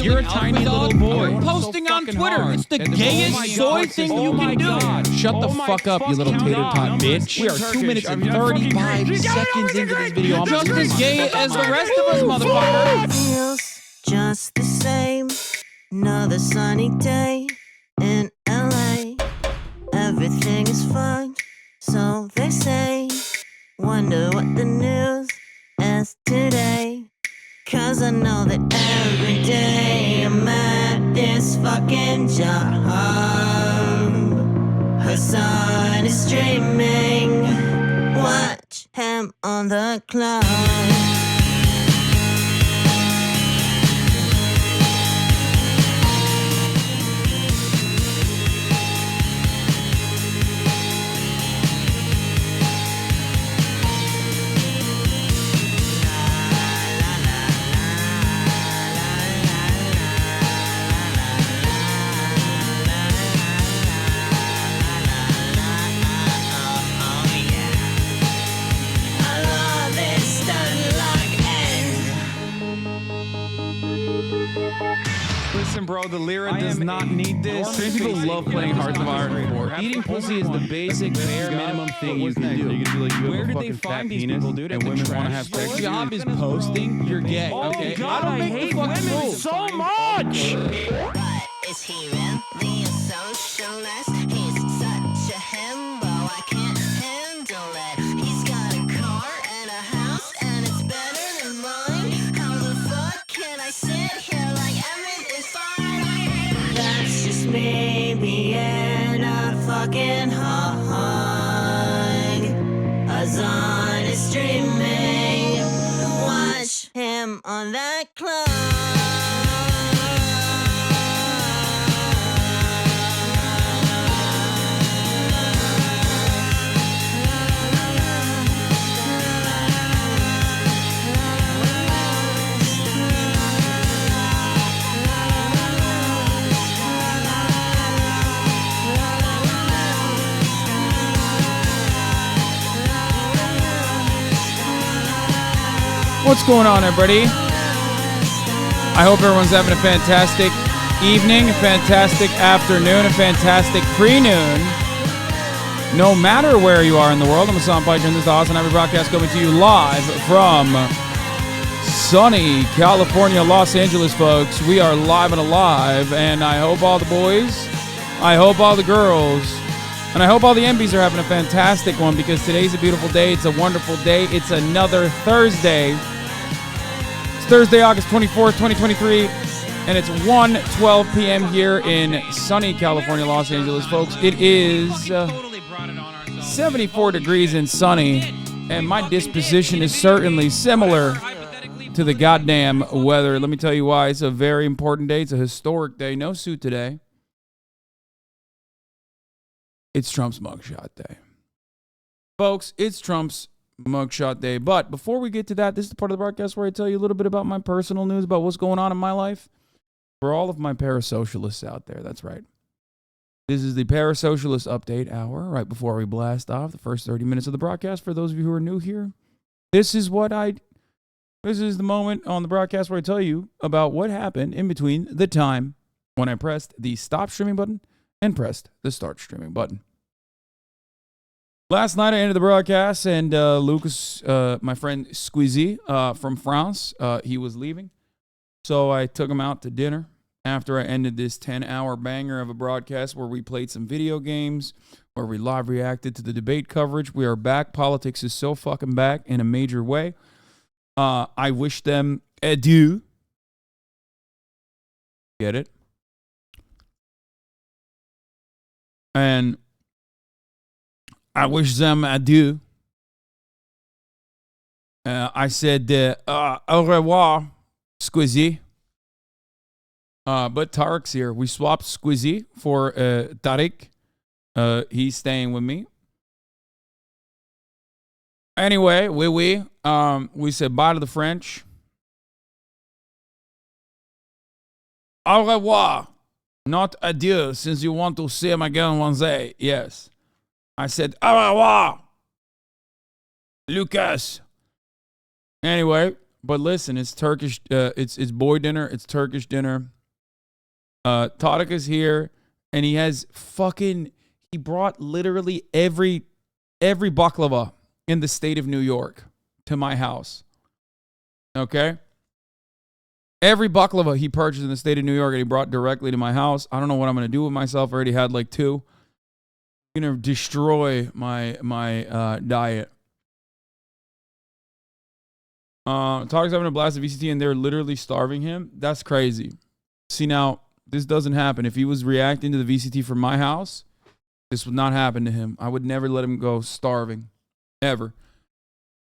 You're a tiny little boy. Posting on Twitter. It's the gayest soy thing you can do. Shut the fuck up, you little tater tot bitch. We are 2 minutes and 35 seconds into this video. I'm Just as gay as the rest of us, motherfucker. Feels just the same. Another sunny day in LA. Everything is fucked, so they say. Wonder what the news is today. Cause I know that every day I'm at this fucking job. Hasan is streaming. Watch him on the clock. Listen, bro, the Lyra does not need this. Trans people love playing Hearts of Iron. Eating pussy is the basic bare minimum thing you can do. Where did they find these people, dude? And women want to have sex. Your job is posting. You're gay. Okay. God, I hate women so much. But is he really a socialist? He's such a himbo, I can't handle it. He's got a car and a house and it's better than mine. How the fuck can I sit here like everything's fine? That's just me being a fucking hog. Hasan is streaming. Watch him on that clock. What's going on, everybody? I hope everyone's having a fantastic evening, a fantastic afternoon, a fantastic pre-noon. No matter where you are in the world, I'm Hasan Abi, and this is the HasanAbi broadcast coming to you live from sunny California, Los Angeles, folks. We are live and alive, and I hope all the boys, I hope all the girls, and I hope all the MBs are having a fantastic one, because today's a beautiful day. It's a wonderful day. It's another Thursday. Thursday, August 24th, 2023, and it's 1:12 p.m. here in sunny California, Los Angeles, folks. It is 74 degrees and sunny, and my disposition is certainly similar to the goddamn weather. Let me tell you why. It's a very important day. It's a historic day. No suit today. It's Trump's mugshot day. Folks, it's Trump's mugshot day. But before we get to that, this is the part of the broadcast where I tell you a little bit about my personal news, about what's going on in my life. For all of my parasocialists out there, that's right. This is the Parasocialist Update Hour, right before we blast off the first 30 minutes of the broadcast. For those of you who are new here, this is the moment on the broadcast where I tell you about what happened in between the time when I pressed the stop streaming button and pressed the start streaming button. Last night I ended the broadcast, and Lucas, my friend Squeezie from France, he was leaving. So I took him out to dinner after I ended this 10-hour banger of a broadcast where we played some video games, where we live reacted to the debate coverage. We are back. Politics is so fucking back in a major way. I wish them adieu. Get it? And I wish them adieu. I said, au revoir, Squeezie. But Tariq's here. We swapped Squeezie for Tariq. He's staying with me. Anyway, we said bye to the French. Au revoir. Not adieu, since you want to see him again one day. Yes. I said, au revoir, Lucas. Anyway, But listen, it's Turkish. It's boy dinner. It's Turkish dinner. Tarık is here, and he has he brought literally every baklava in the state of New York to my house. Okay? Every baklava he purchased in the state of New York and he brought directly to my house. I don't know what I'm going to do with myself. I already had like 2. I'm going to destroy my diet. Tark's having a blast at VCT and they're literally starving him. That's crazy. See, now, this doesn't happen. If he was reacting to the VCT from my house, this would not happen to him. I would never let him go starving. Ever.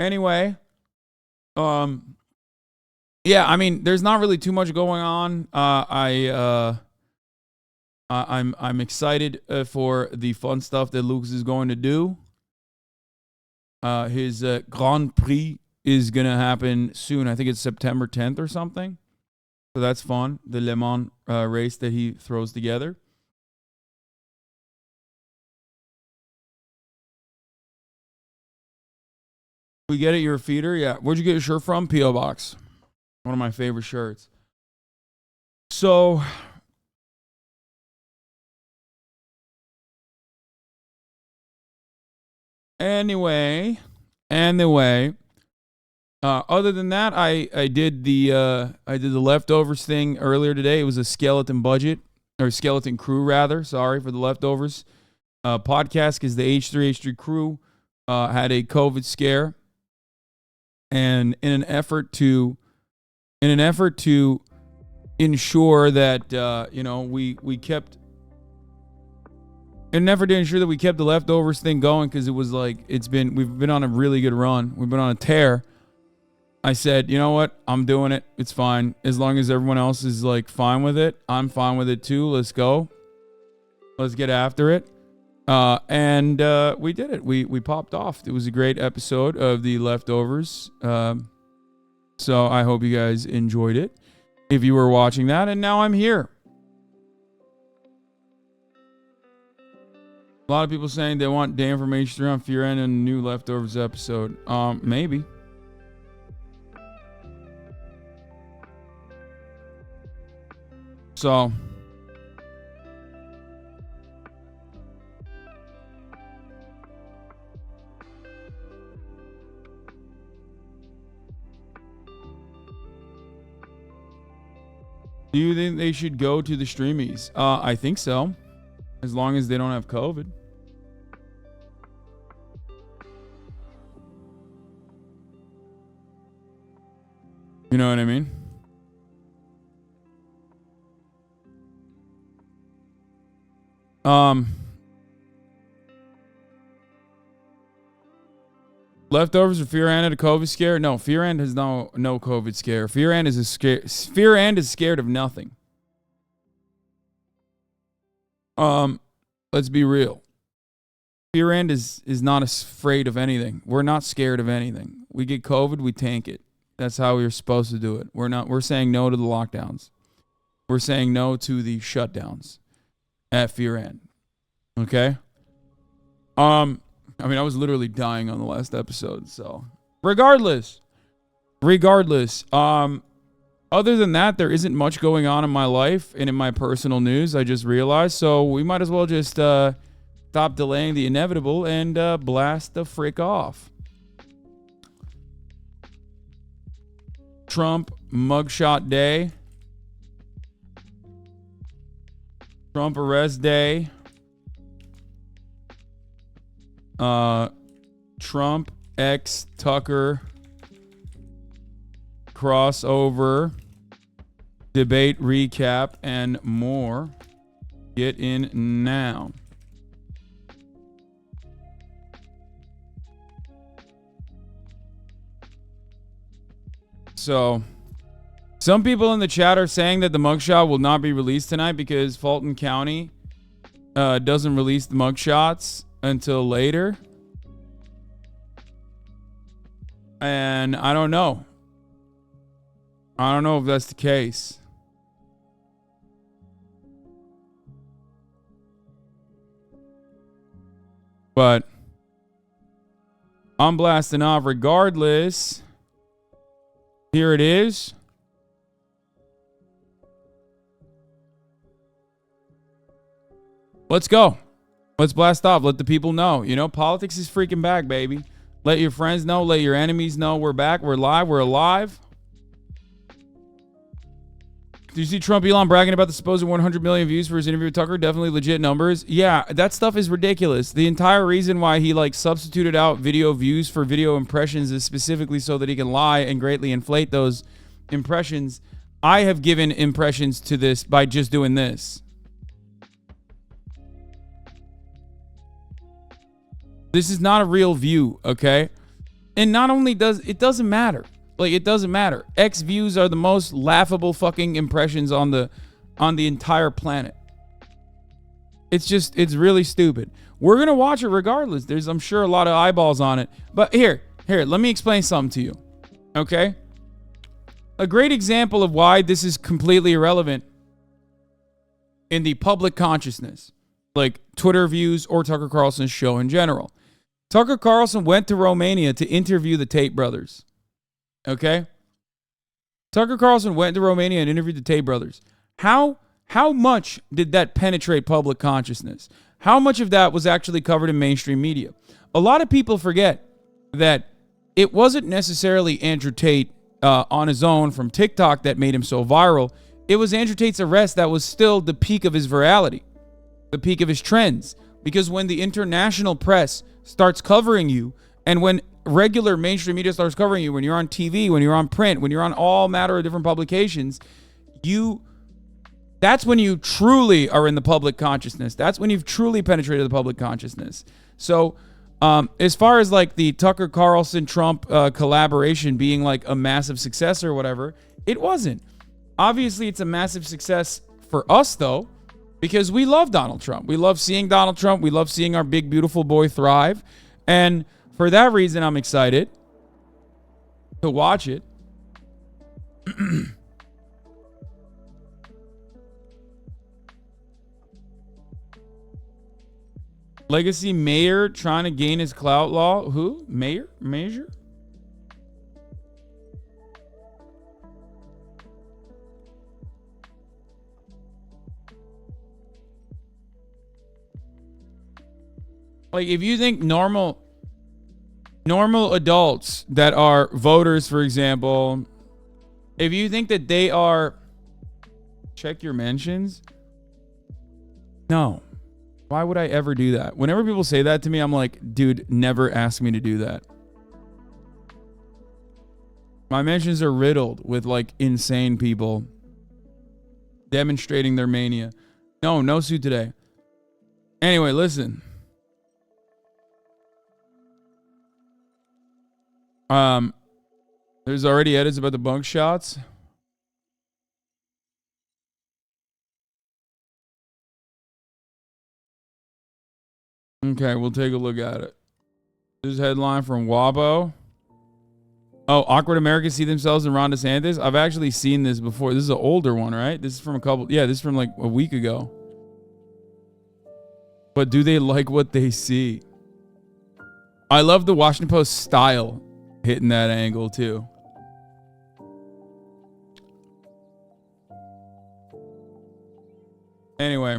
Anyway, yeah, I mean, there's not really too much going on. I'm excited for the fun stuff that Lucas is going to do. His Grand Prix is going to happen soon. I think it's September 10th or something. So that's fun. The Le Mans race that he throws together. We get it, you're a feeder? Yeah. Where'd you get your shirt from? P.O. Box. One of my favorite shirts. So, anyway, other than that, I did the leftovers thing earlier today. It was a skeleton budget, or skeleton crew rather. Sorry for the leftovers. Podcast because the H3 crew had a COVID scare, and in an effort to ensure that we kept. In an effort to ensure that we kept the leftovers thing going, because it was like we've been on a really good run. We've been on a tear. I said, you know what? I'm doing it. It's fine. As long as everyone else is like fine with it, I'm fine with it too. Let's go. Let's get after it. And we did it. We popped off. It was a great episode of the leftovers. So I hope you guys enjoyed it. If you were watching that, and now I'm here. A lot of people saying they want Dan from H3 on Fear End and a new leftovers episode. Maybe. So, do you think they should go to the streamies? I think so. As long as they don't have COVID. You know what I mean? Leftovers or Fear End had a COVID scare? No, Fear End has no COVID scare. Fear End is scared of nothing. Let's be real. Fear End is not afraid of anything. We're not scared of anything. We get COVID, we tank it. That's how we're supposed to do it. We're saying no to the lockdowns. We're saying no to the shutdowns at Fear End. Okay? I mean, I was literally dying on the last episode, so regardless, other than that, there isn't much going on in my life and in my personal news, I just realized. So we might as well just stop delaying the inevitable and blast the frick off. Trump mugshot day. Trump arrest day. Trump X Tucker crossover, debate recap, and more. Get in now. So, some people in the chat are saying that the mugshot will not be released tonight because Fulton County doesn't release the mugshots until later. And I don't know. I don't know if that's the case. But I'm blasting off regardless. Here it is. Let's go. Let's blast off. Let the people know. You know, politics is freaking back, baby. Let your friends know. Let your enemies know we're back. We're live. We're alive. Did you see Trump Elon bragging about the supposed 100 million views for his interview with Tucker? Definitely legit numbers. Yeah, that stuff is ridiculous. The entire reason why he like substituted out video views for video impressions is specifically so that he can lie and greatly inflate those impressions. I have given impressions to this by just doing this. This is not a real view, okay? And not only it doesn't matter. Like, it doesn't matter. X views are the most laughable fucking impressions on the entire planet. It's really stupid. We're going to watch it regardless. There's, I'm sure, a lot of eyeballs on it. But here, let me explain something to you. Okay? A great example of why this is completely irrelevant in the public consciousness, like Twitter views or Tucker Carlson's show in general. Tucker Carlson went to Romania to interview the Tate brothers. Okay? Tucker Carlson went to Romania and interviewed the Tate brothers. How much did that penetrate public consciousness? How much of that was actually covered in mainstream media? A lot of people forget that it wasn't necessarily Andrew Tate on his own from TikTok that made him so viral. It was Andrew Tate's arrest that was still the peak of his virality, the peak of his trends. Because when the international press starts covering you, and when regular mainstream media starts covering you, when you're on TV, when you're on print, when you're on all matter of different publications, that's when you truly are in the public consciousness. That's when you've truly penetrated the public consciousness. So as far as like the Tucker Carlson Trump collaboration being like a massive success or whatever, it wasn't. Obviously, it's a massive success for us, though, because we love Donald Trump. We love seeing Donald Trump. We love seeing our big, beautiful boy thrive. And for that reason, I'm excited to watch it. Legacy mayor trying to gain his clout law. Who? Mayor? Major? Like, if you think normal adults that are voters, for example, if you think that they are, check your mentions. No. Why would I ever do that? Whenever people say that to me, I'm like, dude, never ask me to do that. My mentions are riddled with like insane people demonstrating their mania. No suit today. Anyway, listen. There's already edits about the bunk shots. Okay, we'll take a look at it. This is a headline from Wabo. Oh, awkward Americans see themselves in Ron DeSantis. I've actually seen this before. This is an older one, right? This is from this is from like a week ago. But do they like what they see? I love the Washington Post style hitting that angle too. Anyway.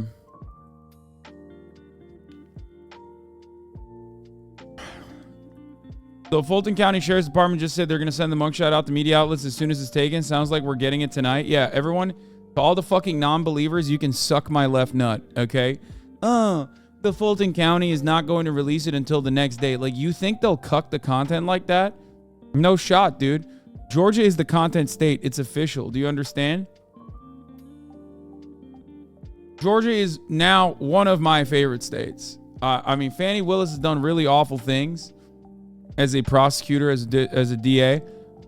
So Fulton County Sheriff's Department just said they're going to send the mugshot out to media outlets as soon as it's taken. Sounds like we're getting it tonight. Yeah, everyone, to all the fucking non-believers, you can suck my left nut, okay? The Fulton County is not going to release it until the next day. Like, you think they'll cuck the content like that? No shot, dude. Georgia is the content state. It's official. Do you understand? Georgia is now one of my favorite states. I mean, Fani Willis has done really awful things as a prosecutor, as a DA.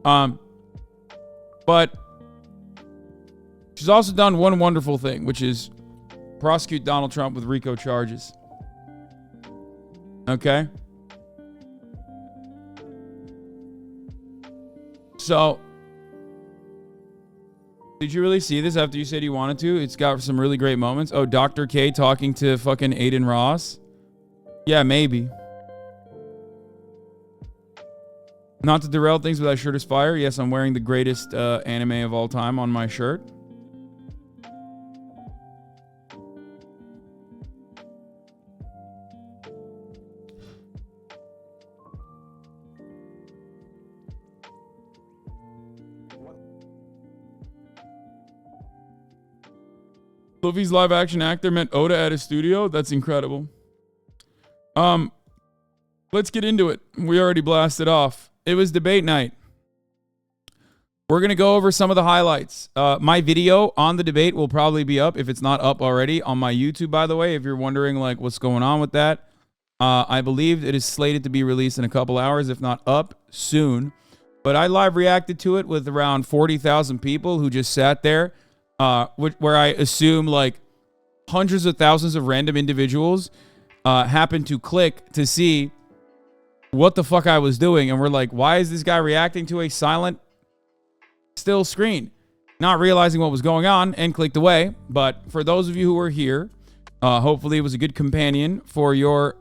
But she's also done one wonderful thing, which is prosecute Donald Trump with RICO charges. Okay? So, did you really see this after you said you wanted to? It's got some really great moments. Oh, Dr. K talking to fucking Aiden Ross? Yeah, maybe. Not to derail things, but that shirt is fire. Yes, I'm wearing the greatest anime of all time on my shirt. Luffy's live action actor meant Oda at his studio. That's incredible. Let's get into it. We already blasted off. It was debate night. We're going to go over some of the highlights. My video on the debate will probably be up, if it's not up already, on my YouTube, by the way, if you're wondering like what's going on with that. I believe it is slated to be released in a couple hours, if not up soon. But I live reacted to it with around 40,000 people who just sat there, where I assume like hundreds of thousands of random individuals happened to click to see what the fuck I was doing. And we're like, why is this guy reacting to a silent still screen? Not realizing what was going on and clicked away. But for those of you who were here, hopefully it was a good companion for your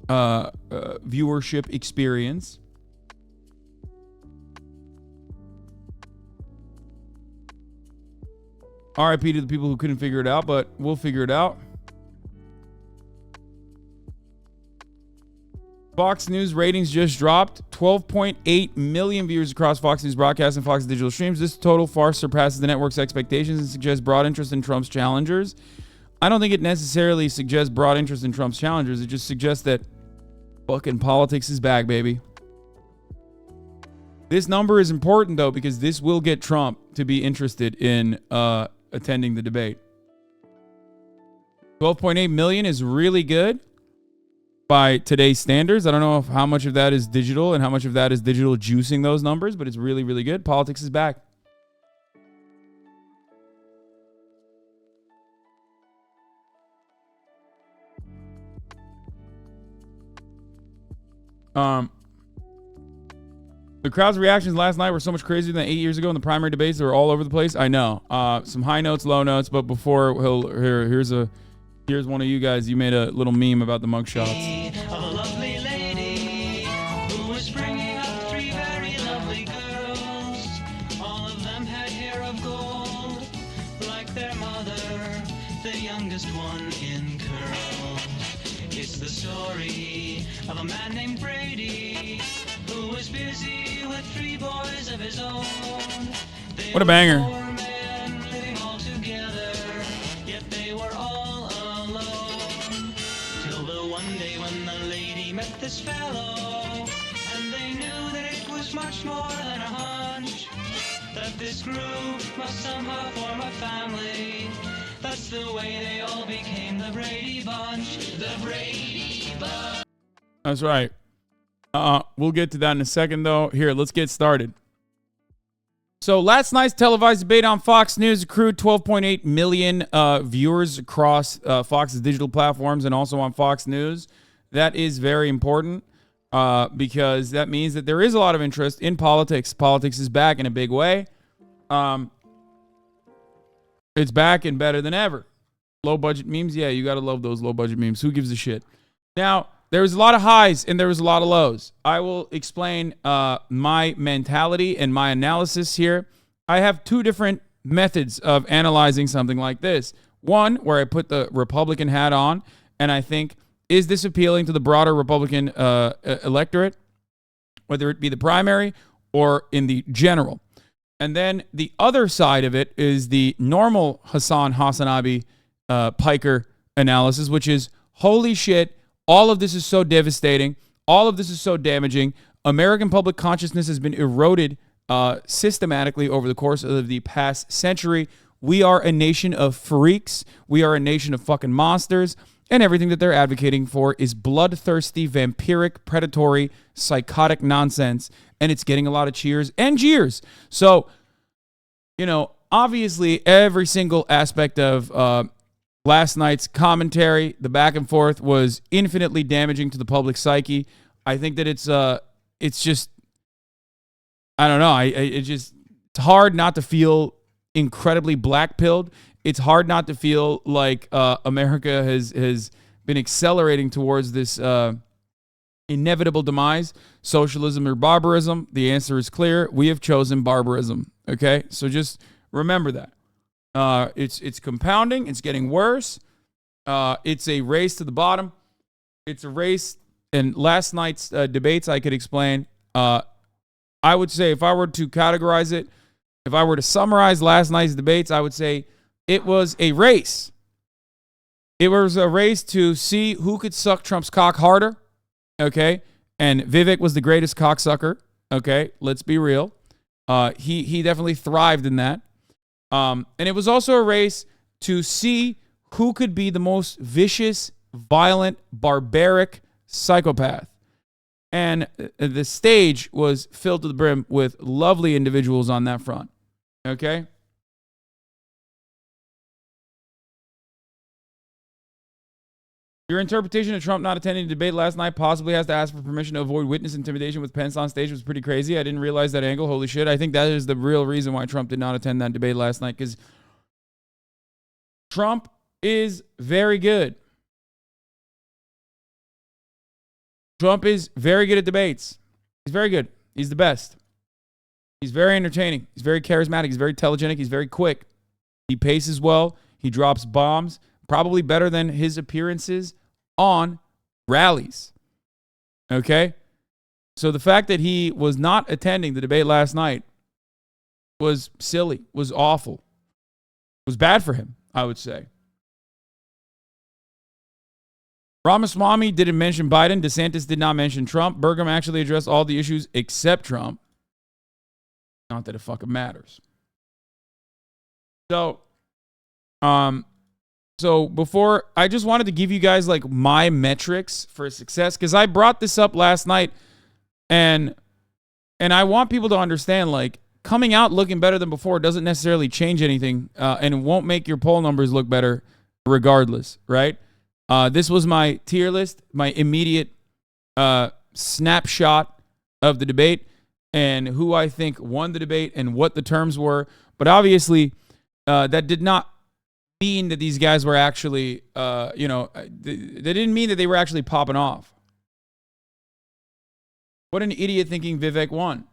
viewership experience. RIP to the people who couldn't figure it out, but we'll figure it out. Fox News ratings just dropped. 12.8 million viewers across Fox News broadcast and Fox digital streams. This total far surpasses the network's expectations and suggests broad interest in Trump's challengers. I don't think it necessarily suggests broad interest in Trump's challengers. It just suggests that fucking politics is back, baby. This number is important, though, because this will get Trump to be interested in attending the debate. 12.8 million is really good by today's standards. I don't know how much of that is digital and how much of that is digital juicing those numbers, but it's really, really good. Politics is back. The crowd's reactions last night were so much crazier than 8 years ago in the primary debates. They were all over the place. I know. Some high notes, low notes, but before here's one of you guys. You made a little meme about the mugshots. Of a lovely lady who was bringing up three very lovely girls. All of them had hair of gold, like their mother, the youngest one in curls. It's the story of a man named Brady who was busy with three boys of his own. They What a banger. were 4 men living all together, yet they were all alone. Till the one day when the lady met this fellow, and they knew that it was much more than a hunch, that this group must somehow form a family. That's the way they all became the Brady Bunch. The Brady Bunch. That's right. We'll get to that in a second, though. Here, let's get started. So last night's televised debate on Fox News accrued 12.8 million viewers across Fox's digital platforms and also on Fox News. That is very important because that means that there is a lot of interest in politics. Politics is back in a big way. It's back and better than ever. Low budget memes, yeah, you gotta love those low budget memes. Who gives a shit? Now, there was a lot of highs and there was a lot of lows. I will explain my mentality and my analysis here. I have two different methods of analyzing something like this. One, where I put the Republican hat on, and I think, is this appealing to the broader Republican electorate, whether it be the primary or in the general? And then the other side of it is the normal HasanAbi Piker analysis, which is, holy shit, all of this is so devastating. All of this is so damaging. American public consciousness has been eroded systematically over the course of the past century. We are a nation of freaks. We are a nation of fucking monsters. And everything that they're advocating for is bloodthirsty, vampiric, predatory, psychotic nonsense. And it's getting a lot of cheers and jeers. So, you know, obviously every single aspect of last night's commentary, the back and forth, was infinitely damaging to the public psyche. I think that it's just, I don't know. It's hard not to feel incredibly black-pilled it's hard not to feel like America has been accelerating towards this inevitable demise. Socialism or barbarism? The answer is clear. We have chosen barbarism. Okay, so just remember that. It's compounding. It's getting worse. It's a race to the bottom. It's a race. And last night's debates, I could explain. I would say if I were to categorize it, if I were to summarize last night's debates, I would say it was a race. It was a race to see who could suck Trump's cock harder. Okay. And Vivek was the greatest cocksucker. Okay. Let's be real. He definitely thrived in that. And it was also a race to see who could be the most vicious, violent, barbaric psychopath. And the stage was filled to the brim with lovely individuals on that front. Okay? Your interpretation of Trump not attending the debate last night possibly has to ask for permission to avoid witness intimidation with Pence on stage was pretty crazy. I didn't realize that angle. Holy shit. I think that is the real reason why Trump did not attend that debate last night, because Trump is very good. Trump is very good at debates. He's very good. He's the best. He's very entertaining. He's very charismatic. He's very telegenic. He's very quick. He paces well. He drops bombs. Probably better than his appearances on rallies. Okay? So the fact that he was not attending the debate last night was silly, was awful, was bad for him, I would say. Ramaswamy didn't mention Biden. DeSantis did not mention Trump. Burgum actually addressed all the issues except Trump. Not that it fucking matters. So before, I just wanted to give you guys like my metrics for success, because I brought this up last night, and I want people to understand, like, coming out looking better than before doesn't necessarily change anything, and it won't make your poll numbers look better regardless, right? This was my tier list, my immediate snapshot of the debate and who I think won the debate and what the terms were. But obviously, that did not mean that these guys were actually, they didn't mean that they were actually popping off. What an idiot thinking Vivek won.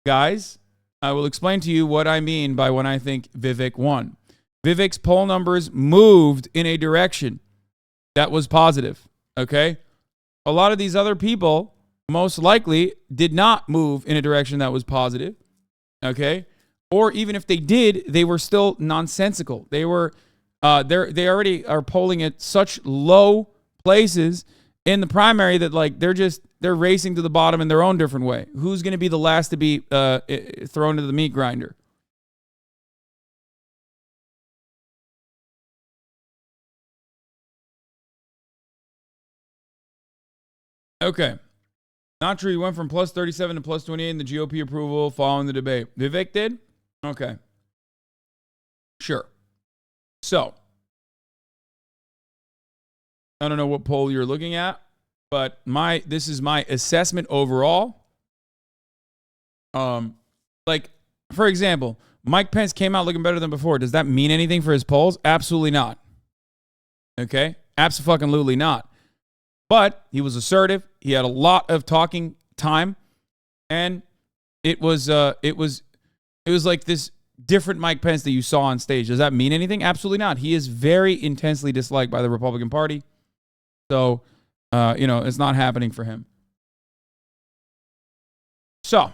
Guys, I will explain to you what I mean by when I think Vivek won. Vivek's poll numbers moved in a direction that was positive, okay? A lot of these other people most likely did not move in a direction that was positive, okay? Or even if they did, they were still nonsensical. They were, they already are polling at such low places in the primary that, like, they're racing to the bottom in their own different way. Who's going to be the last to be thrown into the meat grinder? Okay. Not true. He went from plus 37 to plus 28 in the GOP approval following the debate. Vivek did? Okay. Sure. So, I don't know what poll you're looking at, but this is my assessment overall. Like, for example, Mike Pence came out looking better than before. Does that mean anything for his polls? Absolutely not. Okay? Absolutely not. But he was assertive. He had a lot of talking time, and it was like this different Mike Pence that you saw on stage. Does that mean anything? Absolutely not. He is very intensely disliked by the Republican Party. So, it's not happening for him. So,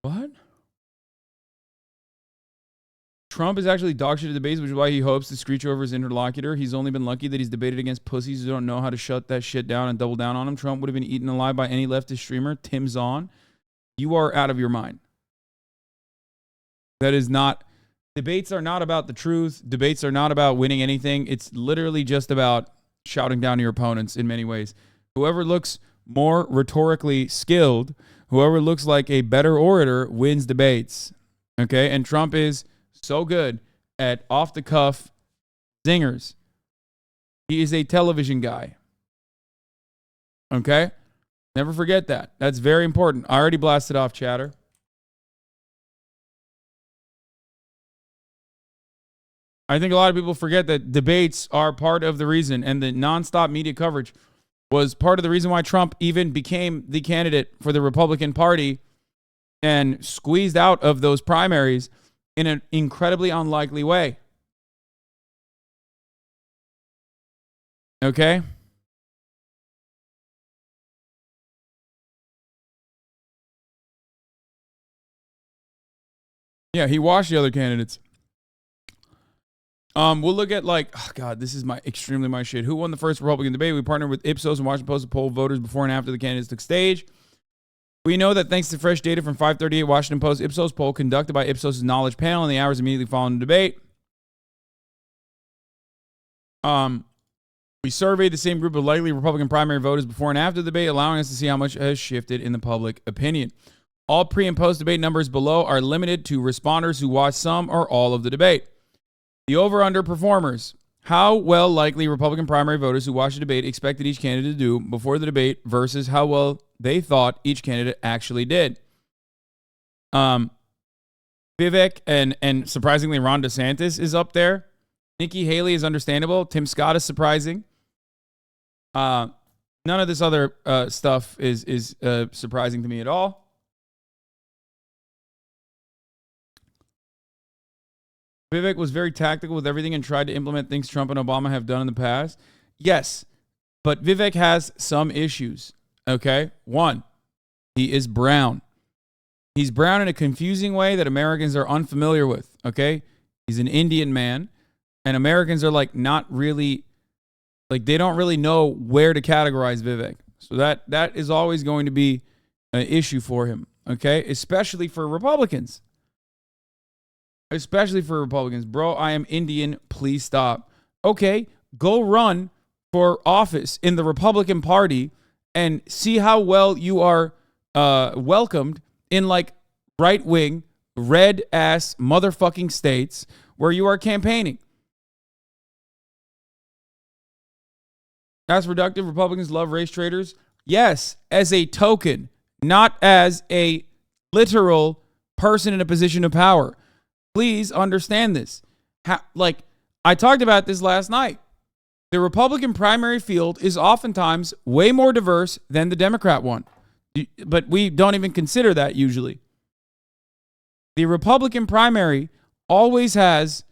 what? Trump is actually dog shit at debates, which is why he hopes to screech over his interlocutor. He's only been lucky that he's debated against pussies who don't know how to shut that shit down and double down on him. Trump would have been eaten alive by any leftist streamer. Tim Zahn, you are out of your mind. That is not... Debates are not about the truth. Debates are not about winning anything. It's literally just about shouting down your opponents in many ways. Whoever looks more rhetorically skilled, whoever looks like a better orator wins debates. Okay? And Trump is so good at off-the-cuff zingers. He is a television guy. Okay? Never forget that. That's very important. I already blasted off, chatter. I think a lot of people forget that debates are part of the reason, and the nonstop media coverage was part of the reason why Trump even became the candidate for the Republican Party and squeezed out of those primaries in an incredibly unlikely way. Okay? Yeah, he washed the other candidates. We'll look at oh God, this is extremely my shit. Who won the first Republican debate? We partnered with Ipsos and Washington Post to poll voters before and after the candidates took stage. We know that thanks to fresh data from 538 Washington Post Ipsos poll conducted by Ipsos' knowledge panel in the hours immediately following the debate. We surveyed the same group of likely Republican primary voters before and after the debate, allowing us to see how much has shifted in the public opinion. All pre- and post-debate numbers below are limited to responders who watched some or all of the debate. The over-under performers. How well likely Republican primary voters who watched the debate expected each candidate to do before the debate versus how well they thought each candidate actually did. Vivek and surprisingly Ron DeSantis is up there. Nikki Haley is understandable. Tim Scott is surprising. None of this other stuff is surprising to me at all. Vivek was very tactical with everything and tried to implement things Trump and Obama have done in the past. Yes, but Vivek has some issues, okay? One, he is brown. He's brown in a confusing way that Americans are unfamiliar with, okay? He's an Indian man, and Americans are not really, they don't really know where to categorize Vivek. So that is always going to be an issue for him, okay? Especially for Republicans. Especially for Republicans. Bro, I am Indian. Please stop. Okay, go run for office in the Republican Party and see how well you are welcomed in right-wing, red-ass motherfucking states where you are campaigning. That's reductive. Republicans love race traitors. Yes, as a token, not as a literal person in a position of power. Please understand this. I talked about this last night. The Republican primary field is oftentimes way more diverse than the Democrat one. But we don't even consider that usually. The Republican primary always has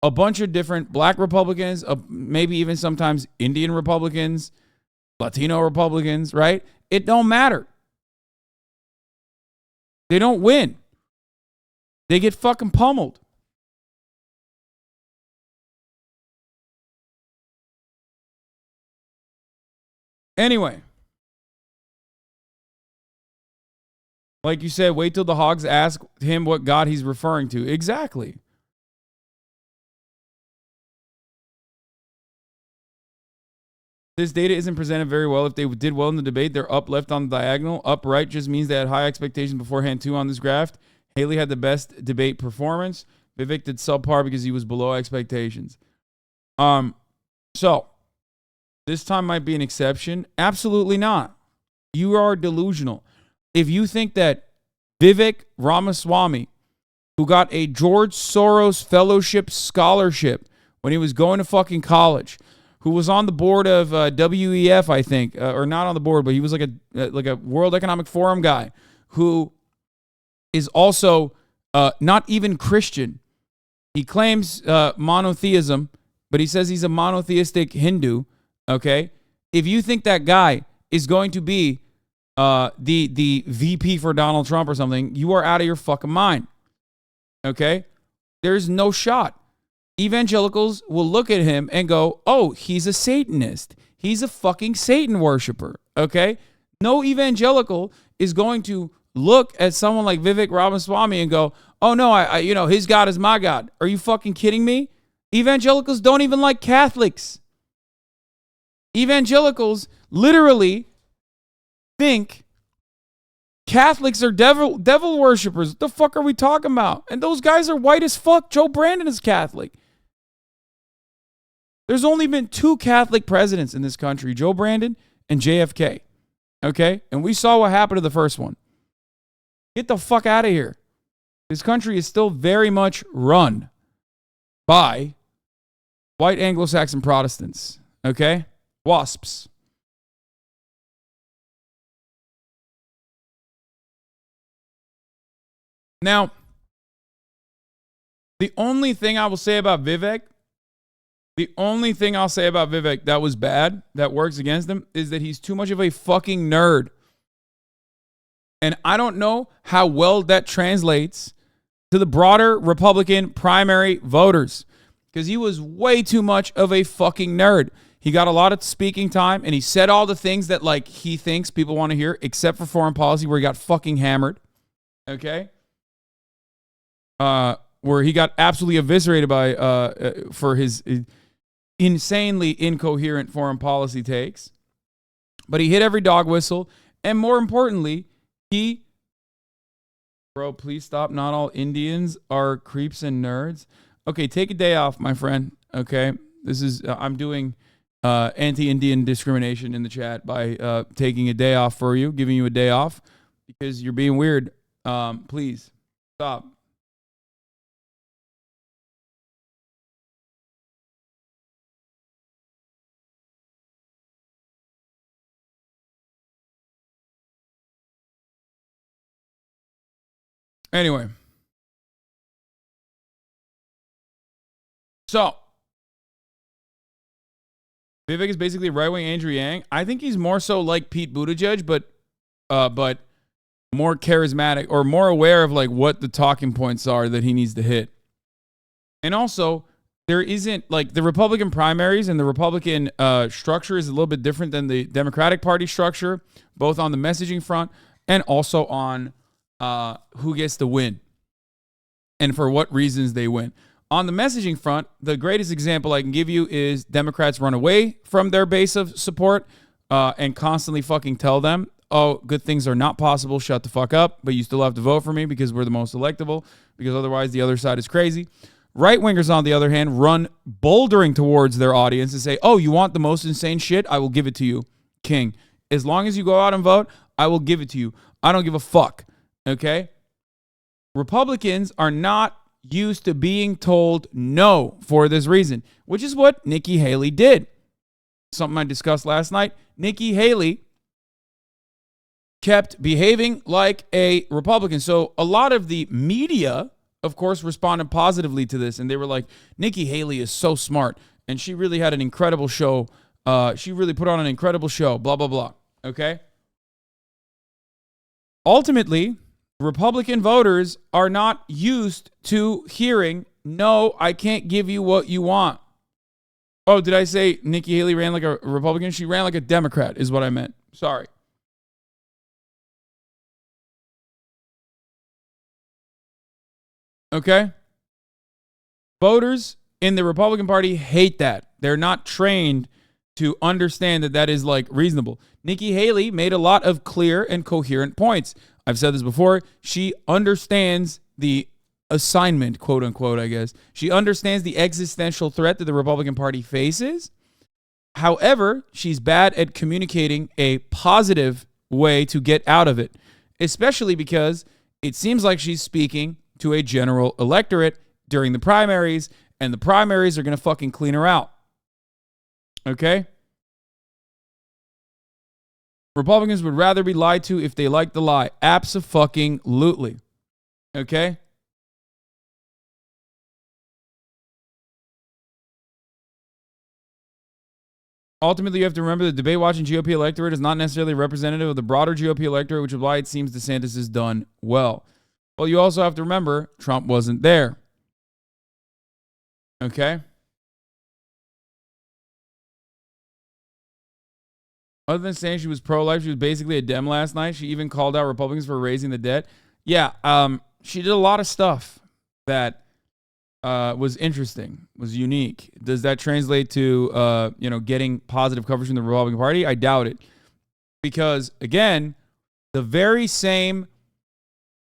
a bunch of different black Republicans, maybe even sometimes Indian Republicans, Latino Republicans, right? It don't matter. They don't win. They get fucking pummeled. Anyway. Like you said, wait till the hogs ask him what God he's referring to. Exactly. This data isn't presented very well. If they did well in the debate, they're up left on the diagonal. Up right just means they had high expectations beforehand too on this graph. Haley had the best debate performance. Vivek did subpar because he was below expectations. So this time might be an exception. Absolutely not. You are delusional. If you think that Vivek Ramaswamy, who got a George Soros Fellowship Scholarship when he was going to fucking college, who was on the board of WEF, I think, or not on the board, but he was like a World Economic Forum guy, who is also not even Christian. He claims monotheism, but he says he's a monotheistic Hindu, okay? If you think that guy is going to be the VP for Donald Trump or something, you are out of your fucking mind, okay? There's no shot. Evangelicals will look at him and go, oh, he's a Satanist. He's a fucking Satan worshiper, okay? No evangelical is going to look at someone like Vivek Ramaswamy and go, oh no, I his God is my God. Are you fucking kidding me? Evangelicals don't even like Catholics. Evangelicals literally think Catholics are devil worshipers. What the fuck are we talking about? And those guys are white as fuck. Joe Brandon is Catholic. There's only been 2 Catholic presidents in this country, Joe Brandon and JFK. Okay? And we saw what happened to the first one. Get the fuck out of here. This country is still very much run by White Anglo-Saxon Protestants. Okay? WASPs. Now, the only thing I will say about Vivek, that was bad, that works against him, is that he's too much of a fucking nerd. And I don't know how well that translates to the broader Republican primary voters, because he was way too much of a fucking nerd. He got a lot of speaking time, and he said all the things that like he thinks people want to hear, except for foreign policy, where he got fucking hammered. Okay? Where he got absolutely eviscerated by for his insanely incoherent foreign policy takes. But he hit every dog whistle, and more importantly, Bro, please stop. Not all Indians are creeps and nerds. Okay, take a day off, my friend. Okay, this is I'm doing anti-Indian discrimination in the chat by taking a day off for you, giving you a day off because you're being weird. Please stop. Anyway. So, Vivek is basically right-wing Andrew Yang. I think he's more so like Pete Buttigieg, but more charismatic or more aware of like what the talking points are that he needs to hit. And also, there isn't like the Republican primaries and the Republican structure is a little bit different than the Democratic Party structure, both on the messaging front and also on who gets to win and for what reasons they win. On the messaging front, the greatest example I can give you is Democrats run away from their base of support and constantly fucking tell them, oh, good things are not possible, shut the fuck up, but you still have to vote for me because we're the most electable, because otherwise the other side is crazy. Right-wingers, on the other hand, run bouldering towards their audience and say, oh, you want the most insane shit? I will give it to you, king. As long as you go out and vote, I will give it to you. I don't give a fuck, okay? Republicans are not used to being told no for this reason, which is what Nikki Haley did. Something I discussed last night. Nikki Haley kept behaving like a Republican. So a lot of the media, of course, responded positively to this. And they were like, Nikki Haley is so smart. And she really had an incredible show. She really put on an incredible show, blah, blah, blah. Okay? Ultimately, Republican voters are not used to hearing, no, I can't give you what you want. Oh, did I say Nikki Haley ran like a Republican? She ran like a Democrat is what I meant. Sorry. Okay? Voters in the Republican Party hate that. They're not trained to understand that that is like reasonable. Nikki Haley made a lot of clear and coherent points. I've said this before. She understands the assignment, quote unquote, I guess. She understands the existential threat that the Republican Party faces. However, she's bad at communicating a positive way to get out of it, especially because it seems like she's speaking to a general electorate during the primaries, and the primaries are going to fucking clean her out. Okay? Republicans would rather be lied to if they like the lie. Abso-fucking-lutely. Okay? Ultimately, you have to remember the debate-watching GOP electorate is not necessarily representative of the broader GOP electorate, which is why it seems DeSantis has done well. Well, you also have to remember Trump wasn't there. Okay? Other than saying she was pro-life, she was basically a Dem last night. She even called out Republicans for raising the debt. Yeah, she did a lot of stuff that was interesting, was unique. Does that translate to getting positive coverage from the Republican Party? I doubt it. Because, again, the very same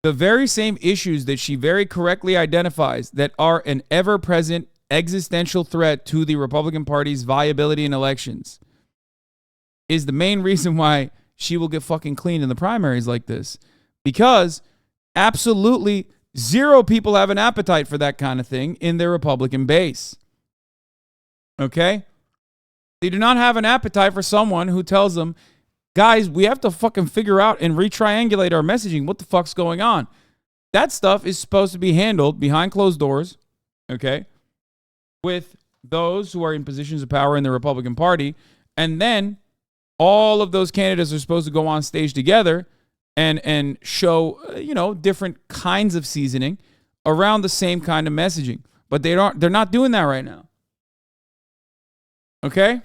issues that she very correctly identifies that are an ever-present existential threat to the Republican Party's viability in elections is the main reason why she will get fucking cleaned in the primaries like this. Because absolutely zero people have an appetite for that kind of thing in their Republican base. Okay? They do not have an appetite for someone who tells them, guys, we have to fucking figure out and retriangulate our messaging. What the fuck's going on? That stuff is supposed to be handled behind closed doors, okay, with those who are in positions of power in the Republican Party. And then all of those candidates are supposed to go on stage together and show, different kinds of seasoning around the same kind of messaging. But they're not doing that right now. Okay?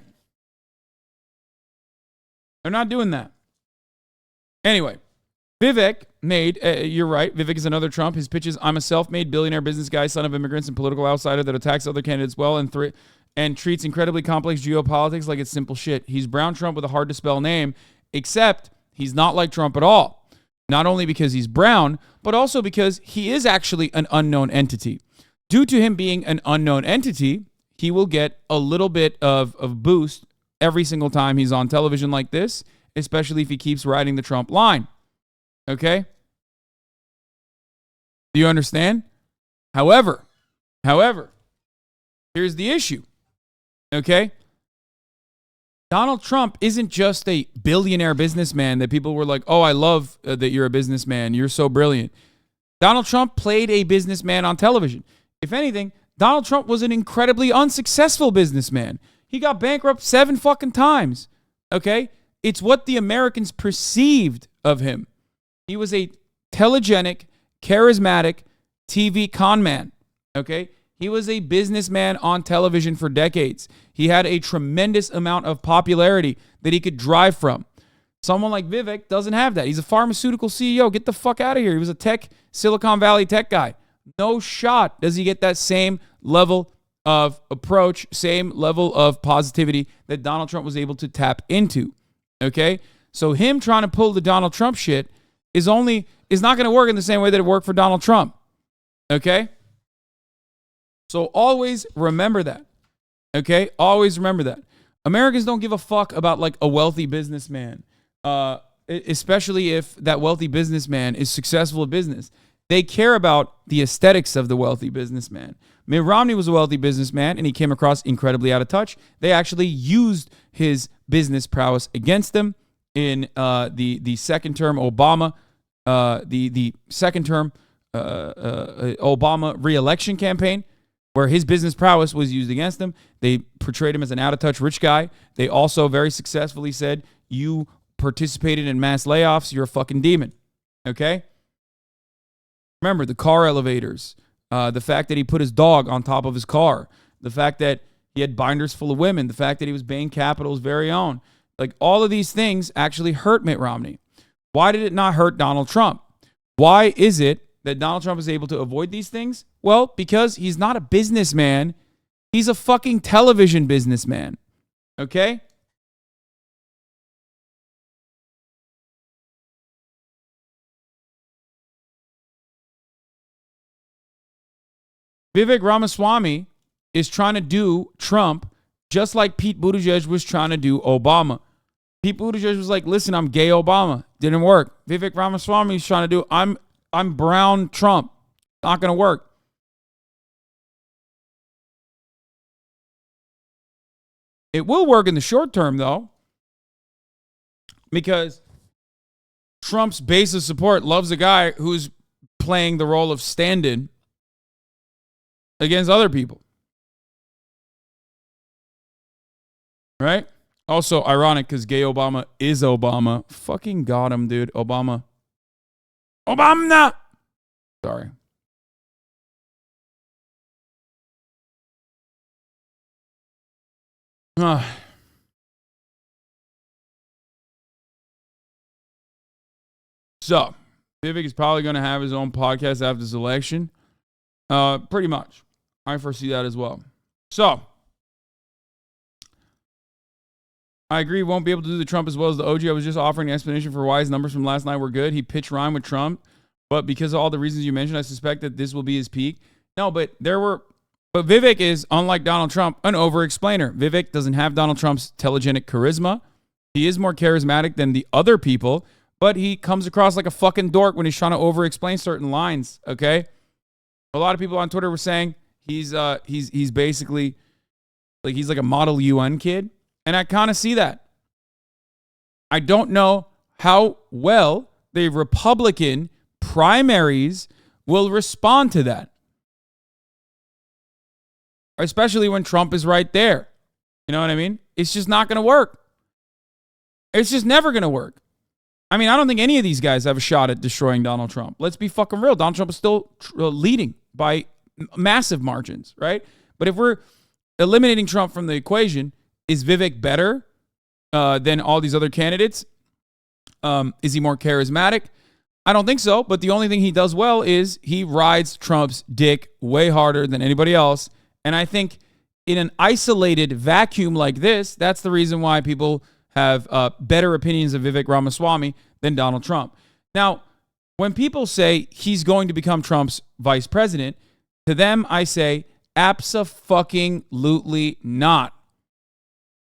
They're not doing that. Anyway, Vivek made, you're right, Vivek is another Trump. His pitch is, I'm a self-made billionaire business guy, son of immigrants and political outsider that attacks other candidates well and treats incredibly complex geopolitics like it's simple shit. He's brown Trump with a hard-to-spell name, except he's not like Trump at all. Not only because he's brown, but also because he is actually an unknown entity. Due to him being an unknown entity, he will get a little bit of boost every single time he's on television like this, especially if he keeps riding the Trump line. Okay? Do you understand? However, here's the issue. Okay? Donald Trump isn't just a billionaire businessman that people were like, oh, I love that you're a businessman. You're so brilliant. Donald Trump played a businessman on television. If anything, Donald Trump was an incredibly unsuccessful businessman. He got bankrupt 7 fucking times. Okay? It's what the Americans perceived of him. He was a telegenic, charismatic TV con man. Okay? He was a businessman on television for decades. He had a tremendous amount of popularity that he could drive from. Someone like Vivek doesn't have that. He's a pharmaceutical CEO. Get the fuck out of here. He was a Silicon Valley tech guy. No shot does he get that same level of approach, same level of positivity that Donald Trump was able to tap into. Okay? So him trying to pull the Donald Trump shit is not going to work in the same way that it worked for Donald Trump. Okay? So always remember that. Okay? Always remember that. Americans don't give a fuck about like a wealthy businessman, especially if that wealthy businessman is successful at business. They care about the aesthetics of the wealthy businessman. Mitt Romney was a wealthy businessman, and he came across incredibly out of touch. They actually used his business prowess against him in the second term Obama, the second term Obama re-election campaign, where his business prowess was used against him. They portrayed him as an out-of-touch rich guy. They also very successfully said, you participated in mass layoffs, you're a fucking demon. Okay? Remember, the car elevators, the fact that he put his dog on top of his car, the fact that he had binders full of women, the fact that he was Bain Capital's very own. Like, all of these things actually hurt Mitt Romney. Why did it not hurt Donald Trump? Why is it that Donald Trump is able to avoid these things? Well, because he's not a businessman. He's a fucking television businessman. Okay? Vivek Ramaswamy is trying to do Trump just like Pete Buttigieg was trying to do Obama. Pete Buttigieg was like, listen, I'm gay Obama. Didn't work. Vivek Ramaswamy is trying to do, I'm brown Trump. Not going to work. It will work in the short term, though, because Trump's base of support loves a guy who's playing the role of stand-in against other people. Right? Also ironic because gay Obama is Obama. Fucking got him, dude. Obama. Obama! Sorry. So, Vivek is probably going to have his own podcast after this election. Pretty much. I foresee that as well. So, I agree, won't be able to do the Trump as well as the OG. I was just offering an explanation for why his numbers from last night were good. He pitched rhyme with Trump, but because of all the reasons you mentioned, I suspect that this will be his peak. No, but Vivek is, unlike Donald Trump, an over-explainer. Vivek doesn't have Donald Trump's telegenic charisma. He is more charismatic than the other people, but he comes across like a fucking dork when he's trying to over-explain certain lines, okay? A lot of people on Twitter were saying he's basically Like he's like a model UN kid. And I kind of see that. I don't know how well the Republican primaries will respond to that. Especially when Trump is right there. You know what I mean? It's just not going to work. It's just never going to work. I mean, I don't think any of these guys have a shot at destroying Donald Trump. Let's be fucking real. Donald Trump is still leading by massive margins, right? But if we're eliminating Trump from the equation, is Vivek better than all these other candidates? Is he more charismatic? I don't think so. But the only thing he does well is he rides Trump's dick way harder than anybody else. And I think in an isolated vacuum like this, that's the reason why people have better opinions of Vivek Ramaswamy than Donald Trump. Now, when people say he's going to become Trump's vice president, to them I say, abso-fucking-lutely not.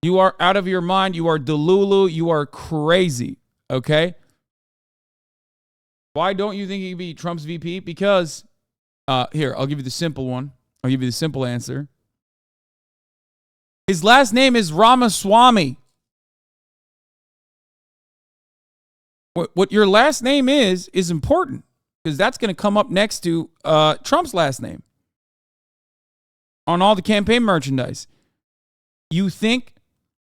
You are out of your mind. You are delulu. You are crazy. Okay? Why don't you think he could be Trump's VP? Because, here, I'll give you the simple one. I'll give you the simple answer. His last name is Ramaswamy. What your last name is important because that's going to come up next to Trump's last name on all the campaign merchandise. You think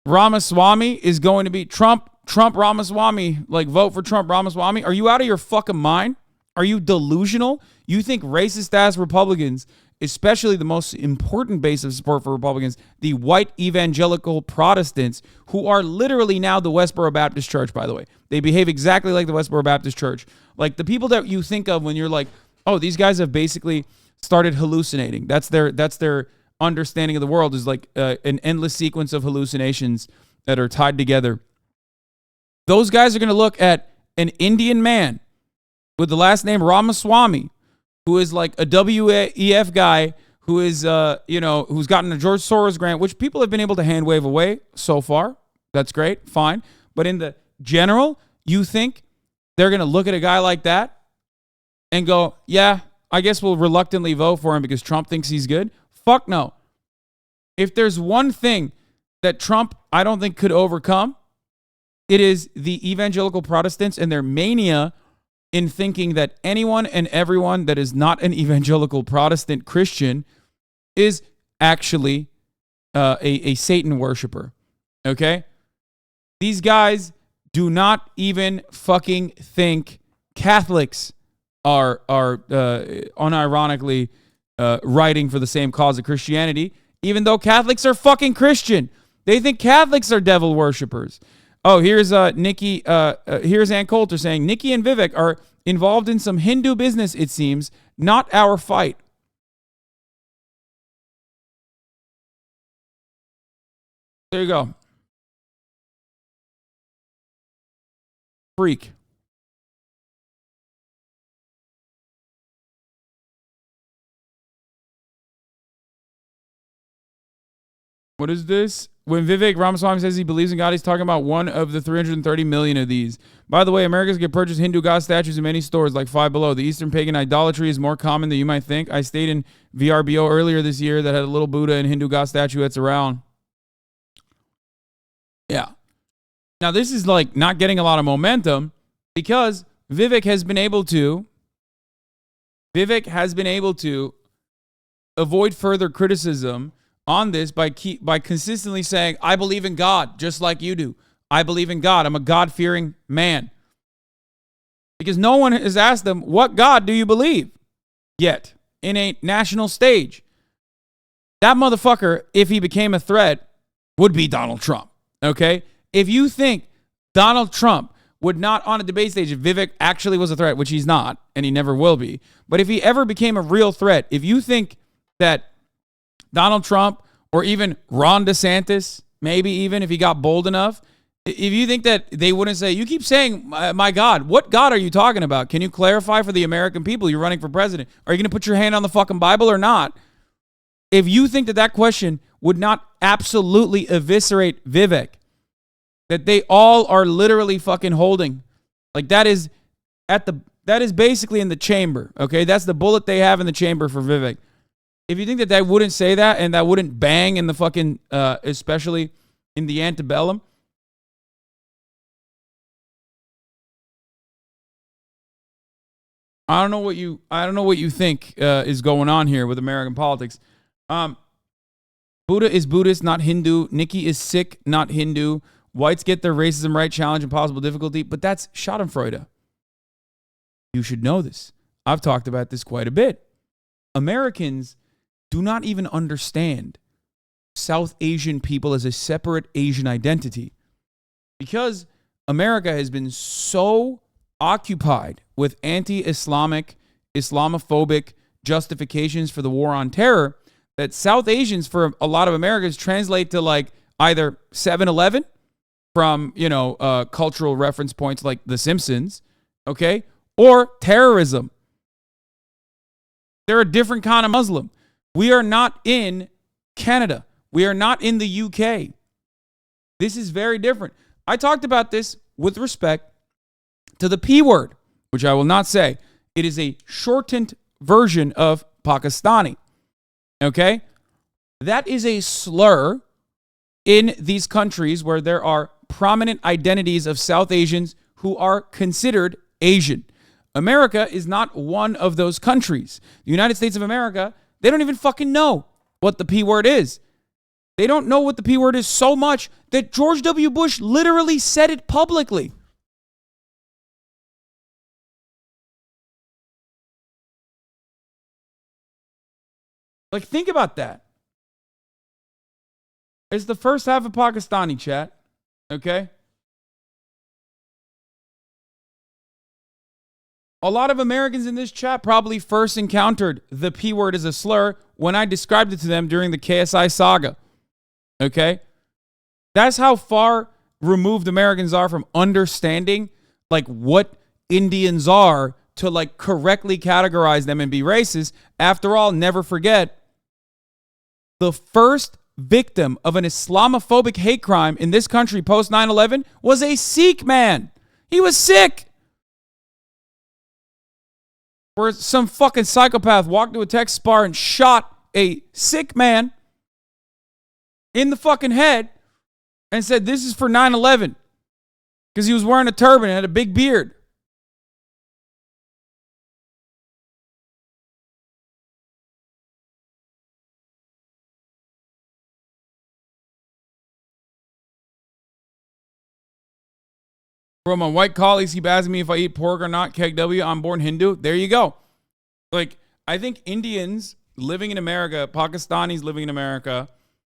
Ramaswamy is going to be Trump Ramaswamy, like vote for Trump Ramaswamy? Are you out of your fucking mind? Are you delusional? You think racist ass Republicans, especially the most important base of support for Republicans, the white evangelical Protestants, who are literally now the Westboro Baptist Church, by the way. They behave exactly like the Westboro Baptist Church. Like the people that you think of when you're like, oh, these guys have basically started hallucinating. That's their understanding of the world, is like an endless sequence of hallucinations that are tied together. Those guys are going to look at an Indian man with the last name Ramaswamy, who is like a WEF guy who is, who's gotten a George Soros grant, which people have been able to hand wave away so far. That's great, fine. But in the general, you think they're going to look at a guy like that and go, yeah, I guess we'll reluctantly vote for him because Trump thinks he's good? Fuck no. If there's one thing that Trump, I don't think, could overcome, it is the evangelical Protestants and their mania in thinking that anyone and everyone that is not an evangelical Protestant Christian is actually a Satan worshiper. Okay? These guys do not even fucking think Catholics are unironically writing for the same cause of Christianity, even though Catholics are fucking Christian. They think Catholics are devil worshipers. Oh, here's Nikki. Here's Ann Coulter saying Nikki and Vivek are involved in some Hindu business. It seems not our fight. There you go. Freak. What is this? When Vivek Ramaswamy says he believes in God, he's talking about one of the 330 million of these. By the way, Americans can purchase Hindu god statues in many stores like Five Below. The Eastern pagan idolatry is more common than you might think. I stayed in VRBO earlier this year that had a little Buddha and Hindu god statue that's around. Yeah. Now, this is like not getting a lot of momentum because Vivek has been able to avoid further criticism on this by consistently saying, I believe in God, just like you do. I believe in God. I'm a God-fearing man. Because no one has asked them, what God do you believe? Yet, in a national stage. That motherfucker, if he became a threat, would be Donald Trump. Okay? If you think Donald Trump would not, on a debate stage, if Vivek actually was a threat, which he's not, and he never will be, but if he ever became a real threat, if you think that Donald Trump, or even Ron DeSantis, maybe even if he got bold enough, if you think that they wouldn't say, you keep saying, my God, what God are you talking about? Can you clarify for the American people you're running for president? Are you going to put your hand on the fucking Bible or not? If you think that question would not absolutely eviscerate Vivek, that they all are literally fucking holding, like that is basically in the chamber, okay? That's the bullet they have in the chamber for Vivek. If you think that that wouldn't say that and that wouldn't bang in the fucking, especially in the antebellum, I don't know what you think is going on here with American politics. Buddha is Buddhist, not Hindu. Nikki is Sikh, not Hindu. Whites get their racism right, challenge impossible difficulty, but that's Schadenfreude. You should know this. I've talked about this quite a bit. Americans do not even understand South Asian people as a separate Asian identity because America has been so occupied with anti-Islamic, Islamophobic justifications for the war on terror that South Asians for a lot of Americans translate to like either 7-Eleven from, cultural reference points like The Simpsons, okay, or terrorism. They're a different kind of Muslim. We are not in Canada. We are not in the UK. This is very different. I talked about this with respect to the P word, which I will not say. It is a shortened version of Pakistani. Okay? That is a slur in these countries where there are prominent identities of South Asians who are considered Asian. America is not one of those countries. The United States of America, they don't even fucking know what the P word is. They don't know what the P word is so much that George W. Bush literally said it publicly. Like, think about that. It's the first half of Pakistani, chat. Okay? A lot of Americans in this chat probably first encountered the P word as a slur when I described it to them during the KSI saga. Okay? That's how far removed Americans are from understanding like what Indians are to like correctly categorize them and be racist. After all, never forget, the first victim of an Islamophobic hate crime in this country post 9/11 was a Sikh man. He was Sikh. Where some fucking psychopath walked to a text bar and shot a Sikh man in the fucking head and said, this is for 9/11 because he was wearing a turban and had a big beard. Bro, my white colleagues keep asking me if I eat pork or not. KEKW, I'm born Hindu. There you go. Like, I think Indians living in America, Pakistanis living in America,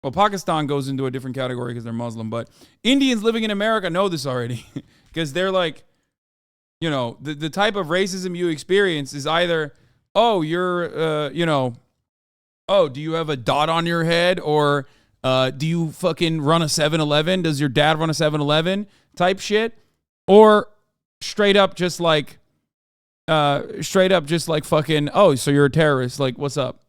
well, Pakistan goes into a different category because they're Muslim, but Indians living in America know this already because they're like, the type of racism you experience is either, oh, you're, oh, do you have a dot on your head? Or do you fucking run a 7-Eleven? Does your dad run a 7-Eleven type shit? Or straight up just like fucking, oh, so you're a terrorist. Like, what's up?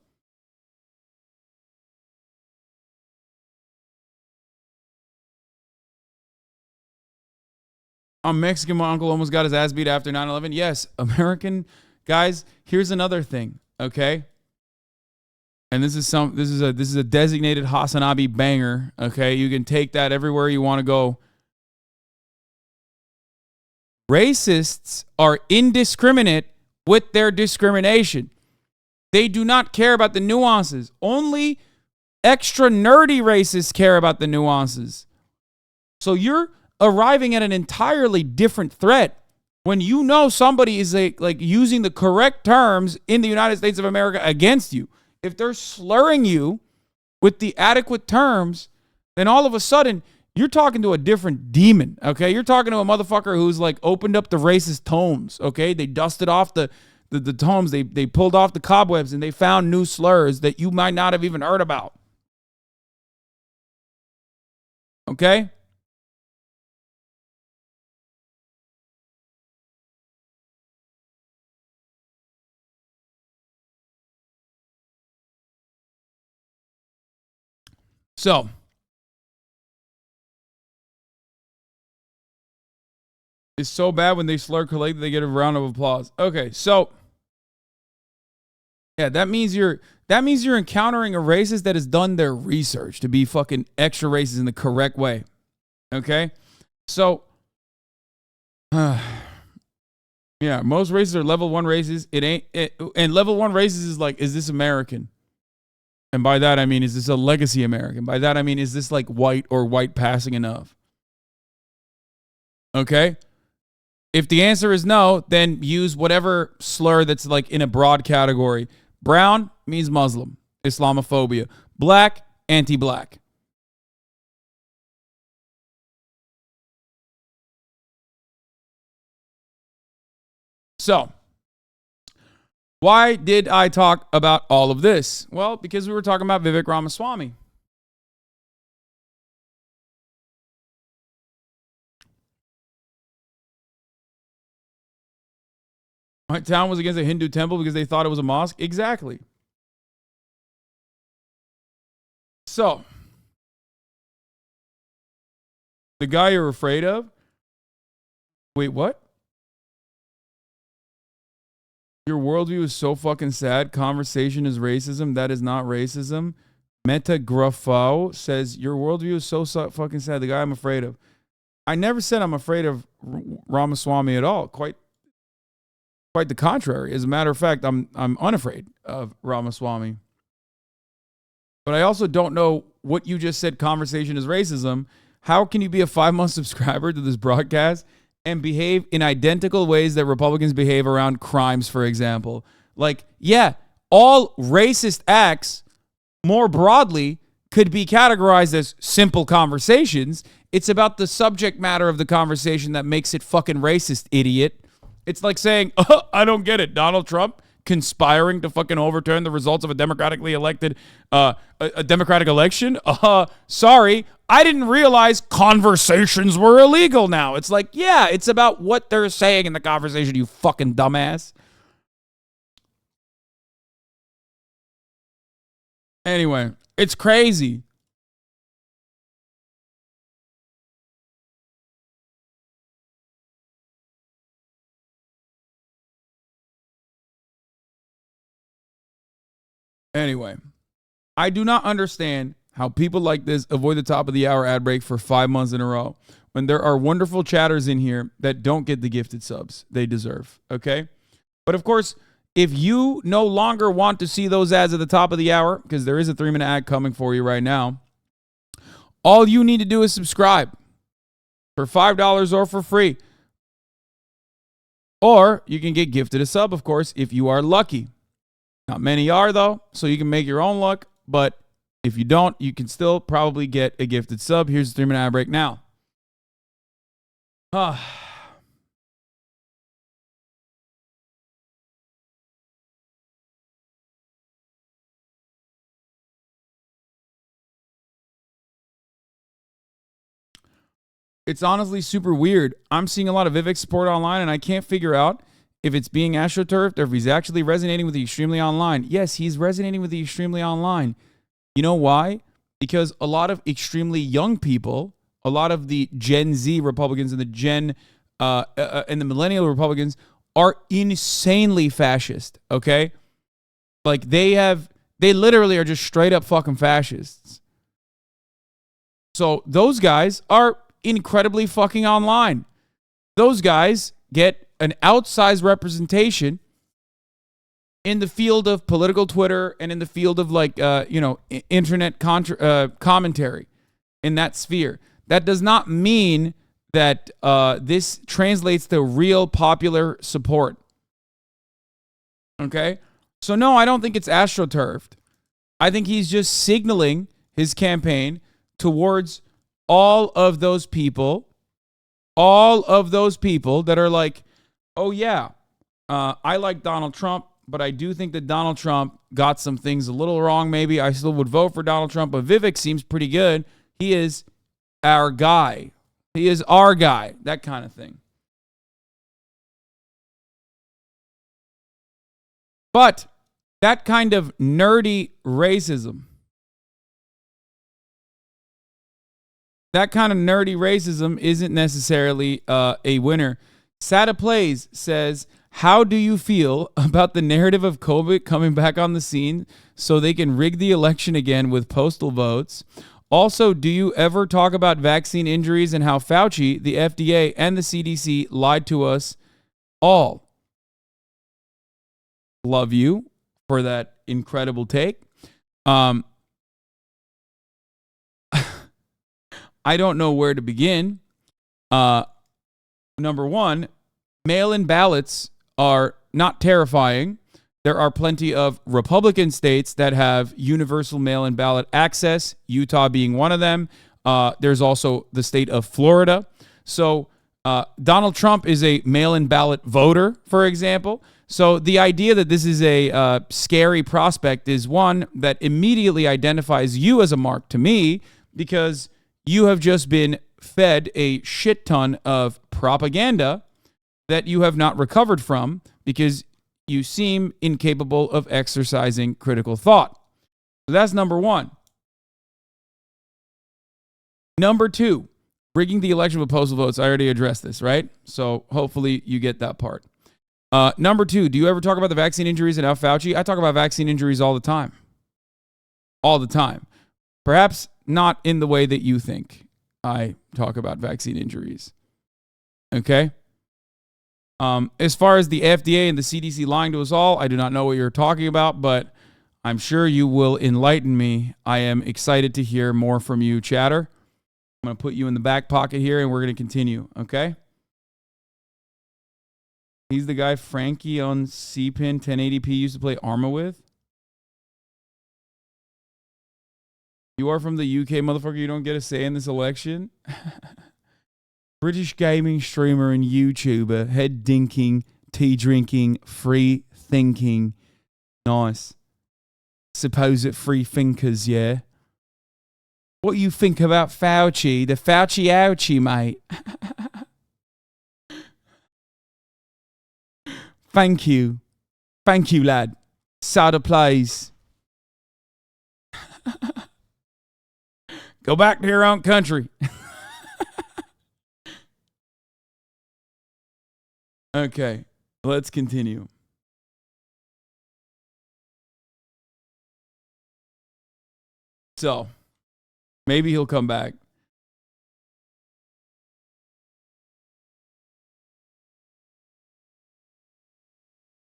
I'm Mexican. My uncle almost got his ass beat after 9/11. Yes, American guys. Here's another thing, okay? And this is a designated HasanAbi banger, okay? You can take that everywhere you want to go. Racists are indiscriminate with their discrimination. They do not care about the nuances. Only extra nerdy racists care about the nuances. So you're arriving at an entirely different threat when you know somebody is like using the correct terms in the United States of America against you. If they're slurring you with the adequate terms, then all of a sudden you're talking to a different demon, okay? You're talking to a motherfucker who's like opened up the racist tomes, okay? They dusted off the tomes. They pulled off the cobwebs and they found new slurs that you might not have even heard about. Okay? So, it's so bad when they slur collectively, they get a round of applause. Okay, so Yeah, that means you're encountering a racist that has done their research to be fucking extra racist in the correct way. Okay? So yeah, most races are level 1 races. And level 1 races is like, is this American? And by that I mean, is this a legacy American? By that I mean, is this like white or white passing enough? Okay? If the answer is no, then use whatever slur that's like in a broad category. Brown means Muslim, Islamophobia. Black, anti-black. So, why did I talk about all of this? Well, because we were talking about Vivek Ramaswamy. My town was against a Hindu temple because they thought it was a mosque. Exactly. So, the guy you're afraid of? Wait, what? Your worldview is so fucking sad. Conversation is racism. That is not racism. Meta Gruffo says, your worldview is so fucking sad. The guy I'm afraid of. I never said I'm afraid of Ramaswamy at all. Quite the contrary. As a matter of fact, I'm unafraid of Ramaswamy. But I also don't know what you just said, conversation is racism. How can you be a 5-month subscriber to this broadcast and behave in identical ways that Republicans behave around crimes, for example? Like, yeah, all racist acts more broadly could be categorized as simple conversations. It's about the subject matter of the conversation that makes it fucking racist, idiot. It's like saying, I don't get it. Donald Trump conspiring to fucking overturn the results of a democratically elected, a democratic election? Sorry, I didn't realize conversations were illegal now. It's like, yeah, it's about what they're saying in the conversation, you fucking dumbass. Anyway, it's crazy. Anyway, I do not understand how people like this avoid the top of the hour ad break for 5 months in a row when there are wonderful chatters in here that don't get the gifted subs they deserve, okay? But of course, if you no longer want to see those ads at the top of the hour, because there is a 3-minute ad coming for you right now, all you need to do is subscribe for $5 or for free. Or you can get gifted a sub, of course, if you are lucky. Not many are, though, so you can make your own luck. But if you don't, you can still probably get a gifted sub. Here's the 3-minute ad break now. It's honestly super weird. I'm seeing a lot of Vivek support online, and I can't figure out if it's being astroturfed or if he's actually resonating with the extremely online. Yes, he's resonating with the extremely online. You know why? Because a lot of extremely young people, a lot of the Gen Z Republicans and the and the millennial Republicans are insanely fascist, okay? Like they literally are just straight up fucking fascists. So those guys are incredibly fucking online. Those guys get an outsized representation in the field of political Twitter and in the field of internet commentary in that sphere. That does not mean that this translates to real popular support. Okay? So no, I don't think it's astroturfed. I think he's just signaling his campaign towards all of those people that are like, oh yeah, I like Donald Trump, but I do think that Donald Trump got some things a little wrong. Maybe I still would vote for Donald Trump, but Vivek seems pretty good. He is our guy. He is our guy. That kind of thing. But that kind of nerdy racism, isn't necessarily a winner. Sada Plays says, How do you feel about the narrative of COVID coming back on the scene so they can rig the election again with postal votes? Also, do you ever talk about vaccine injuries and how Fauci, the FDA, and the CDC lied to us all? Love you for that incredible take. I don't know where to begin. Number one, mail-in ballots are not terrifying. There are plenty of Republican states that have universal mail-in ballot access, Utah being one of them. There's also the state of Florida. So Donald Trump is a mail-in ballot voter, for example. So the idea that this is a scary prospect is one that immediately identifies you as a mark to me, because you have just been fed a shit ton of propaganda that you have not recovered from because you seem incapable of exercising critical thought. So that's number one. Number two, rigging the election with postal votes. I already addressed this, right? So hopefully you get that part. Number two, do you ever talk about the vaccine injuries and how Fauci? I talk about vaccine injuries all the time. All the time. Perhaps not in the way that you think I talk about vaccine injuries. Okay? As far as the FDA and the CDC lying to us all, I do not know what you're talking about, but I'm sure you will enlighten me. I am excited to hear more from you, chatter. I'm going to put you in the back pocket here, and we're going to continue, okay? He's the guy Frankie on CPIN 1080p used to play Arma with. You are from the UK, motherfucker. You don't get a say in this election. British gaming streamer and YouTuber, head dinking, tea drinking, free thinking. Nice. Supposed free thinkers, yeah. What you think about Fauci? The Fauci ouchie, mate. Thank you. Thank you, lad. Sada plays. Go back to your own country. Okay, let's continue. So, maybe he'll come back.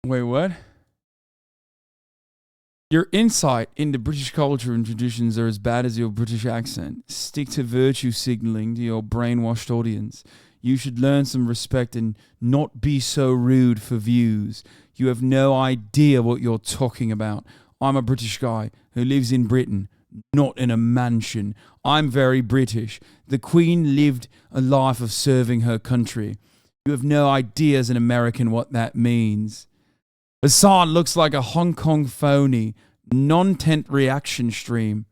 Wait, what? Your insight into British culture and traditions are as bad as your British accent. Stick to virtue signaling to your brainwashed audience. You should learn some respect and not be so rude for views. You have no idea what you're talking about. I'm a British guy who lives in Britain, not in a mansion. I'm very British. The Queen lived a life of serving her country. You have no idea as an American what that means. Hasan looks like a Hong Kong phony, non-tent reaction stream.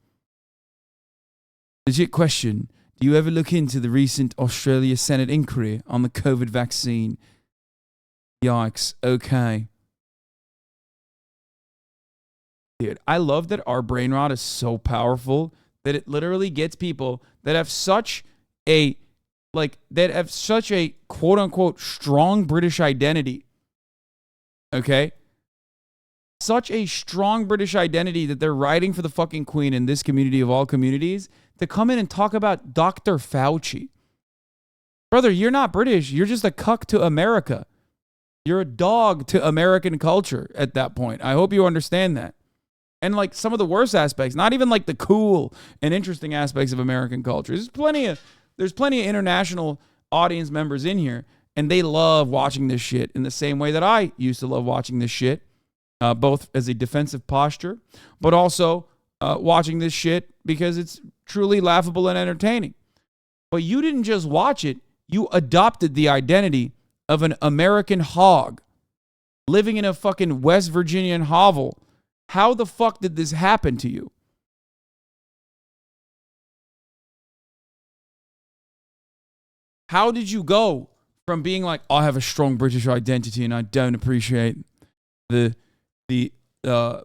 Legit question. Do you ever look into the recent Australia Senate inquiry on the COVID vaccine? Yikes. Okay. Dude, I love that our brain rot is so powerful that it literally gets people that have such a quote unquote strong British identity. Okay? Such a strong British identity that they're writing for the fucking Queen in this community of all communities to come in and talk about Dr. Fauci. Brother, you're not British. You're just a cuck to America. You're a dog to American culture at that point. I hope you understand that. And like some of the worst aspects, not even like the cool and interesting aspects of American culture. There's plenty of international audience members in here, and they love watching this shit in the same way that I used to love watching this shit, both as a defensive posture, but also watching this shit because it's truly laughable and entertaining. But you didn't just watch it, you adopted the identity of an American hog living in a fucking West Virginian hovel. How the fuck did this happen to you? How did you go from being like, I have a strong British identity and I don't appreciate the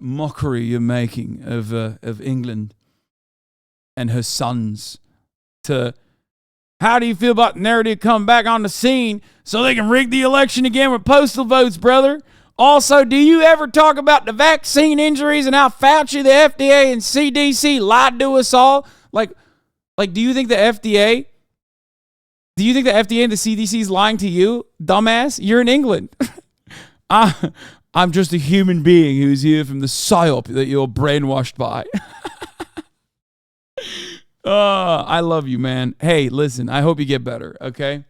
mockery you're making of England and her sons, to How do you feel about the narrative coming back on the scene so they can rig the election again with postal votes, brother? Also, do you ever talk about the vaccine injuries and how Fauci, the FDA, and CDC lied to us all? Like, do you think the FDA and the CDC is lying to you, dumbass? You're in England. I'm just a human being who's here from the psyop that you're brainwashed by. I love you, man. Hey, listen, I hope you get better, okay?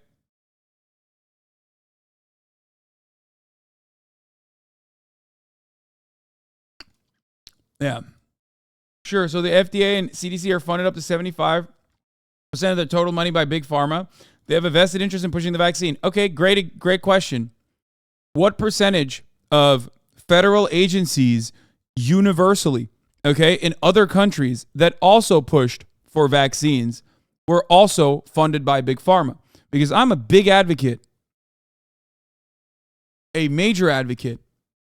Yeah. Sure, so the FDA and CDC are funded up to 75% of the total money by Big Pharma. They have a vested interest in pushing the vaccine. Okay, great question. What percentage of federal agencies universally, okay, in other countries that also pushed for vaccines were also funded by Big Pharma? Because I'm a big advocate, a major advocate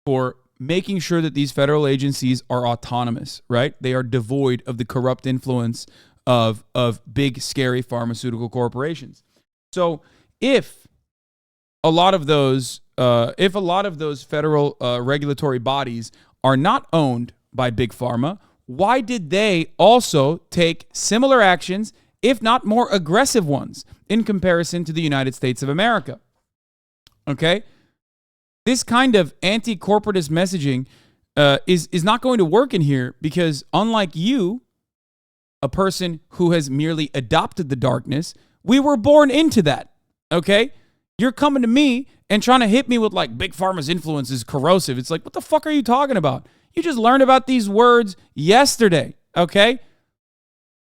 for making sure that these federal agencies are autonomous, right? They are devoid of the corrupt influence of big, scary pharmaceutical corporations. So if a lot of those federal regulatory bodies are not owned by Big Pharma, why did they also take similar actions, if not more aggressive ones, in comparison to the United States of America? Okay? This kind of anti-corporatist messaging is not going to work in here because, unlike you, a person who has merely adopted the darkness, we were born into that. Okay? You're coming to me and trying to hit me with like Big Pharma's influence is corrosive. It's like, what the fuck are you talking about? You just learned about these words yesterday, okay?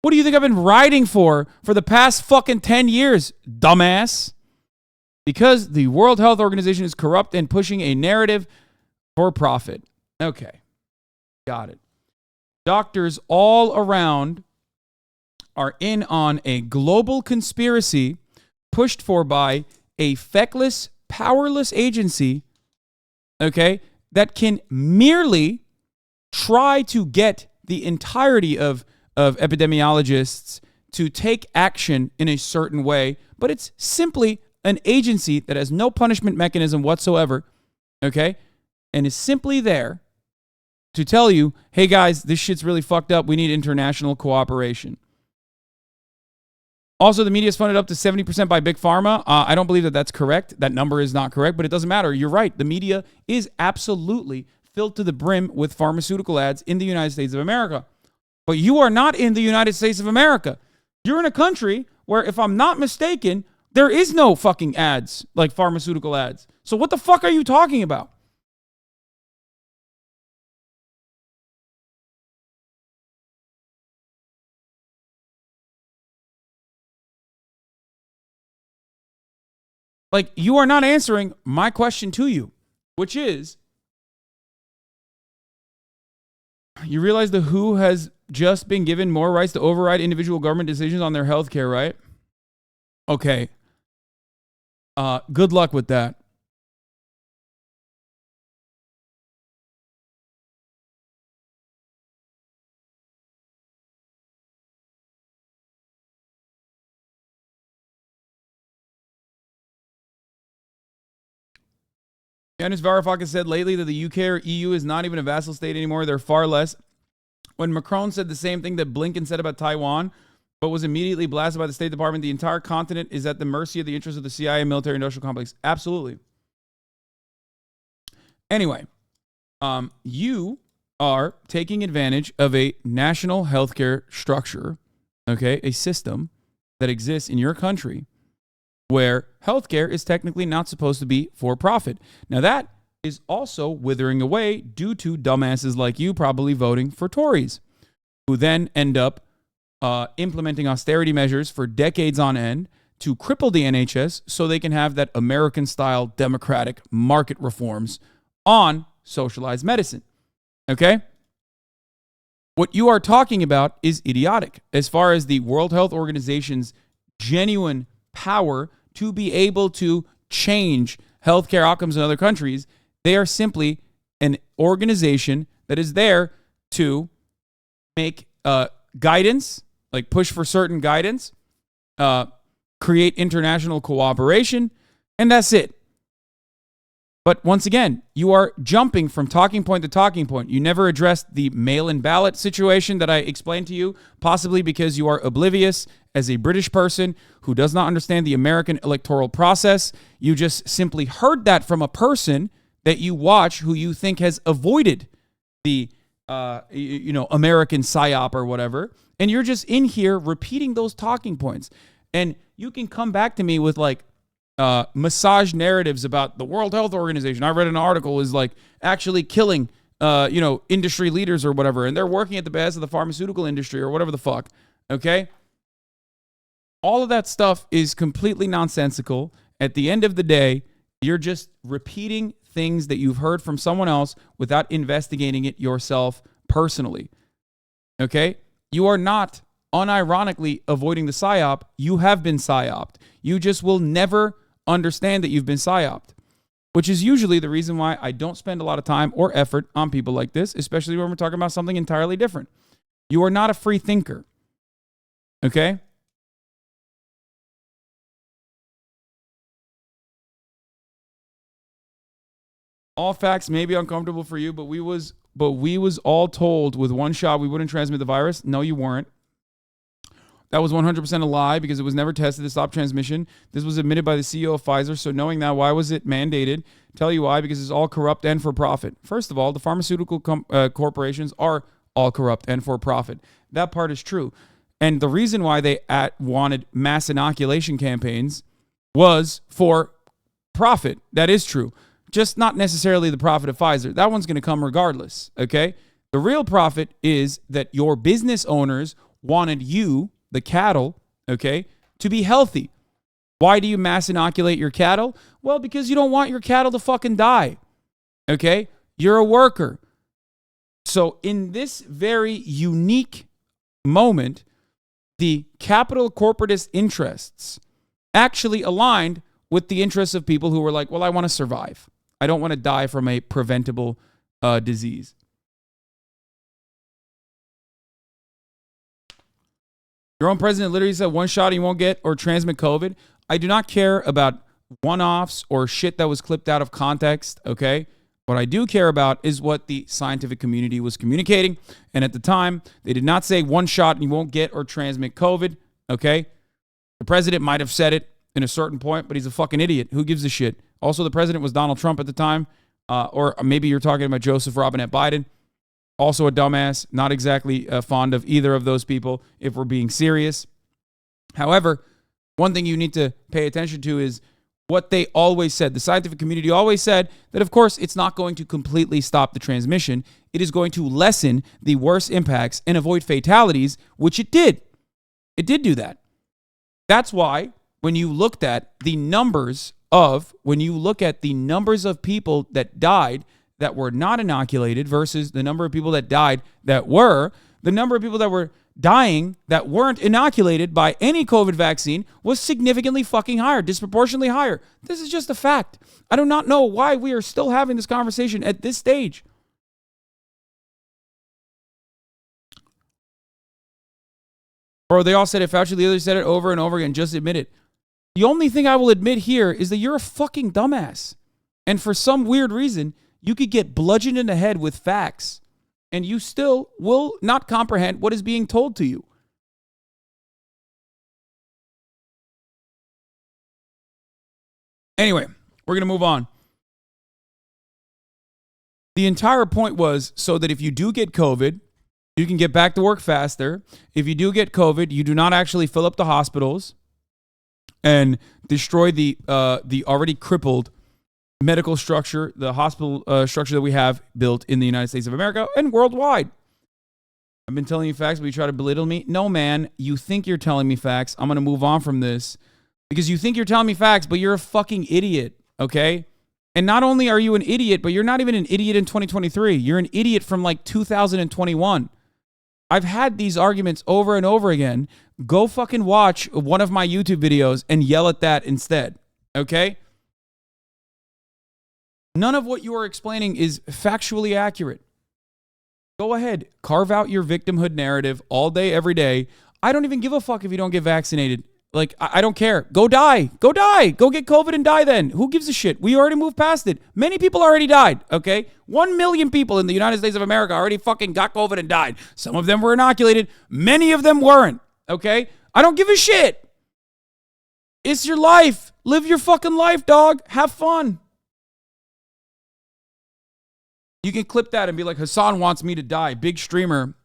What do you think I've been writing for the past fucking 10 years, dumbass? Because the World Health Organization is corrupt and pushing a narrative for profit. Okay, got it. Doctors all around are in on a global conspiracy pushed for by a feckless, powerless agency, okay, that can merely try to get the entirety of epidemiologists to take action in a certain way, but it's simply an agency that has no punishment mechanism whatsoever, okay, and is simply there to tell you, hey guys, this shit's really fucked up. We need international cooperation. Also, the media is funded up to 70% by Big Pharma. I don't believe that that's correct. That number is not correct, but it doesn't matter. You're right. The media is absolutely filled to the brim with pharmaceutical ads in the United States of America. But you are not in the United States of America. You're in a country where, if I'm not mistaken, there is no fucking ads, like pharmaceutical ads. So what the fuck are you talking about? Like, you are not answering my question to you, which is, you realize the WHO has just been given more rights to override individual government decisions on their health care, right? Okay. Good luck with that. Yanis Varoufakis said lately that the UK or EU is not even a vassal state anymore. They're far less. When Macron said the same thing that Blinken said about Taiwan, but was immediately blasted by the State Department, the entire continent is at the mercy of the interests of the CIA military-industrial complex. Absolutely. Anyway, you are taking advantage of a national healthcare structure, okay, a system that exists in your country where healthcare is technically not supposed to be for profit. Now, that is also withering away due to dumbasses like you probably voting for Tories, who then end up implementing austerity measures for decades on end to cripple the NHS so they can have that American-style democratic market reforms on socialized medicine. Okay? What you are talking about is idiotic as far as the World Health Organization's genuine power to be able to change healthcare outcomes in other countries. They are simply an organization that is there to make guidance, like push for certain guidance, create international cooperation, and that's it. But once again, you are jumping from talking point to talking point. You never addressed the mail-in ballot situation that I explained to you, possibly because you are oblivious as a British person who does not understand the American electoral process. You just simply heard that from a person that you watch who you think has avoided the American psyop or whatever. And you're just in here repeating those talking points. And you can come back to me with like, massage narratives about the World Health Organization. I read an article is like actually killing, industry leaders or whatever, and they're working at the behest of the pharmaceutical industry or whatever the fuck. Okay, all of that stuff is completely nonsensical. At the end of the day, you're just repeating things that you've heard from someone else without investigating it yourself personally. Okay, you are not unironically avoiding the psyop. You have been psyoped. You just will never understand that you've been psyoped, which is usually the reason why I don't spend a lot of time or effort on people like this, especially when we're talking about something entirely different. You are not a free thinker, okay? All facts may be uncomfortable for you, but we was all told with one shot we wouldn't transmit the virus. No, you weren't. That was 100% a lie because it was never tested to stop transmission. This was admitted by the CEO of Pfizer. So knowing that, why was it mandated? Tell you why, because it's all corrupt and for profit. First of all, the pharmaceutical corporations are all corrupt and for profit. That part is true. And the reason why they wanted mass inoculation campaigns was for profit. That is true. Just not necessarily the profit of Pfizer. That one's going to come regardless, okay? The real profit is that your business owners wanted you, the cattle, okay, to be healthy. Why do you mass inoculate your cattle? Well, because you don't want your cattle to fucking die, okay? You're a worker. So in this very unique moment, the capital corporatist interests actually aligned with the interests of people who were like, well, I want to survive. I don't want to die from a preventable disease. Your own president literally said one shot you won't get or transmit COVID. I do not care about one-offs or shit that was clipped out of context, okay? What I do care about is what the scientific community was communicating. And at the time, they did not say one shot and you won't get or transmit COVID, okay? The president might have said it in a certain point, but he's a fucking idiot. Who gives a shit? Also, the president was Donald Trump at the time. Or maybe you're talking about Joseph Robinette Biden. Also a dumbass, not exactly fond of either of those people if we're being serious. However, one thing you need to pay attention to is what they always said. The scientific community always said that, of course, it's not going to completely stop the transmission. It is going to lessen the worst impacts and avoid fatalities, which it did. It did do that. That's why when you looked at the numbers of people that died that were not inoculated versus the number of people that died that were, the number of people that were dying that weren't inoculated by any COVID vaccine was significantly fucking higher, disproportionately higher. This is just a fact. I do not know why we are still having this conversation at this stage. Bro, they all said it. Fauci, the others said it over and over again. Just admit it. The only thing I will admit here is that you're a fucking dumbass. And for some weird reason, you could get bludgeoned in the head with facts, and you still will not comprehend what is being told to you. Anyway, we're going to move on. The entire point was so that if you do get COVID, you can get back to work faster. If you do get COVID, you do not actually fill up the hospitals and destroy the already crippled medical structure, the hospital structure that we have built in the United States of America and worldwide. I've been telling you facts, but you try to belittle me. No, man, you think you're telling me facts. I'm going to move on from this because you think you're telling me facts, but you're a fucking idiot, okay? And not only are you an idiot, but you're not even an idiot in 2023. You're an idiot from like 2021. I've had these arguments over and over again. Go fucking watch one of my YouTube videos and yell at that instead, okay? None of what you are explaining is factually accurate. Go ahead, carve out your victimhood narrative all day, every day. I don't even give a fuck if you don't get vaccinated. Like, I don't care. Go die. Go die. Go get COVID and die then. Who gives a shit? We already moved past it. Many people already died, okay? 1 million people in the United States of America already fucking got COVID and died. Some of them were inoculated. Many of them weren't, okay? I don't give a shit. It's your life. Live your fucking life, dog. Have fun. You can clip that and be like, Hasan wants me to die. Big streamer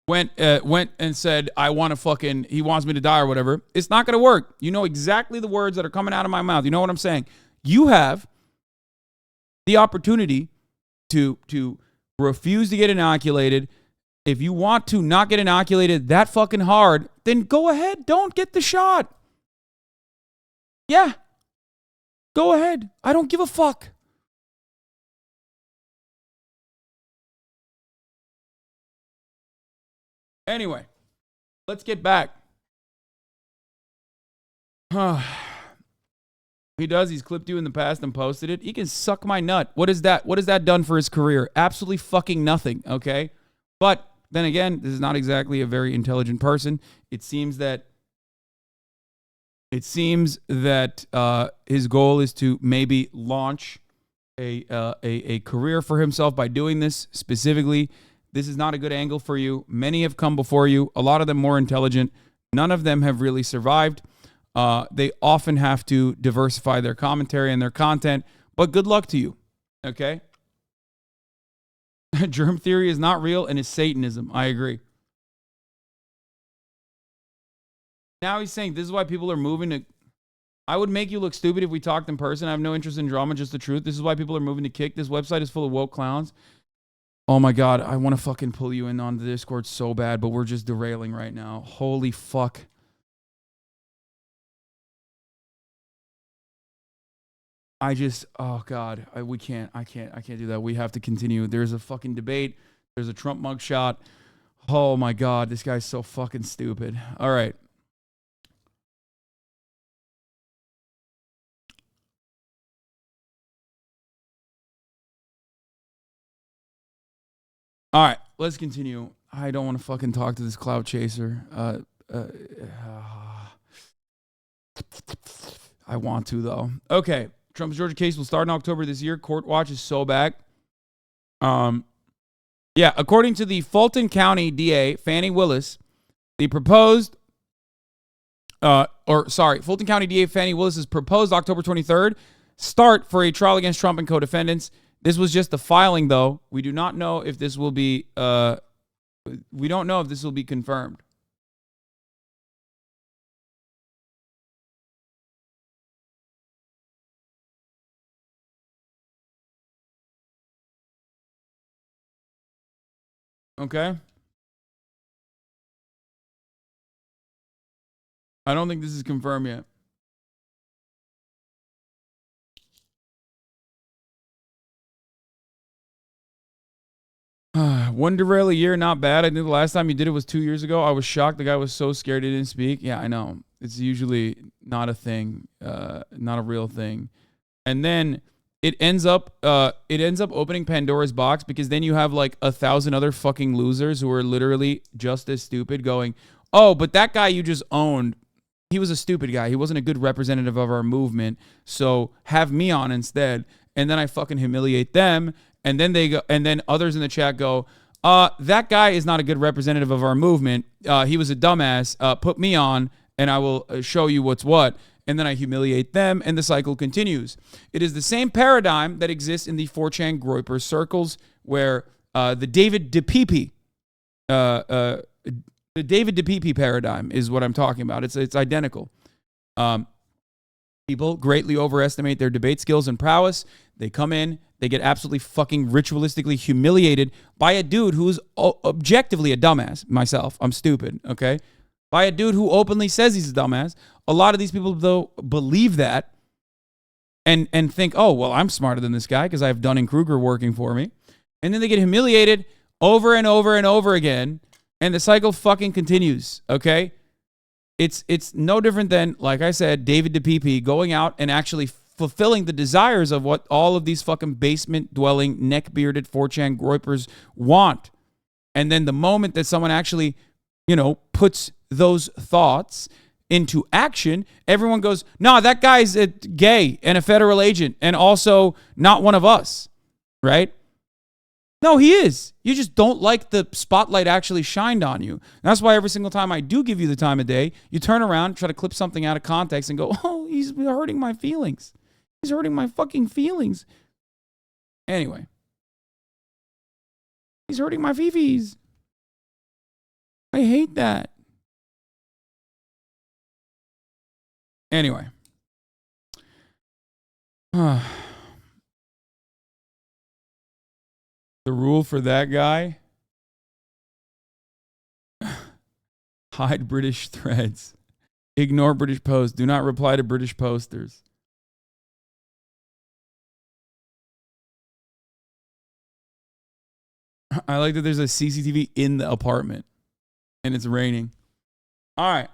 went and said, I want to fucking, he wants me to die or whatever. It's not going to work. You know exactly the words that are coming out of my mouth. You know what I'm saying? You have the opportunity to refuse to get inoculated. If you want to not get inoculated that fucking hard, then go ahead. Don't get the shot. Yeah. Go ahead. I don't give a fuck. Anyway, let's get back. He does. He's clipped you in the past and posted it. He can suck my nut. What is that? What has that done for his career? Absolutely fucking nothing, okay? But then again, this is not exactly a very intelligent person. It seems that his goal is to maybe launch a career for himself by doing this specifically. This is not a good angle for you. Many have come before you, a lot of them more intelligent. None of them have really survived. They often have to diversify their commentary and their content, but good luck to you, okay? Germ theory is not real and is Satanism. I agree. Now he's saying this is why people are moving to... I would make you look stupid if we talked in person. I have no interest in drama, just the truth. This is why people are moving to Kick. This website is full of woke clowns. Oh my God, I want to fucking pull you in on the Discord so bad, but we're just derailing right now. Holy fuck. Oh God, I can't do that. We have to continue. There's a fucking debate. There's a Trump mugshot. Oh my God, this guy's so fucking stupid. All right. All right, let's continue. I don't want to fucking talk to this cloud chaser. I want to, though. Okay, Trump's Georgia case will start in October this year. Court watch is so back. Yeah, according to the Fulton County DA, Fani Willis, the proposed, Fulton County DA Fani Willis's proposed October 23rd start for a trial against Trump and co-defendants. This was just the filing, though. We do not know if this will be, we don't know if this will be confirmed. Okay. I don't think this is confirmed yet. One derail a year, not bad. I think the last time you did it was 2 years ago. I was shocked. The guy was so scared he didn't speak. Yeah, I know. It's usually not a thing, not a real thing. And then it ends up opening Pandora's box, because then you have like 1,000 other fucking losers who are literally just as stupid going, oh, but that guy you just owned, he was a stupid guy. He wasn't a good representative of our movement. So have me on instead. And then I fucking humiliate them. And then they go, and then others in the chat go, that guy is not a good representative of our movement. He was a dumbass. Put me on and I will show you what's what. And then I humiliate them, and the cycle continues. It is the same paradigm that exists in the 4chan groyper circles, where the David DePepe paradigm is what I'm talking about. It's identical. People greatly overestimate their debate skills and prowess. They come in, they get absolutely fucking ritualistically humiliated by a dude who's objectively a dumbass. Myself, I'm stupid, okay? By a dude who openly says he's a dumbass. A lot of these people, though, believe that and think, oh, well, I'm smarter than this guy because I have Dunning-Kruger working for me. And then they get humiliated over and over and over again, and the cycle fucking continues, okay? It's no different than, like I said, David DePepe going out and actually fulfilling the desires of what all of these fucking basement-dwelling, neck-bearded 4chan groypers want. And then the moment that someone actually, puts those thoughts into action, everyone goes, "No, that guy's gay and a federal agent and also not one of us," right? No, he is. You just don't like the spotlight actually shined on you. And that's why every single time I do give you the time of day, you turn around, try to clip something out of context and go, "Oh, he's hurting my feelings. He's hurting my fucking feelings." Anyway. He's hurting my fifis. I hate that. Anyway. The rule for that guy: hide British threads. Ignore British posts. Do not reply to British posters. I like that there's a CCTV in the apartment and it's raining. All right.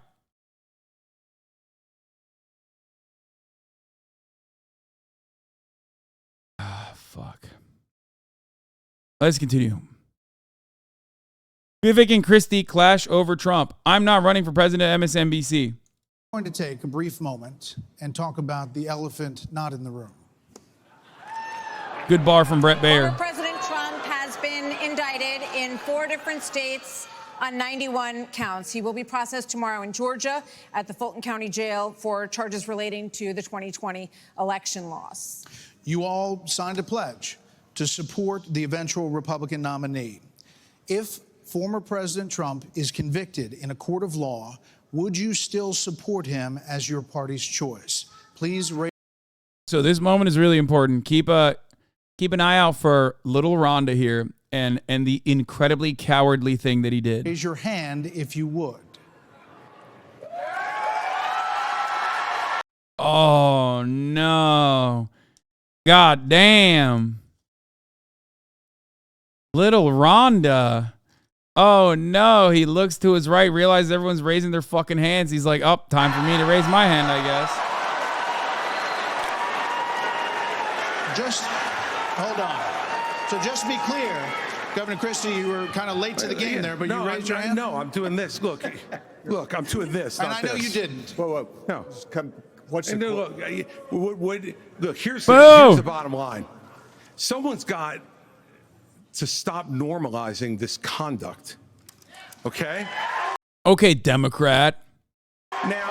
Fuck. Let's continue. Vivek and Christie clash over Trump. I'm not running for president at MSNBC. I'm going to take a brief moment and talk about the elephant not in the room. Good bar from Brett Baer. Former President Trump has been indicted in 4 different states on 91 counts. He will be processed tomorrow in Georgia at the Fulton County Jail for charges relating to the 2020 election loss. You all signed a pledge to support the eventual Republican nominee. If former President Trump is convicted in a court of law, would you still support him as your party's choice? Please raise. So this moment is really important. Keep an eye out for little Rhonda here and the incredibly cowardly thing that he did. Raise your hand if you would. Oh no. God damn. Little Rhonda. Oh no, he looks to his right, realizes everyone's raising their fucking hands. He's like, "Oh, time for me to raise my hand, I guess." Just hold on. So just to be clear, Governor Christie, you were kind of late to the game there, but you raised your hand? No, I'm doing this. Look, I'm doing this. And not I know this. you didn't. Whoa. No. What's the Look, here's Boom. the bottom line. Someone's got to stop normalizing this conduct. Okay? Okay, Democrat. Now,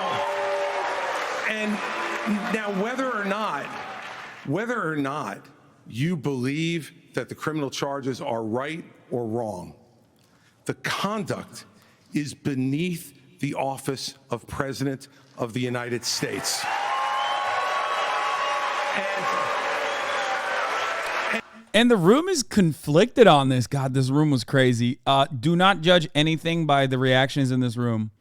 whether or not you believe that the criminal charges are right or wrong, the conduct is beneath the office of President of the United States. And the room is conflicted on this. God, this room was crazy. Do not judge anything by the reactions in this room.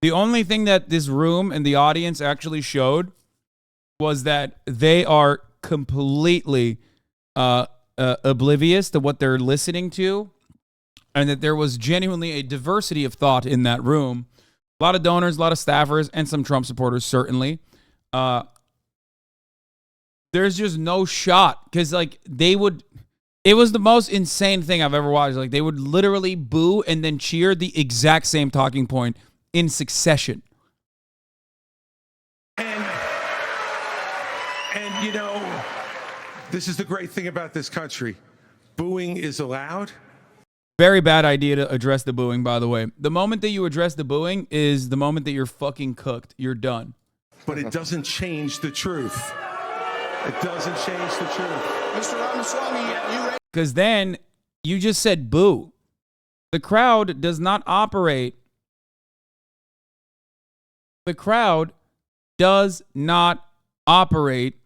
The only thing that this room and the audience actually showed was that they are completely oblivious to what they're listening to, and that there was genuinely a diversity of thought in that room. A lot of donors, a lot of staffers, and some Trump supporters, certainly. There's just no shot, because like it was the most insane thing I've ever watched. Like they would literally boo and then cheer the exact same talking point in succession. And you know, this is the great thing about this country. Booing is allowed. Very bad idea to address the booing, by the way. The moment that you address the booing is the moment that you're fucking cooked. You're done. But it doesn't change the truth. It doesn't change the truth. Mr. Ramaswamy, you raised. Because then you just said boo. The crowd does not operate. The crowd does not operate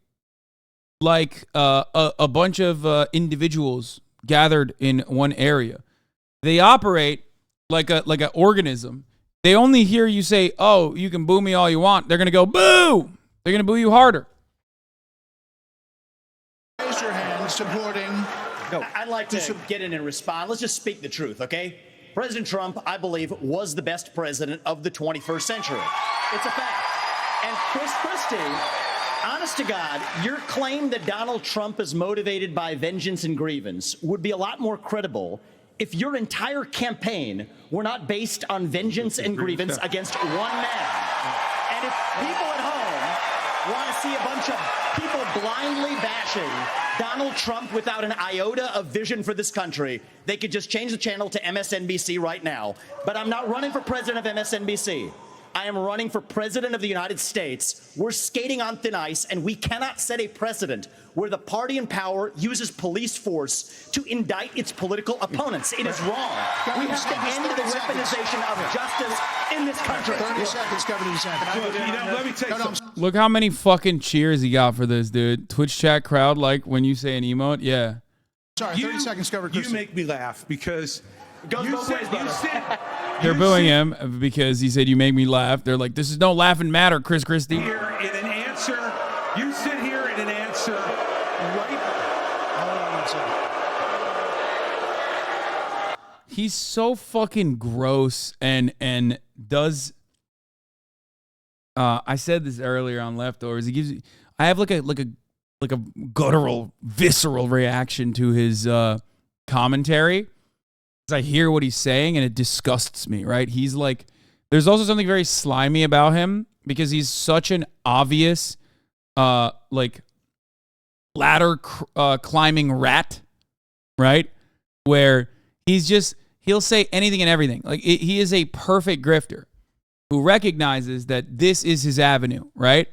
like a bunch of individuals gathered in one area. They operate like an organism. They only hear you say, "Oh, you can boo me all you want." They're gonna go boo. They're gonna boo you harder. Raise your hand supporting. No, I'd like to get in and respond. Let's just speak the truth, okay? President Trump, I believe, was the best president of the 21st century. It's a fact. And Chris Christie, honest to God, your claim that Donald Trump is motivated by vengeance and grievance would be a lot more credible if your entire campaign were not based on vengeance and grievance against one man. And if people at home want to see a bunch of people blindly bashing Donald Trump without an iota of vision for this country, they could just change the channel to MSNBC right now. But I'm not running for president of MSNBC. I am running for president of the United States. We're skating on thin ice, and we cannot set a precedent where the party in power uses police force to indict its political opponents. It is wrong. We have to end the weaponization of justice in this country. 30 seconds, Governor DeSantis. Let me take some. Look how many fucking cheers he got for this, dude. Twitch chat crowd, like when you say an emote, yeah. Sorry, 30 seconds, Governor You Christie. make me laugh because Goes both ways, brother. They're booing him because he said, "You make me laugh." They're like, "This is no laughing matter, Chris Christie." You sit here in an answer right. He's so fucking gross and does. I said this earlier on Leftovers. He gives. I have like a guttural, visceral reaction to his commentary. I hear what he's saying and it disgusts me, right? He's like, there's also something very slimy about him because he's such an obvious, like ladder climbing rat, right? Where he'll say anything and everything. Like he is a perfect grifter who recognizes that this is his avenue, right?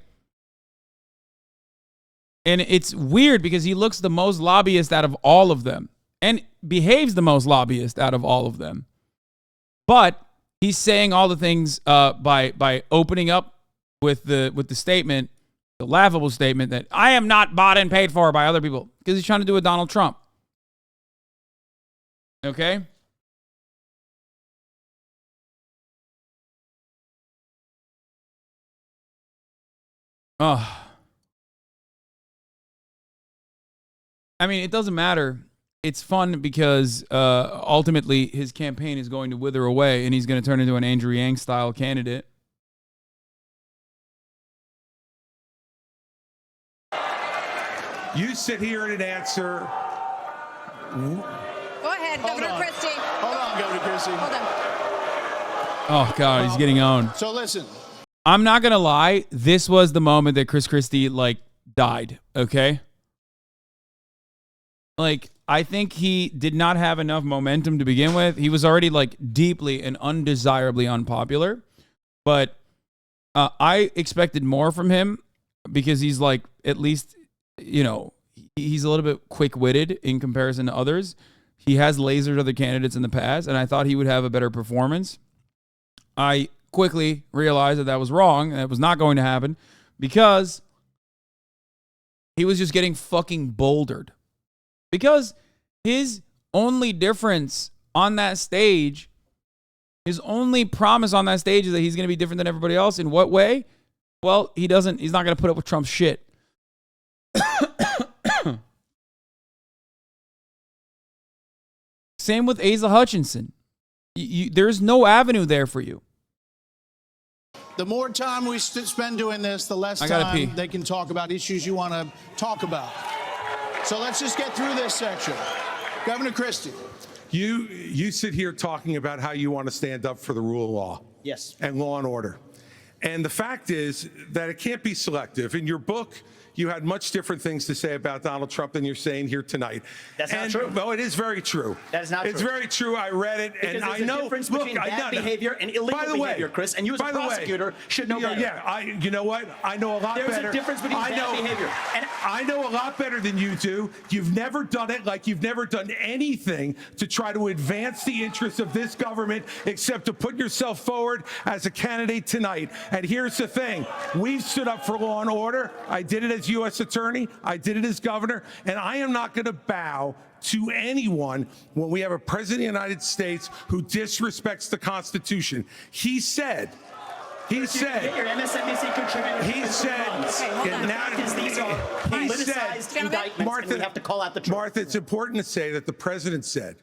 And it's weird because he looks the most lobbyist out of all of them. And behaves the most lobbyist out of all of them. But he's saying all the things by opening up with the statement, the laughable statement that I am not bought and paid for by other people because he's trying to do a Donald Trump. Okay? Oh. I mean, it doesn't matter. It's fun because ultimately his campaign is going to wither away and he's going to turn into an Andrew Yang style candidate. You sit here and answer. Go ahead, Governor Christie. Hold on, Governor Christie. Hold on. Oh, God, he's getting owned. So listen. I'm not going to lie. This was the moment that Chris Christie, like, died, okay? Like, I think he did not have enough momentum to begin with. He was already, like, deeply and undesirably unpopular. But I expected more from him because he's, like, at least, you know, he's a little bit quick-witted in comparison to others. He has lasered other candidates in the past, and I thought he would have a better performance. I quickly realized that that was wrong, and that was not going to happen because he was just getting fucking bouldered. Because his only difference on that stage, his only promise on that stage is that he's going to be different than everybody else. In what way? Well, he's not going to put up with Trump's shit. Same with Asa Hutchinson. There's no avenue there for you. The more time we spend doing this, the less time they can talk about issues you want to talk about. So let's just get through this section. Governor Christie. You sit here talking about how you want to stand up for the rule of law. Yes. And law and order. And the fact is that it can't be selective. In your book, you had much different things to say about Donald Trump than you're saying here tonight. That's not true. Well, it is very true. That is not true. It's very true. I read it, because and I there's know. a difference between bad behavior and illegal behavior, Chris. And you as a prosecutor should know better. Yeah, you know what? I know a lot better. There's a difference between bad behavior. And I know a lot better than you do. You've never done it like you've never done anything to try to advance the interests of this government except to put yourself forward as a candidate tonight. And here's the thing. We've stood up for law and order. I did it as U.S. attorney. I did it as governor. And I am not going to bow to anyone when we have a president of the United States who disrespects the Constitution. He said, Get your MSNBC contributor. he said, these are politicized indictments, and we have to call out the truth. Martha, it's important to say that the president said,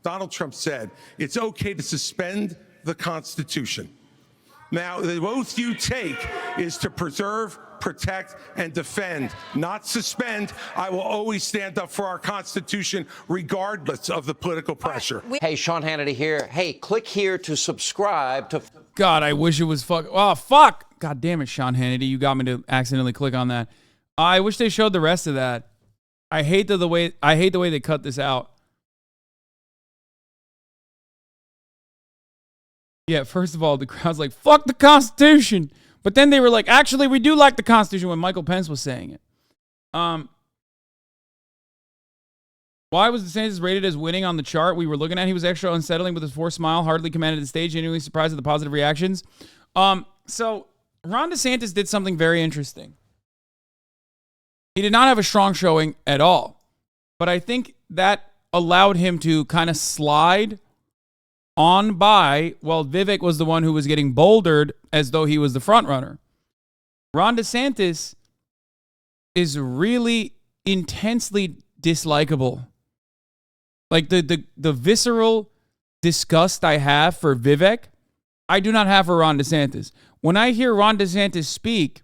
Donald Trump said, it's okay to suspend the Constitution. Now, the oath you take is to preserve, protect, and defend, not suspend. I will always stand up for our Constitution, regardless of the political pressure. Hey, Sean Hannity here. Hey, click here to subscribe to God, I wish it was fuck. Oh, fuck. God damn it, Sean Hannity. You got me to accidentally click on that. I wish they showed the rest of that. I hate the way they cut this out. Yeah, first of all, the crowd's like, fuck the Constitution. But then they were like, actually, we do like the Constitution when Michael Pence was saying it. Why was DeSantis rated as winning on the chart we were looking at? He was extra unsettling with his forced smile, hardly commanded the stage, genuinely surprised at the positive reactions. So Ron DeSantis did something very interesting. He did not have a strong showing at all. But I think that allowed him to kind of slide on by while Vivek was the one who was getting bouldered as though he was the front runner. Ron DeSantis is really intensely dislikable. Like the visceral disgust I have for Vivek, I do not have for Ron DeSantis. When I hear Ron DeSantis speak,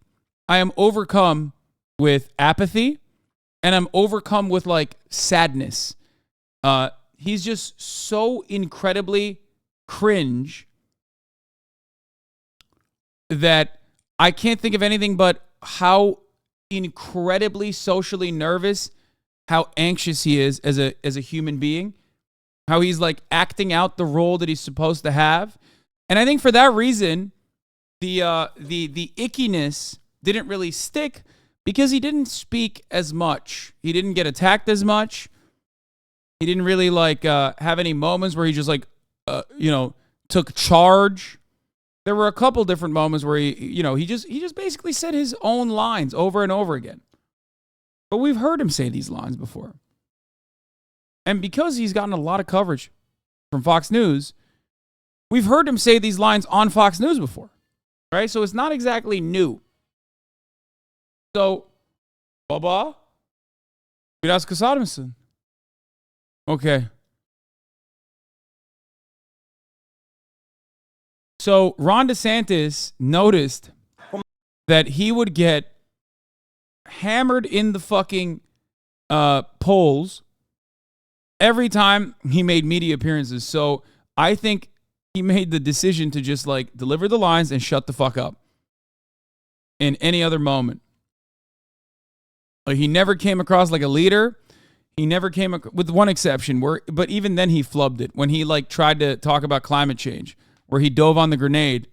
I am overcome with apathy and I'm overcome with like sadness. He's just so incredibly cringe that I can't think of anything but how incredibly socially nervous, how anxious he is as a human being, how he's like acting out the role that he's supposed to have. And I think for that reason, the ickiness didn't really stick because he didn't speak as much. He didn't get attacked as much. He didn't really like have any moments where he just like, took charge. There were a couple different moments where he just basically said his own lines over and over again. But we've heard him say these lines before. And because he's gotten a lot of coverage from Fox News, we've heard him say these lines on Fox News before. Right? So it's not exactly new. So, Baba, biraz kısar mısın? Okay. So Ron DeSantis noticed that he would get hammered in the fucking polls every time he made media appearances. So I think he made the decision to just like deliver the lines and shut the fuck up in any other moment. Like he never came across like a leader. He never came with one exception but even then he flubbed it when he like tried to talk about climate change, where he dove on the grenade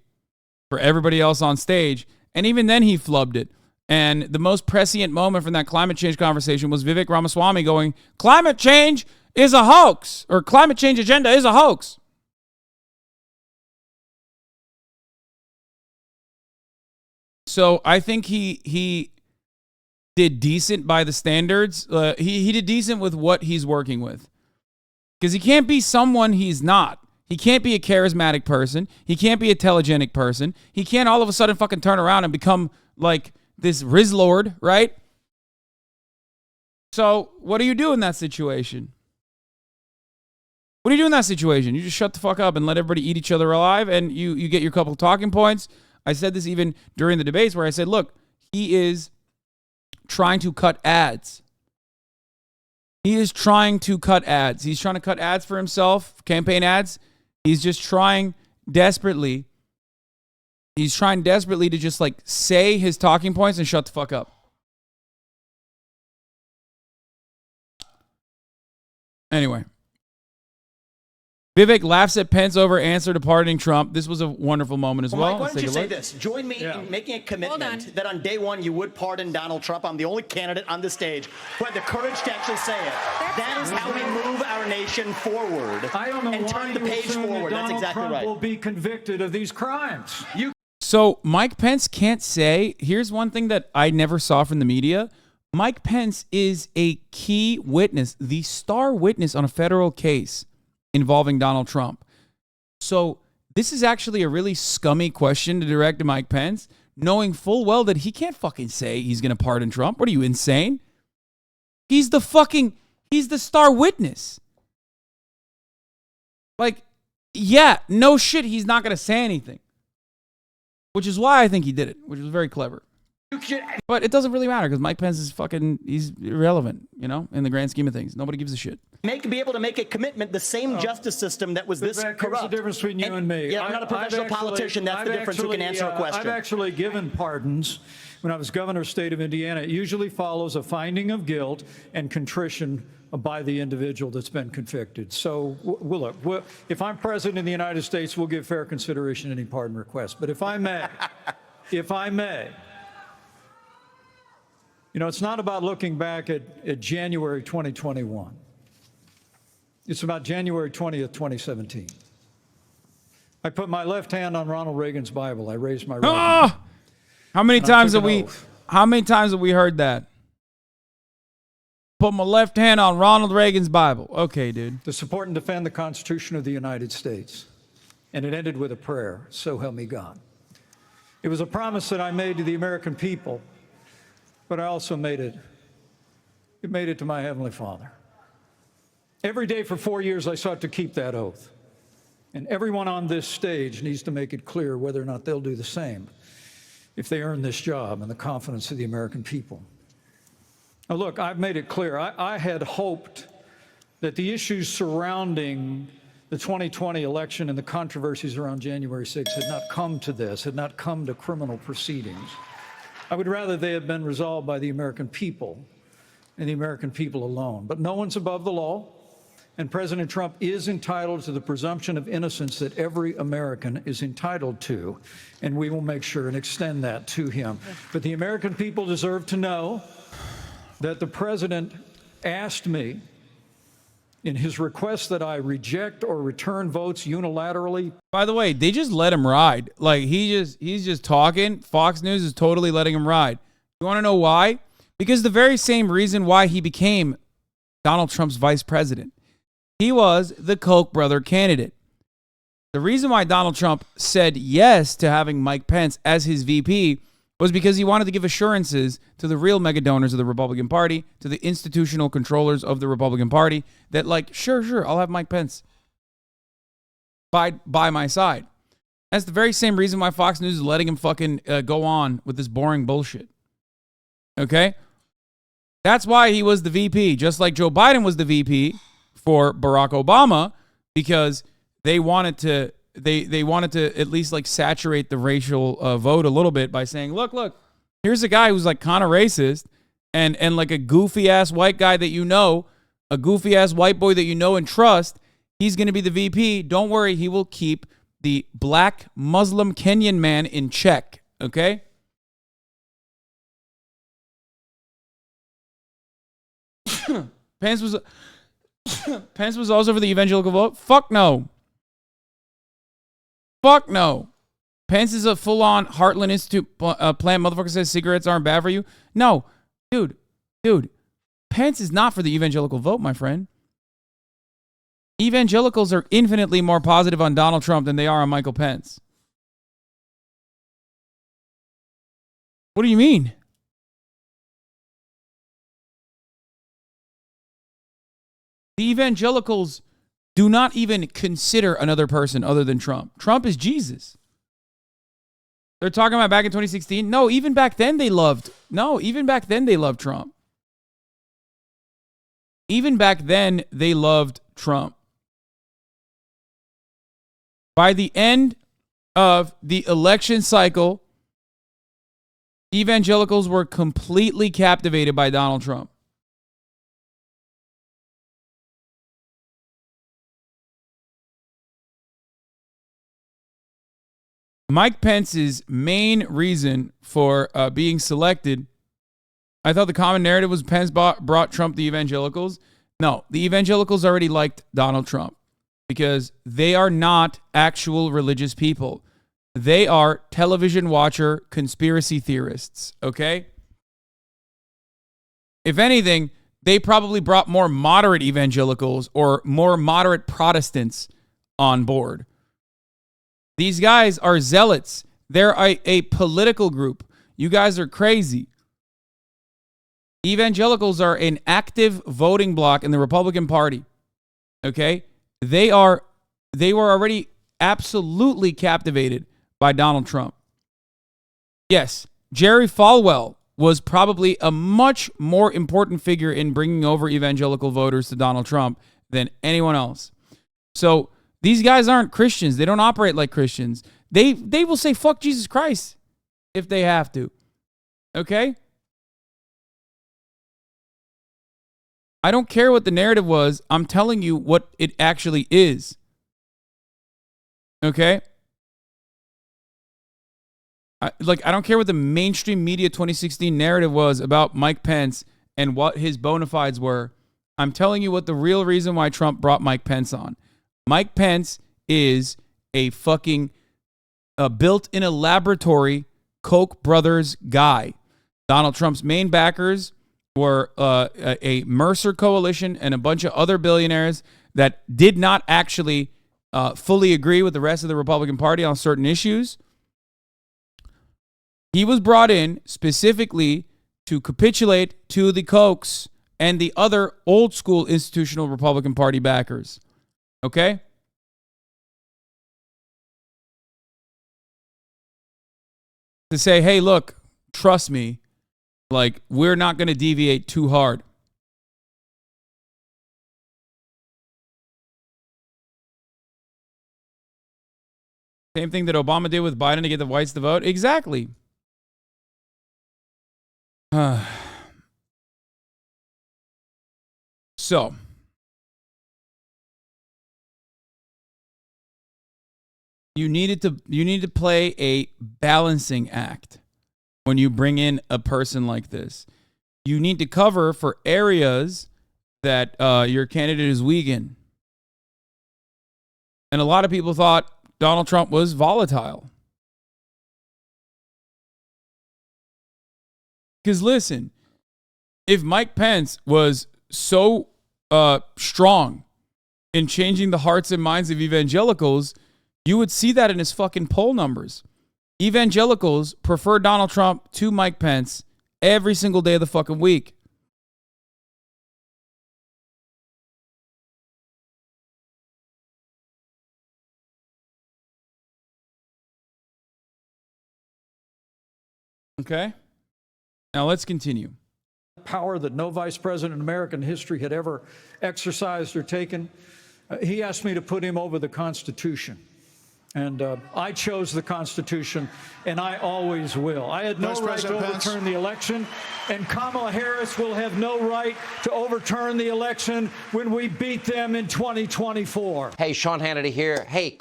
for everybody else on stage. And even then he flubbed it. And the most prescient moment from that climate change conversation was Vivek Ramaswamy going, climate change is a hoax, or climate change agenda is a hoax. So I think he did decent by the standards. He did decent with what he's working with. Because he can't be someone he's not. He can't be a charismatic person. He can't be a telegenic person. He can't all of a sudden fucking turn around and become like this Riz Lord, right? So what do you do in that situation? What do you do in that situation? You just shut the fuck up and let everybody eat each other alive, and you get your couple of talking points. I said this even during the debates where I said, look, he is trying to cut ads. He is trying to cut ads. He's trying to cut ads for himself, campaign ads. He's just trying desperately. He's trying desperately to just like say his talking points and shut the fuck up. Anyway. Vivek laughs at Pence over answer to pardoning Trump. This was a wonderful moment as well. Mike, why don't you say this? Join me in making a commitment that on day one you would pardon Donald Trump. I'm the only candidate on the stage who had the courage to actually say it. That is how we move our nation forward. I don't know and why turn the page forward. That's exactly Trump right. will be convicted of these crimes. So Mike Pence can't say, here's one thing that I never saw from the media. Mike Pence is a key witness, the star witness on a federal case involving Donald Trump. So this is actually a really scummy question to direct to Mike Pence, knowing full well that he can't fucking say he's going to pardon Trump. What are you, insane? He's the star witness. Like, yeah, no shit, he's not going to say anything. Which is why I think he did it, which was very clever. But it doesn't really matter because Mike Pence is he's irrelevant, you know, in the grand scheme of things. Nobody gives a shit. Be able to make a commitment, the same justice system that was this corrupt. Here's the difference between you and me. Yeah, I'm not a professional politician. That's the difference. Who can answer a question? I've actually given pardons when I was governor of the state of Indiana. It usually follows a finding of guilt and contrition by the individual that's been convicted. So, look, if I'm president of the United States, we'll give fair consideration to any pardon request. But if I may, you know, it's not about looking back at January 2021. It's about January 20th, 2017. I put my left hand on Ronald Reagan's Bible. I raised my right hand. How many times have we heard that? Put my left hand on Ronald Reagan's Bible. Okay, dude. To support and defend the Constitution of the United States. And it ended with a prayer, so help me God. It was a promise that I made to the American people, but I also made it to my Heavenly Father. Every day for 4 years, I sought to keep that oath. And everyone on this stage needs to make it clear whether or not they'll do the same if they earn this job and the confidence of the American people. Now, look, I've made it clear. I had hoped that the issues surrounding the 2020 election and the controversies around January 6th had not come to this, had not come to criminal proceedings. I would rather they had been resolved by the American people and the American people alone. But no one's above the law, and President Trump is entitled to the presumption of innocence that every American is entitled to, and we will make sure and extend that to him. But the American people deserve to know that the president asked me in his request that I reject or return votes unilaterally. By the way, they just let him ride. Like he's just talking. Fox News is totally letting him ride. You want to know why? Because the very same reason why he became Donald Trump's vice president. He was the Koch brother candidate. The reason why Donald Trump said yes to having Mike Pence as his VP was because he wanted to give assurances to the real mega donors of the Republican Party, to the institutional controllers of the Republican Party, that like, sure, I'll have Mike Pence by my side. That's the very same reason why Fox News is letting him fucking go on with this boring bullshit. Okay? That's why he was the VP, just like Joe Biden was the VP for Barack Obama, because they wanted to they wanted to at least like saturate the racial vote a little bit by saying, look, here's a guy who's like kind of racist and like a goofy ass white guy that you know, a goofy ass white boy that you know and trust. He's going to be the VP. Don't worry, he will keep the black Muslim Kenyan man in check. Okay. Pence was also for the evangelical vote. Fuck no. Pence is a full-on Heartland Institute plant. Motherfucker says cigarettes aren't bad for you. No, dude. Pence is not for the evangelical vote, my friend. Evangelicals are infinitely more positive on Donald Trump than they are on Michael Pence. What do you mean? The evangelicals do not even consider another person other than Trump. Trump is Jesus. They're talking about back in 2016. No, even back then they loved Trump. Even back then they loved Trump. By the end of the election cycle, evangelicals were completely captivated by Donald Trump. Mike Pence's main reason for being selected, I thought the common narrative was Pence brought Trump the evangelicals. No, the evangelicals already liked Donald Trump because they are not actual religious people. They are television watcher conspiracy theorists, okay? If anything, they probably brought more moderate evangelicals or more moderate Protestants on board. These guys are zealots. They're a political group. You guys are crazy. Evangelicals are an active voting bloc in the Republican Party. Okay? They were already absolutely captivated by Donald Trump. Yes, Jerry Falwell was probably a much more important figure in bringing over evangelical voters to Donald Trump than anyone else. So these guys aren't Christians. They don't operate like Christians. They will say fuck Jesus Christ if they have to. Okay? I don't care what the narrative was. I'm telling you what it actually is. Okay? I don't care what the mainstream media 2016 narrative was about Mike Pence and what his bona fides were. I'm telling you what the real reason why Trump brought Mike Pence on. Mike Pence is a fucking built in a laboratory Koch brothers guy. Donald Trump's main backers were a Mercer coalition and a bunch of other billionaires that did not actually fully agree with the rest of the Republican Party on certain issues. He was brought in specifically to capitulate to the Kochs and the other old school institutional Republican Party backers. Okay? To say, hey, look, trust me, like, we're not going to deviate too hard. Same thing that Obama did with Biden to get the whites to vote. Exactly. So, you needed to play a balancing act when you bring in a person like this. You need to cover for areas that your candidate is weak in. And a lot of people thought Donald Trump was volatile. Because listen, if Mike Pence was so strong in changing the hearts and minds of evangelicals, you would see that in his fucking poll numbers. Evangelicals prefer Donald Trump to Mike Pence every single day of the fucking week. Okay? Now let's continue. Power that no vice president in American history had ever exercised or taken. He asked me to put him over the Constitution. And I chose the Constitution, and I always will. I had no right to overturn the election, and Kamala Harris will have no right to overturn the election when we beat them in 2024. Hey, Sean Hannity here. Hey,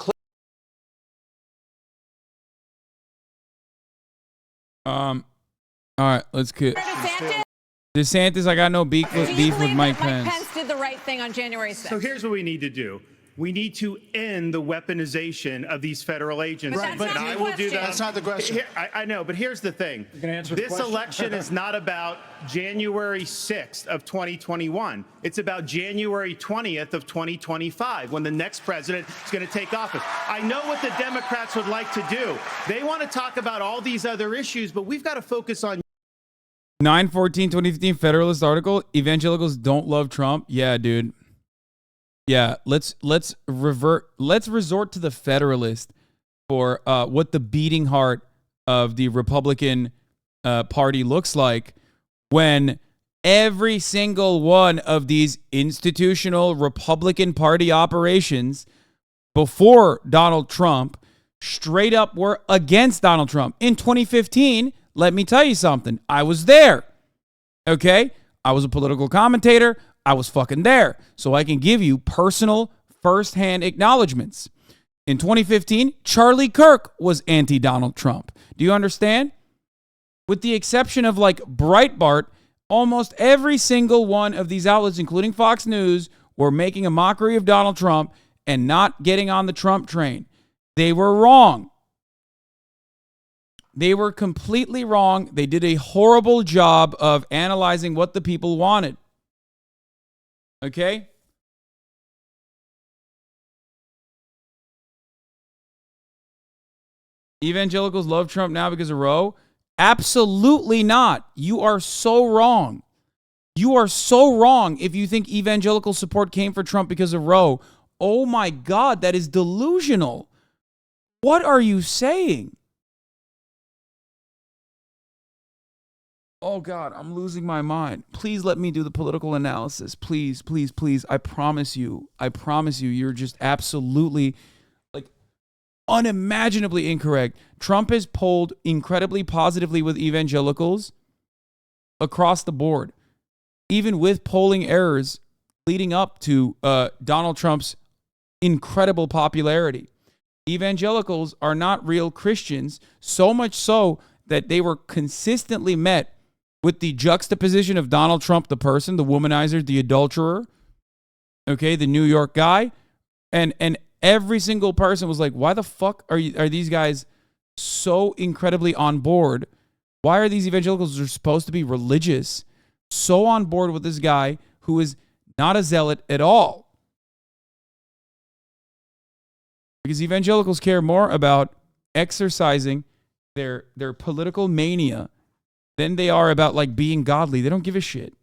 all right, let's get DeSantis. I got no beef with Mike Pence. Mike Pence did the right thing on January 6th. So here's what we need to do. We need to end the weaponization of these federal agents. But that's not I the will do that. That's not the question. I know, but here's the thing. This election is not about January 6th of 2021. It's about January 20th of 2025, when the next president is going to take office. I know what the Democrats would like to do. They want to talk about all these other issues, but we've got to focus on 9/14/2015 Federalist article. Evangelicals don't love Trump. Yeah, dude. Yeah, let's resort to the Federalist for what the beating heart of the Republican Party looks like when every single one of these institutional Republican Party operations before Donald Trump straight up were against Donald Trump. In 2015, let me tell you something. I was there. Okay? I was a political commentator. I was fucking there. So I can give you personal, firsthand acknowledgments. In 2015, Charlie Kirk was anti-Donald Trump. Do you understand? With the exception of like Breitbart, almost every single one of these outlets, including Fox News, were making a mockery of Donald Trump and not getting on the Trump train. They were wrong. They were completely wrong. They did a horrible job of analyzing what the people wanted. Okay? Evangelicals love Trump now because of Roe? Absolutely not. You are so wrong. You are so wrong if you think evangelical support came for Trump because of Roe. Oh my God, that is delusional. What are you saying? Oh God, I'm losing my mind. Please let me do the political analysis. Please, please, please. I promise you, you're just absolutely, like, unimaginably incorrect. Trump has polled incredibly positively with evangelicals across the board, even with polling errors leading up to Donald Trump's incredible popularity. Evangelicals are not real Christians, so much so that they were consistently met with the juxtaposition of Donald Trump, the person, the womanizer, the adulterer, okay, the New York guy, and every single person was like, why the fuck are these guys so incredibly on board? Why are these evangelicals who are supposed to be religious so on board with this guy who is not a zealot at all? Because evangelicals care more about exercising their political mania than they are about, like, being godly. They don't give a shit.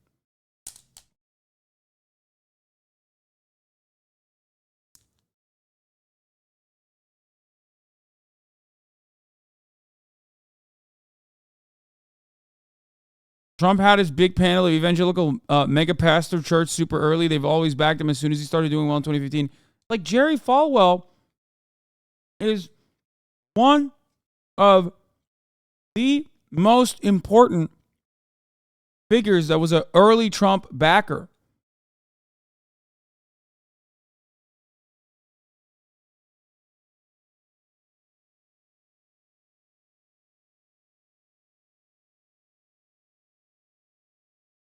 Trump had his big panel of evangelical mega pastor church super early. They've always backed him as soon as he started doing well in 2015. Like, Jerry Falwell is one of the most important figures that was an early Trump backer.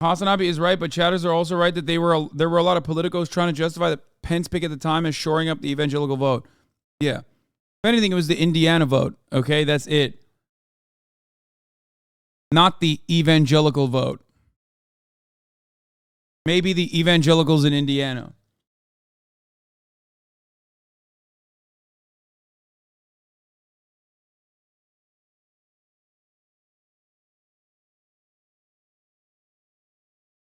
HasanAbi is right, but chatters are also right that there were a lot of politicos trying to justify the Pence pick at the time as shoring up the evangelical vote. Yeah. If anything, it was the Indiana vote. Okay, that's it. Not the evangelical vote. Maybe the evangelicals in Indiana.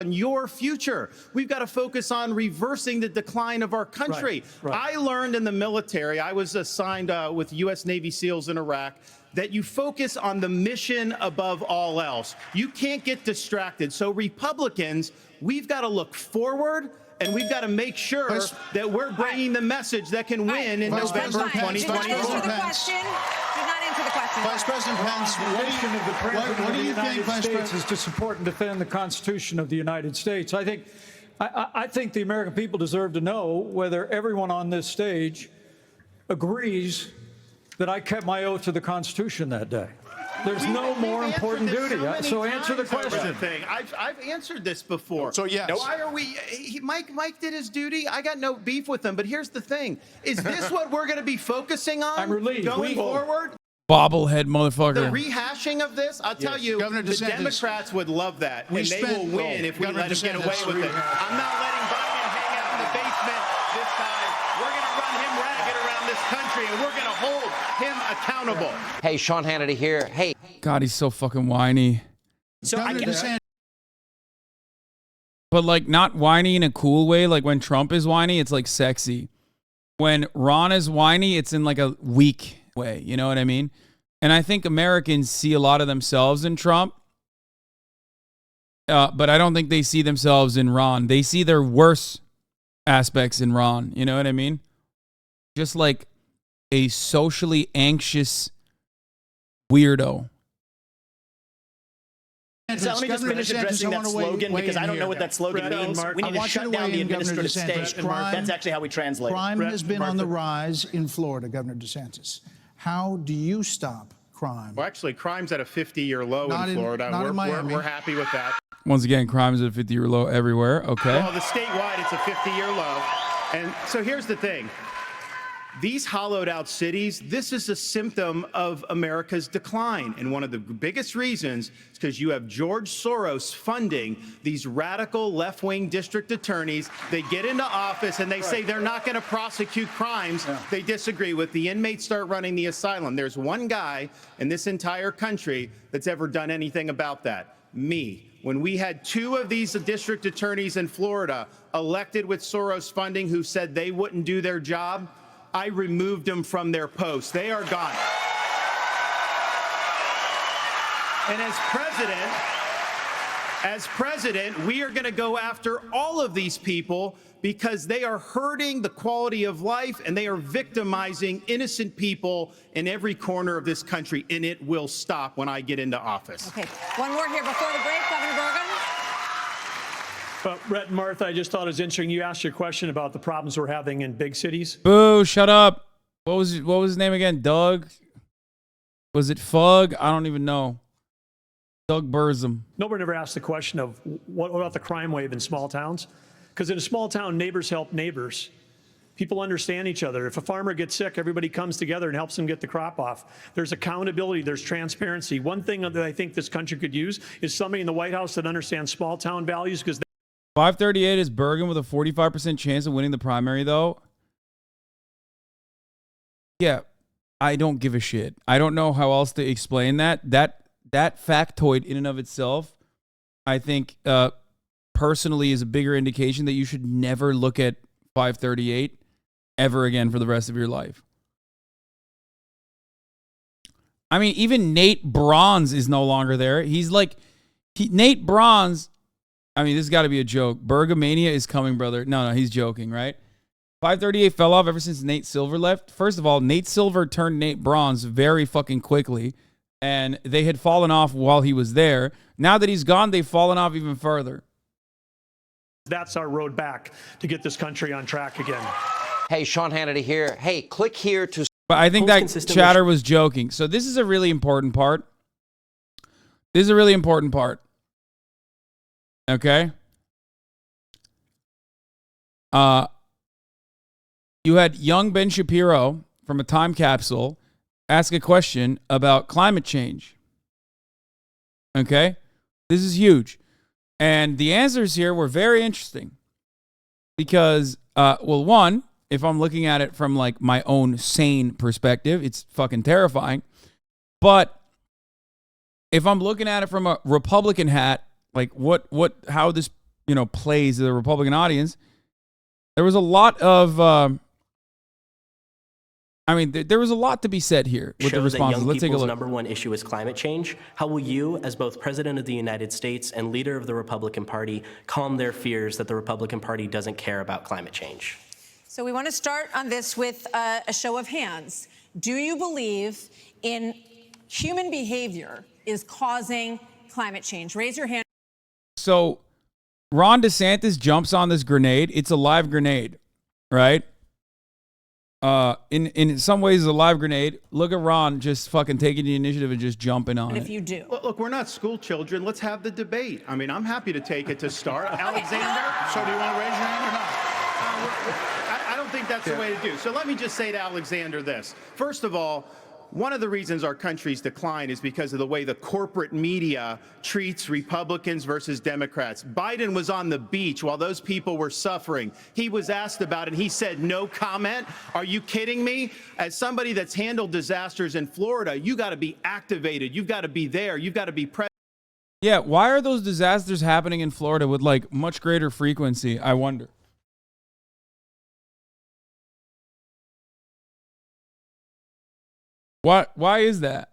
Your future. We've got to focus on reversing the decline of our country. I learned in the military, I was assigned with U.S. Navy SEALs in Iraq, that you focus on the mission above all else. You can't get distracted. So Republicans, we've got to look forward, and we've got to make sure that we're bringing the message that can win in November 2024. Vice President Pence, what do you think, Vice President? Is to support and defend the Constitution of the United States. I think the American people deserve to know whether everyone on this stage agrees that I kept my oath to the Constitution that day. There's no more important duty. So answer the question. I've answered this before. So yes. Why are we? Mike did his duty. I got no beef with him. But here's the thing: is this what we're going to be focusing on I'm relieved. going forward? Bobblehead motherfucker. The rehashing of this, I'll tell you, Governor the DeSantis, Democrats would love that, and they will win if we let them get away with it. I'm not letting Biden hang out in the basement this time. We're going to run him ragged around this country, and we're going to hold him accountable. Hey, Sean Hannity here. Hey. God, he's so fucking whiny. So But, like, not whiny in a cool way. Like, when Trump is whiny, it's, like, sexy. When Ron is whiny, it's in, like, a weak way. You know what I mean? And I think Americans see a lot of themselves in Trump. But I don't think they see themselves in Ron. They see their worst aspects in Ron. You know what I mean? Just like a socially anxious weirdo. So let me just finish addressing that slogan, because I don't know what that slogan means. We need to shut down the administrative state. That's actually how we translate it. Crime has been on the rise in Florida, Governor DeSantis. How do you stop crime? Well, actually, crime's at a 50-year low in Florida. Not in Miami. We're happy with that. Once again, crime is at a 50-year low everywhere. Okay. Well, the statewide, it's a 50-year low. And so here's the thing. These hollowed out cities, this is a symptom of America's decline. And one of the biggest reasons is because you have George Soros funding these radical left-wing district attorneys. They get into office and they say they're not going to prosecute crimes they disagree with. The inmates start running the asylum. There's one guy in this entire country that's ever done anything about that. Me. When we had two of these district attorneys in Florida elected with Soros funding who said they wouldn't do their job, I removed them from their posts. They are gone. And as president, As president, we are going to go after all of these people because they are hurting the quality of life and they are victimizing innocent people in every corner of this country, and it will stop when I get into office. Okay, one more here before the break, Governor Bergen. Brett and Martha, I just thought it was interesting. You asked your question about the problems we're having in big cities. Boo, shut up. What was his name again? Doug? Was it Fug? I don't even know. Doug Burzum. Nobody ever asked the question of what about the crime wave in small towns? Because in a small town, neighbors help neighbors. People understand each other. If a farmer gets sick, everybody comes together and helps them get the crop off. There's accountability. There's transparency. One thing that I think this country could use is somebody in the White House that understands small town values. Because 538 is Bergen with a 45% chance of winning the primary, though. Yeah, I don't give a shit. I don't know how else to explain that. That factoid in and of itself, I think, personally is a bigger indication that you should never look at 538 ever again for the rest of your life. I mean, even Nate Bronze is no longer there. He's like, Nate Bronze, I mean, this has got to be a joke. Bergamania is coming, brother. No, he's joking, right? 538 fell off ever since Nate Silver left. First of all, Nate Silver turned Nate Bronze very fucking quickly, and they had fallen off while he was there. Now that he's gone, they've fallen off even further. that's our road back to get this country on track again. Hey, Sean Hannity here. Hey, click here to... But I think that chatter was joking. So this is a really important part. This is a really important part. Okay? You had young Ben Shapiro from a time capsule ask a question about climate change. Okay? This is huge. And the answers here were very interesting. Because, well, one, if I'm looking at it from like my own sane perspective, it's fucking terrifying. But if I'm looking at it from a Republican hat, like how this, plays to the Republican audience, there was a lot of, there was a lot to be said here with the responses. Let's take a look. Number one issue is climate change. How will you, as both President of the United States and leader of the Republican Party, calm their fears that the Republican Party doesn't care about climate change? So we want to start on this with a show of hands. Do you believe in human behavior is causing climate change? Raise your hand. So Ron DeSantis jumps on this grenade. It's a live grenade, right? In some ways, it's a live grenade. Look at Ron just fucking taking the initiative and just jumping on it. If you do. Look, we're not school children. Let's have the debate. I mean, I'm happy to take it to start. Alexander? So do you want to raise your hand or not? I don't think that's the way to do. So let me just say to Alexander this. First of all, one of the reasons our country's decline is because of the way the corporate media treats Republicans versus Democrats. Biden was on the beach while those people were suffering. He was asked about it. He said, no comment. Are you kidding me? As somebody that's handled disasters in Florida, you got to be activated. You've got to be there. You've got to be present. Yeah, why are those disasters happening in Florida with like much greater frequency? I wonder. Why is that?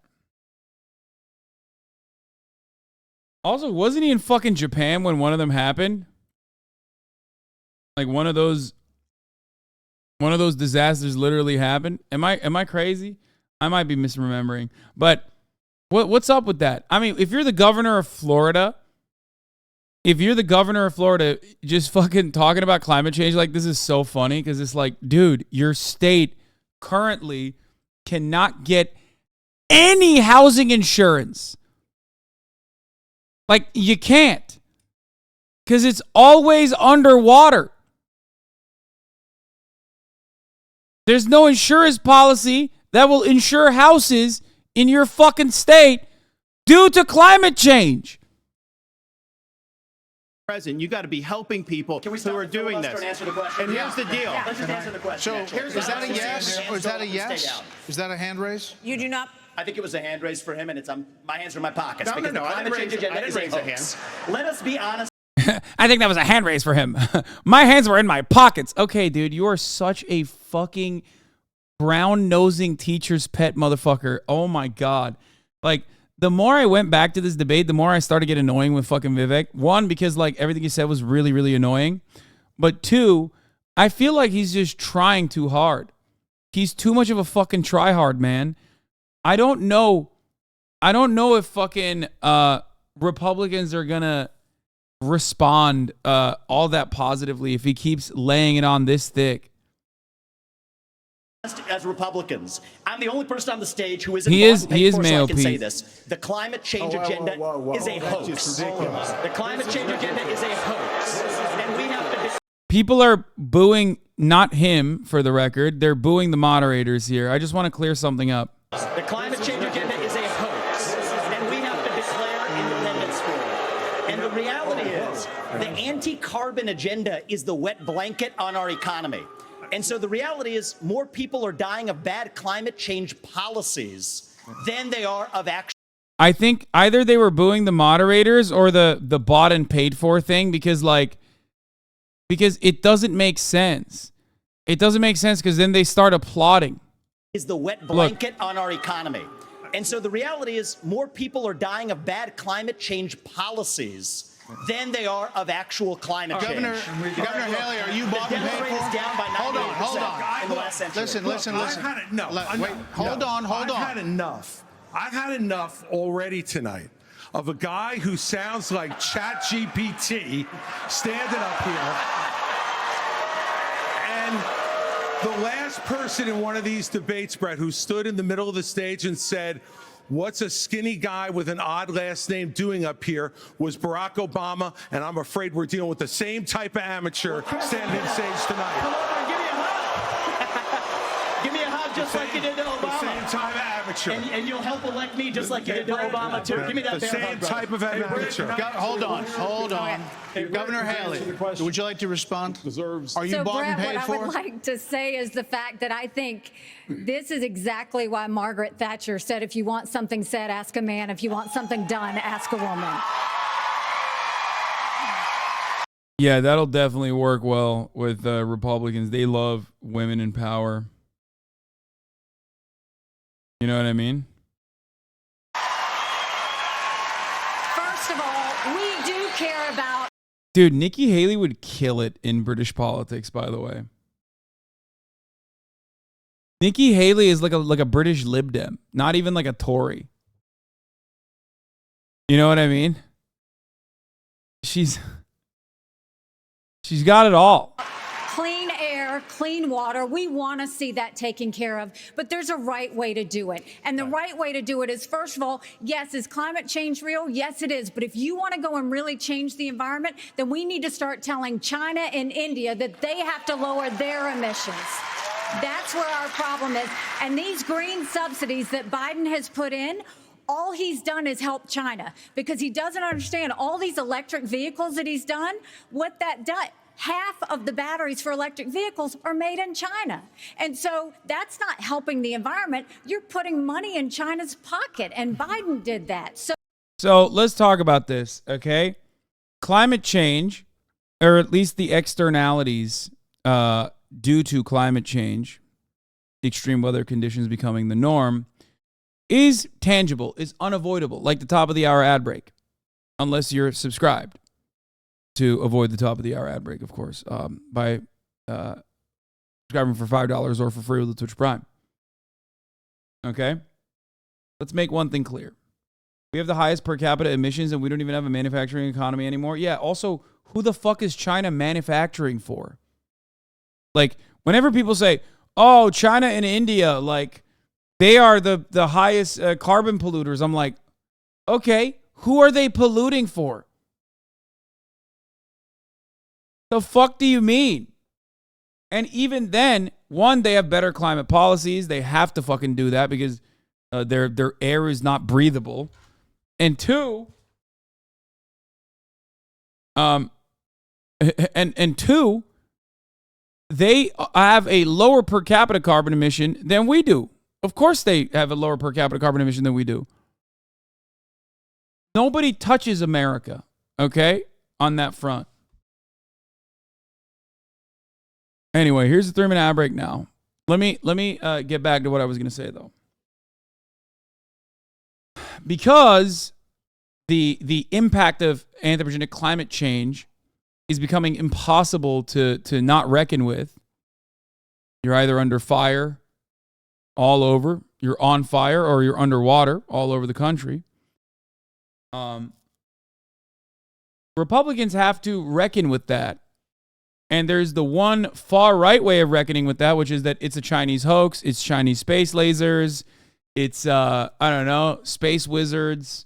Also, wasn't he in fucking Japan when one of them happened? Like one of those disasters literally happened? Am I crazy? I might be misremembering. But what's up with that? I mean, if you're the governor of Florida, just fucking talking about climate change like this is so funny because it's like, dude, your state currently cannot get any housing insurance. Like, you can't. Because it's always underwater. There's no insurance policy that will insure houses in your fucking state due to climate change. Present. You got to be helping people who are doing this. And here's the deal. Let's just answer the question. So is that a yes? Or is that a yes? Is that a hand raise? You do not. I think it was a hand raise for him, and it's my hands are in my pockets. No, because no, the I didn't climate change raise agenda is a a hoax. hand. Let us be honest. I think that was a hand raise for him. My hands were in my pockets. Okay, dude, you are such a fucking brown-nosing teacher's pet motherfucker. Oh, my God. Like, the more I went back to this debate, the more I started to get annoying with fucking Vivek. One, because like everything he said was really, really annoying. But two, I feel like he's just trying too hard. He's too much of a fucking tryhard, man. I don't know if fucking Republicans are gonna respond all that positively if he keeps laying it on this thick. As Republicans, I'm the only person on the stage who isn't He is so male I can say Pete. this. The climate change agenda is a hoax. The climate change agenda is a hoax. And we have to... People are booing not him, for the record. They're booing the moderators here. I just want to clear something up. The climate change agenda is a hoax. And we have to declare independence for it. And the reality is, the anti-carbon agenda is the wet blanket on our economy. And so the reality is more people are dying of bad climate change policies than they are of actual. I think either they were booing the moderators or the bought and paid for thing because it doesn't make sense. It doesn't make sense because then they start applauding. Is the wet blanket on our economy. And so the reality is more people are dying of bad climate change policies than they are of actual climate change. Governor Haley, are you bought and paid for? Is down by Hold on. in the last century. Listen. I've had enough. I've had enough already tonight of a guy who sounds like ChatGPT standing up here. And the last person in one of these debates, Brett, who stood in the middle of the stage and said, "What's a skinny guy with an odd last name doing up here?" was Barack Obama, and I'm afraid we're dealing with the same type of amateur standing on stage tonight. Come over and give me a hug. Give me a hug just like you did to Obama. The same type of amateur. And you'll help elect me just like you did to Obama, too. Give me that The same type of amateur. Hold on. Governor Haley, would you like to respond? Are you bought and paid what for? I would like to say is the fact that I think this is exactly why Margaret Thatcher said, if you want something said, ask a man. If you want something done, ask a woman. Yeah, that'll definitely work well with Republicans. They love women in power. You know what I mean? First of all, we do care about... Dude, Nikki Haley would kill it in British politics, by the way. Nikki Haley is like a British Lib Dem, not even like a Tory. You know what I mean? She's got it all. Clean air, clean water. We want to see that taken care of, but there's a right way to do it. And the right way to do it is, first of all, yes, is climate change real? Yes, it is. But if you want to go and really change the environment, then we need to start telling China and India that they have to lower their emissions. That's where our problem is. And these green subsidies that Biden has put in, all he's done is help China because he doesn't understand all these electric vehicles that he's done, what that does. Half of the batteries for electric vehicles are made in China. And so that's not helping the environment. You're putting money in China's pocket, and Biden did that. So let's talk about this, okay? Climate change, or at least the externalities due to climate change, extreme weather conditions becoming the norm, is tangible, is unavoidable, like the top of the hour ad break, unless you're subscribed to avoid the top of the hour ad break, of course, by subscribing for $5 or for free with the Twitch Prime. Okay? Let's make one thing clear. We have the highest per capita emissions and we don't even have a manufacturing economy anymore. Yeah, also, who the fuck is China manufacturing for? Like, whenever people say, oh, China and India, like, they are the highest carbon polluters, I'm like, okay, who are they polluting for? The fuck do you mean? And even then, one, they have better climate policies. They have to fucking do that because their air is not breathable. And two, two, they have a lower per capita carbon emission than we do. Of course they have a lower per capita carbon emission than we do. Nobody touches America, okay, on that front. Anyway, here's the 3-minute ad break now. Let me get back to what I was going to say, though. because the impact of anthropogenic climate change is becoming impossible to not reckon with. You're either under fire all over, you're on fire, or you're underwater all over the country. Republicans have to reckon with that. And there's the one far right way of reckoning with that, which is that it's a Chinese hoax, it's Chinese space lasers, it's, I don't know, space wizards,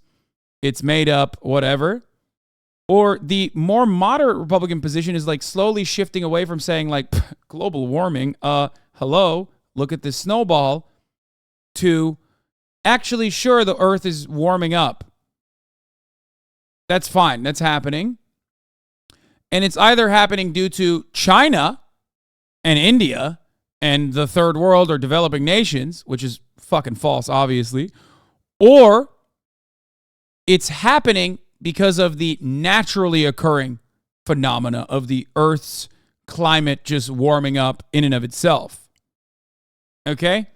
it's made up, whatever. Or the more moderate Republican position is like slowly shifting away from saying like global warming, hello, look at this snowball, to actually, sure, the earth is warming up. That's fine. That's happening. And it's either happening due to China and India and the third world or developing nations, which is fucking false, obviously, or it's happening because of the naturally occurring phenomena of the Earth's climate just warming up in and of itself. Okay?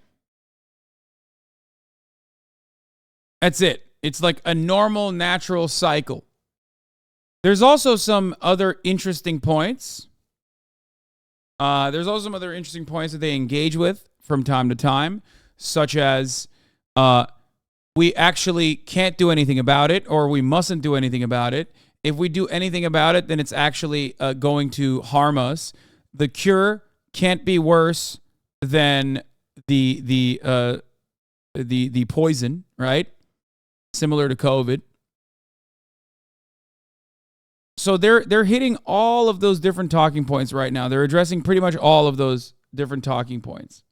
That's it. It's like a normal, natural cycle. There's also some other interesting points. That they engage with from time to time, such as we actually can't do anything about it, or we mustn't do anything about it. If we do anything about it, then it's actually going to harm us. The cure can't be worse than the poison, right? Similar to COVID. So they're hitting all of those different talking points right now. They're addressing pretty much all of those different talking points.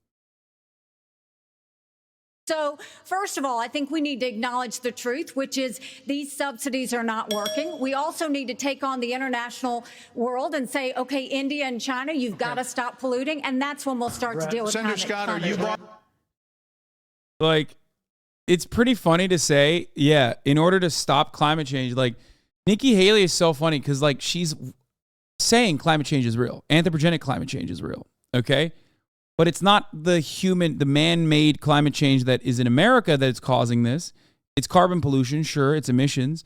So, first of all, I think we need to acknowledge the truth, which is these subsidies are not working. We also need to take on the international world and say, okay, India and China, you've got to stop polluting, and that's when we'll start to deal with Senator Scott, are you like, it's pretty funny to say, yeah, in order to stop climate change, like, Nikki Haley is so funny because, like, she's saying climate change is real. Anthropogenic climate change is real, okay? But it's not the man-made climate change that is in America that is causing this. It's carbon pollution, sure, it's emissions.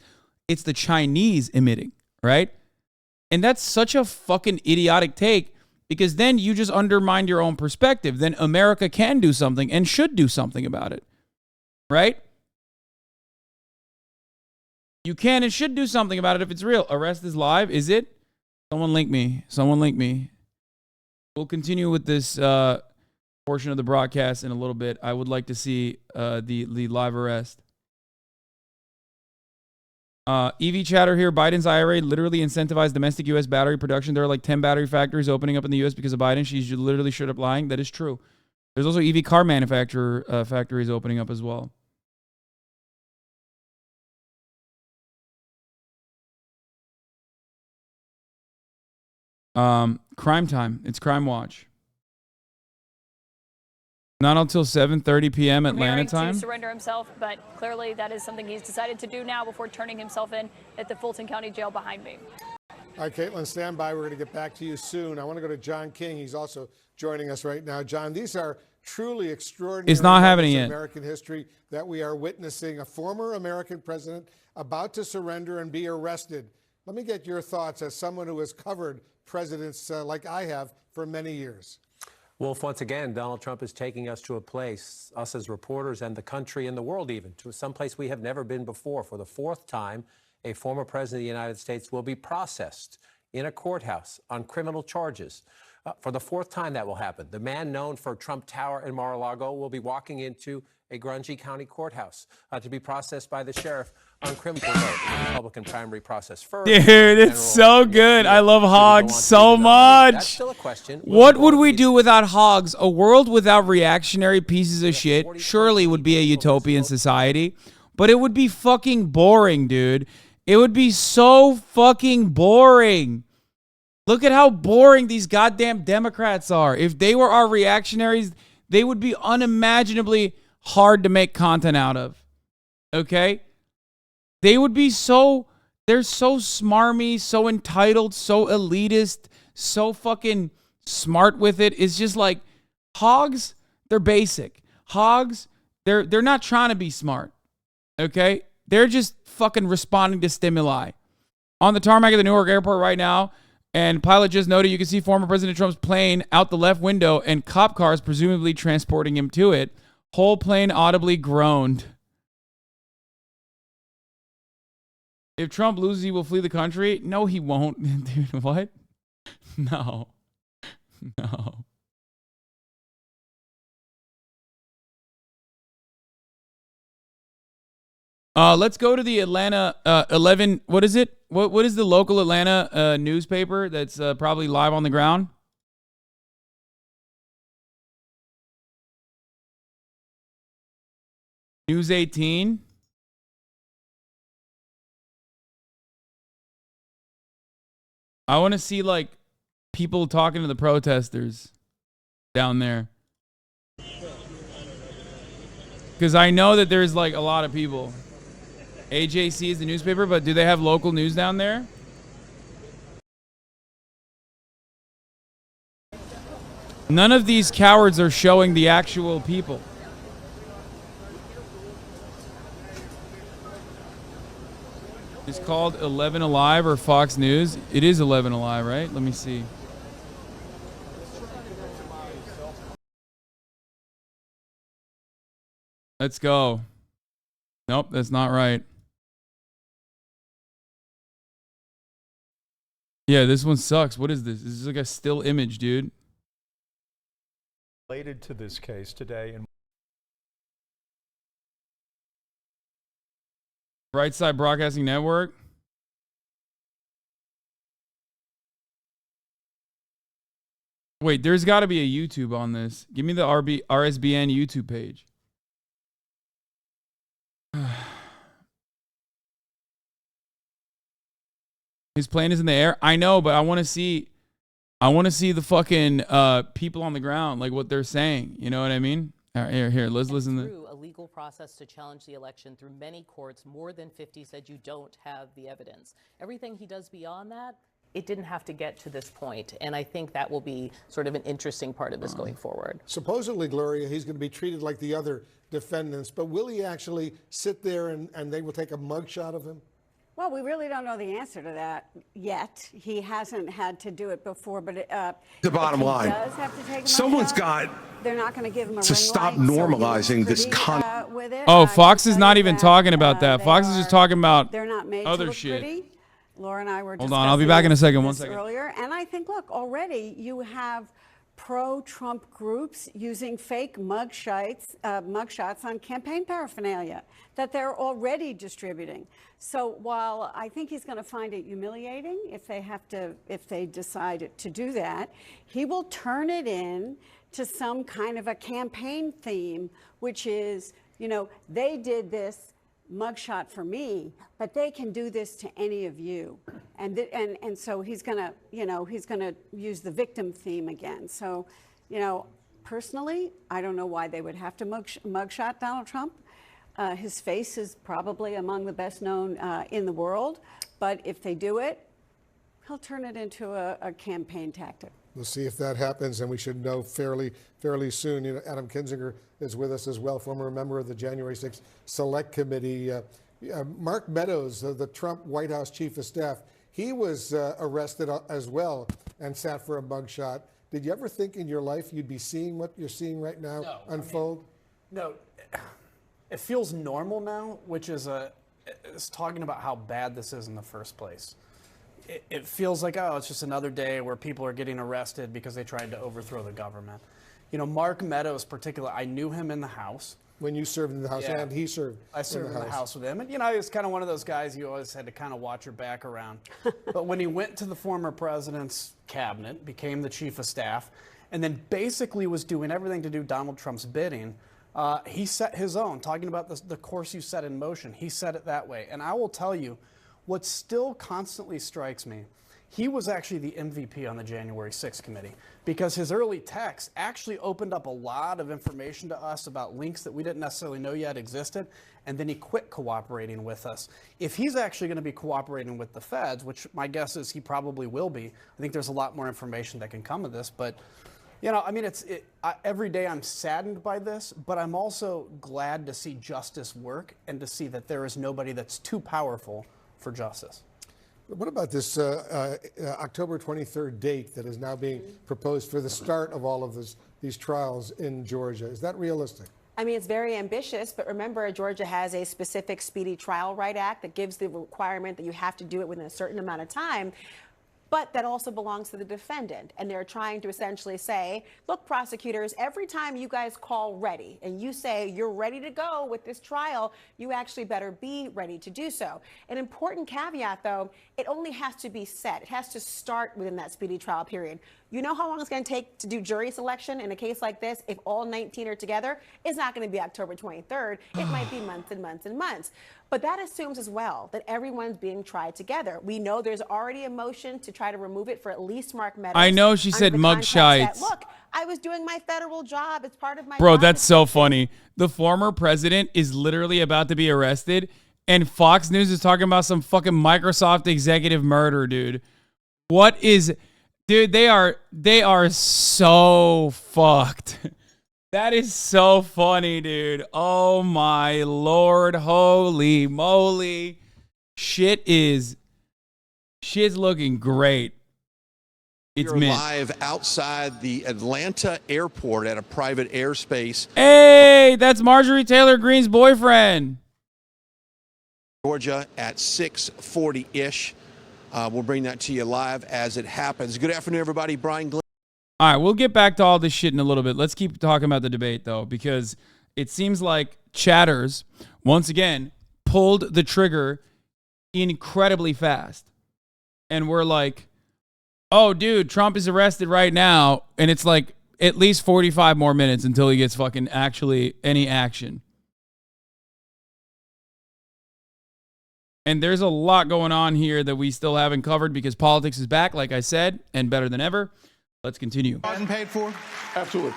It's the Chinese emitting, right? And that's such a fucking idiotic take because then you just undermine your own perspective. Then America can do something and should do something about it, right? You can and should do something about it if it's real. Arrest is live. Is it? Someone link me. Someone link me. We'll continue with this portion of the broadcast in a little bit. I would like to see the live arrest. EV chatter here. Biden's IRA literally incentivized domestic U.S. battery production. There are like 10 battery factories opening up in the U.S. because of Biden. She's literally straight up lying. That is true. There's also EV car manufacturer factories opening up as well. Crime time. It's Crime Watch. Not until 7:30 p.m. Atlanta time. To surrender himself, but clearly that is something he's decided to do now before turning himself in at the Fulton County Jail behind me. All right, Caitlin, stand by. We're going to get back to you soon. I want to go to John King. He's also joining us right now. John, these are truly extraordinary it's not happening moments yet. in American history that we are witnessing. A former American president about to surrender and be arrested. Let me get your thoughts as someone who has covered presidents like I have for many years. Wolf, once again, Donald Trump is taking us to a place, us as reporters and the country and the world even, to some place we have never been before. For the fourth time, a former president of the United States will be processed in a courthouse on criminal charges. For the fourth time that will happen. The man known for Trump Tower in Mar-a-Lago will be walking into a grungy county courthouse to be processed by the sheriff on criminal Republican primary process first. Dude, it's so good. I love hogs so much. That's still a question. What would we do without hogs? A world without reactionary pieces of shit surely would be a utopian society, but it would be fucking boring, dude. It would be so fucking boring. Look at how boring these goddamn Democrats are. If they were our reactionaries, they would be unimaginably hard to make content out of. Okay? They would be they're so smarmy, so entitled, so elitist, so fucking smart with it. It's just like hogs, they're basic. Hogs, they're not trying to be smart. Okay? They're just fucking responding to stimuli. On the tarmac of the Newark airport right now, and pilot just noted you can see former President Trump's plane out the left window and cop cars presumably transporting him to it. Whole plane audibly groaned. If Trump loses, he will flee the country? No, he won't. Dude, what? No. No. Let's go to the Atlanta 11. What is it? What is the local Atlanta newspaper that's probably live on the ground? News 18. I want to see like people talking to the protesters down there. Because I know that there's like a lot of people. AJC is the newspaper, but do they have local news down there? None of these cowards are showing the actual people. It's called 11 Alive or Fox News. It is 11 Alive, right? Let me see. Let's go. Nope, that's not right. Yeah, this one sucks. What is this? This is like a still image, dude. Related to this case today in Brightside Broadcasting Network. Wait, there's got to be a YouTube on this. Give me the RSBN YouTube page. His plane is in the air. I know, but I want to see the fucking people on the ground, like what they're saying. You know what I mean? Here, let's listen to. Through a legal process to challenge the election through many courts, more than 50 said you don't have the evidence. Everything he does beyond that, it didn't have to get to this point. And I think that will be sort of an interesting part of this going forward. Supposedly, Gloria, he's going to be treated like the other defendants, but will he actually sit there and they will take a mugshot of him? Well, we really don't know the answer to that yet. He hasn't had to do it before, but the bottom line, does have to take someone's got they're not going to give him a to ring stop light, normalizing this with it. Oh, Fox is not even talking about that. Fox is just talking about they're not made other to look shit. Pretty. Laura and I were Hold on, I'll be back in a second. 1 second. Earlier, and I think, look, already you have pro-Trump groups using fake mugshots on campaign paraphernalia that they're already distributing. So while I think he's going to find it humiliating if they decide to do that, he will turn it in to some kind of a campaign theme, which is, you know, they did this mugshot for me, but they can do this to any of you. And so he's going to, you know, he's going to use the victim theme again. So, you know, personally, I don't know why they would have to mugshot Donald Trump. His face is probably among the best known in the world, but if they do it, he'll turn it into a campaign tactic. We'll see if that happens, and we should know fairly soon. You know, Adam Kinzinger is with us as well, former member of the January 6th Select Committee. Mark Meadows, the Trump White House Chief of Staff, he was arrested as well and sat for a mugshot. Did you ever think in your life you'd be seeing what you're seeing right now unfold? No, it feels normal now, which is it's talking about how bad this is in the first place. It feels like, oh, it's just another day where people are getting arrested because they tried to overthrow the government. You know, Mark Meadows, particularly, I knew him in the House. When you served in the House, and he served I served in the House with him. And, you know, he was kind of one of those guys you always had to kind of watch your back around. But when he went to the former president's cabinet, became the chief of staff, and then basically was doing everything to do Donald Trump's bidding, he set his own, talking about the course you set in motion. He set it that way. And I will tell you, what still constantly strikes me, he was actually the MVP on the January 6th committee because his early text actually opened up a lot of information to us about links that we didn't necessarily know yet existed, and then he quit cooperating with us. If he's actually going to be cooperating with the feds, which my guess is he probably will be, I think there's a lot more information that can come of this, but You know, I mean, every day I'm saddened by this, but I'm also glad to see justice work and to see that there is nobody that's too powerful for justice. What about this October 23rd date that is now being proposed for the start of all of these trials in Georgia? Is that realistic? I mean, it's very ambitious, but remember, Georgia has a specific Speedy Trial Right Act that gives the requirement that you have to do it within a certain amount of time. But that also belongs to the defendant. And they're trying to essentially say, look, prosecutors, every time you guys call ready and you say you're ready to go with this trial, you actually better be ready to do so. An important caveat, though, it only has to be set. It has to start within that speedy trial period. You know how long it's going to take to do jury selection in a case like this? If all 19 are together, it's not going to be October 23rd. It might be months and months and months. But that assumes as well that everyone's being tried together. We know there's already a motion to try to remove it for at least Mark Meadows. I know she said mugshots. Look, I was doing my federal job. It's part of my Bro, job. that's so funny. The former president is literally about to be arrested, and Fox News is talking about some fucking Microsoft executive murder, dude. What is... Dude, they are so fucked. That is so funny, dude. Oh my Lord, holy moly. Shit's looking great. It's We're live outside the Atlanta airport at a private airspace. Hey, that's Marjorie Taylor Greene's boyfriend. Georgia at 6:40-ish. We'll bring that to you live as it happens. Good afternoon, everybody. Brian Glenn. All right, we'll get back to all this shit in a little bit. Let's keep talking about the debate, though, because it seems like chatters, once again, pulled the trigger incredibly fast. And we're like, oh, dude, Trump is arrested right now. And it's like at least 45 more minutes until he gets fucking actually any action. And there's a lot going on here that we still haven't covered because politics is back, like I said, and better than ever. Let's continue. Bought and paid for? Absolutely.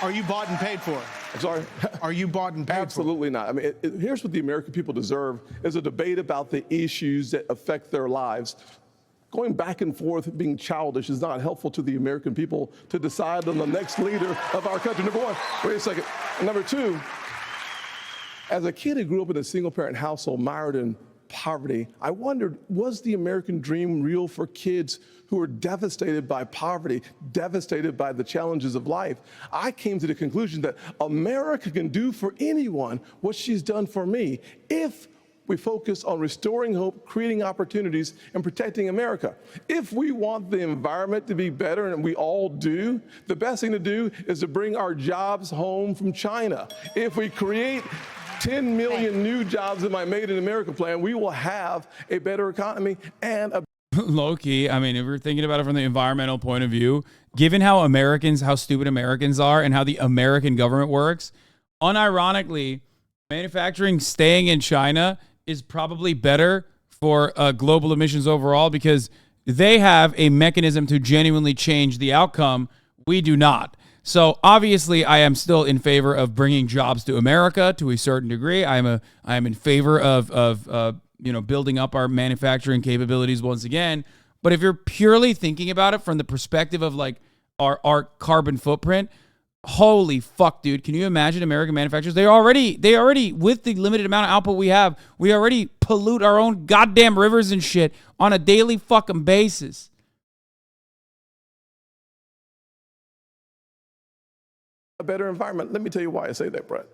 Are you bought and paid for? I'm sorry? Are you bought and paid Absolutely not. I mean, here's what the American people deserve is a debate about the issues that affect their lives. Going back and forth, being childish is not helpful to the American people to decide on the next leader of our country. Number one, wait a second. And number two, as a kid who grew up in a single-parent household mired in poverty, I wondered, was the American dream real for kids who were devastated by poverty, devastated by the challenges of life? I came to the conclusion that America can do for anyone what she's done for me if we focus on restoring hope, creating opportunities, and protecting America. If we want the environment to be better, and we all do, the best thing to do is to bring our jobs home from China. If we create 10 million new jobs in my Made in America plan, we will have a better economy and a low-key, I mean, if we're thinking about it from the environmental point of view, given how stupid Americans are and how the American government works, unironically, manufacturing staying in China is probably better for global emissions overall because they have a mechanism to genuinely change the outcome. We do not. So obviously, I am still in favor of bringing jobs to America to a certain degree. I am in favor of building up our manufacturing capabilities once again. But if you're purely thinking about it from the perspective of like our carbon footprint, holy fuck, dude! Can you imagine American manufacturers? They already with the limited amount of output we have, we already pollute our own goddamn rivers and shit on a daily fucking basis. a better environment. Let me tell you why I say that, Brett.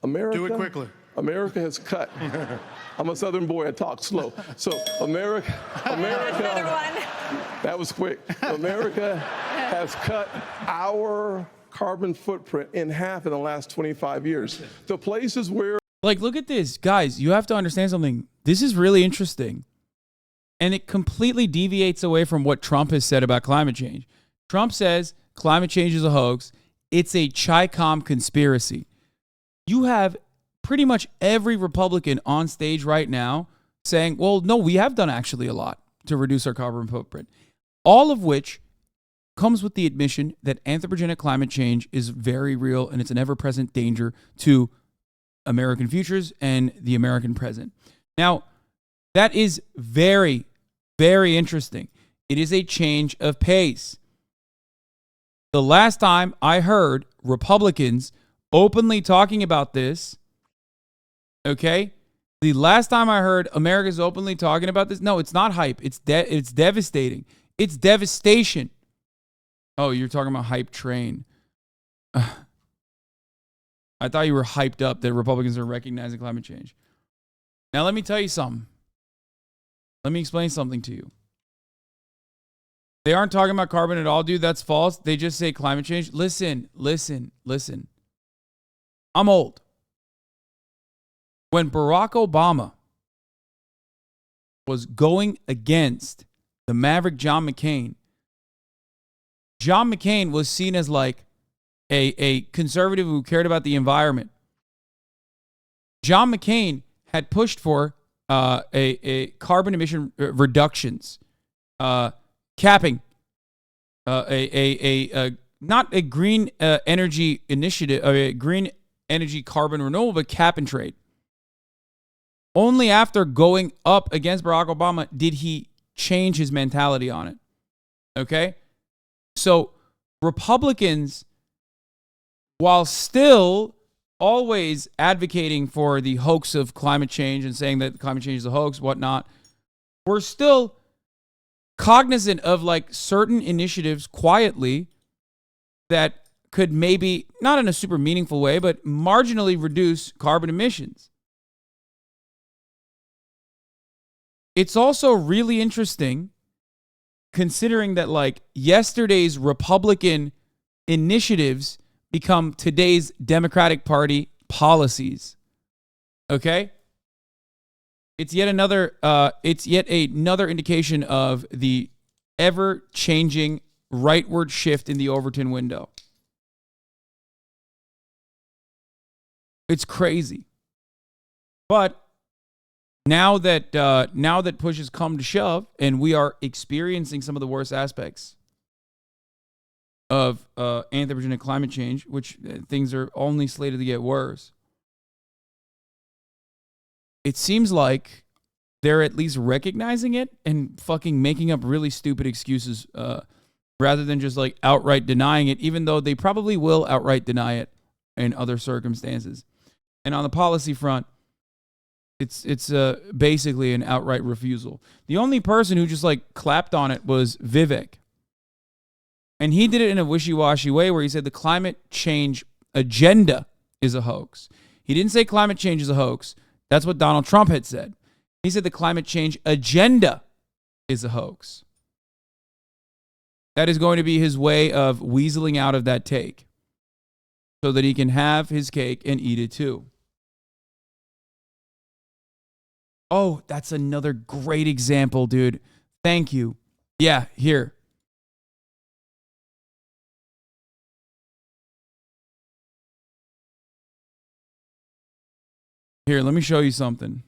America. Do it quickly. America has cut. I'm a Southern boy. I talk slow. So America. That was quick. America has cut our carbon footprint in half in the last 25 years. The places where. Like, look at this. Guys, you have to understand something. This is really interesting. And it completely deviates away from what Trump has said about climate change. Trump says climate change is a hoax. It's a Chi-Com conspiracy. You have pretty much every Republican on stage right now saying, well, no, we have done actually a lot to reduce our carbon footprint. All of which comes with the admission that anthropogenic climate change is very real and it's an ever-present danger to American futures and the American present. Now, that is very, very interesting. It is a change of pace. The last time I heard Republicans openly talking about this, okay? The last time I heard Americans openly talking about this, no, it's not hype. It's devastating. It's devastation. Oh, you're talking about hype train. I thought you were hyped up that Republicans are recognizing climate change. Now, let me tell you something. Let me explain something to you. They aren't talking about carbon at all, dude. That's false. They just say climate change. Listen. I'm old. When Barack Obama was going against the maverick John McCain was seen as like a conservative who cared about the environment. John McCain had pushed for a carbon emission reductions, capping, not a green energy initiative, a green energy carbon renewal, but cap and trade. Only after going up against Barack Obama did he change his mentality on it. Okay? So Republicans, while still always advocating for the hoax of climate change and saying that climate change is a hoax, whatnot, we're still cognizant of like certain initiatives quietly that could maybe, not in a super meaningful way, but marginally reduce carbon emissions. It's also really interesting considering that like yesterday's Republican initiatives become today's Democratic Party policies. Okay? It's yet another indication of the ever-changing rightward shift in the Overton window. It's crazy. But now that push has come to shove and we are experiencing some of the worst aspects of anthropogenic climate change, which things are only slated to get worse, it seems like they're at least recognizing it and fucking making up really stupid excuses rather than just like outright denying it, even though they probably will outright deny it in other circumstances. And on the policy front, it's basically an outright refusal. The only person who just like clapped on it was Vivek. And he did it in a wishy-washy way where he said the climate change agenda is a hoax. He didn't say climate change is a hoax. That's what Donald Trump had said. He said the climate change agenda is a hoax. That is going to be his way of weaseling out of that take so that he can have his cake and eat it too. Oh, that's another great example, dude. Thank you. Yeah, here. Here, let me show you something.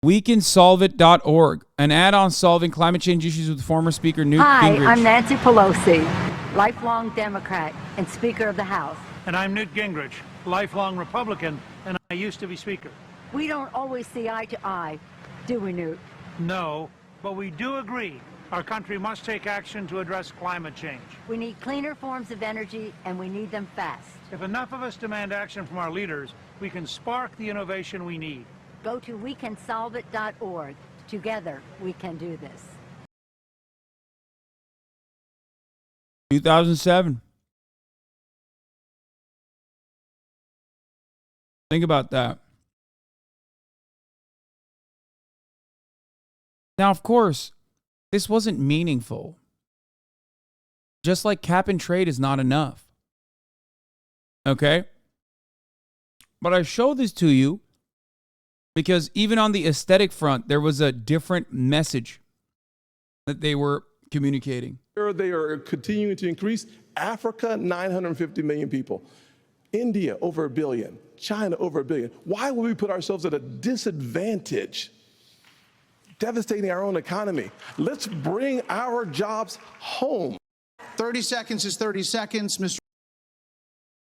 WeCanSolveIt.org, an ad on solving climate change issues with former Speaker Newt Gingrich. Hi, I'm Nancy Pelosi, lifelong Democrat and Speaker of the House. And I'm Newt Gingrich, lifelong Republican, and I used to be Speaker. We don't always see eye to eye, do we, Newt? No, but we do agree our country must take action to address climate change. We need cleaner forms of energy, and we need them fast. If enough of us demand action from our leaders, we can spark the innovation we need. Go to WeCanSolveIt.org. Together, we can do this. 2007. Think about that. Now, of course, this wasn't meaningful. Just like cap and trade is not enough. Okay? But I show this to you because even on the aesthetic front, there was a different message that they were communicating. They are continuing to increase. Africa, 950 million people. India, over 1 billion. China, over 1 billion. Why would we put ourselves at a disadvantage? Devastating our own economy. Let's bring our jobs home. 30 seconds is 30 seconds, Mr.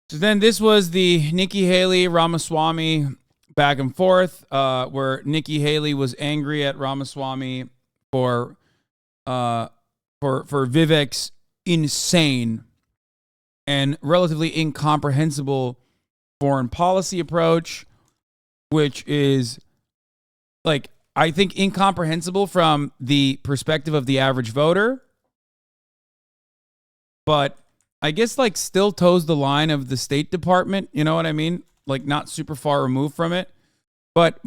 So then this was the Nikki Haley Ramaswamy back and forth where Nikki Haley was angry at Ramaswamy for Vivek's insane and relatively incomprehensible foreign policy approach, which is like, I think, incomprehensible from the perspective of the average voter, but I guess like still toes the line of the State Department, you know what I mean? Like not super far removed from it, but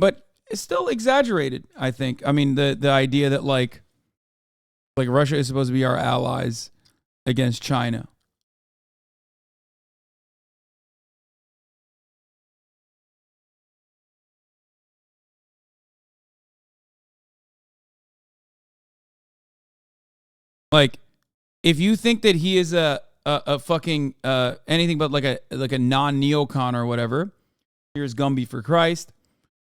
it's still exaggerated, I think. I mean, the idea that like Russia is supposed to be our allies against China. Like, if you think that he is a fucking anything but like a non-neocon or whatever, here's Gumby for Christ.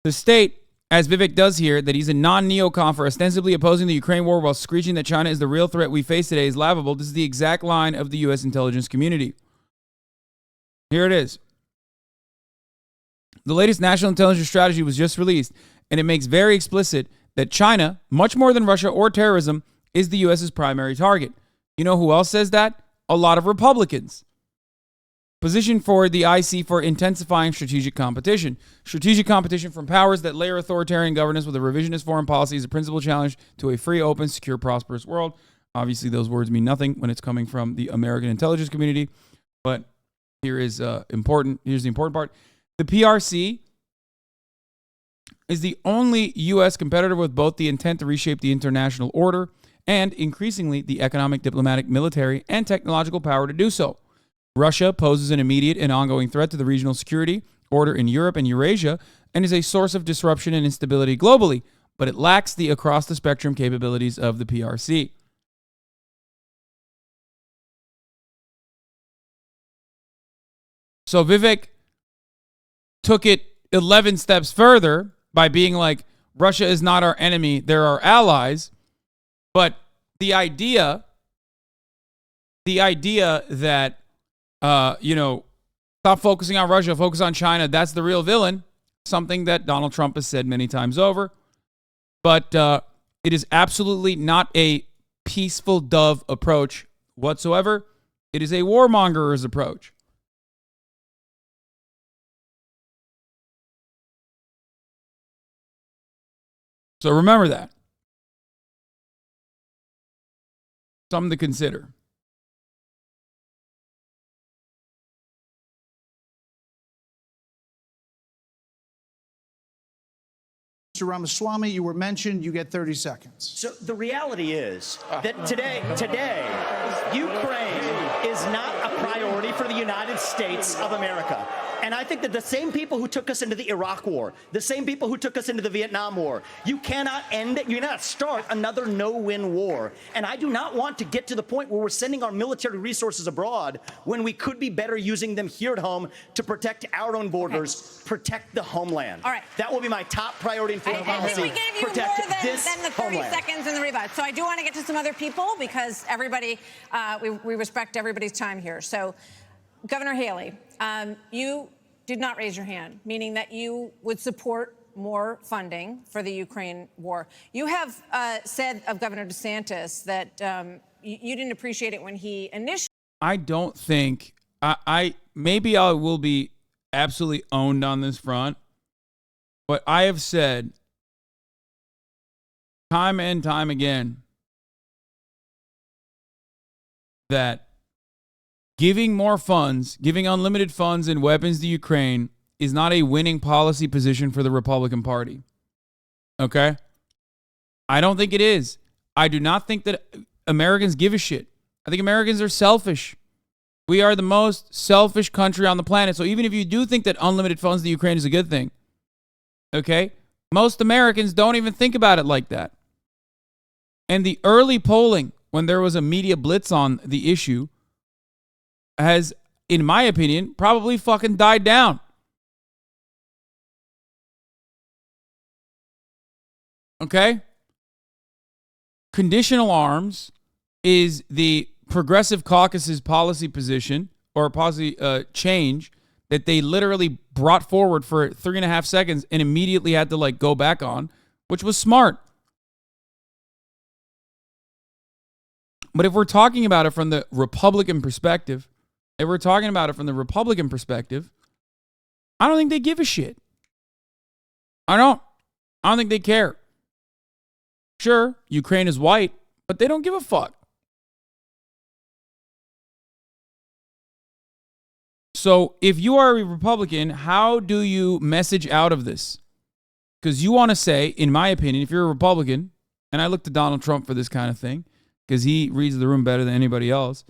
To state, as Vivek does here, that he's a non-neocon for ostensibly opposing the Ukraine war while screeching that China is the real threat we face today is laughable. This is the exact line of the U.S. intelligence community. Here it is. The latest national intelligence strategy was just released, and it makes very explicit that China, much more than Russia or terrorism, is the U.S.'s primary target. You know who else says that? A lot of Republicans. Position for the IC for intensifying strategic competition. Strategic competition from powers that layer authoritarian governance with a revisionist foreign policy is a principal challenge to a free, open, secure, prosperous world. Obviously, those words mean nothing when it's coming from the American intelligence community, but here's the important part. The PRC is the only U.S. competitor with both the intent to reshape the international order and, increasingly, the economic, diplomatic, military, and technological power to do so. Russia poses an immediate and ongoing threat to the regional security order in Europe and Eurasia and is a source of disruption and instability globally, but it lacks the across-the-spectrum capabilities of the PRC. So Vivek took it 11 steps further by being like, Russia is not our enemy, they're our allies. But the idea that, stop focusing on Russia, focus on China, that's the real villain, something that Donald Trump has said many times over. But it is absolutely not a peaceful dove approach whatsoever. It is a warmonger's approach. So remember that. Something to consider. Mr. Ramaswamy, you were mentioned. You get 30 seconds. So the reality is that today, Ukraine is not a priority for the United States of America. And I think that the same people who took us into the Iraq War, the same people who took us into the Vietnam War, you cannot start another no-win war. And I do not want to get to the point where we're sending our military resources abroad when we could be better using them here at home to protect our own borders, protect the homeland. All right. That will be my top priority in foreign policy. I think we gave you protect more than the 30 homeland. seconds in the rebut. So I do want to get to some other people because everybody, we respect everybody's time here. So Governor Haley, you did not raise your hand, meaning that you would support more funding for the Ukraine war. You have said of Governor DeSantis that you didn't appreciate it when he initially. I don't think maybe I will be absolutely owned on this front, but I have said time and time again that giving more funds, giving unlimited funds and weapons to Ukraine is not a winning policy position for the Republican Party. Okay? I don't think it is. I do not think that Americans give a shit. I think Americans are selfish. We are the most selfish country on the planet. So even if you do think that unlimited funds to Ukraine is a good thing, okay, most Americans don't even think about it like that. And the early polling, when there was a media blitz on the issue, has, in my opinion, probably fucking died down. Okay? Conditional arms is the Progressive Caucus's policy position or policy change that they literally brought forward for 3.5 seconds and immediately had to like go back on, which was smart. But if we're talking about it from the Republican perspective, I don't think they give a shit. I don't think they care. Sure, Ukraine is white, but they don't give a fuck. So if you are a Republican, how do you message out of this? Because you want to say, in my opinion, if you're a Republican, and I look to Donald Trump for this kind of thing, because he reads the room better than anybody else.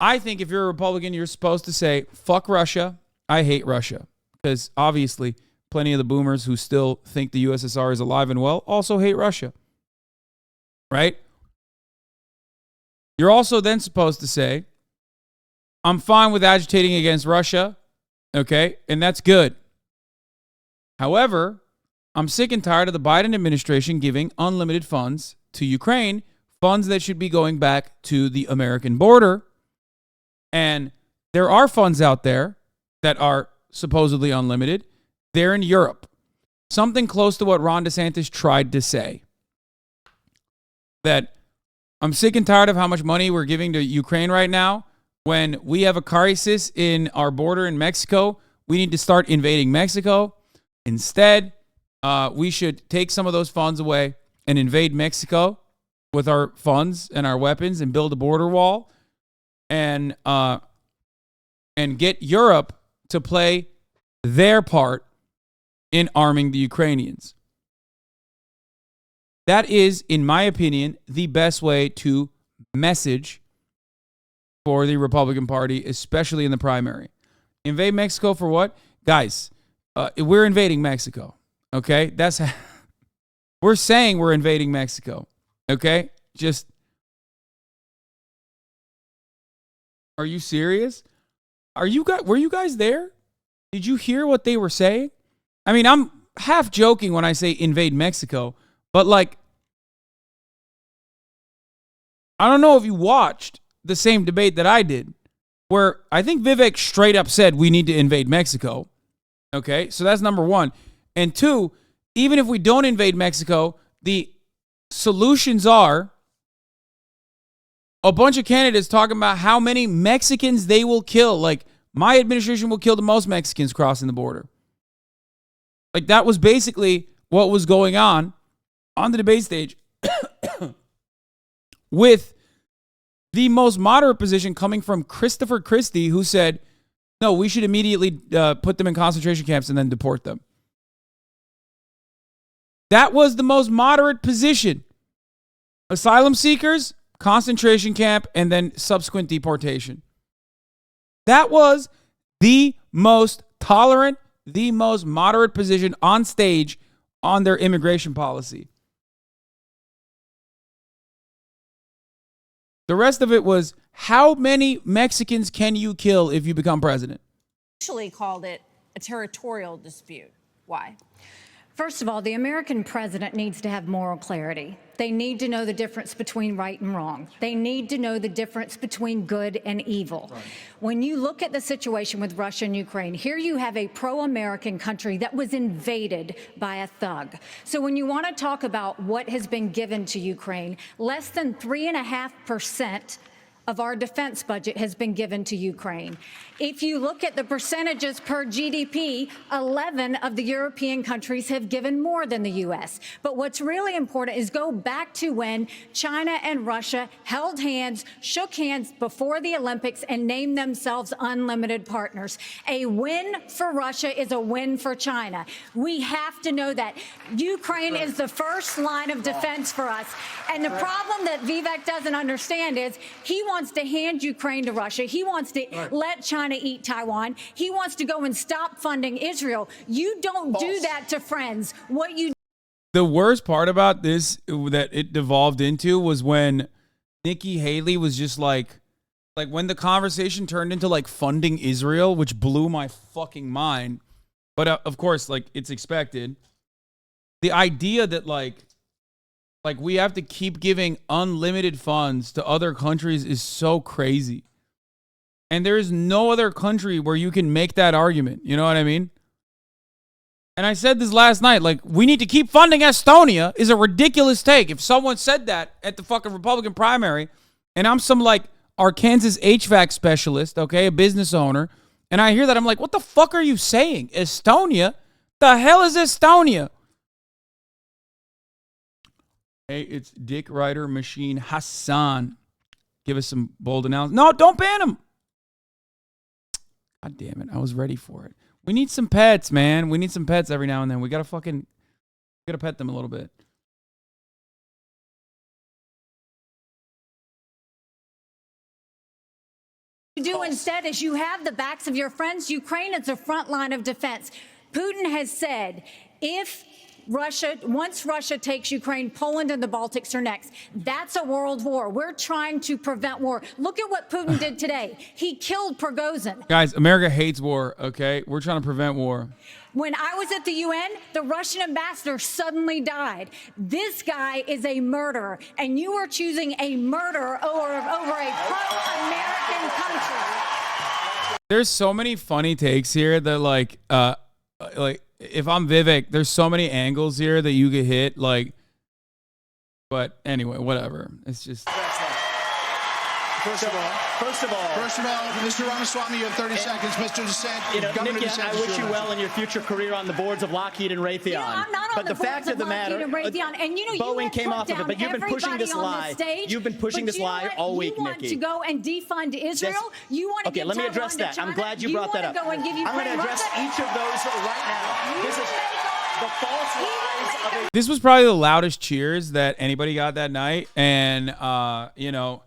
I think if you're a Republican, you're supposed to say, fuck Russia, I hate Russia. Because obviously, plenty of the boomers who still think the USSR is alive and well also hate Russia. Right? You're also then supposed to say, I'm fine with agitating against Russia, okay? And that's good. However, I'm sick and tired of the Biden administration giving unlimited funds to Ukraine, funds that should be going back to the American border. And there are funds out there that are supposedly unlimited. They're in Europe. Something close to what Ron DeSantis tried to say. That I'm sick and tired of how much money we're giving to Ukraine right now. When we have a crisis in our border in Mexico, we need to start invading Mexico. Instead, we should take some of those funds away and invade Mexico with our funds and our weapons and build a border wall and get Europe to play their part in arming the Ukrainians. That is, in my opinion, the best way to message for the Republican Party, especially in the primary. Invade Mexico for what? Guys, we're invading Mexico, okay? We're saying we're invading Mexico, okay? Just, are you serious? Were you guys there? Did you hear what they were saying? I mean, I'm half joking when I say invade Mexico, but like, I don't know if you watched the same debate that I did, where I think Vivek straight up said we need to invade Mexico. Okay, so that's number one. And two, even if we don't invade Mexico, the solutions are a bunch of candidates talking about how many Mexicans they will kill. Like, my administration will kill the most Mexicans crossing the border. Like, that was basically what was going on the debate stage with the most moderate position coming from Christopher Christie, who said, no, we should immediately put them in concentration camps and then deport them. That was the most moderate position. Asylum seekers, concentration camp, and then subsequent deportation. That was the most tolerant, the most moderate position on stage on their immigration policy. The rest of it was, how many Mexicans can you kill if you become president? Actually called it a territorial dispute. Why? First of all, the American president needs to have moral clarity. They need to know the difference between right and wrong. They need to know the difference between good and evil. Right. When you look at the situation with Russia and Ukraine, here you have a pro-American country that was invaded by a thug. So when you want to talk about what has been given to Ukraine, less than 3.5% of our defense budget has been given to Ukraine. If you look at the percentages per GDP, 11 of the European countries have given more than the U.S. But what's really important is go back to when China and Russia held hands, shook hands before the Olympics, and named themselves unlimited partners. A win for Russia is a win for China. We have to know that. Ukraine is the first line of defense for us. And the problem that Vivek doesn't understand is he wants to hand Ukraine to Russia. He wants to let China eat Taiwan. He wants to go and stop funding Israel. You don't do that to friends. The worst part about this that it devolved into was when Nikki Haley was just like when the conversation turned into like funding Israel, which blew my fucking mind. But of course, like, it's expected. The idea that like we have to keep giving unlimited funds to other countries is so crazy. And there is no other country where you can make that argument. You know what I mean? And I said this last night, like, we need to keep funding Estonia is a ridiculous take. If someone said that at the fucking Republican primary, and I'm some, like, Arkansas HVAC specialist, okay, a business owner, and I hear that, I'm like, what the fuck are you saying? Estonia? The hell is Estonia? Hey, it's Dick Rider Machine Hasan. Give us some bold announcements. No, don't ban him. God damn it. I was ready for it. We need some pets, man. We need some pets every now and then. We gotta pet them a little bit. You do instead is you have the backs of your friends. Ukraine is a front line of defense. Putin has said once Russia takes Ukraine, Poland and the Baltics are next. That's a world war. We're trying to prevent war. Look at what Putin did today. He killed Prigozhin. Guys, America hates war, okay? We're trying to prevent war. When I was at the UN, the Russian ambassador suddenly died. This guy is a murderer, and you are choosing a murderer over a pro-American country. There's so many funny takes here that, like, if I'm Vivek, there's so many angles here that you could hit, like, but anyway, whatever. It's just. First of all, Mr. Ramaswamy, you have 30 seconds. Mr. DeSantis, Nikki, I wish you well in your future career on the boards of Lockheed and Raytheon. I'm not on but the fact of the matter, Boeing came off of it, but you've been pushing this lie. You've been pushing this lie all week, Nikki. You want to go and defund Israel? You want to okay, let me address that. I'm glad you brought that up. I'm going to address each of those right now. This is the false lies of a. This was probably the loudest cheers that anybody got that night, and you know.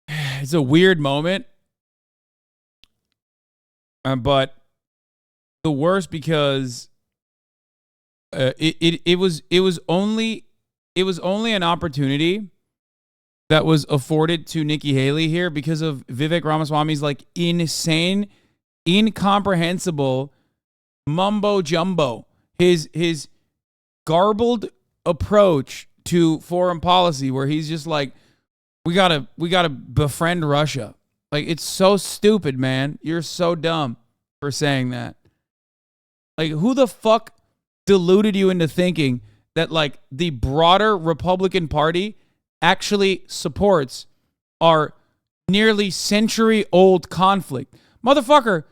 It's a weird moment, but the worst because it was only an opportunity that was afforded to Nikki Haley here because of Vivek Ramaswamy's like insane, incomprehensible mumbo jumbo, his garbled approach to foreign policy, where he's just like, we gotta befriend Russia. Like, it's so stupid, man. You're so dumb for saying that. Like, who the fuck deluded you into thinking that, like, the broader Republican Party actually supports our nearly century-old conflict? Motherfucker,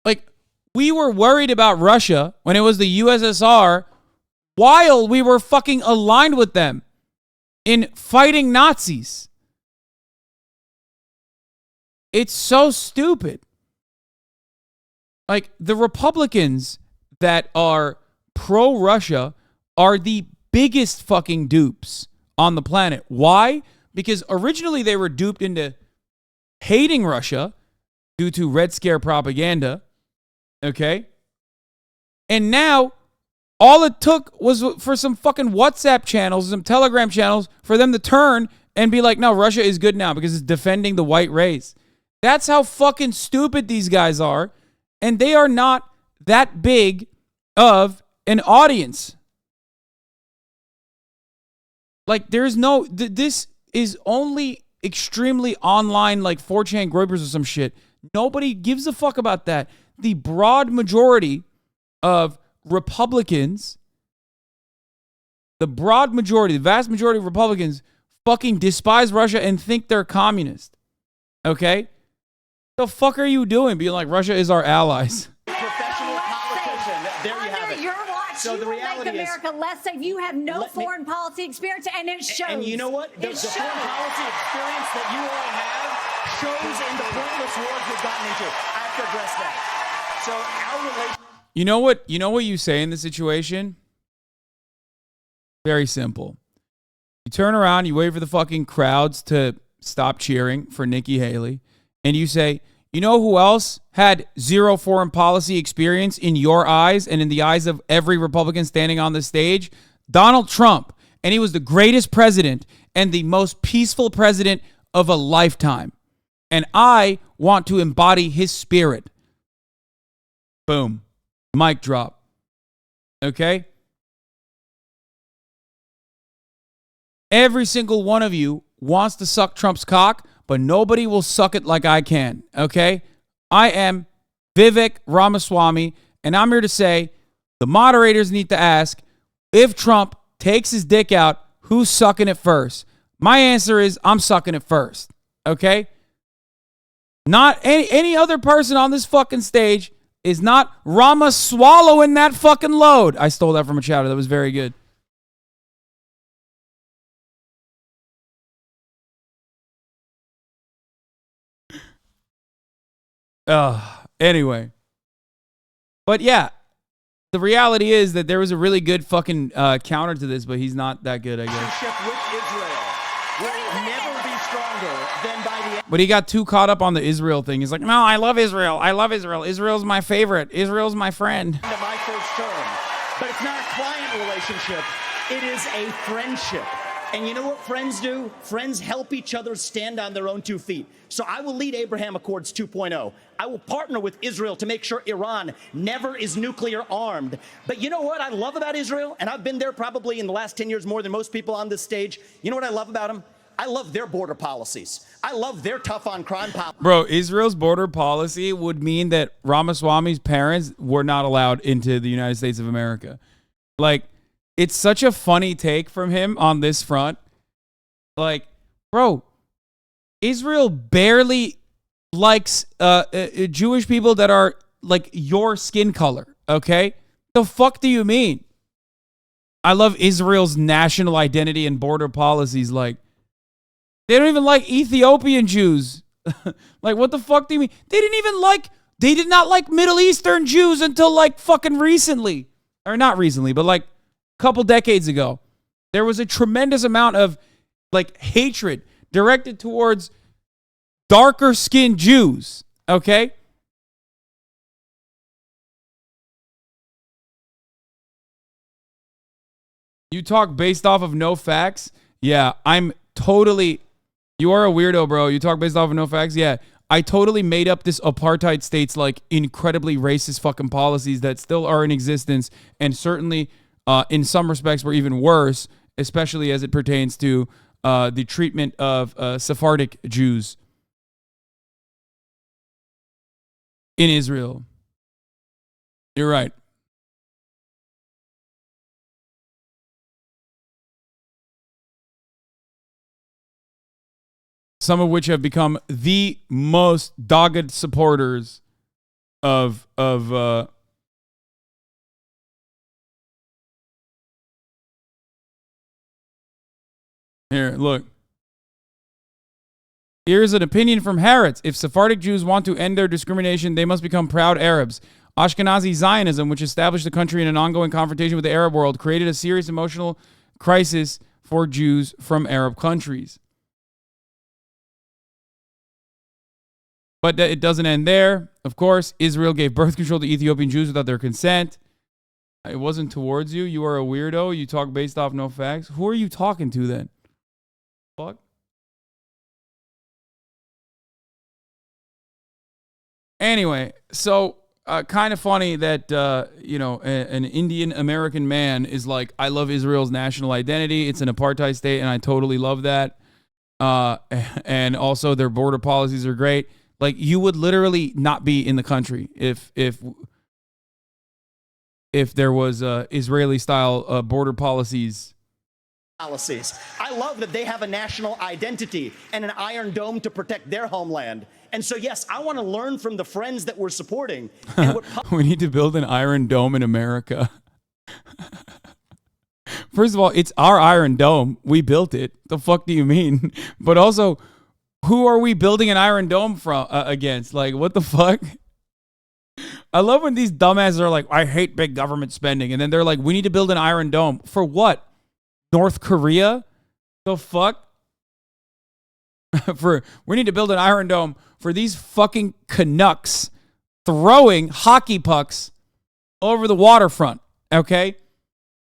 like, we were worried about Russia when it was the USSR while we were fucking aligned with them in fighting Nazis. It's so stupid. Like, the Republicans that are pro-Russia are the biggest fucking dupes on the planet. Why? Because originally they were duped into hating Russia due to Red Scare propaganda. Okay? And now all it took was for some fucking WhatsApp channels, some Telegram channels, for them to turn and be like, no, Russia is good now because it's defending the white race. That's how fucking stupid these guys are. And they are not that big of an audience. Like, there's no, this is only extremely online, like 4chan groupers or some shit. Nobody gives a fuck about that. The broad majority of Republicans, the vast majority of Republicans fucking despise Russia and think they're communist. Okay? The fuck are you doing being like, Russia is our allies? Professional politician. There you have it. Your watch, so the reality make America less safe. You have no foreign policy experience, and it shows. And you know what? The foreign policy experience that you all have shows in the pointless wars we've gotten into. I have to address that. So our relationship. You know what you say in this situation? Very simple. You turn around, you wait for the fucking crowds to stop cheering for Nikki Haley, and you say, you know who else had zero foreign policy experience in your eyes and in the eyes of every Republican standing on the stage? Donald Trump. And he was the greatest president and the most peaceful president of a lifetime. And I want to embody his spirit. Boom. Mic drop. Okay? Every single one of you wants to suck Trump's cock, but nobody will suck it like I can, okay? I am Vivek Ramaswamy, and I'm here to say the moderators need to ask, if Trump takes his dick out, who's sucking it first? My answer is I'm sucking it first, okay? Not any other person on this fucking stage is not Rama swallowing that fucking load. I stole that from a chatter. That was very good. Anyway. But yeah, the reality is that there was a really good fucking counter to this, but he's not that good, I guess. With Israel will never be stronger than by the But he got too caught up on the Israel thing. He's like, no, I love Israel. I love Israel. Israel's my favorite. Israel's my friend. end of my first term. But it's not a client relationship. It is a friendship. And you know what friends do? Friends help each other stand on their own 2 feet. So I will lead Abraham Accords 2.0. I will partner with Israel to make sure Iran never is nuclear armed. But you know what I love about Israel? And I've been there probably in the last 10 years more than most people on this stage. You know what I love about them? I love their border policies. I love their tough on crime policy. Bro, Israel's border policy would mean that Ramaswamy's parents were not allowed into the United States of America. Like, it's such a funny take from him on this front. Like, bro, Israel barely likes Jewish people that are like your skin color, okay? The fuck do you mean? I love Israel's national identity and border policies. Like, they don't even like Ethiopian Jews. Like, what the fuck do you mean? They did not like Middle Eastern Jews until like fucking recently. Or not recently, but like a couple decades ago. There was a tremendous amount of like hatred directed towards darker skinned Jews, okay? You talk based off of no facts? Yeah, you are a weirdo, bro. You talk based off of no facts? Yeah, I totally made up this apartheid state's like incredibly racist fucking policies that still are in existence, and certainly in some respects were even worse, especially as it pertains to the treatment of Sephardic Jews in Israel. You're right. Some of which have become the most dogged supporters of here, look. Here's an opinion from Haaretz. If Sephardic Jews want to end their discrimination, they must become proud Arabs. Ashkenazi Zionism, which established the country in an ongoing confrontation with the Arab world, created a serious emotional crisis for Jews from Arab countries. But it doesn't end there. Of course, Israel gave birth control to Ethiopian Jews without their consent. It wasn't towards you. You are a weirdo. You talk based off no facts. Who are you talking to then? Fuck. Anyway, so kind of funny that, an Indian American man is like, I love Israel's national identity. It's an apartheid state, and I totally love that. And also their border policies are great. Like, you would literally not be in the country if there was Israeli-style border policies. I love that they have a national identity and an iron dome to protect their homeland. And so, yes, I want to learn from the friends that we're supporting. And we need to build an iron dome in America. First of all, it's our iron dome. We built it. The fuck do you mean? But also, who are we building an iron dome from against? Like, what the fuck? I love when these dumbasses are like, I hate big government spending. And then they're like, we need to build an iron dome. For what? North Korea? The fuck? We need to build an iron dome for these fucking Canucks throwing hockey pucks over the waterfront. Okay?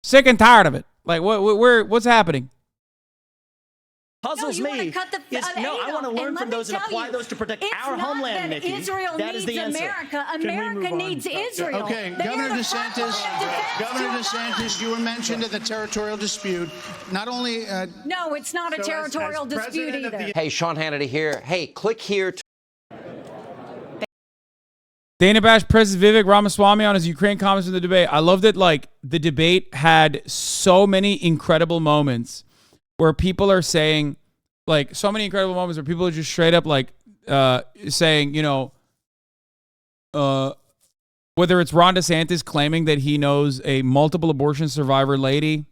Sick and tired of it. Like, what's happening? puzzles no, you me want to cut the is aid I want to off. learn And from let me those and tell apply you, those to protect it's our not homeland, that Nikki. Israel That is needs the answer. America. America needs Israel. Okay, They Governor are the front line DeSantis, of defense Governor to DeSantis, you were mentioned at the territorial dispute. Not only No, it's not a territorial dispute either. Hey, Sean Hannity here. Hey, click here to Dana Bash presses Vivek Ramaswamy on his Ukraine comments in the debate. I love that, like, the debate had so many incredible moments where people are saying, like, so many incredible moments where people are just straight up, like, saying, you know, whether it's Ron DeSantis claiming that he knows a multiple abortion survivor lady,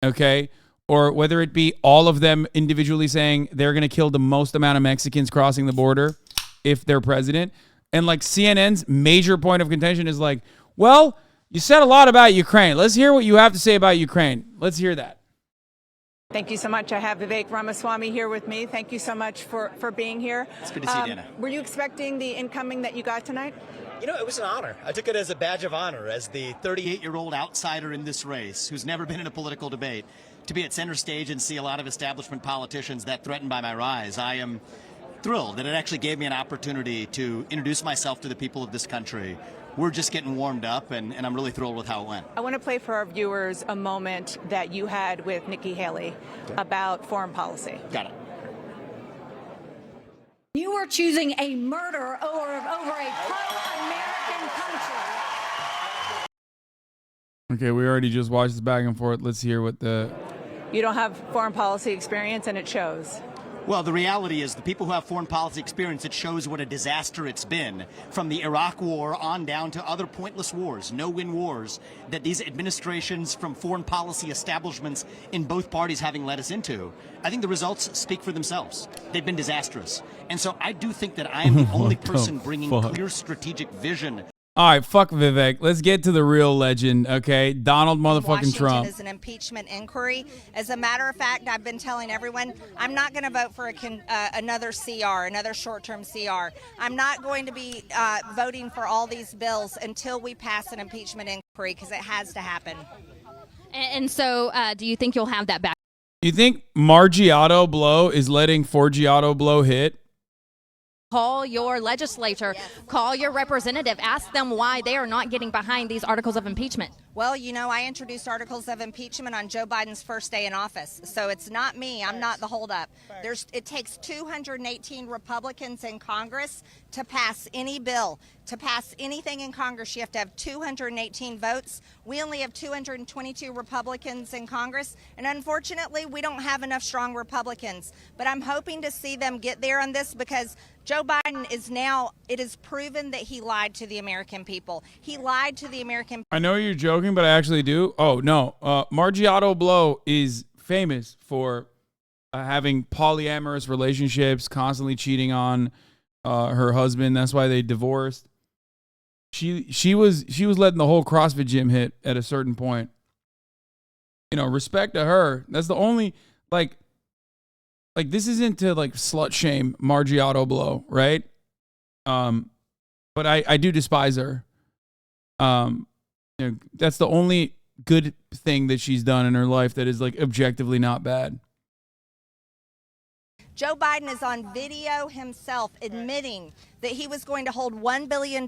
okay, or whether it be all of them individually saying they're going to kill the most amount of Mexicans crossing the border if they're president. And like CNN's major point of contention is like, well, you said a lot about Ukraine. Let's hear what you have to say about Ukraine. Let's hear that. Thank you so much. I have Vivek Ramaswamy here with me. Thank you so much for being here. It's good to see you, Dana. Were you expecting the incoming that you got tonight? You know, it was an honor. I took it as a badge of honor as the 38-year-old outsider in this race who's never been in a political debate to be at center stage and see a lot of establishment politicians that threatened by my rise. I am thrilled that it actually gave me an opportunity to introduce myself to the people of this country. We're just getting warmed up, and I'm really thrilled with how it went. I want to play for our viewers a moment that you had with Nikki Haley about foreign policy. Got it. You are choosing a murder over a pro-American country. Okay, we already just watched this back and forth. Let's hear what the... You don't have foreign policy experience, and it shows. Well, the reality is the people who have foreign policy experience, it shows what a disaster it's been from the Iraq war on down to other pointless wars, no-win wars that these administrations from foreign policy establishments in both parties having led us into. I think the results speak for themselves. They've been disastrous. And so I do think that I am the only person bringing clear strategic vision. All right, fuck Vivek. Let's get to the real legend, okay? Donald motherfucking Washington Trump. is an impeachment inquiry. As a matter of fact, I've been telling everyone I'm not going to vote for another CR, another short-term CR. I'm not going to be voting for all these bills until we pass an impeachment inquiry because it has to happen. And so do you think you'll have that back? You think Margiotto Blow is letting Forgiato Blow hit? Call your legislator, call your representative, ask them why they are not getting behind these articles of impeachment. Well, you know, I introduced articles of impeachment on Joe Biden's first day in office. So it's not me. I'm not the holdup. It takes 218 Republicans in Congress to pass any bill. To pass anything in Congress, you have to have 218 votes. We only have 222 Republicans in Congress. And unfortunately, we don't have enough strong Republicans. But I'm hoping to see them get there on this because Joe Biden is now, it is proven that he lied to the American people. He lied to the American people. I know you're joking, but I actually do. Oh, no. Margiotto Blow is famous for having polyamorous relationships, constantly cheating on her husband. That's why they divorced. She was letting the whole CrossFit gym hit at a certain point. You know, respect to her. That's the only, like this isn't to like slut shame Margiotto Blow, right? But I do despise her. You know, that's the only good thing that she's done in her life that is like objectively not bad. Joe Biden is on video himself admitting that he was going to hold $1 billion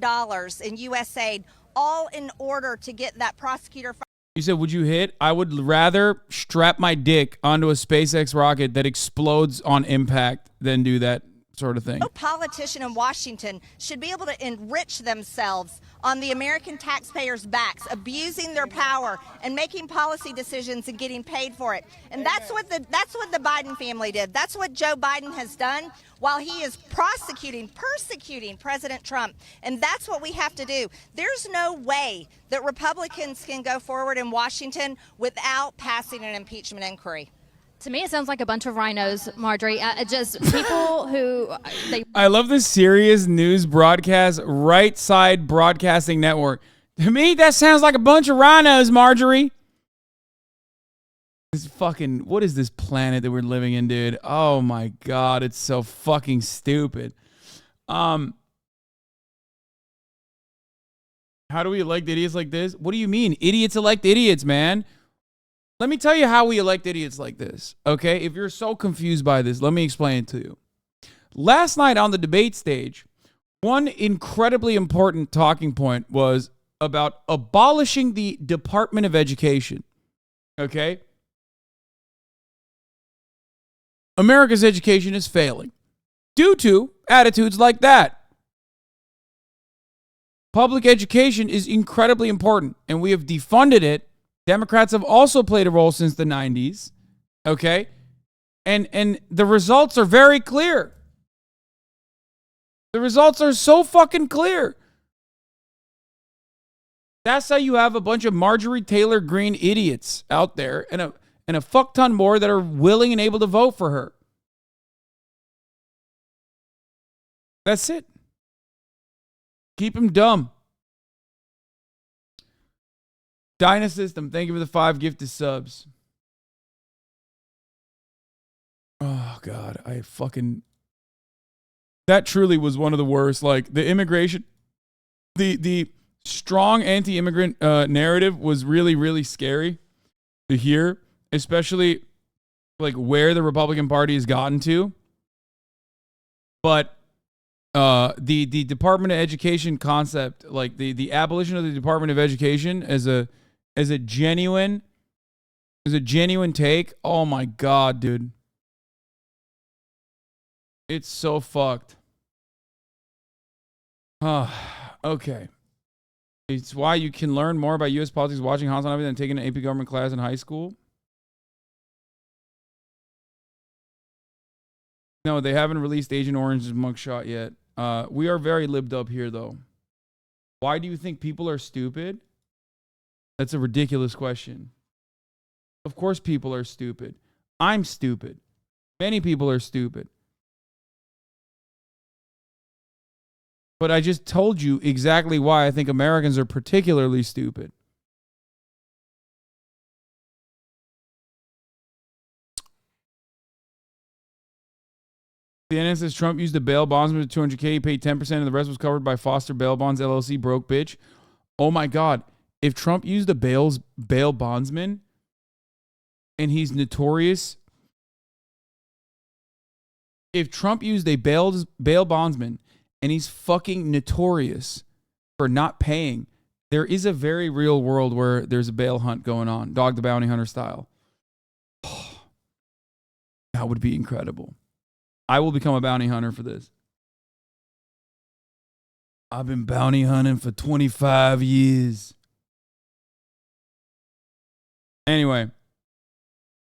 in U.S. aid, all in order to get that prosecutor. You said, would you hit? I would rather strap my dick onto a SpaceX rocket that explodes on impact than do that sort of thing. No politician in Washington should be able to enrich themselves on the American taxpayers' backs, abusing their power and making policy decisions and getting paid for it. And that's what the Biden family did. That's what Joe Biden has done while he is persecuting President Trump. And that's what we have to do. There's no way that Republicans can go forward in Washington without passing an impeachment inquiry. To me, it sounds like a bunch of rhinos, Marjorie. Just people who I love the serious news broadcast, Right Side Broadcasting Network. To me, that sounds like a bunch of rhinos, Marjorie. This fucking, what is this planet that we're living in, dude? Oh my God, it's so fucking stupid. How do we elect idiots like this? What do you mean? Idiots elect idiots, man. Let me tell you how we elect idiots like this, okay? If you're so confused by this, let me explain it to you. Last night on the debate stage, one incredibly important talking point was about abolishing the Department of Education, okay? America's education is failing due to attitudes like that. Public education is incredibly important, and we have defunded it. Democrats have also played a role since the 90s, okay? And the results are very clear. The results are so fucking clear. That's how you have a bunch of Marjorie Taylor Greene idiots out there and a fuck ton more that are willing and able to vote for her. That's it. Keep them dumb. Dynasystem, thank you for the 5 gifted subs. Oh, God. That truly was one of the worst. Like, the immigration, the strong anti-immigrant narrative was really, really scary to hear, especially, like, where the Republican Party has gotten to. But the Department of Education concept, like the abolition of the Department of Education as a genuine take. Oh my God, dude. It's so fucked. Okay. It's why you can learn more about U.S. politics watching HasanAbi than taking an AP government class in high school. No, they haven't released Agent Orange's mugshot yet. We are very libbed up here, though. Why do you think people are stupid? That's a ridiculous question. Of course people are stupid. I'm stupid. Many people are stupid. But I just told you exactly why I think Americans are particularly stupid. CNN says Trump used a bail bondsman to $200K. He paid 10% and the rest was covered by Foster Bail Bonds LLC. Broke bitch. Oh my God. If Trump used a bail bondsman and he's notorious, if Trump used a bail bondsman and he's fucking notorious for not paying, there is a very real world where there's a bail hunt going on, Dog the Bounty Hunter style. Oh, that would be incredible. I will become a bounty hunter for this. I've been bounty hunting for 25 years. Anyway,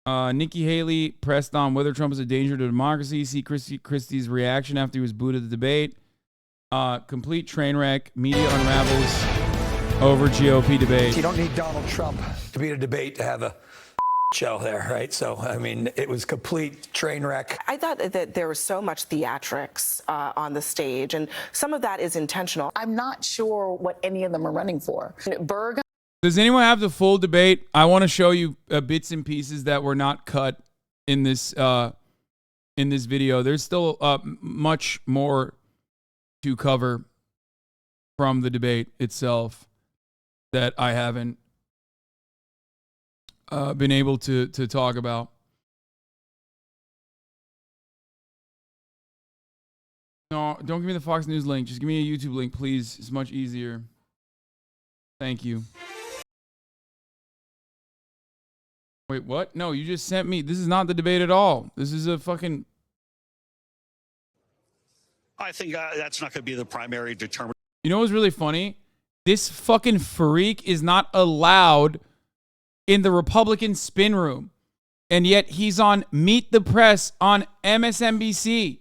Nikki Haley pressed on whether Trump is a danger to democracy. See Christie's reaction after he was booed at the debate. Complete train wreck. Media unravels over GOP debate. You don't need Donald Trump to be at a debate to have a show there, right? So, I mean, it was complete train wreck. I thought that there was so much theatrics on the stage, and some of that is intentional. I'm not sure what any of them are running for. Berg. Does anyone have the full debate? I want to show you bits and pieces that were not cut in this video. There's still much more to cover from the debate itself that I haven't been able to talk about. No, don't give me the Fox News link. Just give me a YouTube link, please. It's much easier. Thank you. Wait, what? No, you just sent me. This is not the debate at all. This is a fucking... I think that's not going to be the primary determinant. You know what's really funny? This fucking freak is not allowed in the Republican spin room. And yet he's on Meet the Press on MSNBC.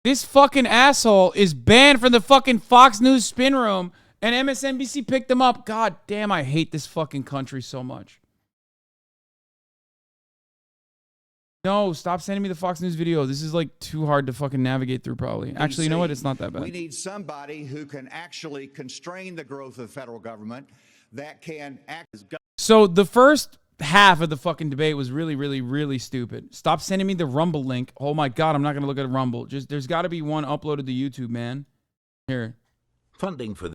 This fucking asshole is banned from the fucking Fox News spin room, and MSNBC picked him up. God damn, I hate this fucking country so much. No, stop sending me the Fox News video. This is like too hard to fucking navigate through probably. Actually, you know what? It's not that bad. We need somebody who can actually constrain the growth of the federal government, that can act as government. So the first half of the fucking debate was really, really, really stupid. Stop sending me the Rumble link. Oh my God, I'm not going to look at Rumble. Just there's got to be one uploaded to YouTube, man. Here. Funding for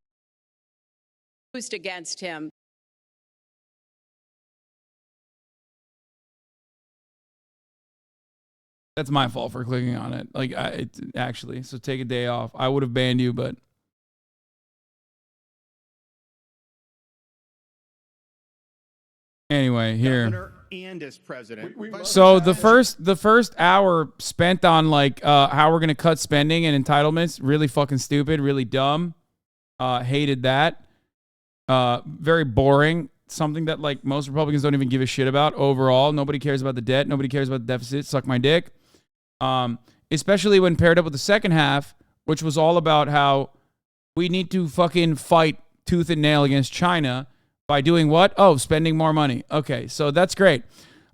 used against him. That's my fault for clicking on it. Like, actually, so take a day off. I would have banned you, but. Anyway, here. And as president. So the first hour spent on like how we're gonna cut spending and entitlements, really fucking stupid, really dumb. Hated that. Very boring. Something that like most Republicans don't even give a shit about overall. Nobody cares about the debt. Nobody cares about the deficit. Suck my dick. Especially when paired up with the second half, which was all about how we need to fucking fight tooth and nail against China by doing what? Oh, spending more money. Okay, so that's great.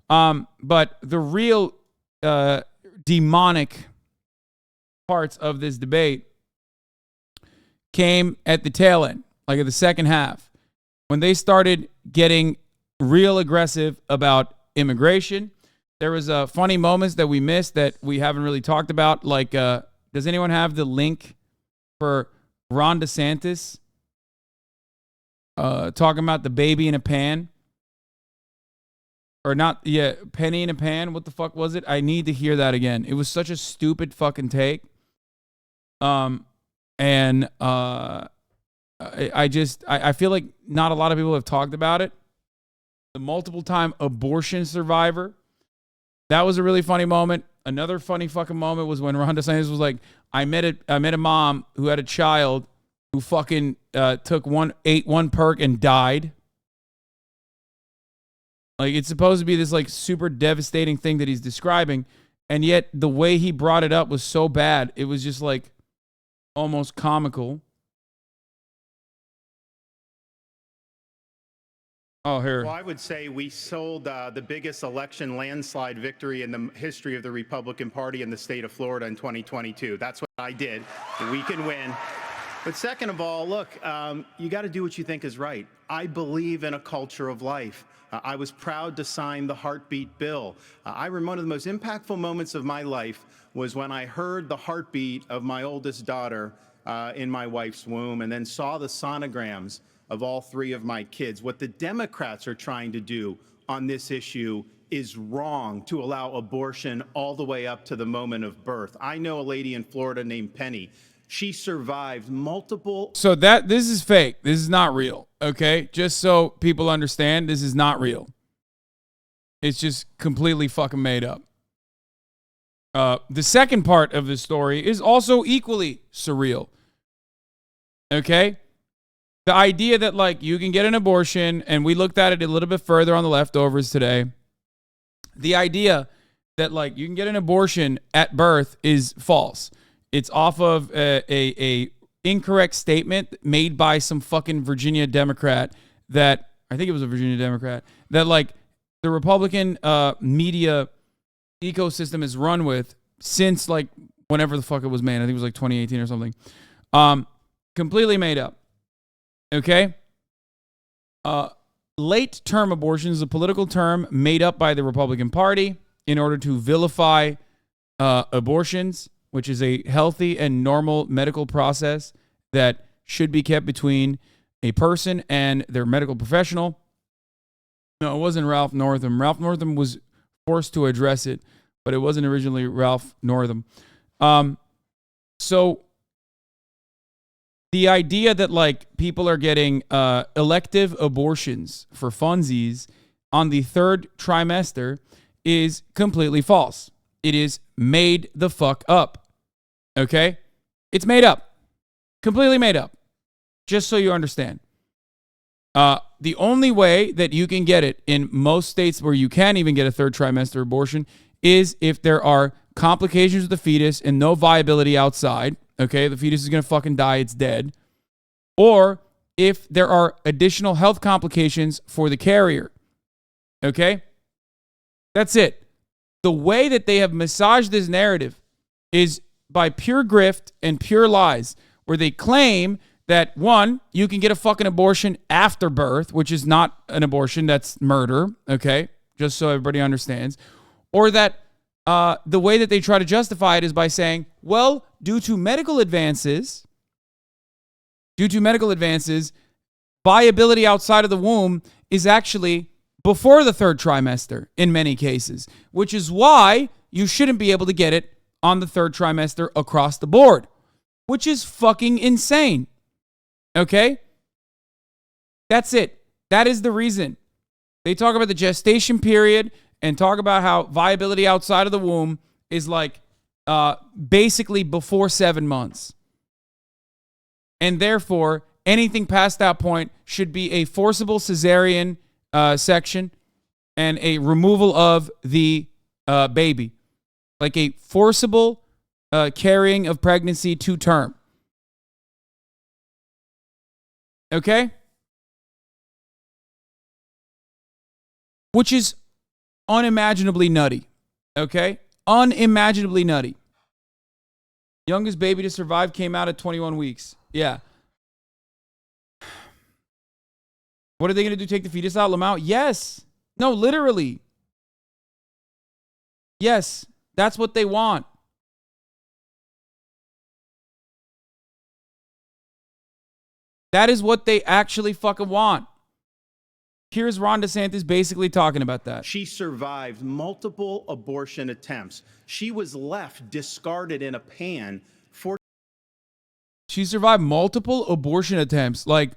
But the real demonic parts of this debate came at the tail end, like at the second half, when they started getting real aggressive about immigration. There was funny moments that we missed that we haven't really talked about. Like, does anyone have the link for Ron DeSantis talking about the baby in a pan? Or not, yeah, penny in a pan. What the fuck was it? I need to hear that again. It was such a stupid fucking take. I feel like not a lot of people have talked about it. The multiple time abortion survivor. That was a really funny moment. Another funny fucking moment was when Ron DeSantis was like, I met a mom who had a child who fucking ate one perk and died. Like, it's supposed to be this like super devastating thing that he's describing, and yet the way he brought it up was so bad. It was just like almost comical. Oh, here. Well, I would say we sold the biggest election landslide victory in the history of the Republican Party in the state of Florida in 2022. That's what I did. We can win. But second of all, look, you got to do what you think is right. I believe in a culture of life. I was proud to sign the heartbeat bill. I remember one of the most impactful moments of my life was when I heard the heartbeat of my oldest daughter in my wife's womb, and then saw the sonograms of all three of my kids. What the Democrats are trying to do on this issue is wrong, to allow abortion all the way up to the moment of birth. I know a lady in Florida named Penny. She survived multiple. So this is fake. This is not real. Okay? Just so people understand, this is not real. It's just completely fucking made up. The second part of the story is also equally surreal. Okay? The idea that, like, you can get an abortion, and we looked at it a little bit further on the leftovers today. The idea that, like, you can get an abortion at birth is false. It's off of a incorrect statement made by some fucking Virginia Democrat that, I think it was a Virginia Democrat, that, like, the Republican media ecosystem is run with since, like, whenever the fuck it was made. I think it was, like, 2018 or something. Completely made up. Okay? Late-term abortion is a political term made up by the Republican Party in order to vilify abortions, which is a healthy and normal medical process that should be kept between a person and their medical professional. No, it wasn't Ralph Northam. Ralph Northam was forced to address it, but it wasn't originally Ralph Northam. So the idea that, like, people are getting elective abortions for funsies on the third trimester is completely false. It is made the fuck up. Okay? It's made up. Completely made up. Just so you understand. The only way that you can get it in most states where you can't even get a third trimester abortion is if there are complications with the fetus and no viability outside. Okay, the fetus is going to fucking die, it's dead. Or if there are additional health complications for the carrier. Okay? That's it. The way that they have massaged this narrative is by pure grift and pure lies, where they claim that, one, you can get a fucking abortion after birth, which is not an abortion, that's murder, okay? Just so everybody understands. Or that the way that they try to justify it is by saying, well, due to medical advances, viability outside of the womb is actually before the third trimester in many cases, which is why you shouldn't be able to get it on the third trimester across the board, which is fucking insane. Okay? That's it. That is the reason. They talk about the gestation period and talk about how viability outside of the womb is like basically before 7 months. And therefore, anything past that point should be a forcible cesarean section and a removal of the baby. Like a forcible carrying of pregnancy to term. Okay? Which is unimaginably nutty. Okay? Unimaginably nutty. Youngest baby to survive came out at 21 weeks. Yeah. What are they going to do? Take the fetus out, Lamau? Yes. No, literally. Yes. That's what they want. That is what they actually fucking want. Here's Ron DeSantis basically talking about that. She survived multiple abortion attempts. She was left discarded in a pan for... She survived multiple abortion attempts. Like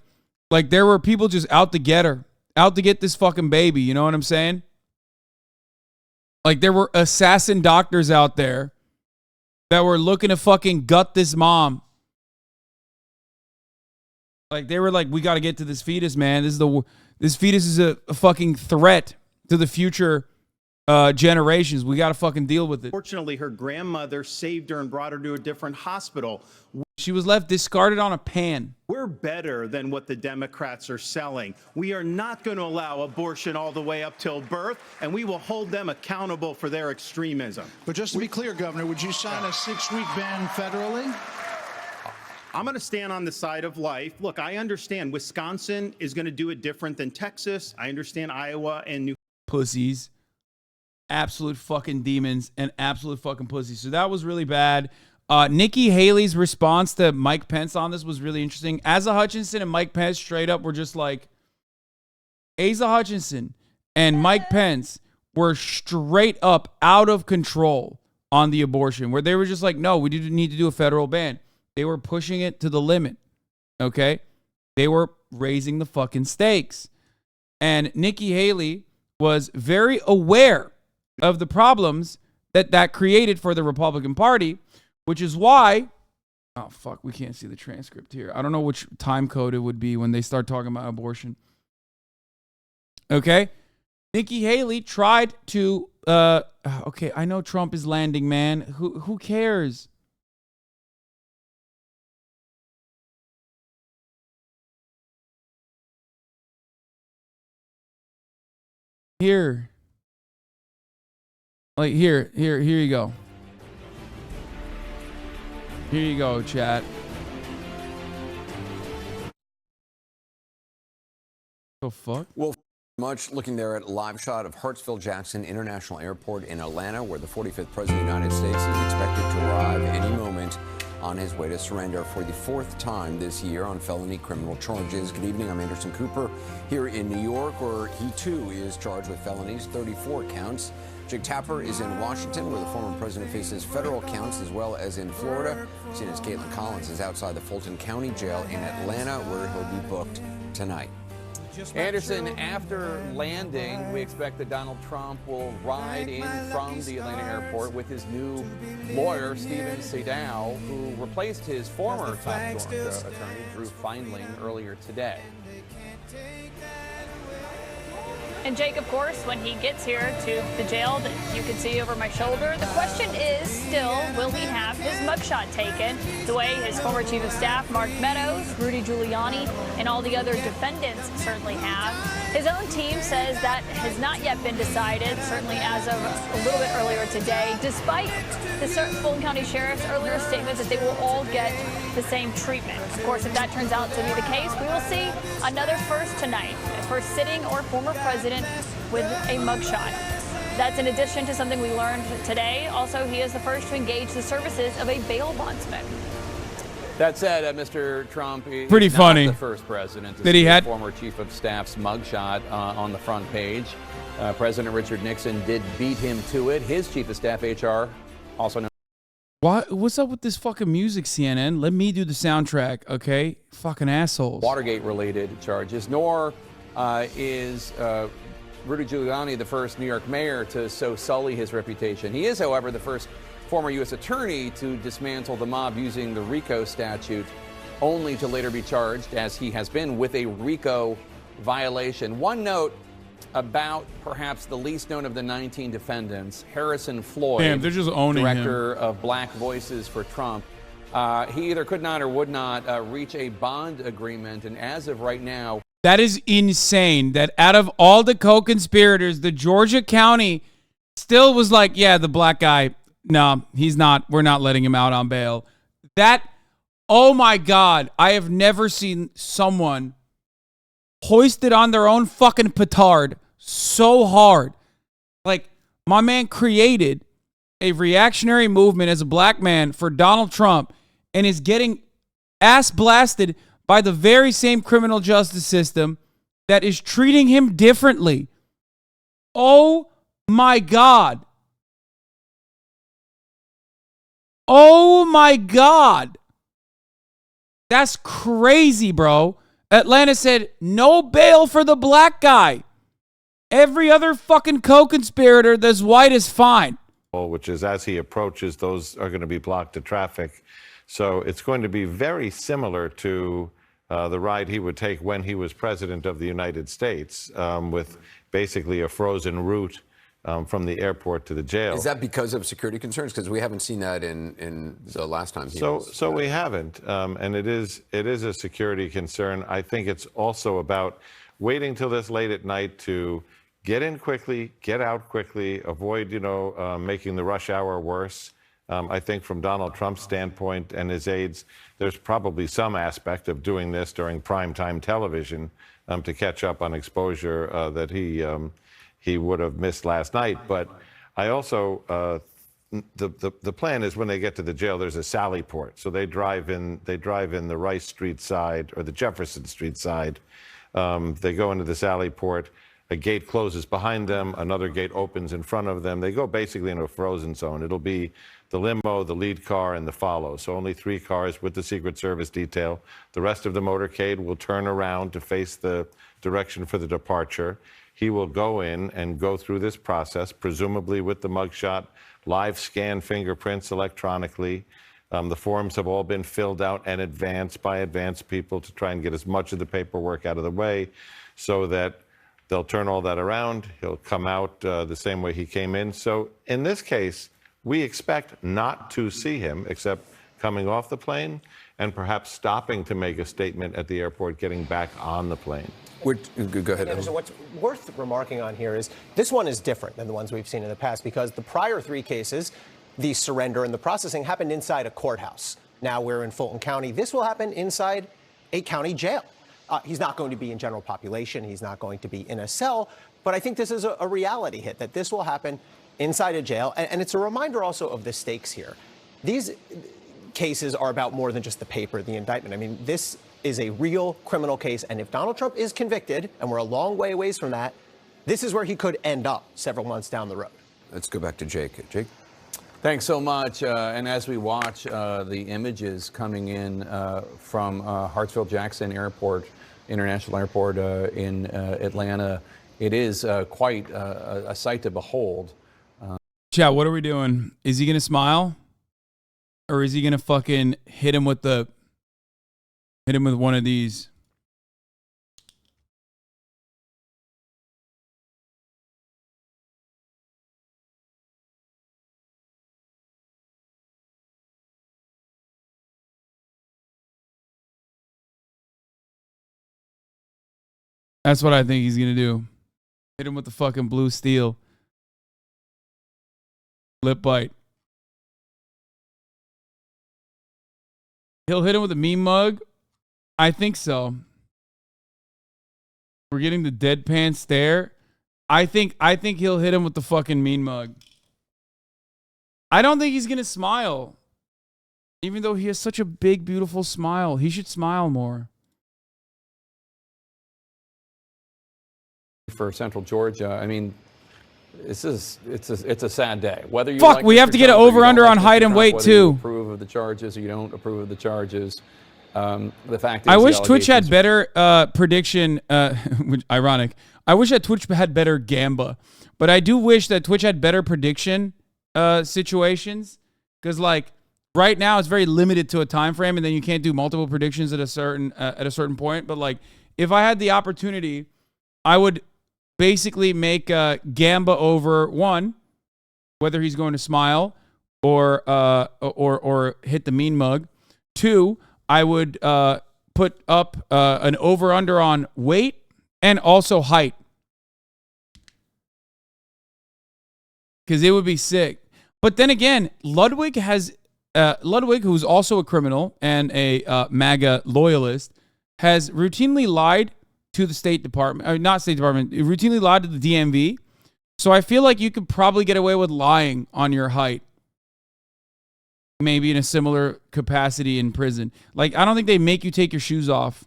there were people just out to get her. Out to get this fucking baby. You know what I'm saying? Like there were assassin doctors out there that were looking to fucking gut this mom. Like they were like, we got to get to this fetus, man. This fetus is a fucking threat to the future generations. We got to fucking deal with it. Fortunately, her grandmother saved her and brought her to a different hospital. She was left discarded on a pan. We're better than what the Democrats are selling. We are not going to allow abortion all the way up till birth, and we will hold them accountable for their extremism. But just to be clear, Governor, would you sign a 6-week ban federally? I'm going to stand on the side of life. Look, I understand Wisconsin is going to do it different than Texas. I understand Iowa and New... Pussies. Absolute fucking demons and absolute fucking pussies. So that was really bad. Nikki Haley's response to Mike Pence on this was really interesting. Asa Hutchinson and Mike Pence straight up were just like... Asa Hutchinson and Mike Pence were straight up out of control on the abortion, where they were just like, no, we need to do a federal ban. They were pushing it to the limit, okay? They were raising the fucking stakes. And Nikki Haley was very aware of the problems that created for the Republican Party, which is why... Oh, fuck, we can't see the transcript here. I don't know which time code it would be when they start talking about abortion. Okay? Nikki Haley tried to... okay, I know Trump is landing, man. Who cares? Here. Like, here you go. Here you go, chat. The fuck? Well, much looking there at a live shot of Hartsfield-Jackson International Airport in Atlanta, where the 45th President of the United States is expected to arrive any moment on his way to surrender for the 4th time this year on felony criminal charges. Good evening, I'm Anderson Cooper here in New York, where he too is charged with felonies, 34 counts. Jake Tapper is in Washington, where the former president faces federal counts, as well as in Florida. CNN's Caitlin Collins is outside the Fulton County Jail in Atlanta, where he'll be booked tonight. Anderson, after landing, we expect that Donald Trump will ride in from the Atlanta airport with his new lawyer, Stephen Sadow, who replaced his former top Georgia attorney, Drew Feinling, earlier today. And Jake, of course, when he gets here to the jail that you can see over my shoulder, the question is still, will he have his mugshot taken the way his former chief of staff, Mark Meadows, Rudy Giuliani, and all the other defendants certainly have? His own team says that has not yet been decided, certainly as of a little bit earlier today, despite the Fulton County Sheriff's earlier statement that they will all get the same treatment. Of course, if that turns out to be the case, we will see another first tonight, a first sitting or former president with a mugshot. That's in addition to something we learned today. Also, he is the first to engage the services of a bail bondsman. That said, Mr. Trump is Pretty not funny the first president to that see he his had former chief of staff's mugshot on the front page. President Richard Nixon did beat him to it. His chief of staff, HR, also known. What's up with this fucking music, CNN? Let me do the soundtrack, okay? Fucking assholes. Watergate-related charges, nor is Rudy Giuliani the first New York mayor to so sully his reputation. He is, however, the first former U.S. attorney to dismantle the mob using the RICO statute, only to later be charged, as he has been, with a RICO violation. One note about perhaps the least known of the 19 defendants, Harrison Floyd, Damn, they're just owning director of Black Voices for Trump. He either could not or would not reach a bond agreement, and as of right now, that is insane that out of all the co-conspirators, the Georgia County still was like, yeah, the black guy, no, he's not. We're not letting him out on bail. That, oh my God, I have never seen someone hoisted on their own fucking petard so hard. Like, my man created a reactionary movement as a black man for Donald Trump and is getting ass blasted by the very same criminal justice system that is treating him differently. Oh my God. Oh my God. That's crazy, bro. Atlanta said no bail for the black guy. Every other fucking co-conspirator that's white is fine. Which is, as he approaches, those are going to be blocked to traffic. So it's going to be very similar to the ride he would take when he was president of the United States, with basically a frozen route from the airport to the jail. Is that because of security concerns? Because we haven't seen that in the last time he was. So we haven't, and it is a security concern. I think it's also about waiting till this late at night to get in quickly, get out quickly, avoid, making the rush hour worse. I think from Donald Trump's standpoint and his aides, there's probably some aspect of doing this during primetime television to catch up on exposure that he would have missed last night. But I also, the plan is when they get to the jail, there's a sally port. So they drive in the Rice Street side or the Jefferson Street side. They go into the sally port. A gate closes behind them. Another gate opens in front of them. They go basically into a frozen zone. It'll be the limo, the lead car, and the follow. So only 3 cars with the Secret Service detail. The rest of the motorcade will turn around to face the direction for the departure. He will go in and go through this process, presumably with the mugshot, live scan fingerprints electronically. The forms have all been filled out in advance by advanced people to try and get as much of the paperwork out of the way so that they'll turn all that around. He'll come out the same way he came in. So in this case, we expect not to see him except coming off the plane and perhaps stopping to make a statement at the airport, getting back on the plane. Go ahead. So what's worth remarking on here is this one is different than the ones we've seen in the past because the prior 3 cases, the surrender and the processing happened inside a courthouse. Now we're in Fulton County. This will happen inside a county jail. He's not going to be in general population. He's not going to be in a cell. But I think this is a reality hit, that this will happen inside a jail. And it's a reminder also of the stakes here. These cases are about more than just the paper, the indictment. I mean, this is a real criminal case. And if Donald Trump is convicted, and we're a long way away from that, this is where he could end up several months down the road. Let's go back to Jake. Jake? Thanks so much. And as we watch the images coming in from Hartsfield-Jackson Airport, International Airport in Atlanta, it is quite a sight to behold. Chat, what are we doing? Is he going to smile? Or is he going to fucking hit him with one of these? That's what I think he's going to do. Hit him with the fucking blue steel. Lip bite. He'll hit him with a meme mug. I think so. We're getting the deadpan stare. I think he'll hit him with the fucking meme mug. I don't think he's going to smile. Even though he has such a big, beautiful smile, he should smile more. For Central Georgia, I mean, it's a sad day. Whether you Fuck, like we Mr. have to get an Trump or you don't over-under like on Mr. height and Trump, weight, whether you too. approve of the charges or you don't approve of the charges. The fact is, I the wish Twitch had allegations- better prediction, which, ironic. I wish that Twitch had better Gamba. But I do wish that Twitch had better prediction situations. Because, like, right now it's very limited to a time frame, and then you can't do multiple predictions at a certain point. But, like, if I had the opportunity, I would basically make Gamba over one, whether he's going to smile or hit the mean mug. Two, I would put up an over-under on weight and also height. Because it would be sick. But then again, Ludwig, who's also a criminal and a MAGA loyalist, has routinely lied to the State Department, not State Department, routinely lied to the DMV. So I feel like you could probably get away with lying on your height. Maybe in a similar capacity in prison. Like, I don't think they make you take your shoes off.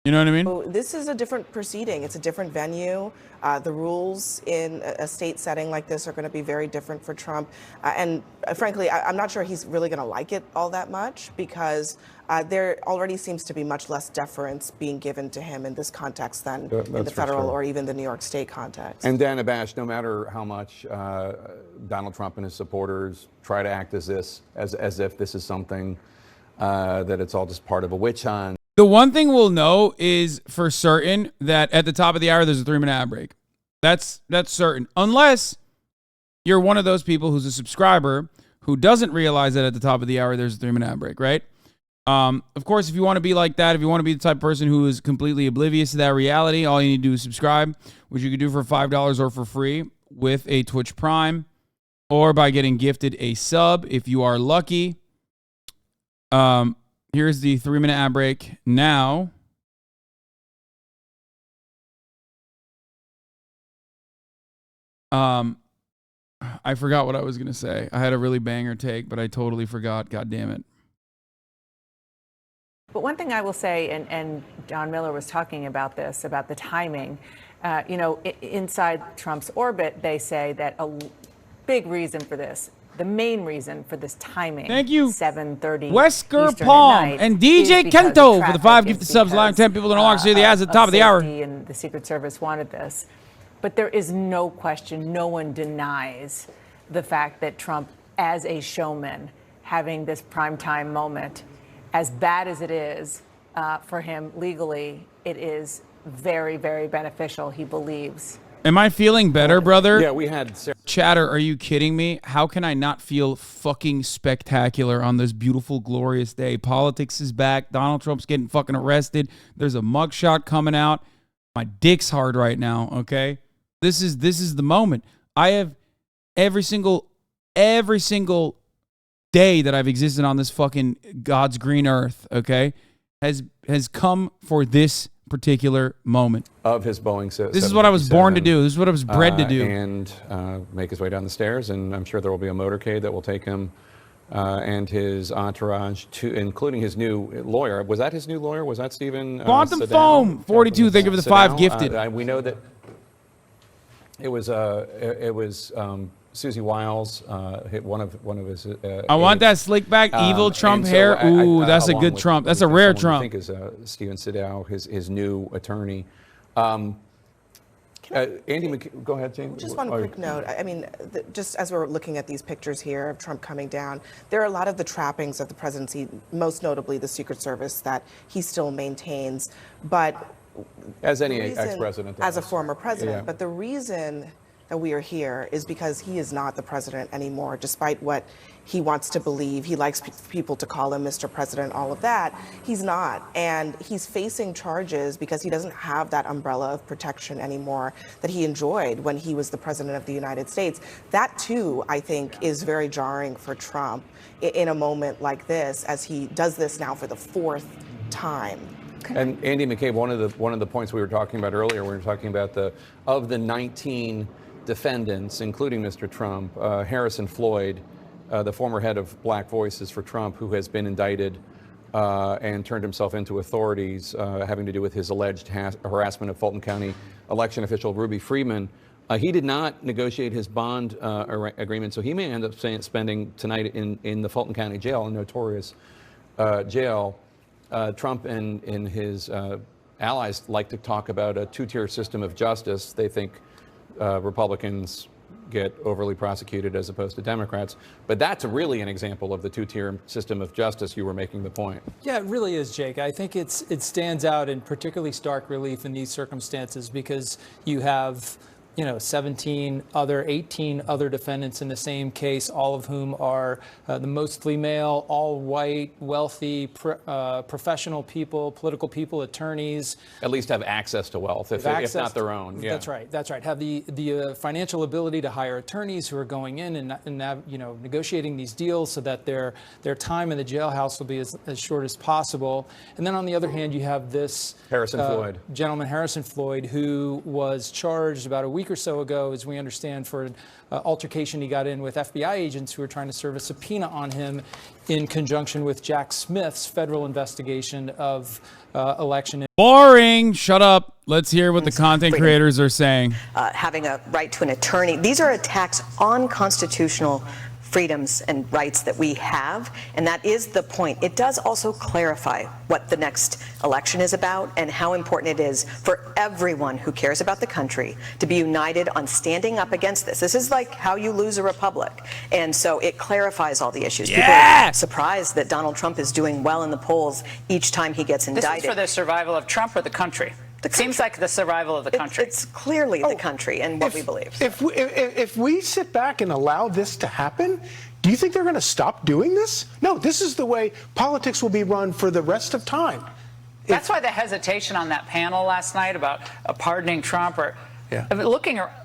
You know what I mean? So this is a different proceeding. It's a different venue. The rules in a state setting like this are going to be very different for Trump. And frankly, I'm not sure he's really going to like it all that much because there already seems to be much less deference being given to him in this context than in the federal or even the New York State context. And Dan Abash, no matter how much Donald Trump and his supporters try to act as if this is something that it's all just part of a witch hunt. The one thing we'll know is for certain that at the top of the hour, there's a 3-minute ad break. That's certain. Unless you're one of those people who's a subscriber who doesn't realize that at the top of the hour, there's a 3-minute ad break, right? Of course, if you want to be like that, if you want to be the type of person who is completely oblivious to that reality, all you need to do is subscribe, which you can do for $5 or for free with a Twitch Prime or by getting gifted a sub if you are lucky. Here's the 3-minute ad break now. I forgot what I was going to say. I had a really banger take, but I totally forgot. God damn it. But one thing I will say, and John Miller was talking about this, about the timing, inside Trump's orbit, they say that a big reason for this, the main reason for this timing, thank you, 7:30 Wesker Eastern Palm at night, and DJ is because Kento of for the traffic, 5 is gifted subs. Allowing 10 people to no longer see the ads at the of top of the hour. safety, and the Secret Service wanted this. But there is no question, no one denies the fact that Trump, as a showman, having this primetime moment, as bad as it is for him legally, it is very, very beneficial, he believes. Am I feeling better, brother? Yeah, we had Chatter, are you kidding me? How can I not feel fucking spectacular on this beautiful, glorious day? Politics is back. Donald Trump's getting fucking arrested. There's a mugshot coming out. My dick's hard right now, okay? This is the moment. I have every single day that I've existed on this fucking God's green earth, okay, has come for this particular moment of his Boeing. This is what I was born to do. This is what I was bred to do. And make his way down the stairs, and I'm sure there will be a motorcade that will take him and his entourage, to including his new lawyer. Was that his new lawyer? Was that Stephen Quantum Sedano? Foam 42. Thank you for the 5 gifted. We know that it was Susie Wiles hit one of his. I want that slick back evil Trump hair. Ooh, that's a good Trump. That's a rare Trump. I think is Stephen Sedano, his new attorney. Andy, go ahead, James. Just one quick note. I mean, just as we're looking at these pictures here of Trump coming down, there are a lot of the trappings of the presidency, most notably the Secret Service, that he still maintains. But as any ex-president does. As a former president. Yeah. But the reason that we are here is because he is not the president anymore, despite what he wants to believe. He likes people to call him Mr. President, all of that. He's not. And he's facing charges because he doesn't have that umbrella of protection anymore that he enjoyed when he was the president of the United States. That, too, I think, is very jarring for Trump in a moment like this, as he does this now for the 4th time. And Andy McCabe, one of the points we were talking about earlier, we were talking about of the 19 defendants, including Mr. Trump, Harrison Floyd, the former head of Black Voices for Trump, who has been indicted and turned himself into authorities having to do with his alleged harassment of Fulton County election official Ruby Freeman. He did not negotiate his bond agreement, so he may end up spending tonight in the Fulton County jail, a notorious jail. Trump and his allies like to talk about a two-tier system of justice. They think Republicans get overly prosecuted as opposed to Democrats. But that's really an example of the two-tier system of justice. You were making the point. Yeah, it really is, Jake. I think it stands out in particularly stark relief in these circumstances because you have 18 other defendants in the same case, all of whom are the mostly male, all white, wealthy, professional people, political people, attorneys. At least have access to wealth, if not their own. Yeah. That's right. Have the financial ability to hire attorneys who are going in and negotiating these deals so that their time in the jailhouse will be as short as possible. And then on the other hand, you have this Floyd. Gentleman, Harrison Floyd, who was charged about a week or so ago, as we understand, for an altercation he got in with FBI agents who were trying to serve a subpoena on him in conjunction with Jack Smith's federal investigation of election. Boring. Shut up. Let's hear what the content creators are saying. Having a right to an attorney. These are attacks on constitutional freedoms and rights that we have, and that is the point. It does also clarify what the next election is about and how important it is for everyone who cares about the country to be united on standing up against this. This is like how you lose a republic, and so it clarifies all the issues. People are surprised that Donald Trump is doing well in the polls each time he gets indicted. This is for the survival of Trump or the country? It seems like the survival of the country. It's clearly the country and what we believe. If we sit back and allow this to happen, do you think they're going to stop doing this? No, this is the way politics will be run for the rest of time. That's why the hesitation on that panel last night about pardoning Trump or looking around.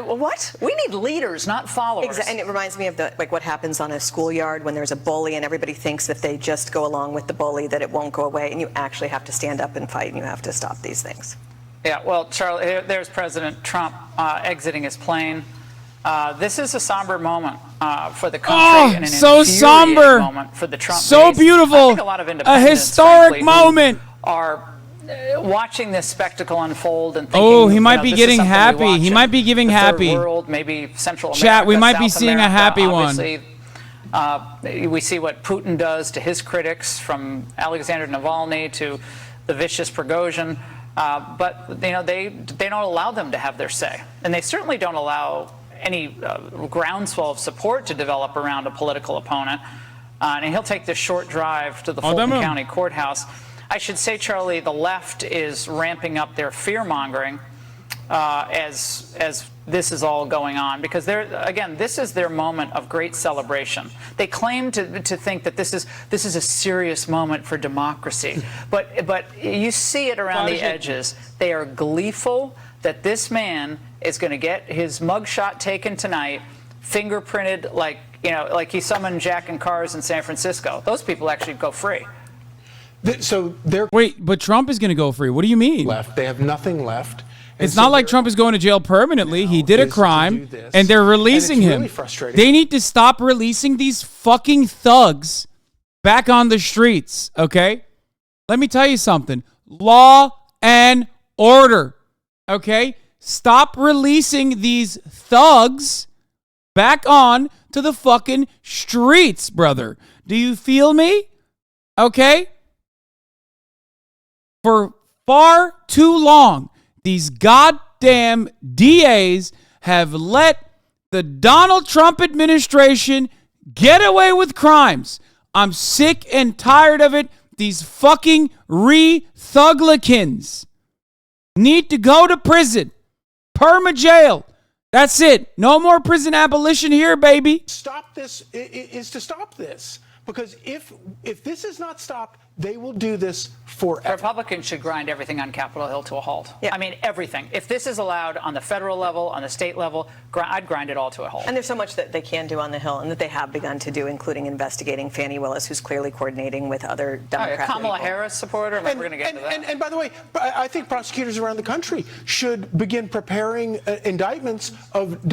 What? We need leaders, not followers. Exactly. And it reminds me of what happens on a schoolyard when there's a bully and everybody thinks if they just go along with the bully that it won't go away, and you actually have to stand up and fight and you have to stop these things. Yeah, well, Charlie, there's President Trump exiting his plane. This is a somber moment for the country and an infuriating moment for the Trump base. Beautiful. I think a lot of independents, historic moment. Are watching this spectacle unfold and thinking, he might be getting happy. He might be giving happy. Third world, maybe Central America, Chat, we might South be seeing America, a happy obviously. We see what Putin does to his critics, from Alexander Navalny to the vicious Prigozhin. But they don't allow them to have their say, and they certainly don't allow any groundswell of support to develop around a political opponent. And he'll take this short drive to the Fulton County courthouse. I should say, Charlie, the left is ramping up their fear-mongering as this is all going on, because this is their moment of great celebration. They claim to think that this is a serious moment for democracy, but you see it around the edges. They are gleeful that this man is going to get his mugshot taken tonight, fingerprinted like he summoned Jack and cars in San Francisco. Those people actually go free. Wait, but Trump is going to go free. What do you mean? They have nothing left. It's not like Trump is going to jail permanently. He did a crime, and they're releasing him. Really frustrating. They need to stop releasing these fucking thugs back on the streets, okay? Let me tell you something. Law and order, okay? Stop releasing these thugs back on to the fucking streets, brother. Do you feel me? Okay? For far too long, these goddamn DAs have let the Donald Trump administration get away with crimes. I'm sick and tired of it. These fucking thuglikins need to go to prison. Perma jail. That's it. No more prison abolition here, baby. Stop this is to stop this. Because if this is not stopped, They will do this forever. Republicans should grind everything on Capitol Hill to a halt. Yeah. I mean, everything. If this is allowed on the federal level, on the state level, I'd grind it all to a halt. And there's so much that they can do on the Hill and that they have begun to do, including investigating Fani Willis, who's clearly coordinating with other Democrat Kamala people. Harris supporter, we're going to get into that. And by the way, I think prosecutors around the country should begin preparing indictments of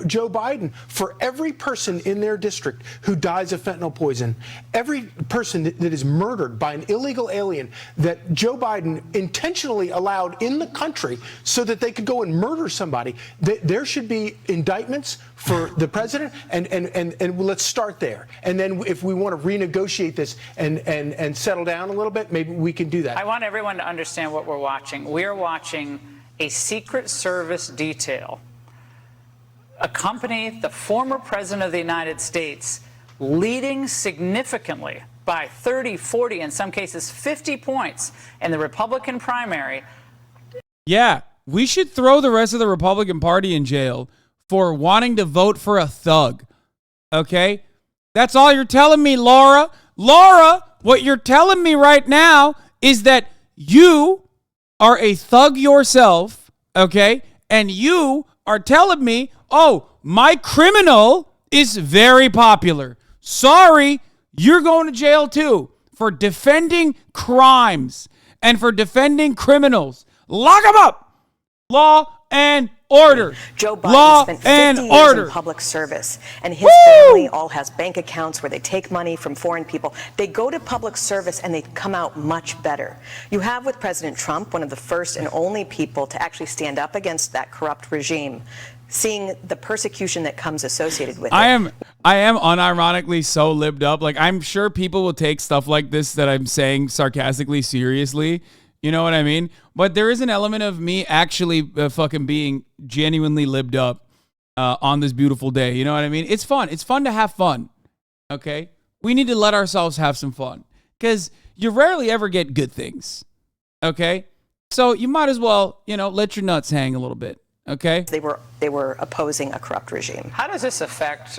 Joe Biden for every person in their district who dies of fentanyl poison, every person that is murdered by an illegal alien that Joe Biden intentionally allowed in the country so that they could go and murder somebody. There should be indictments for the president, and let's start there. And then if we want to renegotiate this and settle down a little bit, maybe we can do that. I want everyone to understand what we're watching. We're watching a Secret Service detail accompany the former president of the United States, leading significantly by 30, 40, in some cases 50 points in the Republican primary. Yeah, we should throw the rest of the Republican Party in jail for wanting to vote for a thug. Okay? That's all you're telling me, Laura. Laura, what you're telling me right now is that you are a thug yourself, okay? And you are telling me, oh, my criminal is very popular. Sorry, you're going to jail too for defending crimes and for defending criminals. Lock them up. Law and order. Joe Biden Law spent 50 and years order. in public service, and his family all has bank accounts where they take money from foreign people. They go to public service and they come out much better. You have with President Trump one of the first and only people to actually stand up against that corrupt regime, seeing the persecution that comes associated with it. I am unironically so libbed up. Like, I'm sure people will take stuff like this that I'm saying sarcastically seriously. You know what I mean? But there is an element of me actually fucking being genuinely libbed up on this beautiful day. You know what I mean? It's fun. It's fun to have fun. Okay? We need to let ourselves have some fun because you rarely ever get good things. Okay? So you might as well, let your nuts hang a little bit. Okay? They were opposing a corrupt regime. How does this affect,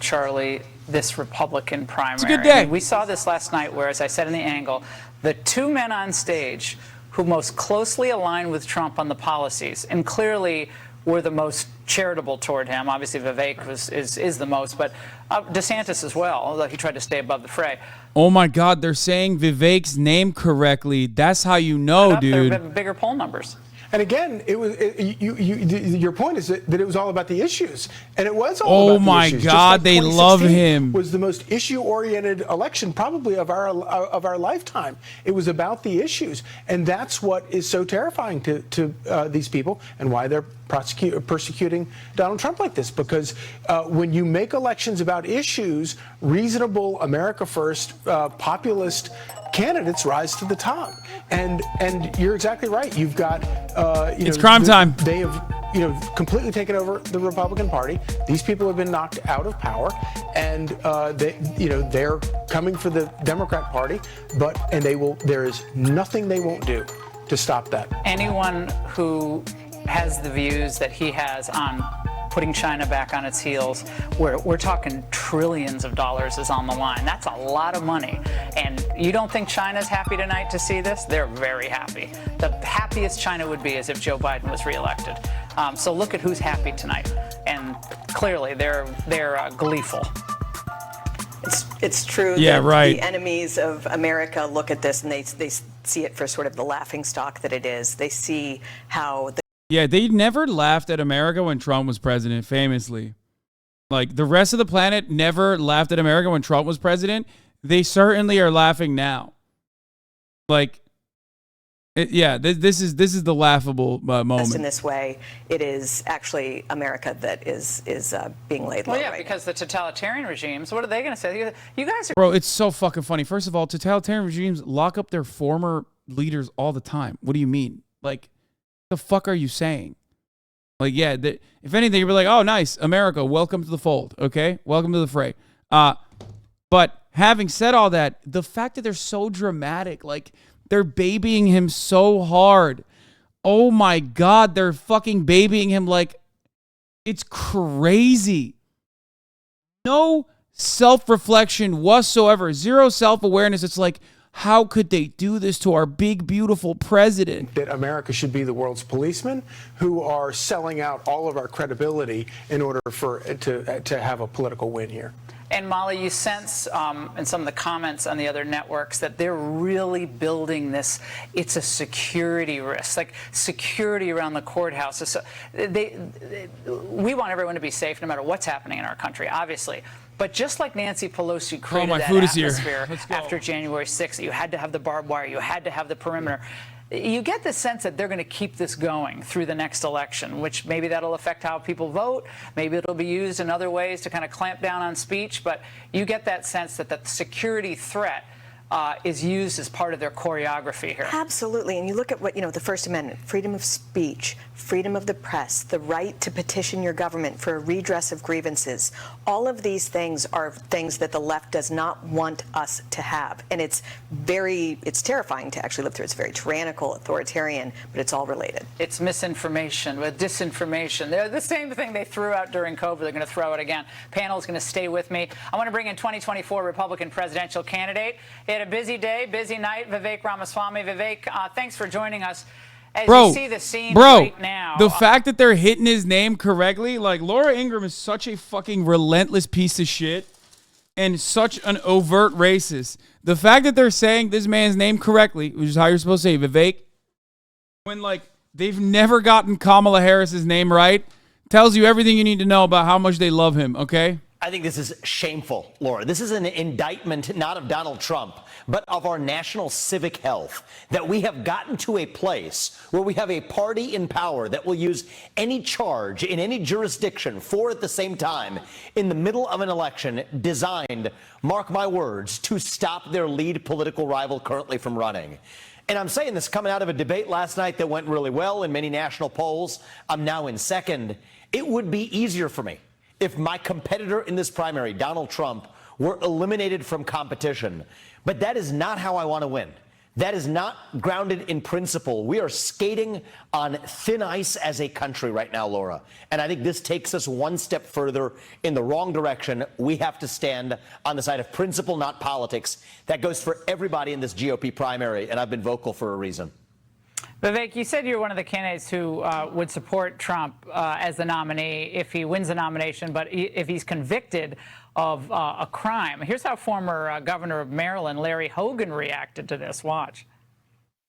Charlie, this Republican primary? It's a good day. I mean, we saw this last night where, as I said in the angle, the two men on stage who most closely align with Trump on the policies and clearly were the most charitable toward him. Obviously, Vivek is the most, but DeSantis as well, although he tried to stay above the fray. Oh my God, they're saying Vivek's name correctly. That's how you know, dude. There have bigger poll numbers. And again, your point is that it was all about the issues, and it was all about the issues. Oh my God, they love him. Was the most issue-oriented election probably of our lifetime. It was about the issues, and that's what is so terrifying to these people, and why they're persecuting Donald Trump like this. Because when you make elections about issues, reasonable, America First, populist candidates rise to the top. And you're exactly right. You've got it's crime time. They have completely taken over the Republican Party. These people have been knocked out of power, and they're coming for the Democrat Party. There is nothing they won't do to stop that. Anyone who has the views that he has on putting China back on its heels, we're talking trillions of dollars is on the line. That's a lot of money. And you don't think China's happy tonight to see this? They're very happy. The happiest China would be is if Joe Biden was reelected. So look at who's happy tonight. And clearly they're gleeful. It's true yeah, that right. The enemies of America look at this and they see it for sort of the laughing stock that it is. They see how Yeah, they never laughed at America when Trump was president, famously. Like, the rest of the planet never laughed at America when Trump was president. They certainly are laughing now. Like, this is the laughable moment. In this way, it is actually America that is being laid low. Well, yeah, because the totalitarian regimes, what are they going to say? You guys are... Bro, it's so fucking funny. First of all, totalitarian regimes lock up their former leaders all the time. What do you mean? Like, the fuck are you saying? Like, yeah, if anything, you'd be like, oh, nice, America, welcome to the fold, okay? Welcome to the fray. But having said all that, the fact that they're so dramatic, like, they're babying him so hard. Oh, my God, they're fucking babying him like, it's crazy. No self-reflection whatsoever. Zero self-awareness. It's like, how could they do this to our big, beautiful president? That America should be the world's policemen who are selling out all of our credibility in order to have a political win here. And Molly, you sense in some of the comments on the other networks that they're really building this. It's a security risk, like security around the courthouse. So we want everyone to be safe no matter what's happening in our country, obviously. But just like Nancy Pelosi created that atmosphere after January 6th, you had to have the barbed wire, you had to have the perimeter. You get the sense that they're going to keep this going through the next election, which maybe that'll affect how people vote. Maybe it'll be used in other ways to kind of clamp down on speech. But you get that sense that the security threat is used as part of their choreography here. Absolutely. And you look at what, the First Amendment, freedom of speech, freedom of the press, the right to petition your government for a redress of grievances. All of these things are things that the left does not want us to have. And it's terrifying to actually live through. It's very tyrannical, authoritarian, but it's all related. It's misinformation with disinformation. They're the same thing they threw out during COVID. They're going to throw it again. Panel is going to stay with me. I want to bring in 2024 Republican presidential candidate. He had a busy day, busy night. Vivek Ramaswamy. Vivek, thanks for joining us. As you see the scene right now, the fact that they're hitting his name correctly, like Laura Ingraham is such a fucking relentless piece of shit and such an overt racist. The fact that they're saying this man's name correctly, which is how you're supposed to say Vivek, when like they've never gotten Kamala Harris's name right, tells you everything you need to know about how much they love him, okay? I think this is shameful, Laura. This is an indictment not of Donald Trump, but of our national civic health, that we have gotten to a place where we have a party in power that will use any charge in any jurisdiction four at the same time in the middle of an election designed, mark my words, to stop their lead political rival currently from running. And I'm saying this coming out of a debate last night that went really well in many national polls. I'm now in second. It would be easier for me if my competitor in this primary, Donald Trump, were eliminated from competition. But that is not how I want to win. That is not grounded in principle. We are skating on thin ice as a country right now, Laura. And I think this takes us one step further in the wrong direction. We have to stand on the side of principle, not politics. That goes for everybody in this GOP primary, and I've been vocal for a reason. Vivek, you said you're one of the candidates who would support Trump as the nominee if he wins the nomination, but if he's convicted of a crime. Here's how former governor of Maryland, Larry Hogan, reacted to this. Watch.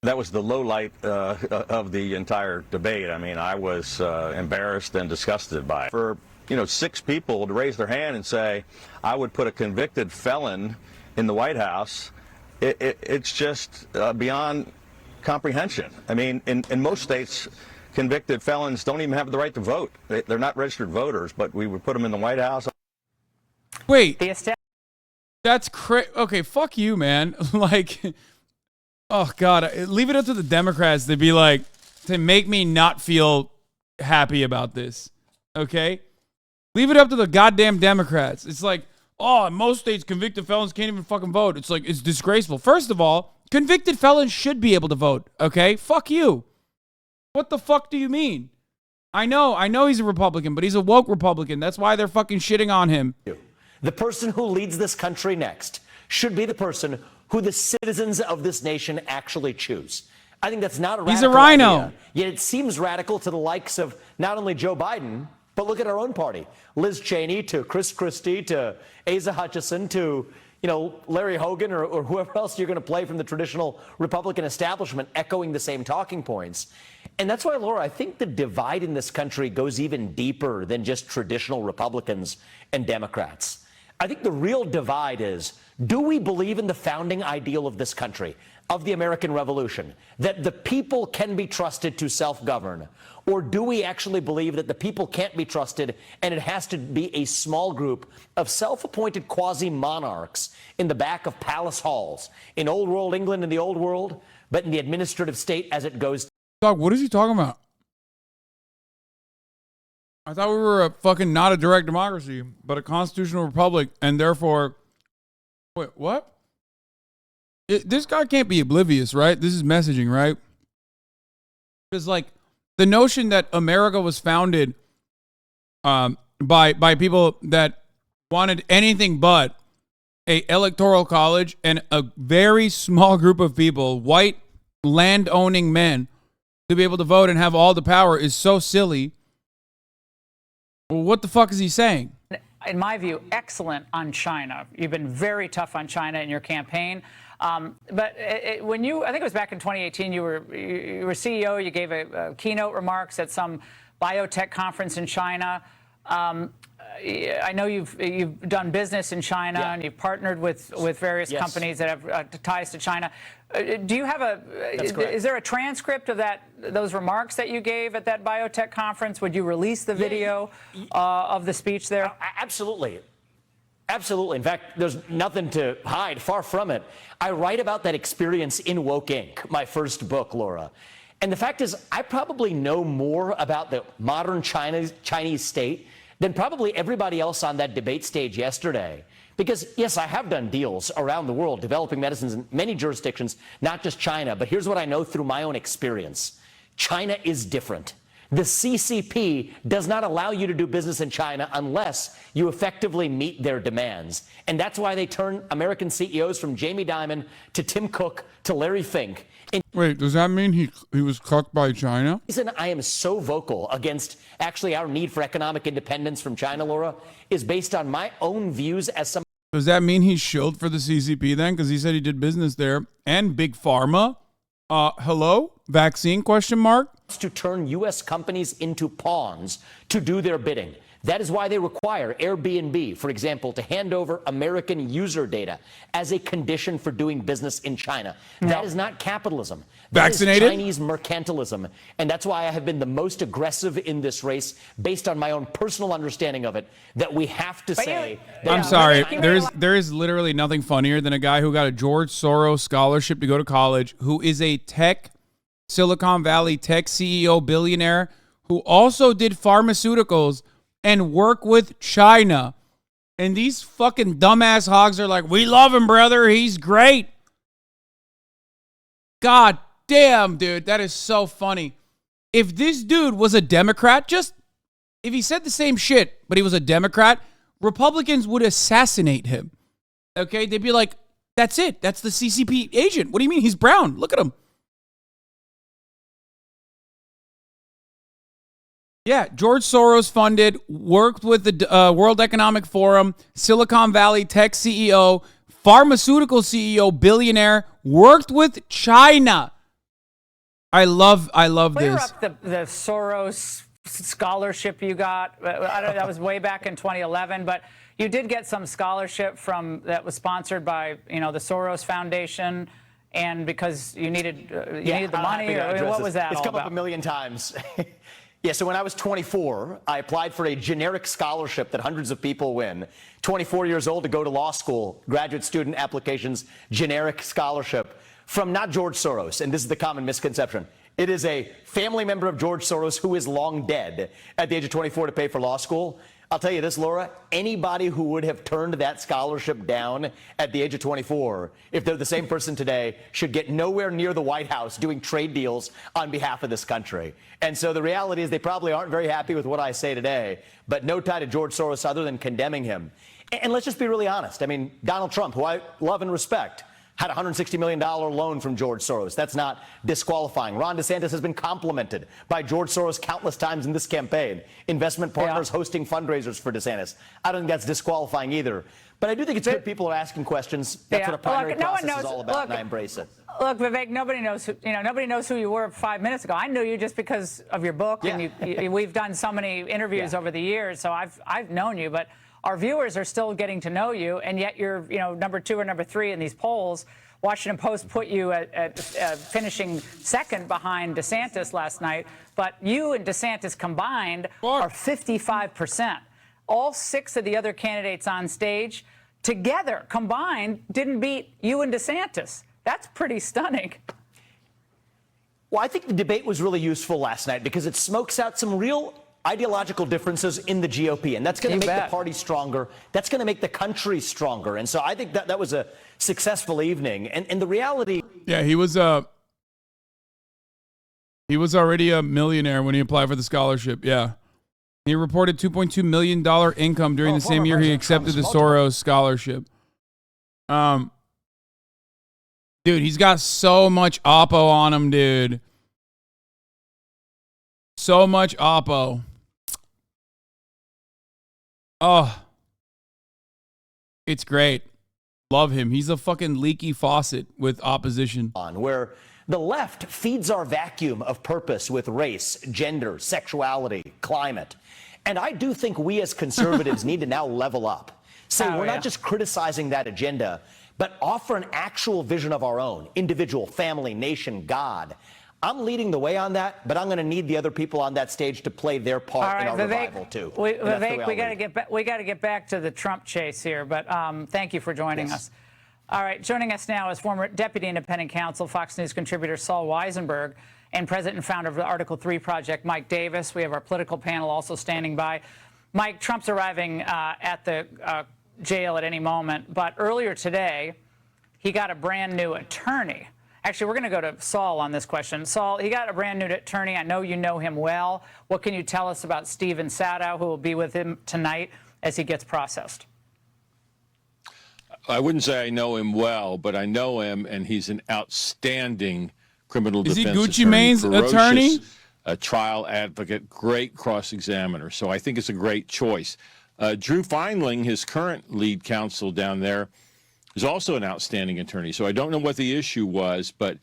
That was the low light of the entire debate. I mean, I was embarrassed and disgusted by it. For, 6 people to raise their hand and say, I would put a convicted felon in the White House, it's just beyond comprehension. I mean, in most states, convicted felons don't even have the right to vote. They're not registered voters, but we would put them in the White House. Wait, that's crazy. Okay, fuck you, man. Like, oh God, leave it up to the Democrats to be like, to make me not feel happy about this. Okay, leave it up to the goddamn Democrats. It's like, oh, in most states, convicted felons can't even fucking vote. It's like, it's disgraceful. First of all, convicted felons should be able to vote, okay? Fuck you. What the fuck do you mean? I know he's a Republican, but he's a woke Republican. That's why they're fucking shitting on him. The person who leads this country next should be the person who the citizens of this nation actually choose. I think that's not a radical He's a rhino. idea, yet it seems radical to the likes of not only Joe Biden, but look at our own party. Liz Cheney to Chris Christie to Asa Hutchinson to Larry Hogan or whoever else you're going to play from the traditional Republican establishment echoing the same talking points. And that's why, Laura, I think the divide in this country goes even deeper than just traditional Republicans and Democrats. I think the real divide is, do we believe in the founding ideal of this country, of the American Revolution, that the people can be trusted to self-govern? Or do we actually believe that the people can't be trusted and it has to be a small group of self-appointed quasi-monarchs in the back of palace halls in old world England and the old world, but in the administrative state as it goes? Dog, what is he talking about? I thought we were not a direct democracy, but a constitutional republic, and therefore, wait, what? This guy can't be oblivious, right? This is messaging, right? Because like the notion that America was founded by people that wanted anything but a electoral college and a very small group of people, white land-owning men, to be able to vote and have all the power is so silly. Well, what the fuck is he saying? In my view, excellent on China. You've been very tough on China in your campaign. But when I think it was back in 2018, you were CEO, you gave a keynote remarks at some biotech conference in China. I know you've done business in China and you've partnered with various companies that have ties to China. Do you have is there a transcript of those remarks that you gave at that biotech conference? Would you release the video of the speech there? Absolutely. Absolutely. In fact, there's nothing to hide. Far from it. I write about that experience in Woke Inc., my first book, Laura. And the fact is, I probably know more about the modern Chinese state than probably everybody else on that debate stage yesterday. Because, yes, I have done deals around the world, developing medicines in many jurisdictions, not just China. But here's what I know through my own experience. China is different. The CCP does not allow you to do business in China unless you effectively meet their demands. And that's why they turn American CEOs from Jamie Dimon to Tim Cook to Larry Fink. Wait, does that mean he was cucked by China? The reason I am so vocal against actually our need for economic independence from China, Laura, is based on my own views as some. Does that mean he's shilled for the CCP then? Because he said he did business there. And Big Pharma? Hello? Vaccine question mark? To turn U.S. companies into pawns to do their bidding. That is why they require Airbnb, for example, to hand over American user data as a condition for doing business in China. No. That is not capitalism. Vaccinated? That is Chinese mercantilism. And that's why I have been the most aggressive in this race, based on my own personal understanding of it, that we have to say... I'm sorry. There is literally nothing funnier than a guy who got a George Soros scholarship to go to college, who is a Silicon Valley tech CEO billionaire, who also did pharmaceuticals and work with China. And these fucking dumbass hogs are like, we love him, brother. He's great. God damn, dude. That is so funny. If this dude was a Democrat, if he said the same shit, but he was a Democrat, Republicans would assassinate him. Okay? They'd be like, that's it. That's the CCP agent. What do you mean? He's brown. Look at him. Yeah, George Soros funded, worked with the World Economic Forum, Silicon Valley tech CEO, pharmaceutical CEO, billionaire, worked with China. I love Clear this. up the Soros scholarship you got. I don't know, that was way back in 2011, but you did get some scholarship that was sponsored by the Soros Foundation, and because you needed the money. Or what was that? It's all come about? up a million times. Yeah, so when I was 24, I applied for a generic scholarship that hundreds of people win. 24 years old to go to law school, graduate student applications, generic scholarship from not George Soros. And this is the common misconception. It is a family member of George Soros who is long dead at the age of 24 to pay for law school. I'll tell you this, Laura, anybody who would have turned that scholarship down at the age of 24, if they're the same person today, should get nowhere near the White House doing trade deals on behalf of this country. And so the reality is they probably aren't very happy with what I say today, but no tie to George Soros other than condemning him. And let's just be really honest. I mean, Donald Trump, who I love and respect, had a $160 million loan from George Soros. That's not disqualifying. Ron DeSantis has been complimented by George Soros countless times in this campaign. Investment partners hosting fundraisers for DeSantis. I don't think that's disqualifying either. But I do think it's good people are asking questions. That's what a primary process is all about, and I embrace it. Look, Vivek, nobody knows who you were 5 minutes ago. I knew you just because of your book, and we've done so many interviews over the years, so I've known you, but our viewers are still getting to know you, and yet you're number 2 or number 3 in these polls. Washington Post put you at finishing second behind DeSantis last night, but you and DeSantis combined are 55%. All 6 of the other candidates on stage together combined didn't beat you and DeSantis. That's pretty stunning. Well, I think the debate was really useful last night because it smokes out some real ideological differences in the GOP, and that's going to make the party stronger. That's going to make the country stronger. And so I think that was a successful evening. And the reality... Yeah, he was already a millionaire when he applied for the scholarship, yeah. He reported $2.2 million income during the same year he accepted the Soros scholarship. Dude, he's got so much oppo on him, dude. So much oppo. Oh. It's great. Love him. He's a fucking leaky faucet with opposition. Where the left feeds our vacuum of purpose with race, gender, sexuality, climate. And I do think we as conservatives need to now level up. Say we're not just criticizing that agenda, but offer an actual vision of our own, individual, family, nation, God. I'm leading the way on that, but I'm going to need the other people on that stage to play their part in our revival too. Vivek, we got to get back to the Trump chase here, but thank you for joining us. All right, joining us now is former Deputy Independent Counsel, Fox News contributor Saul Weisenberg, and President and founder of the Article 3 Project, Mike Davis. We have our political panel also standing by. Mike, Trump's arriving at the jail at any moment, but earlier today, he got a brand new attorney. Actually, we're going to go to Saul on this question. Saul, he got a brand new attorney. I know you know him well. What can you tell us about Steven Sadow, who will be with him tonight as he gets processed? I wouldn't say I know him well, but I know him, and he's an outstanding criminal defense attorney. Is he Gucci Mane's attorney? A trial advocate, great cross-examiner. So I think it's a great choice. Drew Feinling, his current lead counsel down there, is also an outstanding attorney. So I don't know what the issue was, but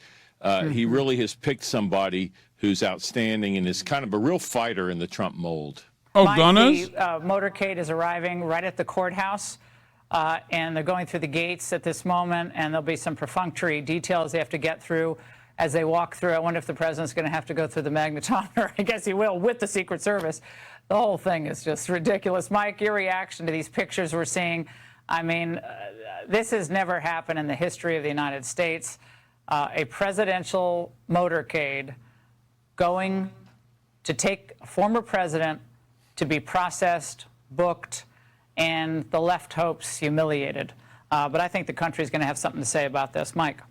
he really has picked somebody who's outstanding and is kind of a real fighter in the Trump mold. Oh, Gunners? The motorcade is arriving right at the courthouse, and they're going through the gates at this moment, and there'll be some perfunctory details they have to get through as they walk through. I wonder if the president's going to have to go through the magnetometer. I guess he will with the Secret Service. The whole thing is just ridiculous. Mike, your reaction to these pictures we're seeing? I mean, this has never happened in the history of the United States. A presidential motorcade going to take a former president to be processed, booked, and the left hopes humiliated. But I think the country is going to have something to say about this. Mike.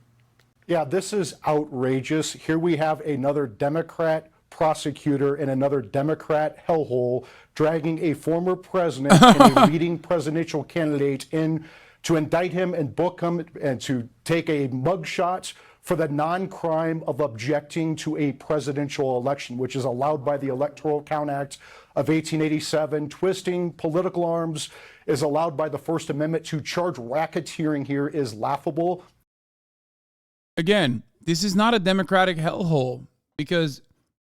Yeah, this is outrageous. Here we have another Democrat prosecutor and another Democrat hellhole dragging a former president and a leading presidential candidate in to indict him and book him and to take a mugshot for the non-crime of objecting to a presidential election, which is allowed by the Electoral Count Act of 1887. Twisting political arms is allowed by the First Amendment. To charge racketeering here is laughable. Again, this is not a Democratic hellhole, because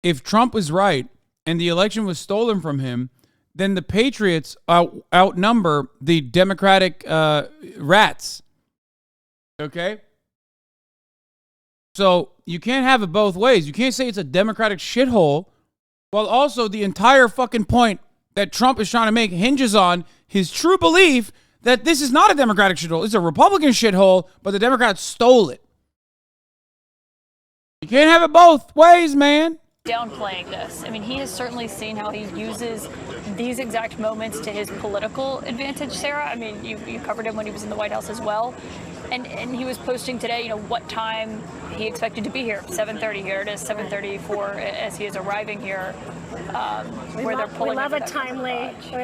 if Trump was right and the election was stolen from him, then the Patriots outnumber the Democratic rats. Okay? So you can't have it both ways. You can't say it's a Democratic shithole while also the entire fucking point that Trump is trying to make hinges on his true belief that this is not a Democratic shithole. It's a Republican shithole, but the Democrats stole it. You can't have it both ways, man. Downplaying this. I mean, he has certainly seen how he uses these exact moments to his political advantage, Sarah. I mean, you covered him when he was in the White House as well. And he was posting today, you know, what time he expected to be here. 7:30 here. It is 7:34 as he is arriving here. We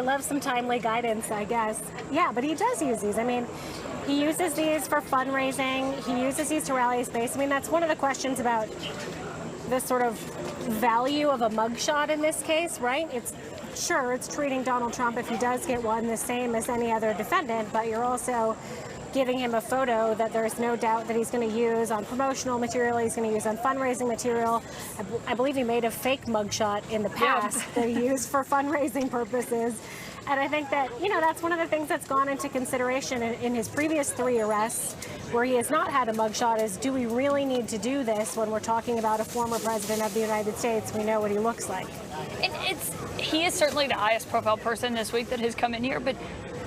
love some timely guidance, I guess. Yeah, but he does use these. I mean, he uses these for fundraising. He uses these to rally his base. I mean, that's one of the questions about this sort of value of a mugshot in this case, right? It's treating Donald Trump, if he does get one, the same as any other defendant, but you're also giving him a photo that there's no doubt that he's going to use on promotional material, he's going to use on fundraising material. I believe he made a fake mugshot in the past that he used for fundraising purposes. And I think that, you know, that's one of the things that's gone into consideration in his previous 3 arrests, where he has not had a mugshot, is do we really need to do this when we're talking about a former president of the United States? We know what he looks like. And he is certainly the highest profile person this week that has come in here, but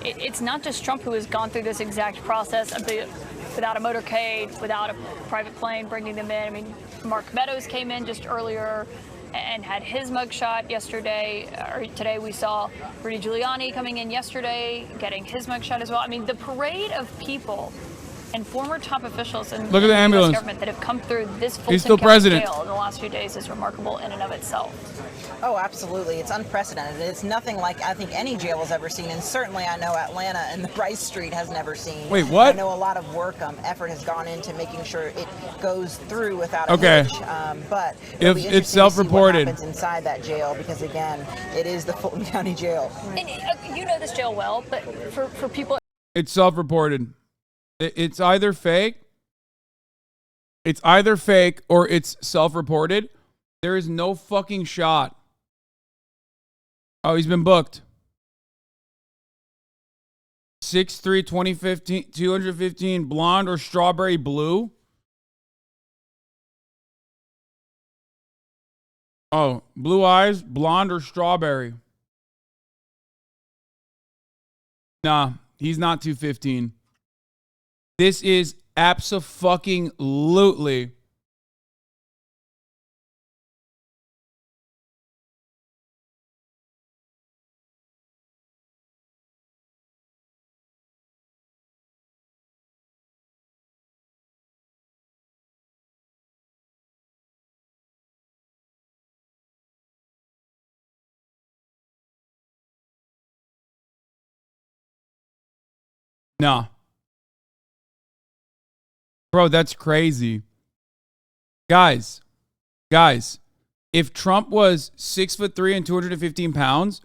it's not just Trump who has gone through this exact process without a motorcade, without a private plane bringing them in. I mean, Mark Meadows came in just earlier and had his mugshot yesterday, or today we saw Rudy Giuliani coming in yesterday, getting his mugshot as well. I mean, the parade of people and former top officials in Look at the US ambulance. government that have come through this He's Fulton still County president. jail in the last few days is remarkable in and of itself. Oh, absolutely. It's unprecedented. It's nothing like I think any jail has ever seen, and certainly I know Atlanta and the Rice Street has never seen. Wait, what? I know a lot of work, effort has gone into making sure it goes through without a Okay. hitch. But If it'll be it's interesting to see self-reported. what happens inside that jail, because again, it is the Fulton County Jail. And you know this jail well, but for people. It's self-reported. It's either fake. It's either fake or it's self-reported. There is no fucking shot. Oh, he's been booked. 6'3", 2015, 215, blonde or strawberry blue. Oh, blue eyes, blonde or strawberry. Nah, he's not 215. This is abso-fucking-lutely. Nah. Bro, that's crazy. Guys, if Trump was 6'3" and 215 pounds,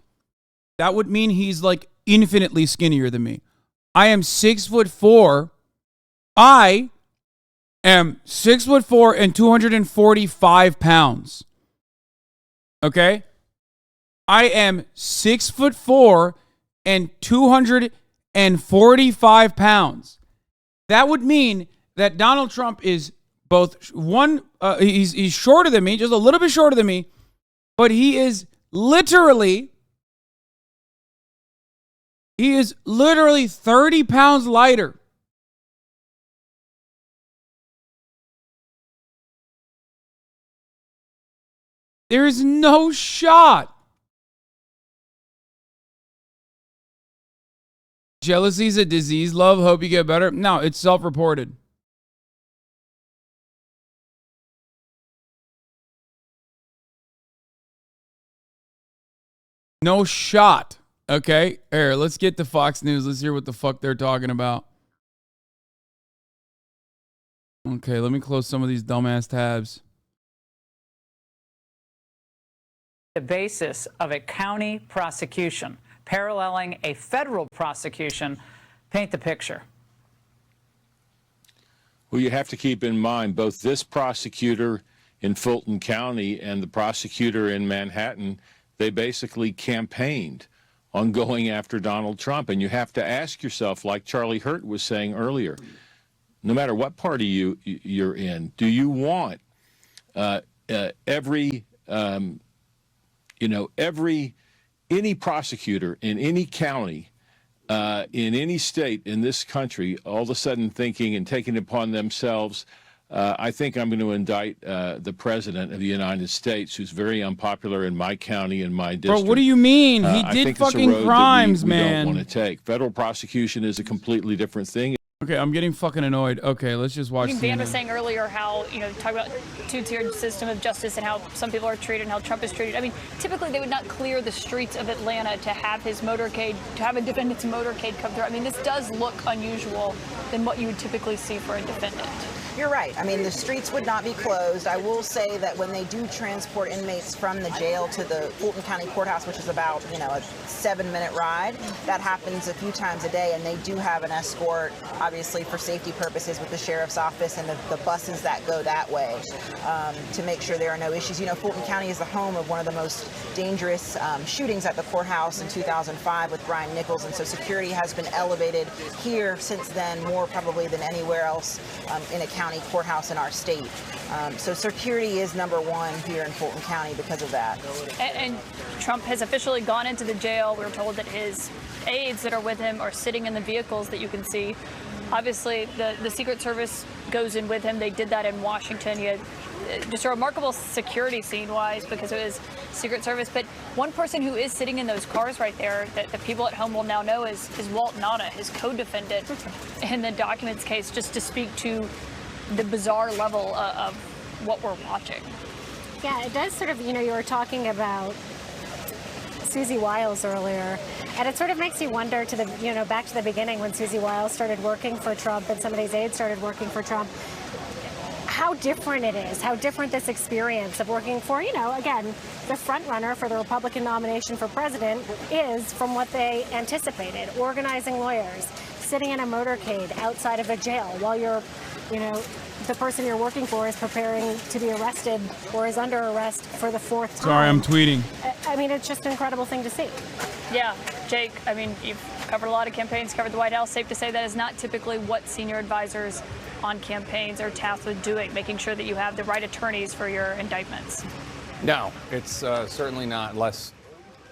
that would mean he's like infinitely skinnier than me. I am 6'4". I am 6'4" and 245 pounds. Okay? I am 6'4" and 245 pounds. That would mean that Donald Trump is both he's shorter than me, just a little bit shorter than me, but he is literally 30 pounds lighter. There is no shot. Jealousy is a disease, love. Hope you get better. No, it's self-reported. No shot. Okay, here, let's get to Fox News. Let's hear what the fuck they're talking about. Okay, let me close some of these dumbass tabs. The basis of a county prosecution paralleling a federal prosecution. Paint the picture. Well, you have to keep in mind both this prosecutor in Fulton County and the prosecutor in Manhattan, they basically campaigned on going after Donald Trump. And you have to ask yourself, like Charlie Hurt was saying earlier, no matter what party you're in, do you want any prosecutor in any county, in any state in this country, all of a sudden thinking and taking it upon themselves, I think I'm going to indict the president of the United States, who's very unpopular in my county and my district. Bro, what do you mean? He I did think it's a fucking road that crimes, we man. don't want to take. Federal prosecution is a completely different thing. Okay, I'm getting fucking annoyed. Okay, let's just watch. Dan was CNN. saying earlier how, talk about two-tiered system of justice and how some people are treated and how Trump is treated. I mean, typically they would not clear the streets of Atlanta to have his motorcade, to have a defendant's motorcade come through. I mean, this does look unusual than what you would typically see for a defendant. You're right. I mean, the streets would not be closed. I will say that when they do transport inmates from the jail to the Fulton County Courthouse, which is about, a 7-minute ride, that happens a few times a day, and they do have an escort, obviously for safety purposes, with the sheriff's office and the buses that go that way to make sure there are no issues. Fulton County is the home of one of the most dangerous shootings at the courthouse in 2005 with Brian Nichols, and so security has been elevated here since then, more probably than anywhere else in a county courthouse in our state. So security is number one here in Fulton County because of that. And Trump has officially gone into the jail. We were told that his aides that are with him are sitting in the vehicles that you can see. Obviously, the Secret Service goes in with him. They did that in Washington. You had just a remarkable security scene-wise because it was Secret Service. But One person who is sitting in those cars right there that the people at home will now know is Walt Nauta, his co-defendant in the documents case, just to speak to the bizarre level of what we're watching. Yeah, it does sort of, you were talking about Susie Wiles earlier, and it sort of makes you wonder to the, back to the beginning when Susie Wiles started working for Trump and some of these aides started working for Trump, how different it is, how different this experience of working for, again, the front runner for the Republican nomination for president is from what they anticipated, organizing lawyers, sitting in a motorcade outside of a jail while you're, the person you're working for is preparing to be arrested or is under arrest for the fourth time. Sorry, I'm tweeting. I mean, it's just an incredible thing to see. Yeah, Jake, I mean, you've covered a lot of campaigns, covered the White House. Safe to say that is not typically what senior advisors on campaigns are tasked with doing, making sure that you have the right attorneys for your indictments. No, it's certainly not less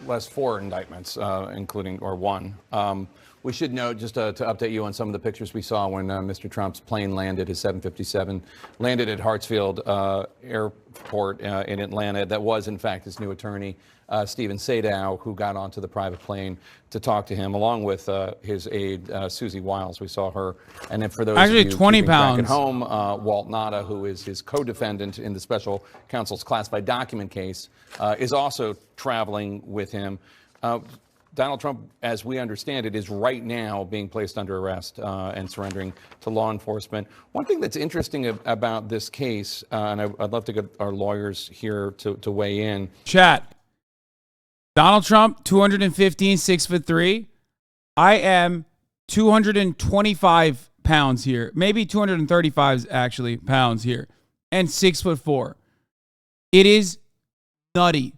4 indictments, including, or 1. We should note, just to update you on some of the pictures we saw when Mr. Trump's plane landed, his 757, landed at Hartsfield Airport in Atlanta. That was, in fact, his new attorney, Stephen Sadow, who got onto the private plane to talk to him, along with his aide, Susie Wiles. We saw her. And then for those actually of you 20 keeping track pounds at home, Walt Nauta, who is his co-defendant in the special counsel's classified document case, is also traveling with him. Donald Trump, as we understand it, is right now being placed under arrest and surrendering to law enforcement. One thing that's interesting about this case, and I'd love to get our lawyers here to weigh in. Chat. Donald Trump, 215, 6'3". I am 225 pounds here. Maybe 235 actually pounds here. And 6'4". It is nutty.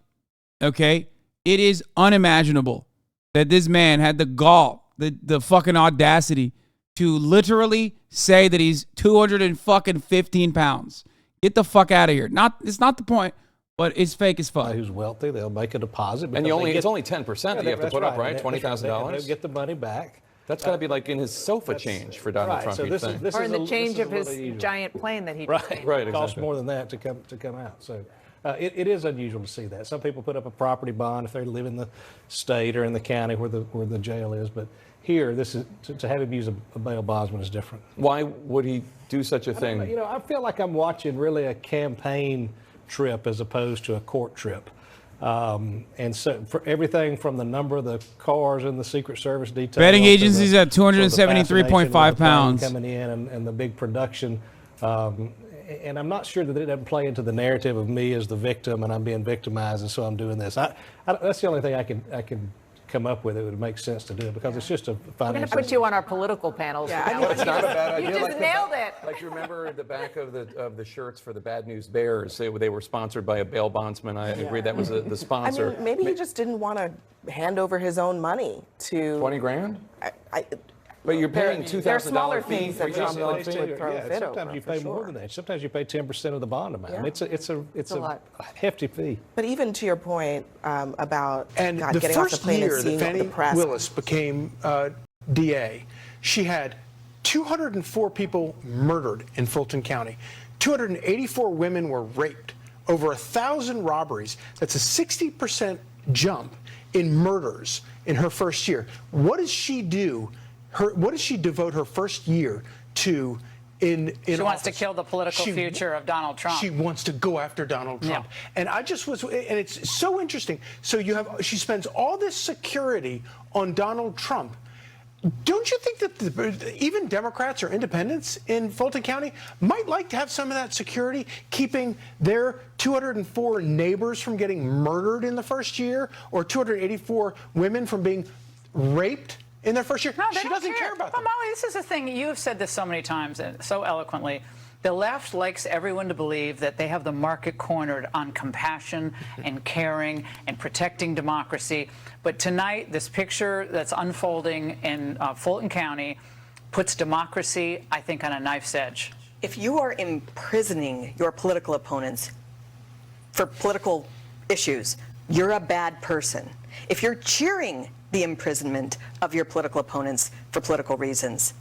Okay? It is unimaginable that this man had the gall, the fucking audacity to literally say that he's 215 pounds. Get the fuck out of here. It's not the point, but it's fake as fuck. Who's wealthy, they'll make a deposit. And it's only 10% that you have to put up, right? $20,000? They'll get the money back. That's got to be like in his sofa change for Donald Trump. So this is or in the change of his unusual. giant plane that he right. just Right, It costs exactly. more than that to come out. So it is unusual to see that. Some people put up a property bond if they live in the state or in the county where the jail is, but here, this is to have him use a bail bondsman is different. Why would he do such a thing? I feel like I'm watching really a campaign trip as opposed to a court trip. And so for everything from the number of the cars in the Secret Service detail. Betting agencies at 273.5 pounds. Coming in and the big production. And I'm not sure that it doesn't play into the narrative of me as the victim and I'm being victimized and so I'm doing this. That's the only thing I can come up with. It would make sense to do it because it's just a financial. We're going to put you on our political panels. Yeah, it's not a bad idea. You just nailed it. Like you remember the back of the shirts for the Bad News Bears. They were sponsored by a bail bondsman. I agree that was the sponsor. I mean, maybe he just didn't want to hand over his own money to 20 grand. But you're paying $2,000 fee for sometimes you pay more than that. Sometimes you pay 10% of the bond amount. Yeah. It's a hefty fee. But even to your point about the getting off the first plane and year seeing that all the Fannie press. Willis became DA, she had 204 people murdered in Fulton County. 284 women were raped. Over 1,000 robberies. That's a 60% jump in murders in her first year. What does she do? What does she devote her first year to in She wants office? to kill the political future of Donald Trump. She wants to go after Donald Trump. Yeah. And it's so interesting. So she spends all this security on Donald Trump. Don't you think that even Democrats or independents in Fulton County might like to have some of that security, keeping their 204 neighbors from getting murdered in the first year or 284 women from being raped in their first year? No, she doesn't care about them. But Molly, this is the thing. You've said this so many times and so eloquently. The left likes everyone to believe that they have the market cornered on compassion and caring and protecting democracy. But tonight, this picture that's unfolding in Fulton County puts democracy, I think, on a knife's edge. If you are imprisoning your political opponents for political issues, you're a bad person. If you're cheering the imprisonment of your political opponents for political reasons,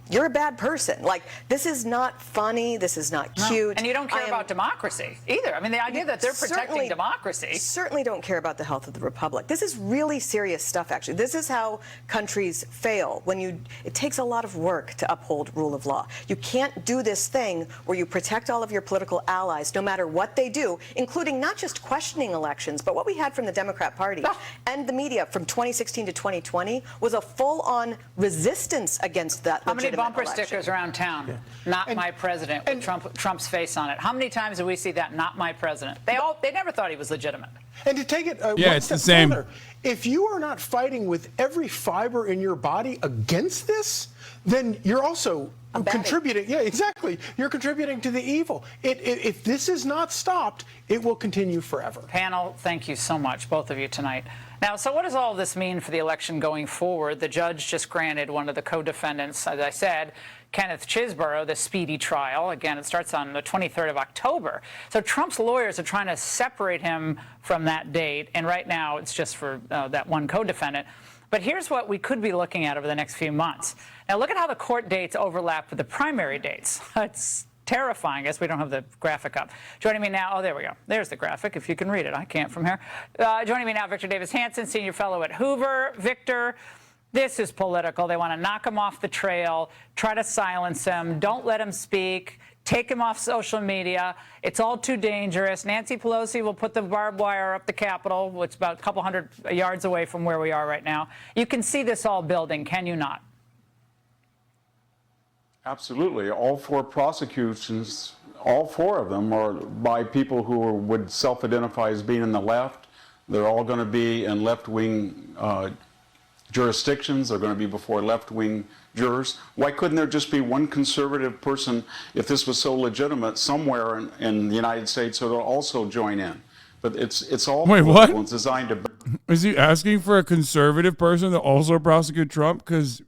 you're a bad person. Like, this is not funny. This is not cute. And you don't care about democracy either. I mean, the idea that they're protecting democracy. Certainly don't care about the health of the republic. This is really serious stuff, actually. This is how countries fail. It takes a lot of work to uphold rule of law. You can't do this thing where you protect all of your political allies, no matter what they do, including not just questioning elections, but what we had from the Democrat Party and the media from 2016 to 2020 was a full-on resistance against that. How many bumper election. stickers around town? Not my president, with Trump's face on it. How many times do we see that? Not my president. They never thought he was legitimate. And to take it yeah, one it's step the same. further, if you are not fighting with every fiber in your body against this, then you're also contributing. Yeah, exactly. You're contributing to the evil. If this is not stopped, it will continue forever. Panel, thank you so much, both of you tonight. Now, so what does all this mean for the election going forward? The judge just granted one of the co-defendants, as I said, Kenneth Chisborough, the speedy trial. Again, it starts on the 23rd of October. So Trump's lawyers are trying to separate him from that date, and right now it's just for that one co-defendant. But here's what we could be looking at over the next few months. Now, look at how the court dates overlap with the primary dates. It's terrifying. I guess we don't have the graphic up. Joining me now, oh, there we go. There's the graphic, if you can read it. I can't from here. Joining me now, Victor Davis Hanson, senior fellow at Hoover. Victor, this is political. They want to knock him off the trail, try to silence him, don't let him speak, take him off social media. It's all too dangerous. Nancy Pelosi will put the barbed wire up the Capitol, which is about a couple hundred yards away from where we are right now. You can see this all building, can you not? Absolutely. All four prosecutions, all four of them are by people who would self-identify as being in the left. They're all going to be in left-wing jurisdictions. They're going to be before left-wing jurors. Why couldn't there just be one conservative person, if this was so legitimate, somewhere in the United States who will also join in? But it's all Wait, what? It's designed to. Is he asking for a conservative person to also prosecute Trump? Because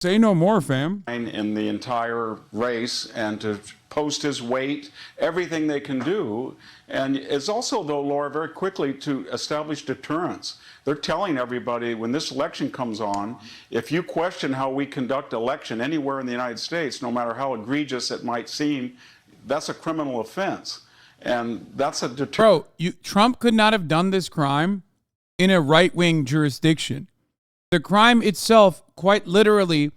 say no more, fam. In the entire race and to post his weight, everything they can do. And it's also, though, Laura, very quickly to establish deterrence. They're telling everybody when this election comes on, if you question how we conduct election anywhere in the United States, no matter how egregious it might seem, that's a criminal offense. And that's a deterrent. Bro, Trump could not have done this crime in a right-wing jurisdiction. The crime itself, quite literally,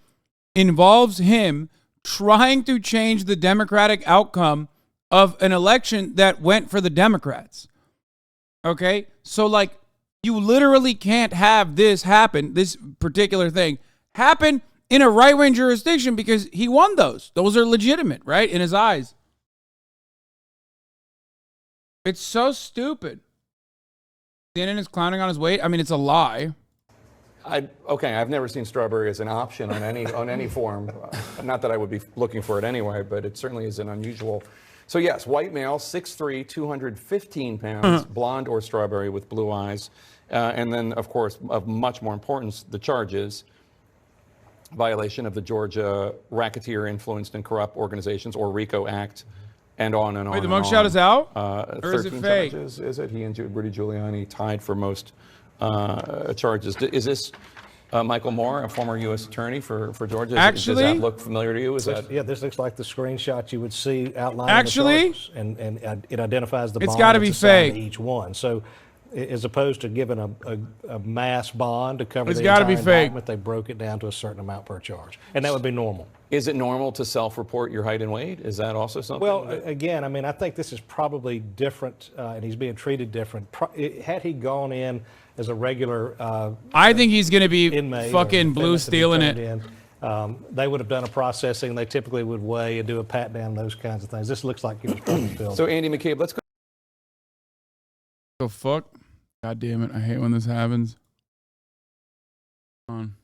involves him trying to change the Democratic outcome of an election that went for the Democrats. Okay? So, like, you literally can't have this happen, this particular thing, happen in a right-wing jurisdiction because he won those. Those are legitimate, right? In his eyes. It's so stupid. CNN is clowning on his weight. I mean, it's a lie. Okay, I've never seen strawberry as an option on any form. Not that I would be looking for it anyway, but it certainly is an unusual. So yes, white male, 6'3", 215 pounds, blonde or strawberry with blue eyes. And then, of course, of much more importance, the charges. Violation of the Georgia Racketeer Influenced and Corrupt Organizations, or RICO Act, and on and on. Wait, the and mugshot on. is out? Or is it fake? Charges, is it? He and Rudy Giuliani tied for most charges. Is this Michael Moore, a former U.S. attorney for Georgia? Actually, does that look familiar to you? Yeah, this looks like the screenshot you would see outlining actually, the charges, and it identifies the it's bond got to be that's assigned fake. to each one. So, as opposed to giving a mass bond to cover It's the gotta entire be fake. indictment, they broke it down to a certain amount per charge, and that would be normal. Is it normal to self-report your height and weight? Is that also something? Well, again, I mean, I think this is probably different, and he's being treated different. Had he gone in as a regular I think he's going to be inmate, fucking blue stealing it. They would have done a processing. They typically would weigh and do a pat down, those kinds of things. This looks like he was probably filled. So, Andy McCabe, let's go. The fuck? God damn it! I hate when this happens. Come on.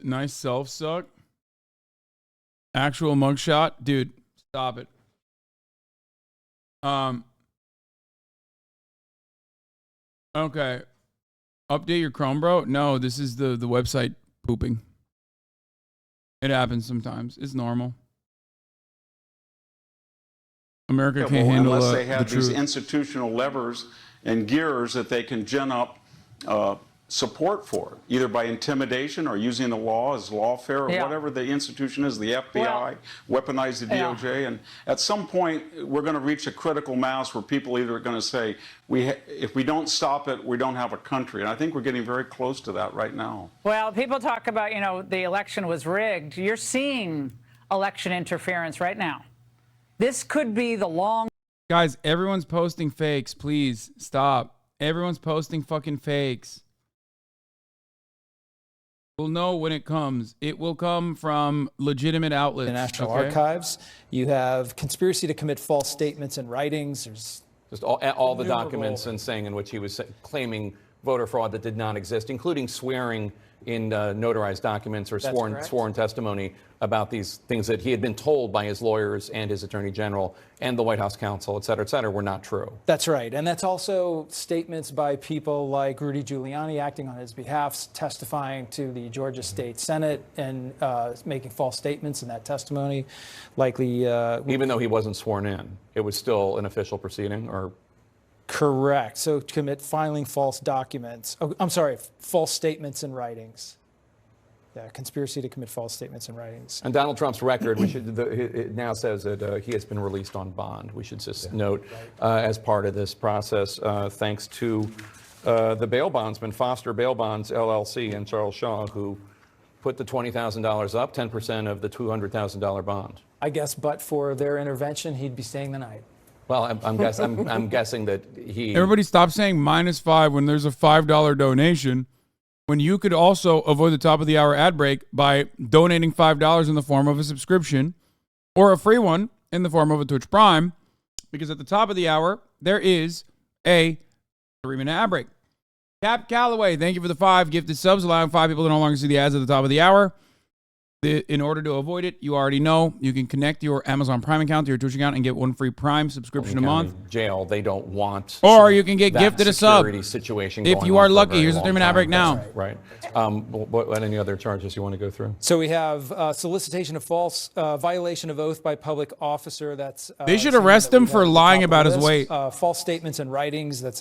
Nice self suck. Actual mugshot, dude. Stop it. Okay. Update your Chrome, bro. No, this is the website pooping. It happens sometimes. It's normal. America can't handle unless they the have these truth. institutional levers and gears that they can gin up support for, either by intimidation or using the law as lawfare or whatever the institution is, the FBI, weaponize the DOJ. And at some point, we're going to reach a critical mass where people either are going to say, if we don't stop it, we don't have a country. And I think we're getting very close to that right now. Well, people talk about, the election was rigged. You're seeing election interference right now. This could be the long... Guys, everyone's posting fakes. Please stop. Everyone's posting fucking fakes. We'll know when it comes. It will come from legitimate outlets. The National Archives. You have conspiracy to commit false statements in writings. There's just all the documents and saying in which he was claiming voter fraud that did not exist, including swearing in notarized documents or sworn testimony about these things that he had been told by his lawyers and his attorney general and the White House counsel, et cetera, were not true. That's right. And that's also statements by people like Rudy Giuliani acting on his behalf, testifying to the Georgia State Senate and making false statements in that testimony. Likely. Even though he wasn't sworn in, it was still an official proceeding or... Correct. So filing false documents. Oh, I'm sorry, false statements in writings. Yeah, conspiracy to commit false statements in writings. And Donald Trump's record, it now says that he has been released on bond. We should just note as part of this process, thanks to the bail bondsman, Foster Bail Bonds, LLC, and Charles Shaw, who put the $20,000 up, 10% of the $200,000 bond. I guess, but for their intervention, he'd be staying the night. Well, I'm guessing that he... Everybody stop saying -5 when there's a $5 donation, when you could also avoid the top of the hour ad break by donating $5 in the form of a subscription or a free one in the form of a Twitch Prime, because at the top of the hour, there is a 3-minute ad break. Cap Calloway, thank you for the 5 gifted subs, allowing 5 people to no longer see the ads at the top of the hour. In order to avoid it, you already know, you can connect your Amazon Prime account to your Twitch account and get 1 free Prime subscription a month. Jail, they don't want. Or you can get gifted a sub. Situation if you are lucky. Here's a 3-minute ad break now. Right. What any other charges you want to go through? So we have solicitation of false violation of oath by public officer. That's they should arrest him for lying about his weight. False statements in writings. That's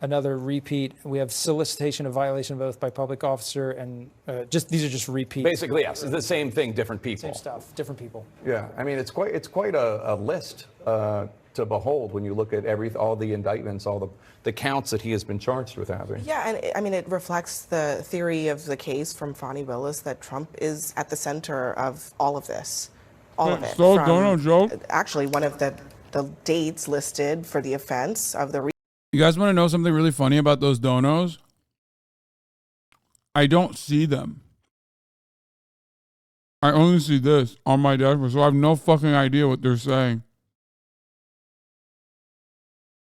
another repeat. We have solicitation of violation of oath by public officer, and these are just repeats. Basically, yes, it's the same thing, different people. Same stuff, different people. Yeah, I mean, it's quite a list to behold when you look at all the indictments, all the counts that he has been charged with having. Yeah, and I mean, it reflects the theory of the case from Fani Willis that Trump is at the center of all of this, all of it. So Donald Joe. Actually, one of the dates listed for the offense of the. You guys want to know something really funny about those donos? I don't see them. I only see this on my dashboard, so I have no fucking idea what they're saying.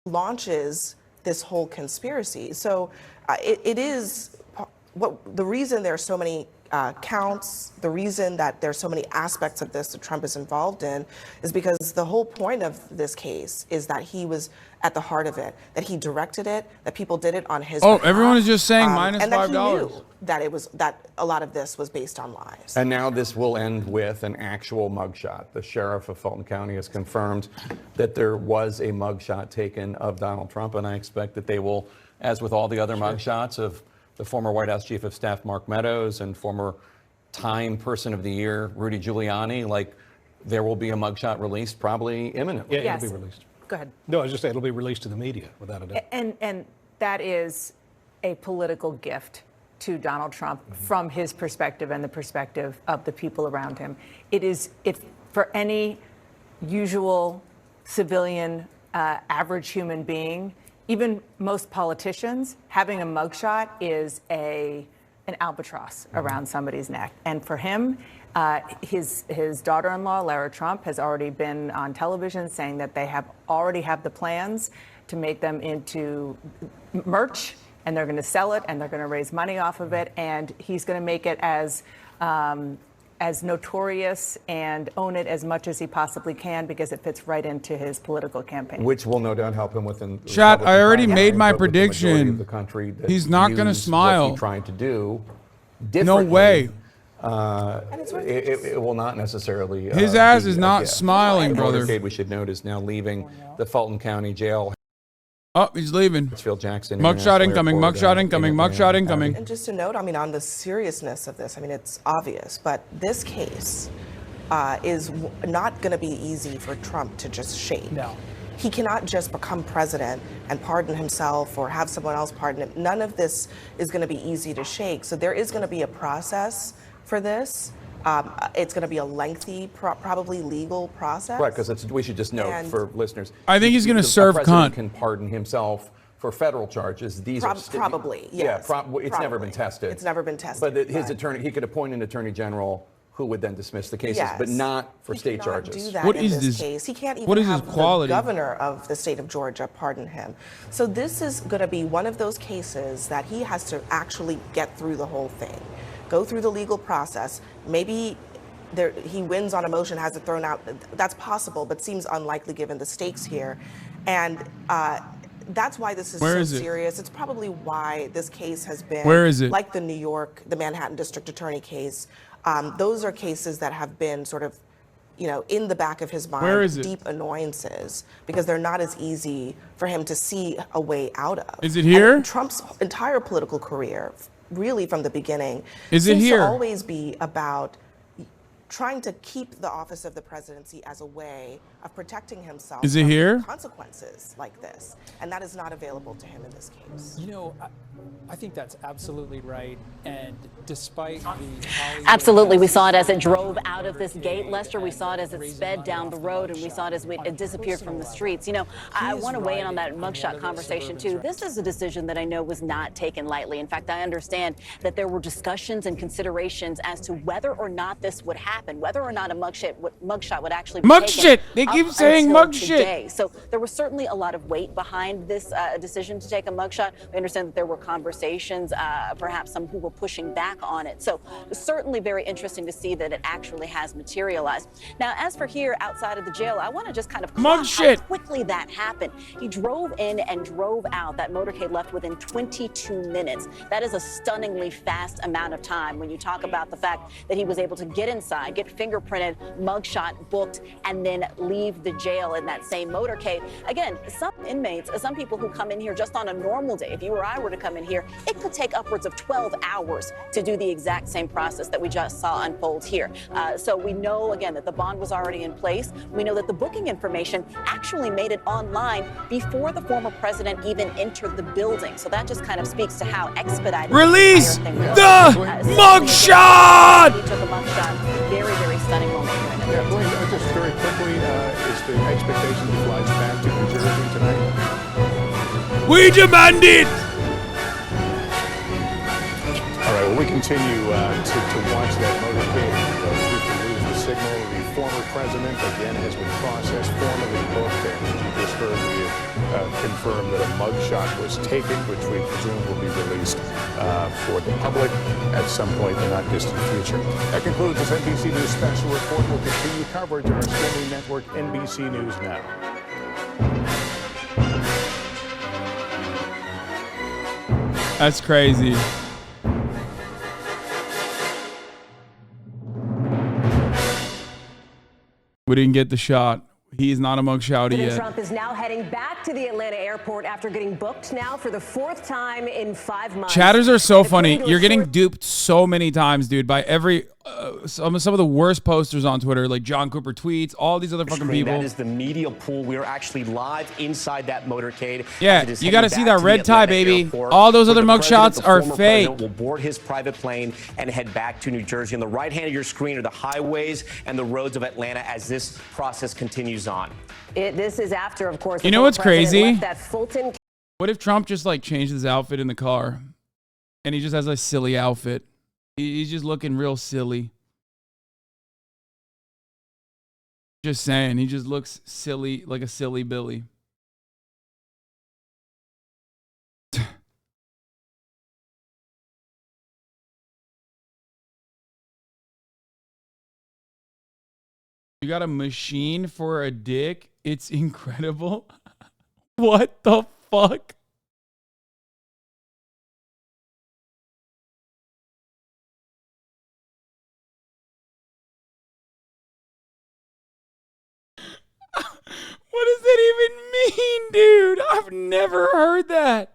Launches this whole conspiracy. So it is the reason there are so many counts, the reason that there's so many aspects of this that Trump is involved in is because the whole point of this case is that he was at the heart of it, that he directed it, that people did it on his behalf, everyone is just saying minus and that $5. he knew that a lot of this was based on lies. And now this will end with an actual mugshot. The sheriff of Fulton County has confirmed that there was a mugshot taken of Donald Trump, and I expect that they will, as with all the other mugshots of the former White House Chief of Staff Mark Meadows and former Time Person of the Year Rudy Giuliani, there will be a mugshot released probably imminently. Yeah, it'll be released. Go ahead. No, I was just saying it'll be released to the media without a doubt. And that is a political gift to Donald Trump from his perspective and the perspective of the people around him. It for any usual civilian, average human being, even most politicians, having a mugshot is an albatross around somebody's neck. And for him, his daughter-in-law, Lara Trump, has already been on television saying that they already have the plans to make them into merch, and they're going to sell it, and they're going to raise money off of it, and he's going to make it as notorious and own it as much as he possibly can because it fits right into his political campaign. Which will no doubt help him within. Chat, I already made my prediction. The country he's not going to smile. What he's trying to do. No way. it will not necessarily. His ass is not smiling, brother. The motorcade, we should note, is now leaving the Fulton County Jail. Oh, he's leaving. Jackson. Mugshot incoming. Mugshot incoming. Mugshot incoming. And just to note, I mean, on the seriousness of this, I mean, it's obvious, but this case is not going to be easy for Trump to just shake. No. He cannot just become president and pardon himself or have someone else pardon him. None of this is going to be easy to shake. So there is going to be a process for this. It's going to be a lengthy, probably legal process. Right, because we should just note for listeners. I think he's going to serve the president cunt. Can pardon himself for federal charges. These are probably, yes. Yeah, it's never been tested. It's never been tested. But his attorney, he could appoint an attorney general who would then dismiss the cases, but not for state charges. Do that in this case. He can't even have the governor of the state of Georgia pardon him. So this is going to be one of those cases that he has to actually get through the whole thing, go through the legal process. Maybe he wins on a motion, has it thrown out. That's possible, but seems unlikely given the stakes here. And that's why this is so serious. It's probably why this case has been like the Manhattan District Attorney case. Those are cases that have been sort of, in the back of his mind, deep annoyances, because they're not as easy for him to see a way out of. Is it here? And Trump's entire political career, really from the beginning, seems to always be about trying to keep the office of the presidency as a way of protecting himself from consequences like this. And that is not available to him in this case. I think that's absolutely right. And despite the absolutely, we saw it as it drove out of this gate, Lester. We saw it as it sped down the road, and we saw it as it disappeared from the streets. I want to weigh in on that mugshot conversation too. This is a decision that I know was not taken lightly. In fact, I understand that there were discussions and considerations as to whether or not this would happen, whether or not a mugshot would actually be taken. They keep saying mugshot. Today. So there was certainly a lot of weight behind this decision to take a mugshot. We understand that there were conversations, perhaps some who were pushing back on it. So certainly very interesting to see that it actually has materialized. Now, as for here outside of the jail, I want to just kind of how quickly that happened. He drove in and drove out. That motorcade left within 22 minutes. That is a stunningly fast amount of time when you talk about the fact that he was able to get inside, get fingerprinted, mugshot booked, and then leave the jail in that same motorcade. Again, some inmates, some people who come in here just on a normal day, if you or I were to come in here, it could take upwards of 12 hours to do the exact same process that we just saw unfold here. So we know, again, that the bond was already in place. We know that the booking information actually made it online before the former president even entered the building. So that just kind of speaks to how expedited Release the mugshot! He took a mugshot. Very, very stunning moment here. Just very quickly, is the expectation he flies back to New Jersey tonight? We demand it! All right, well, we continue to watch that motorcade lose the signal. The former president, again, has been processed, formally booked, and you just heard we confirmed that a mugshot was taken, which we presume will be released for the public at some point in the not distant future. That concludes this NBC News special report. We'll continue coverage on our streaming network, NBC News Now. That's crazy. We didn't get the shot. He's not a mugshot yet. Trump is now heading back to the Atlanta airport after getting booked now for the fourth time in 5 months. Chatters are so funny. You're getting duped so many times, dude, by every some of the worst posters on Twitter, like John Cooper tweets, all these other fucking people. That is the media pool. We are actually live inside that motorcade. Yeah, you got to see that red tie, baby. All those other mugshots are fake. Will board his private plane and head back to New Jersey. On the right hand of your screen are the highways and the roads of Atlanta as this process continues on. This is after, of course, you know what's crazy? That Fulton. What if Trump just like changed his outfit in the car and he just has a silly outfit? He's just looking real silly. Just saying, he just looks silly, like a silly Billy. You got a machine for a dick? It's incredible. What the fuck? dude. I've never heard that.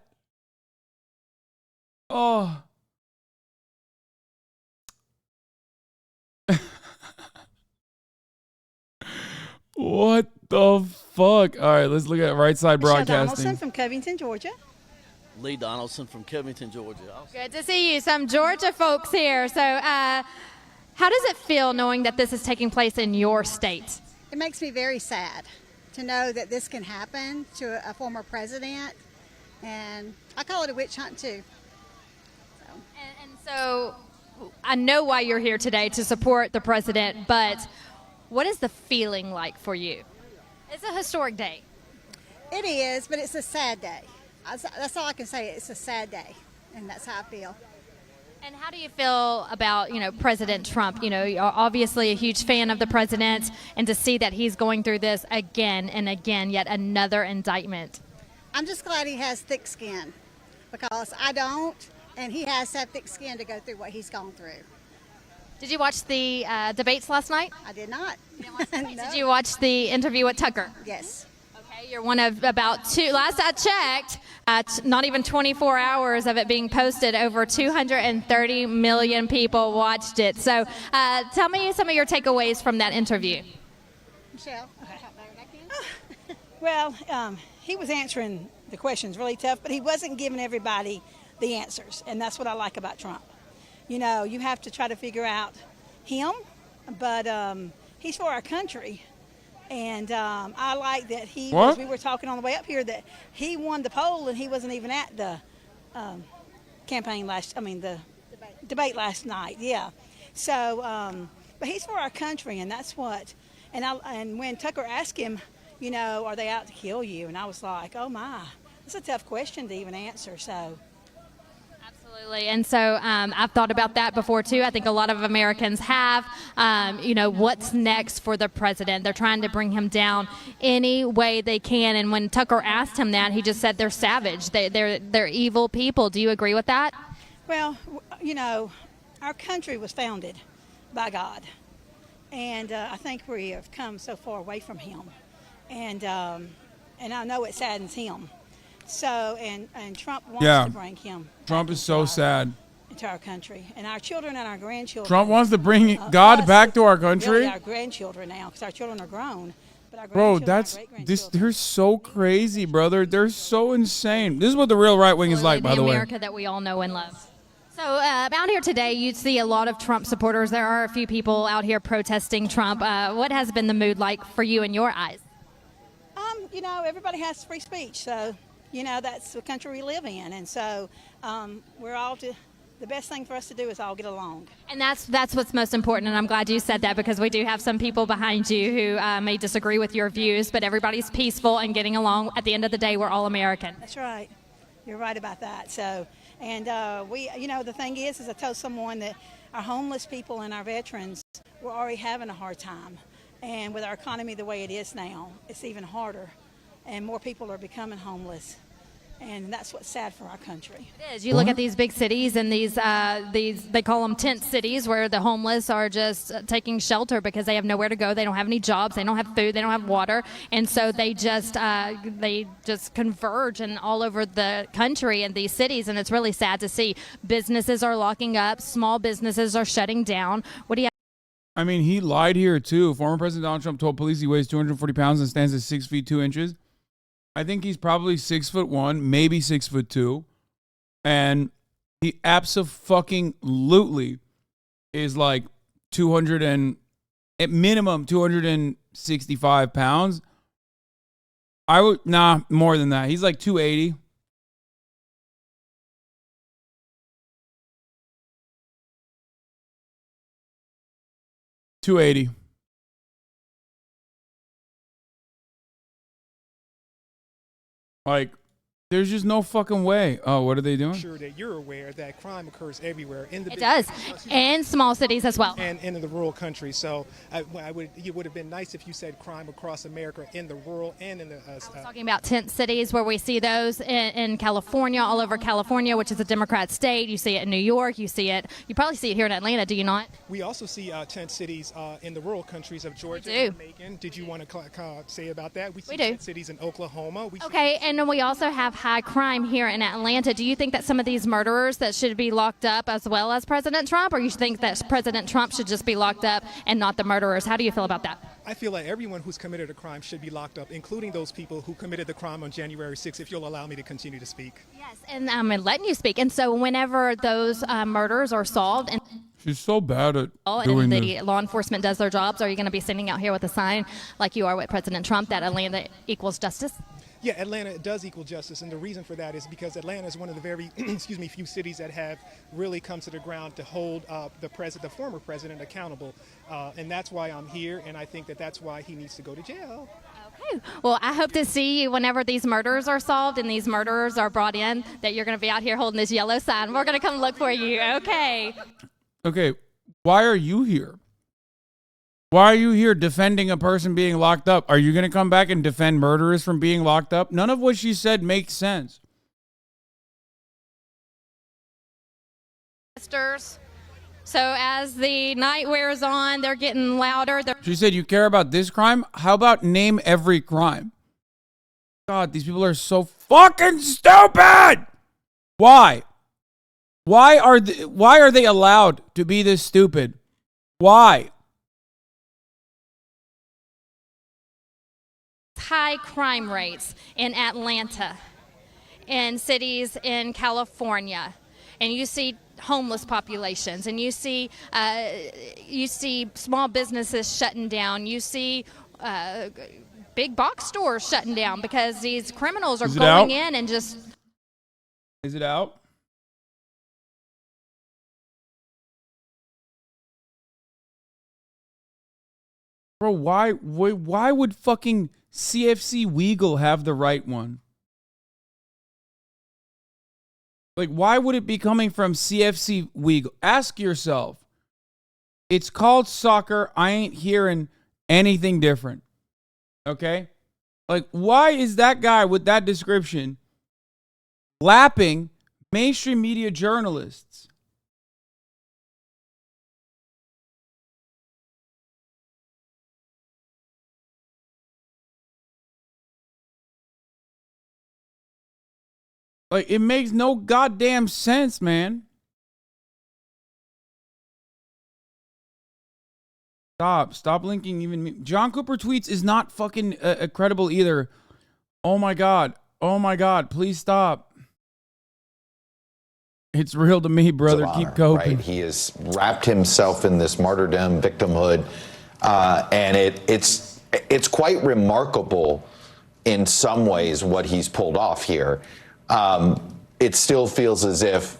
Oh. What the fuck? All right, let's look at Right Side Michelle Broadcasting. Donaldson from Covington, Georgia. Lee Donaldson from Covington, Georgia. Good to see you. Some Georgia folks here. So how does it feel knowing that this is taking place in your state? It makes me very sad to know that this can happen to a former president, and I call it a witch hunt too. So I know why you're here today, to support the president, but what is the feeling like for you? It's a historic day. It is, but it's a sad day. That's all I can say. It's a sad day, and that's how I feel. And how do you feel about, President Trump? You're obviously a huge fan of the president, and to see that he's going through this again and again, yet another indictment. I'm just glad he has thick skin, because I don't, and he has to have thick skin to go through what he's gone through. Did you watch the debates last night? I did not. No. Did you watch the interview with Tucker? Yes. Okay, you're one of about two. Last I checked, not even 24 hours of it being posted, over 230 million people watched it. So tell me some of your takeaways from that interview. Michelle? Well, he was answering the questions really tough, but he wasn't giving everybody the answers, and that's what I like about Trump. You have to try to figure out him, but he's for our country. And I like that we were talking on the way up here, that he won the poll and he wasn't even at the the debate last night. Yeah. So, but he's for our country, and that's what, and when Tucker asked him, are they out to kill you? And I was like, oh my, that's a tough question to even answer, so. Absolutely. And so I've thought about that before, too. I think a lot of Americans have. What's next for the president? They're trying to bring him down any way they can. And when Tucker asked him that, he just said they're savage. They're evil people. Do you agree with that? Well, our country was founded by God. And I think we have come so far away from him. And I know it saddens him. So, and Trump wants to bring him. Trump is so sad. Into our country, and our children and our grandchildren. Trump wants to bring God back to our country. Really our grandchildren now, because our children are grown. But our They're so crazy, brother. They're so insane. This is what the real right wing is like, by the way. The America that we all know and love. So out here today, you'd see a lot of Trump supporters. There are a few people out here protesting Trump. What has been the mood like for you in your eyes? Everybody has free speech, so. That's the country we live in, and so the best thing for us to do is all get along. And that's what's most important, and I'm glad you said that, because we do have some people behind you who may disagree with your views, but everybody's peaceful and getting along. At the end of the day, we're all American. That's right. You're right about that. So, and the thing is I told someone that our homeless people and our veterans were already having a hard time, and with our economy the way it is now, it's even harder, and more people are becoming homeless. And that's what's sad for our country. It is. You look at these big cities and these they call them tent cities, where the homeless are just taking shelter because they have nowhere to go. They don't have any jobs. They don't have food. They don't have water. And so they just converge and all over the country and these cities. And it's really sad to see. Businesses are locking up. Small businesses are shutting down. What do you? I mean, he lied here too. Former President Donald Trump told police he weighs 240 pounds and stands at 6 feet 2 inches. I think he's probably 6'1", maybe 6'2", and he abso-fucking-lutely is like 200 and at minimum 265 pounds. More than that. He's like 280. $280. Like, There's just no fucking way. Oh, what are they doing? Sure that you're aware that crime occurs everywhere in the It does, and small cities as well, and in the rural country. So it would have been nice if you said crime across America in the rural and in the. I was talking about tent cities where we see those in California, all over California, which is a Democrat state. You see it in New York. You see it. You probably see it here in Atlanta. Do you not? We also see tent cities in the rural countries of Georgia We do. and Macon. Did you want to say about that? We see do. tent cities in Oklahoma. Okay, and then we also have high crime here in Atlanta. Do you think that some of these murderers that should be locked up as well as President Trump, or you think that President Trump should just be locked up and not the murderers? How do you feel about that? I feel like everyone who's committed a crime should be locked up, including those people who committed the crime on January 6th, if you'll allow me to continue to speak. Yes, and I'm letting you speak. And so whenever those murders are solved and She's so bad at and doing the this. law enforcement does their jobs, are you going to be standing out here with a sign like you are with President Trump that Atlanta equals justice? Yeah, Atlanta does equal justice, and the reason for that is because Atlanta is one of the very, few cities that have really come to the ground to hold the former president accountable, and that's why I'm here, and I think that that's why he needs to go to jail. Okay. Well, I hope to see you whenever these murders are solved and these murderers are brought in, that you're going to be out here holding this yellow sign. We're going to come look for you. Okay. Okay, why are you here? Why are you here defending a person being locked up? Are you going to come back and defend murderers from being locked up? None of what she said makes sense. So as the night wears on, they're getting louder. She said, you care about this crime? How about name every crime? God, these people are so fucking stupid! Why? Why are they allowed to be this stupid? Why? High crime rates in Atlanta, in cities in California, and you see homeless populations, and you see small businesses shutting down. You see big box stores shutting down because these criminals are going in and just. Is it out? Bro, why would fucking CFC Weagle have the right one? Like, why would it be coming from CFC Weagle? Ask yourself. It's called soccer. I ain't hearing anything different. Okay? Like, why is that guy with that description lapping mainstream media journalists? Like, it makes no goddamn sense, man. Stop linking even me. John Cooper tweets is not fucking credible either. Oh my God, please stop. It's real to me, brother. Keep coping. Right? He has wrapped himself in this martyrdom, victimhood, and it's quite remarkable in some ways what he's pulled off here. It still feels as if,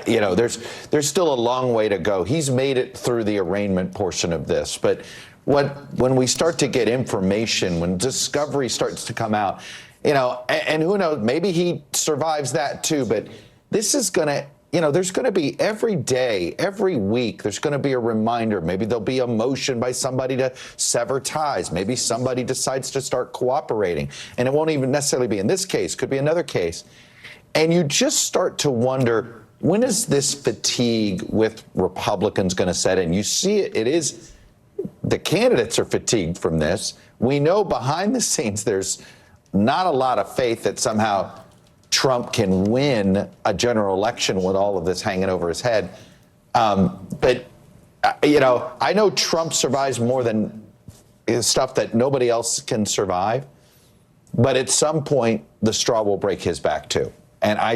there's still a long way to go. He's made it through the arraignment portion of this, but when we start to get information, when discovery starts to come out, and who knows, maybe he survives that too, but this is going to, there's going to be every day, every week, there's going to be a reminder. Maybe there'll be a motion by somebody to sever ties. Maybe somebody decides to start cooperating. And it won't even necessarily be in this case, could be another case. And you just start to wonder, when is this fatigue with Republicans going to set in? You see it is, the candidates are fatigued from this. We know behind the scenes there's not a lot of faith that somehow Trump can win a general election with all of this hanging over his head. But I know Trump survives more than stuff that nobody else can survive. But at some point, the straw will break his back, too. And I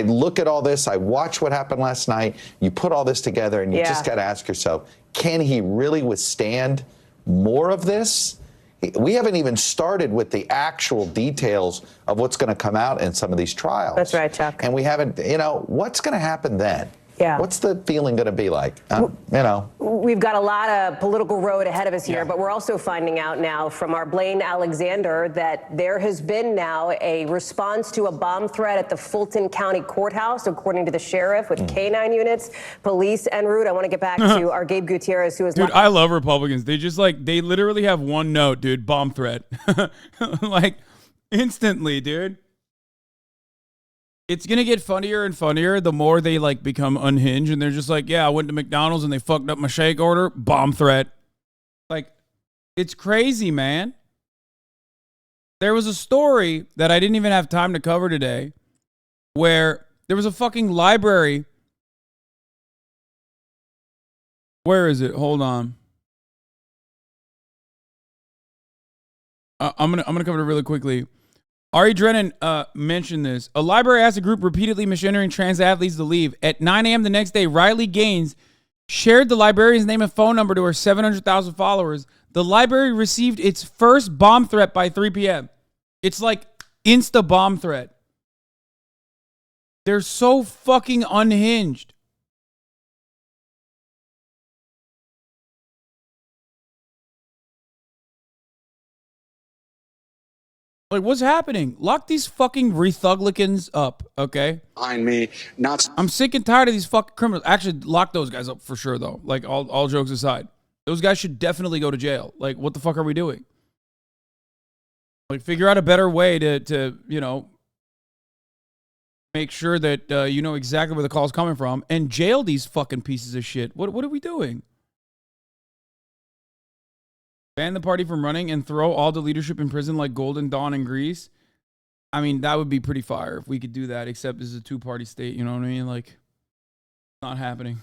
look at all this, I watch what happened last night, you put all this together, and you just got to ask yourself, can he really withstand more of this? We haven't even started with the actual details of what's going to come out in some of these trials. That's right, Chuck. And we haven't, what's going to happen then? Yeah. What's the feeling going to be like? You know. We've got a lot of political road ahead of us here, but we're also finding out now from our Blaine Alexander that there has been now a response to a bomb threat at the Fulton County Courthouse, according to the sheriff, with K-9 units, police en route. I want to get back to our Gabe Gutierrez, who is... Dude, I love Republicans. They just they literally have one note, dude, bomb threat. Like, instantly, dude. It's going to get funnier and funnier the more they become unhinged and they're just like, yeah, I went to McDonald's and they fucked up my shake order. Bomb threat. Like, it's crazy, man. There was a story that I didn't even have time to cover today where there was a fucking library. Where is it? Hold on. I'm gonna cover it really quickly. Ari Drennan mentioned this. A library asked a group repeatedly misgendering trans athletes to leave. At 9 a.m. the next day, Riley Gaines shared the librarian's name and phone number to her 700,000 followers. The library received its first bomb threat by 3 p.m. It's like insta bomb threat. They're so fucking unhinged. Like, what's happening? Lock these fucking Rethuglicans up, okay? Behind me, not. I'm sick and tired of these fucking criminals. Actually, lock those guys up for sure, though. Like, all jokes aside. Those guys should definitely go to jail. Like, what the fuck are we doing? Like, figure out a better way to you know, make sure that you know exactly where the call's coming from and jail these fucking pieces of shit. What are we doing? Ban the party from running and throw all the leadership in prison like Golden Dawn in Greece. I mean, that would be pretty fire if we could do that, except this is a two-party state, you know what I mean? Like, not happening.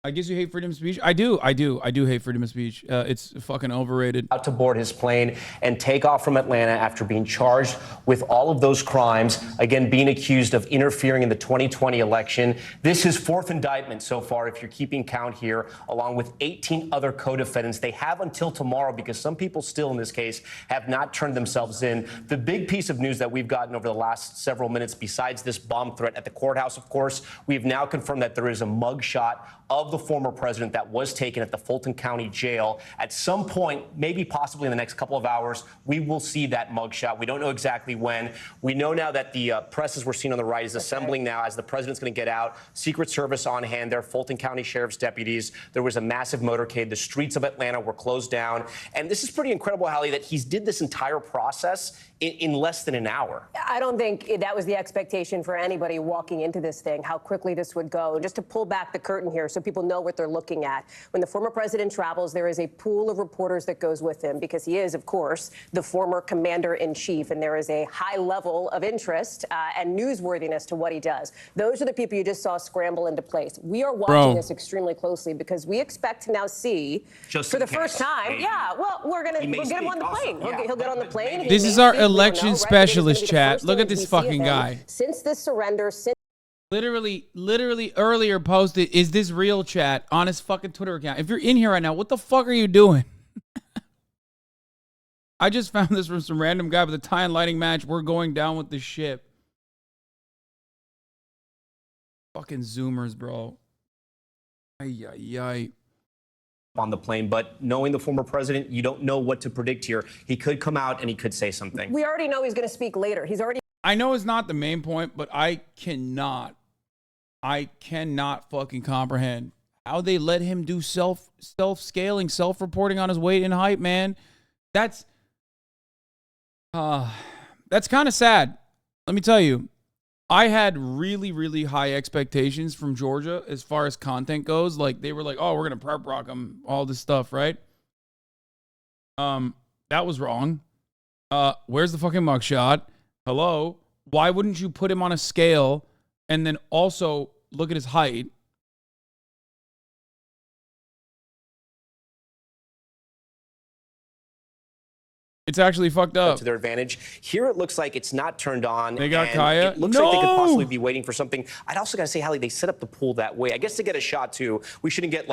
I guess you hate freedom of speech? I do hate freedom of speech. It's fucking overrated. Out to board his plane and take off from Atlanta after being charged with all of those crimes, again, being accused of interfering in the 2020 election. This is fourth indictment so far, if you're keeping count here, along with 18 other co-defendants. They have until tomorrow because some people still in this case have not turned themselves in. The big piece of news that we've gotten over the last several minutes, besides this bomb threat at the courthouse, of course, we've now confirmed that there is a mugshot of the former president that was taken at the Fulton County Jail. At some point, maybe possibly in the next couple of hours, we will see that mugshot. We don't know exactly when. We know now that the press, as we're seeing on the right, is assembling now as the president's going to get out. Secret Service on hand there, Fulton County Sheriff's deputies. There was a massive motorcade. The streets of Atlanta were closed down. And this is pretty incredible, Hallie, that he's did this entire process in less than an hour. I don't think that was the expectation for anybody walking into this thing, how quickly this would go. Just to pull back the curtain here so people know what they're looking at. When the former president travels, there is a pool of reporters that goes with him because he is, of course, the former commander-in-chief, and there is a high level of interest and newsworthiness to what he does. Those are the people you just saw scramble into place. We are watching this extremely closely because we expect to now see, for the first time, we'll get him on the plane. He'll get on the plane. This is our election specialist chat. Look at this fucking guy. Since this surrender, Literally earlier posted, is this real, chat, on his fucking Twitter account. If you're in here right now, what the fuck are you doing? I just found this from some random guy with a tie and lighting match. We're going down with the ship. Fucking Zoomers, bro. Ay. On the plane, but knowing the former president, you don't know what to predict here. He could come out and he could say something. We already know he's going to speak later. I know it's not the main point, but I cannot fucking comprehend how they let him do self-scaling, self-reporting on his weight and height, man. That's kind of sad. Let me tell you, I had really, really high expectations from Georgia as far as content goes. Like, they were like, oh, we're going to prep rock them, all this stuff, right? That was wrong. Where's the fucking mugshot? Hello? Why wouldn't you put him on a scale and then also look at his height? It's actually fucked up. To their advantage. Here it looks like it's not turned on. They got and Kaya? It looks like they could possibly be waiting for something. I'd also got to say, Hallie, they set up the pool that way. I guess to get a shot, too. We shouldn't get,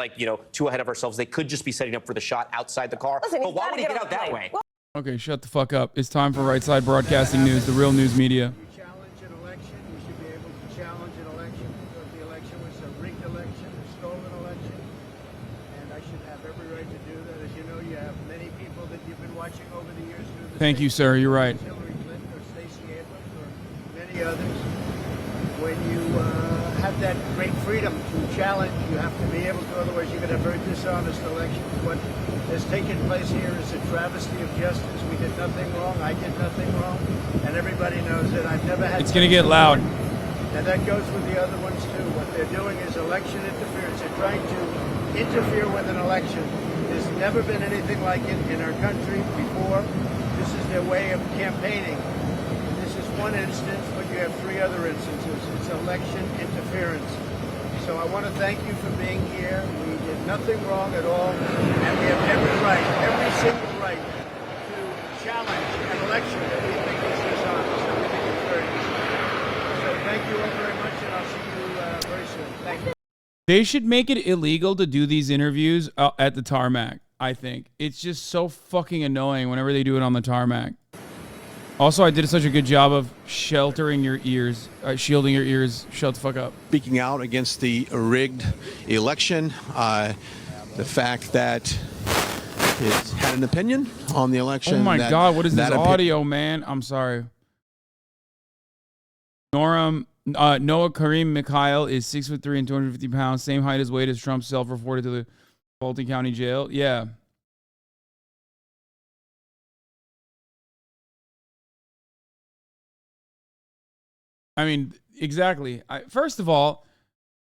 too ahead of ourselves. They could just be setting up for the shot outside the car. But why would he get out that way? Okay, shut the fuck up. It's time for Right Side Broadcasting News, the real news media. Thank you, sir. You're right. Many others. When you have that great freedom to challenge, you have to be able to, otherwise you're going to have very dishonest elections. What has taken place here is a travesty of justice. We did nothing wrong. I did nothing wrong. And everybody knows it. I've never had... It's going to get loud. And that goes with the other ones too. What they're doing is election interference. They're trying to interfere with an election. There's never been anything like it in our country before. This is their way of campaigning. This is one instance, but you have 3 other instances. It's election interference. So I want to thank you for being here. We did nothing wrong at all, and we have every right, every single right, to challenge an election that we think is dishonest, that we think is dirty. So thank you all very much, and I'll see you very soon. Thank you. They should make it illegal to do these interviews at the tarmac, I think. It's just so fucking annoying whenever they do it on the tarmac. Also, I did such a good job of sheltering your ears, shielding your ears. Shut the fuck up. Speaking out against the rigged election, the fact that it had an opinion on the election. Oh my God, what is this that audio, man? I'm sorry. Noah Kareem Mikhail is 6'3" and 250 pounds, same height as weight as Trump self-reported to the Fulton County Jail. Yeah. I mean, exactly. First of all,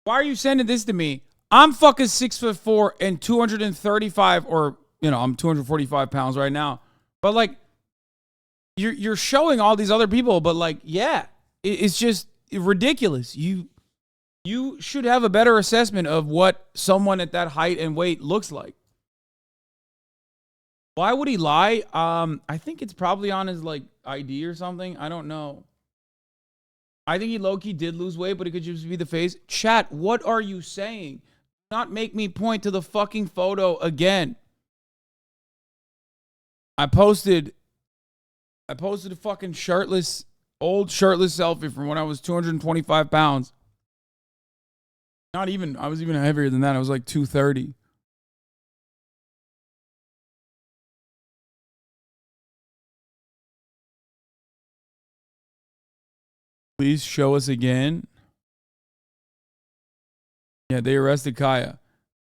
why are you sending this to me? I'm fucking 6'4" and 235, or I'm 245 pounds right now. But like, you're showing all these other people, but like, yeah, it's just ridiculous. You should have a better assessment of what someone at that height and weight looks like. Why would he lie? I think it's probably on his like ID or something. I don't know. I think he low-key did lose weight, but it could just be the face. Chat, what are you saying? Do not make me point to the fucking photo again. I posted a fucking old shirtless selfie from when I was 225 pounds. Not even, I was even heavier than that. I was like 230. Please show us again. Yeah, they arrested Kaya.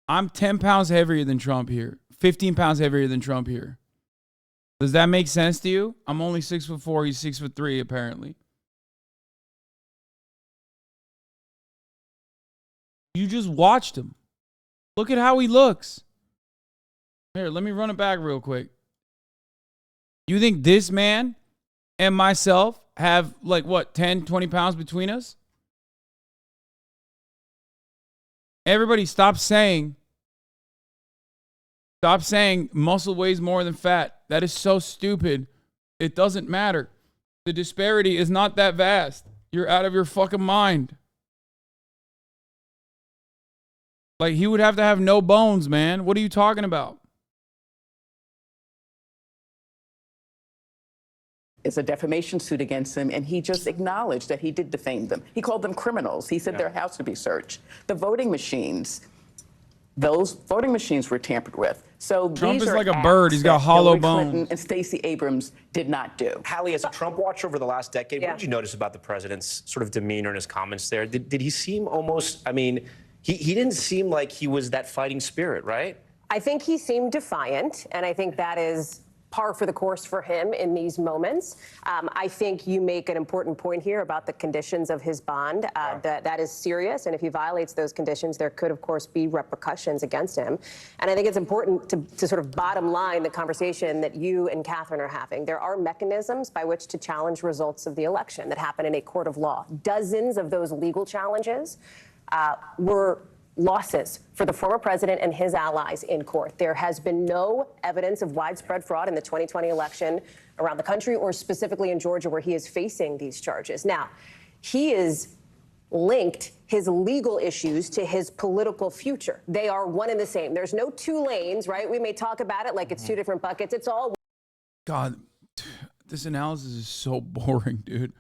I'm 10 pounds heavier than Trump here. 15 pounds heavier than Trump here. Does that make sense to you? I'm only 6'4". He's 6'3", apparently. You just watched him. Look at how he looks. Here, let me run it back real quick. You think this man and myself have like what, 10, 20 pounds between us? Everybody stop saying muscle weighs more than fat. That is so stupid. It doesn't matter. The disparity is not that vast. You're out of your fucking mind. Like, he would have to have no bones, man. What are you talking about? It's a defamation suit against him, and he just acknowledged that he did defame them. He called them criminals. He said their house would be searched. The voting machines, those voting machines were tampered with. So Trump these is are like a bird. He's got acts that hollow Hillary Clinton bones. and Stacey Abrams did not do. Hallie, as a Trump watcher over the last decade, what did you notice about the president's sort of demeanor and his comments there? Did he seem almost, I mean, he didn't seem like he was that fighting spirit, right? I think he seemed defiant, and I think that is par for the course for him in these moments. I think you make an important point here about the conditions of his bond. That is serious, and if he violates those conditions, there could, of course, be repercussions against him. And I think it's important to sort of bottom line the conversation that you and Catherine are having. There are mechanisms by which to challenge results of the election that happen in a court of law. Dozens of those legal challenges were losses for the former president and his allies in court. There has been no evidence of widespread fraud in the 2020 election around the country, or specifically in Georgia, where he is facing these charges. Now, he is linked his legal issues to his political future. They are one and the same. There's no two lanes, right? We may talk about it like it's two different buckets. It's all. God, this analysis is so boring, dude.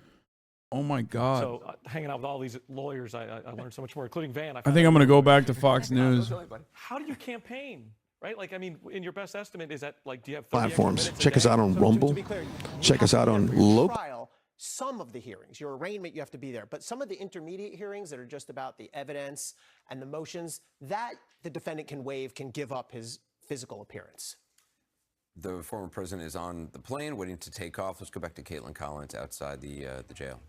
Oh my God. So hanging out with all these lawyers, I learned so much more, including Van. I think I'm going to go back to Fox News. How do you campaign? right? Like, I mean, in your best estimate, is that like, do you have 30 Platforms. extra minutes a Check us day? out on So Rumble. to be clear, Check us out on for your Local. trial, some of the hearings, your arraignment, you have to be there. But some of the intermediate hearings that are just about the evidence and the motions, that the defendant can waive, can give up his physical appearance. The former president is on the plane waiting to take off. Let's go back to Caitlin Collins outside the jail.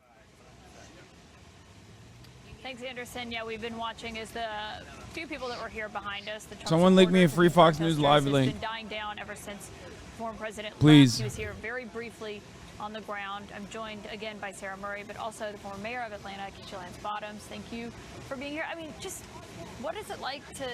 Thanks, Anderson. Yeah, we've been watching as the few people that were here behind us. The Trump Someone link me a free Fox protesters News Live has link. been dying down ever since former President Please. left. He was here very briefly on the ground. I'm joined again by Sarah Murray, but also the former mayor of Atlanta, Keisha Lance Bottoms. Thank you for being here. I mean, just what is it like to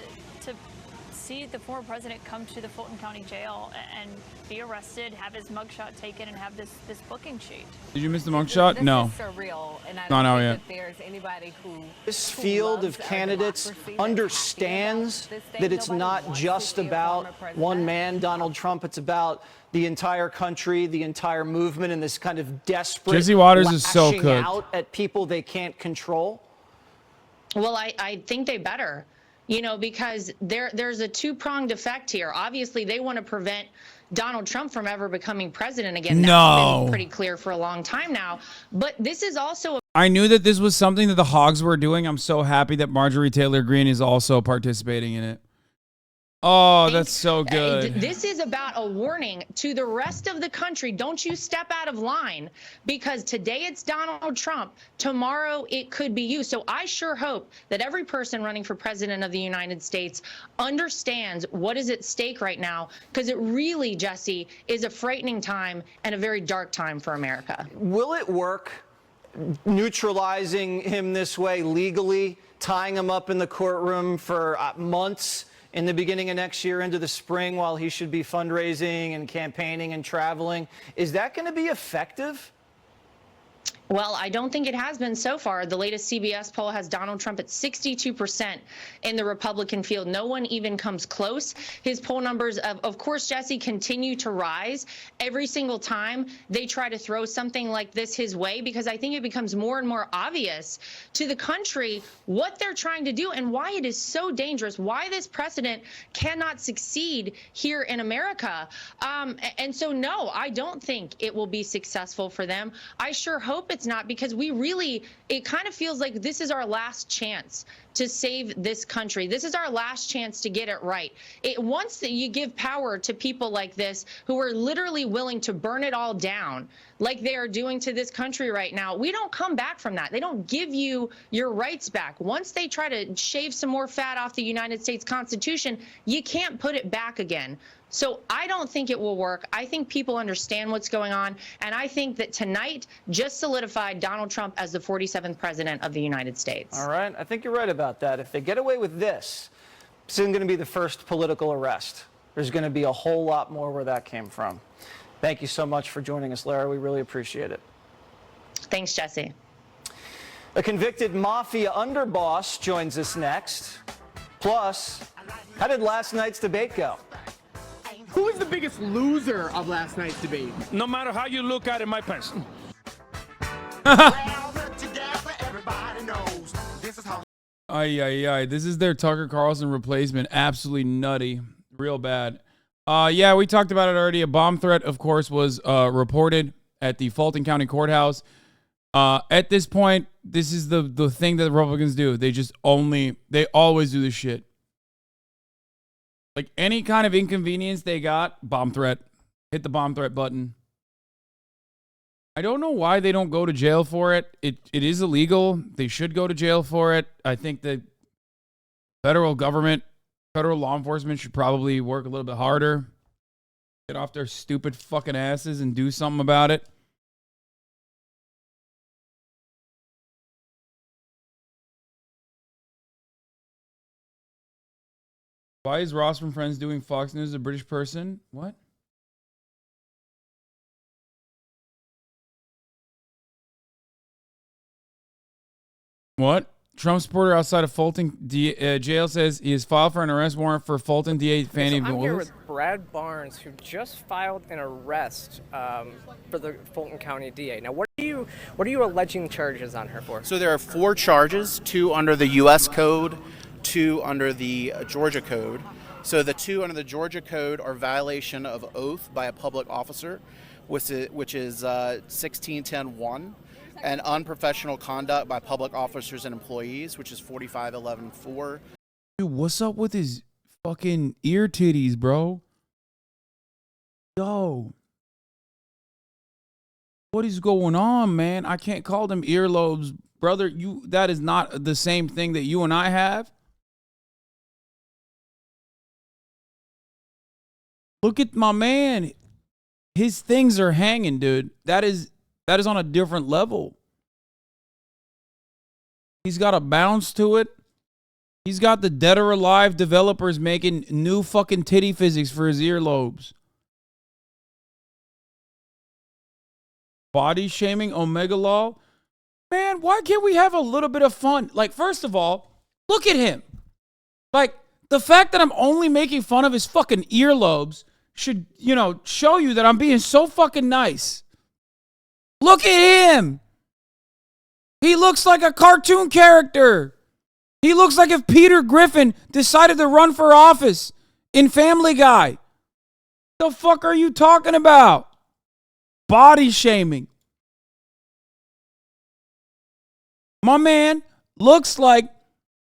see the former president come to the Fulton County Jail and be arrested, have his mugshot taken, and have this booking sheet? Did you miss the mugshot? This No. is surreal, and I Not out don't yet. think that there's anybody who This field of candidates understands that it's not just about one man, Donald Trump. It's about the entire country, the entire movement, and this kind of desperate Jesse Waters is so lashing cooked. out at people they can't control. Well, I think they better, because there's a two-pronged effect here. Obviously, they want to prevent Donald Trump from ever becoming president again. That's No. been pretty clear for a long time now. But this is also I knew that this was something that the Hogs were doing. I'm so happy that Marjorie Taylor Greene is also participating in it. Oh, that's so good. This is about a warning to the rest of the country. Don't you step out of line, because today it's Donald Trump. Tomorrow it could be you. So I sure hope that every person running for president of the United States understands what is at stake right now, because it really, Jesse, is a frightening time and a very dark time for America. Will it work neutralizing him this way legally, tying him up in the courtroom for months in the beginning of next year into the spring while he should be fundraising and campaigning and traveling? Is that going to be effective? Well, I don't think it has been so far. The latest CBS poll has Donald Trump at 62% in the Republican field. No one even comes close. His poll numbers, of course, Jesse, continue to rise every single time they try to throw something like this his way, because I think it becomes more and more obvious to the country what they're trying to do and why it is so dangerous, why this precedent cannot succeed here in America. And so, no, I don't think it will be successful for them. I sure hope it's not, because it kind of feels like this is our last chance to save this country. This is our last chance to get it right. Once you give power to people like this, who are literally willing to burn it all down, like they are doing to this country right now, we don't come back from that. They don't give you your rights back. Once they try to shave some more fat off the United States Constitution, you can't put it back again. So I don't think it will work. I think people understand what's going on. And I think that tonight just solidified Donald Trump as the 47th president of the United States. All right. I think you're right about that. If they get away with this isn't going to be the first political arrest. There's going to be a whole lot more where that came from. Thank you so much for joining us, Lara. We really appreciate it. Thanks, Jesse. A convicted mafia underboss joins us next. Plus, how did last night's debate go? Who was the biggest loser of last night's debate? No matter how you look at it, my person. Ay. This is their Tucker Carlson replacement. Absolutely nutty. Real bad. Yeah, we talked about it already. A bomb threat, of course, was reported at the Fulton County Courthouse. At this point, this is the thing that the Republicans do. They always do this shit. Like any kind of inconvenience they got, bomb threat. Hit the bomb threat button. I don't know why they don't go to jail for it. It is illegal. They should go to jail for it. I think the federal government, federal law enforcement should probably work a little bit harder. Get off their stupid fucking asses and do something about it. Why is Ross from Friends doing Fox News, a British person? What? What? Trump supporter outside of Fulton jail says he has filed for an arrest warrant for Fulton DA Fannie I'm here Willis. with Brad Barnes, who just filed an arrest for the Fulton County DA. Now, what are you alleging charges on her for? So there are 4 charges, 2 under the U.S. Code, 2 under the Georgia Code. So the two under the Georgia Code are violation of oath by a public officer, which is 1610-1, and unprofessional conduct by public officers and employees, which is 4511-4. Dude, what's up with his fucking ear titties, bro? Yo. What is going on, man? I can't call them earlobes, brother. That is not the same thing that you and I have. Look at my man. His things are hanging, dude. That is on a different level. He's got a bounce to it. He's got the dead or alive developers making new fucking titty physics for his earlobes. Body shaming, Omega Law. Man, why can't we have a little bit of fun? Like, first of all, look at him. Like, the fact that I'm only making fun of his fucking earlobes should, show you that I'm being so fucking nice. Look at him. He looks like a cartoon character. He looks like if Peter Griffin decided to run for office in Family Guy. The fuck are you talking about? Body shaming. My man looks like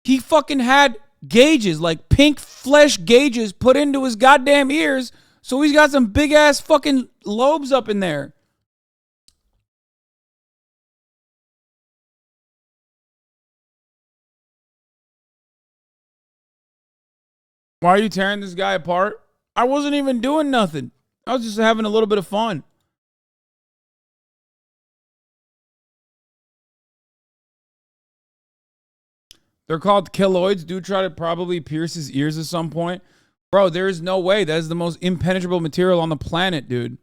he fucking had gauges, like pink flesh gauges put into his goddamn ears. So he's got some big ass fucking lobes up in there. Why are you tearing this guy apart? I wasn't even doing nothing. I was just having a little bit of fun. They're called keloids. Do try to probably pierce his ears at some point. Bro, there is no way. That is the most impenetrable material on the planet, dude.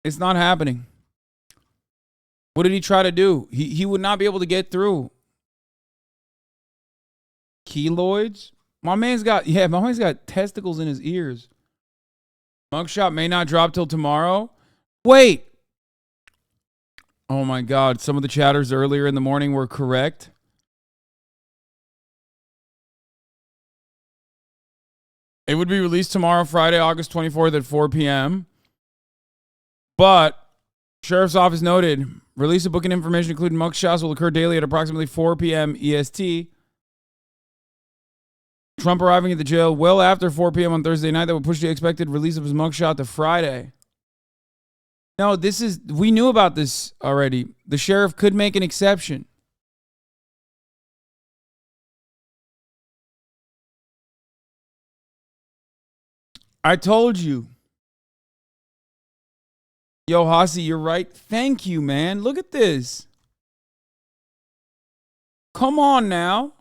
It's not happening. What did he try to do? He would not be able to get through. Keloids? My man's got testicles in his ears. Mugshot may not drop till tomorrow. Wait. Oh my God. Some of the chatters earlier in the morning were correct. It would be released tomorrow, Friday, August 24th at 4 p.m. But Sheriff's Office noted, release of booking information including mugshots will occur daily at approximately 4 p.m. EST. Trump arriving at the jail well after 4 p.m. on Thursday night that would push the expected release of his mugshot to Friday. No, we knew about this already. The sheriff could make an exception. I told you. Yo, Hasi, you're right. Thank you, man. Look at this. Come on now.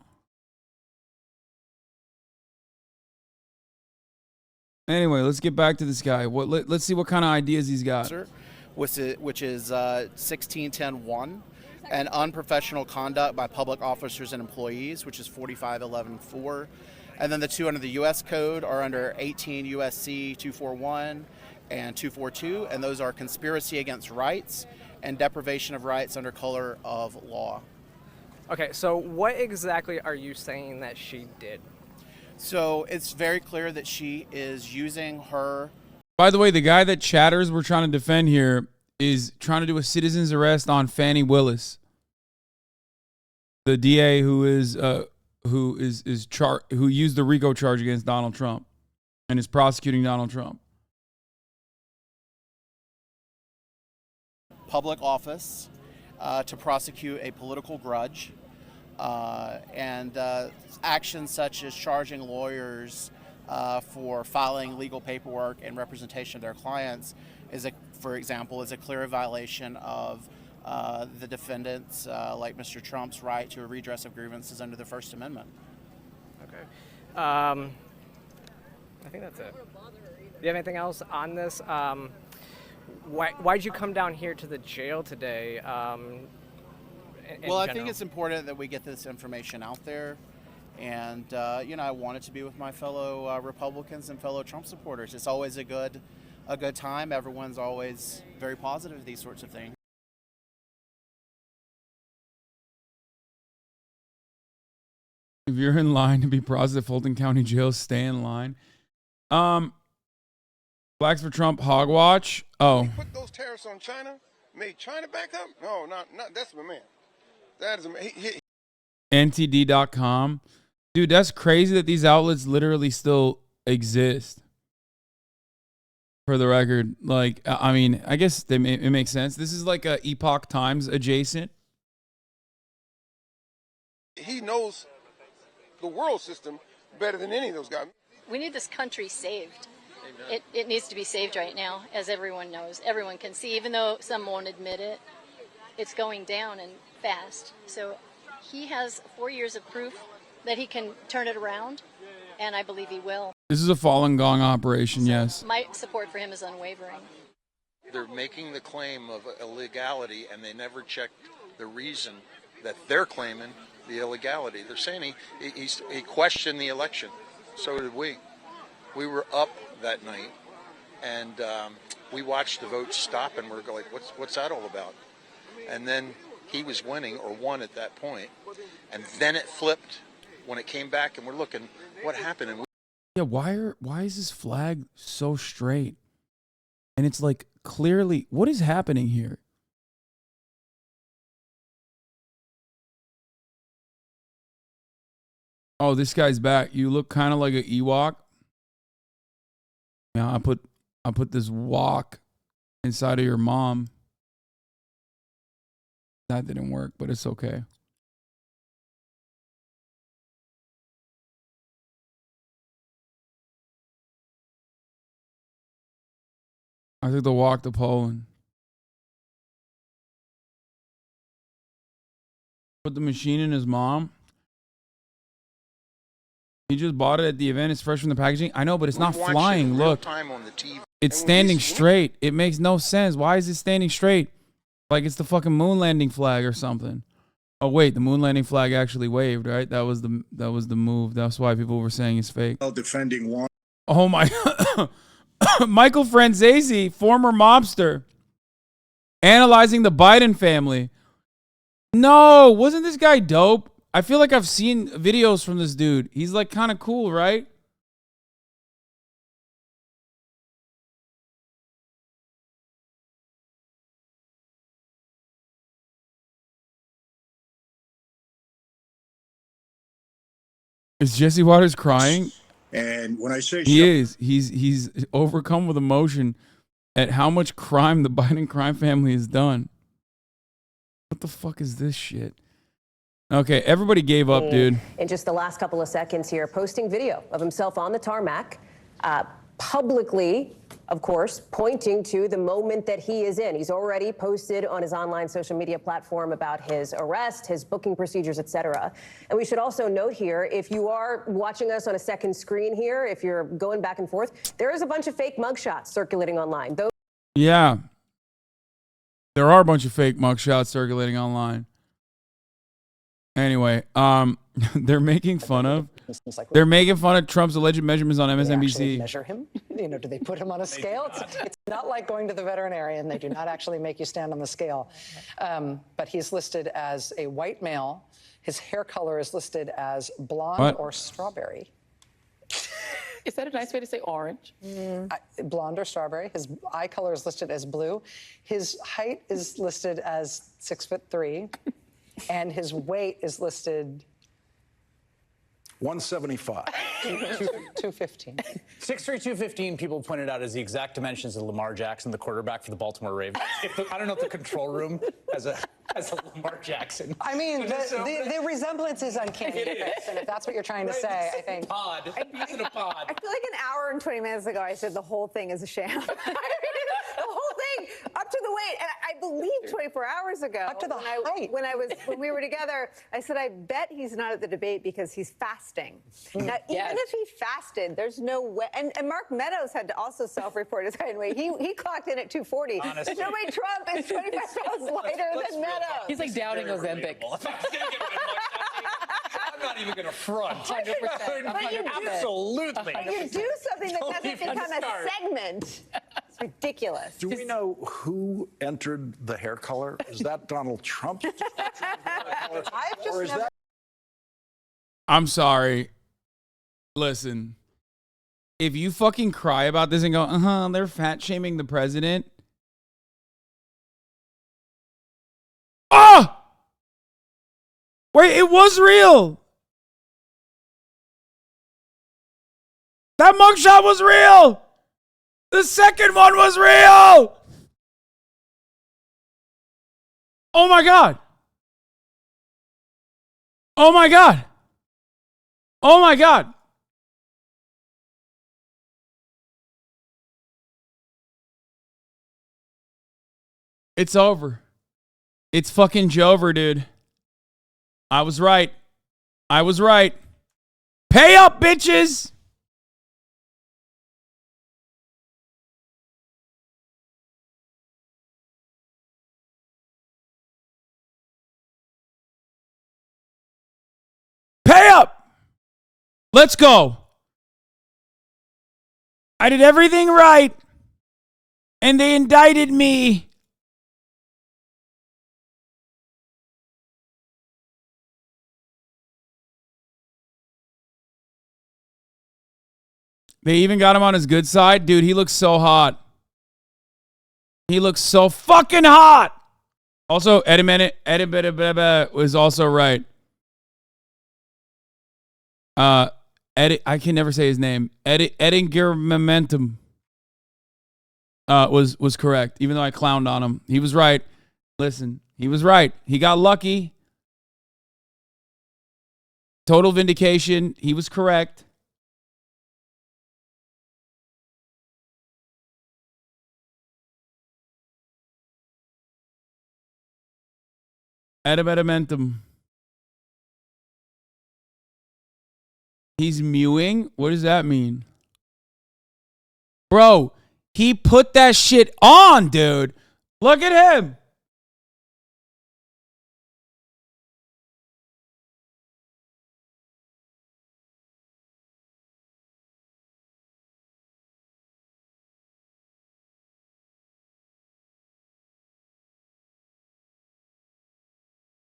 Anyway, let's get back to this guy. Let's see what kind of ideas he's got. Which is 1610-1, and unprofessional conduct by public officers and employees, which is 4511-4. And then the two under the U.S. Code are under 18 U.S.C. 241 and 242, and those are conspiracy against rights and deprivation of rights under color of law. Okay, so what exactly are you saying that she did? So it's very clear that she is using her... By the way, the guy that chatters we're trying to defend here is trying to do a citizen's arrest on Fannie Willis, the DA who used the RICO charge against Donald Trump and is prosecuting Donald Trump. Public office to prosecute a political grudge, and actions such as charging lawyers for filing legal paperwork and representation of their clients for example, is a clear violation of the defendants, like Mr. Trump's right to a redress of grievances under the First Amendment. Okay. I think that's it. Do you have anything else on this? Why'd you come down here to the jail today? Well, I think it's important that we get this information out there. And, I wanted to be with my fellow Republicans and fellow Trump supporters. It's always a good time. Everyone's always very positive to these sorts of things. If you're in line to be processed at Fulton County Jail, stay in line. Blacks for Trump, Hogwatch. Oh. Put those tariffs on China, made China back up? No, not that's my man. That is a man. NTD.com. Dude, that's crazy that these outlets literally still exist. For the record, like, I mean, I guess it makes sense. This is like a Epoch Times adjacent. He knows the world system better than any of those guys. We need this country saved. It needs to be saved right now, as everyone knows. Everyone can see, even though some won't admit it, it's going down and fast. So he has 4 years of proof that he can turn it around, and I believe he will. This is a Falun Gong operation, yes. My support for him is unwavering. They're making the claim of illegality, and they never checked the reason that they're claiming the illegality. They're saying he questioned the election. So did we. We were up that night, and we watched the vote stop, and we're like, what's that all about? And then he was winning, or won at that point, and then it flipped when it came back, and we're looking, what happened? And yeah, why is this flag so straight? And it's like, clearly, what is happening here? Oh, this guy's back. You look kind of like an Ewok. Yeah, I put this wok inside of your mom. That didn't work, but it's okay. I took the walk to Poland. Put the machine in his mom. He just bought it at the event. It's fresh from the packaging. I know, but it's not flying. Look. It's standing straight. It makes no sense. Why is it standing straight? Like it's the fucking moon landing flag or something. Oh wait, the moon landing flag actually waved, right? That was the move. That's why people were saying it's fake. Defending one. Oh my Michael Franzese, former mobster, analyzing the Biden family. No, wasn't this guy dope? I feel like I've seen videos from this dude. He's like kind of cool, right? Is Jesse Waters crying? And when I say he is, he's overcome with emotion at how much crime the Biden crime family has done. What the fuck is this shit? Okay, everybody gave up, dude. In just the last couple of seconds here, posting video of himself on the tarmac, publicly, of course, pointing to the moment that he is in. He's already posted on his online social media platform about his arrest, his booking procedures, etc. And we should also note here, if you are watching us on a second screen here, if you're going back and forth, there is a bunch of fake mugshots circulating online. Yeah. There are a bunch of fake mugshots circulating online. Anyway, they're making fun of Trump's alleged measurements on MSNBC. They measure him? You know, do they put him on a scale? It's not like going to the veterinarian. They do not actually make you stand on the scale. But he's listed as a white male. His hair color is listed as blonde or strawberry. Is that a nice way to say orange? Blonde or strawberry. His eye color is listed as blue. His height is listed as 6'3", and his weight is listed 175. 215. 6'3", 215, people pointed out as the exact dimensions of Lamar Jackson, the quarterback for the Baltimore Ravens. I don't know if the control room has a Lamar Jackson. I mean, the resemblance is uncanny, Chris, and if that's what you're trying to say, I think. Pod. He's in a pod. I feel like an hour and 20 minutes ago, I said the whole thing is a sham. The whole thing, up to the weight, and I believe 24 hours ago, up to the height. When we were together, I said, I bet he's not at the debate because he's fasting. Now, even if he fasted, there's no way. And Mark Meadows had to also self-report his height and weight. He clocked in at 240. Honestly. There's no way Trump is 25 pounds lighter than Meadows. He's like doubting Ozempic. I'm not even going to front. 100%. Absolutely. And you do something that doesn't become a segment. It's ridiculous. Do we know who entered the hair color? Is that Donald Trump? I'm sorry. Listen, if you fucking cry about this and go, they're fat shaming the president. Oh! Wait, it was real. That mugshot was real. The second one was real. Oh my God. Oh my God. Oh my God. It's over. It's fucking Jover, dude. I was right. I was right. Pay up, bitches. Pay up. Let's go. I did everything right. And they indicted me. They even got him on his good side. Dude, he looks so hot. He looks so fucking hot. Also, Eddie was also right. I can never say his name. Ettingermentum was correct, even though I clowned on him. He was right. Listen, he was right. He got lucky. Total vindication. He was correct. Ettingermentum. He's mewing? What does that mean? Bro, he put that shit on, dude. Look at him.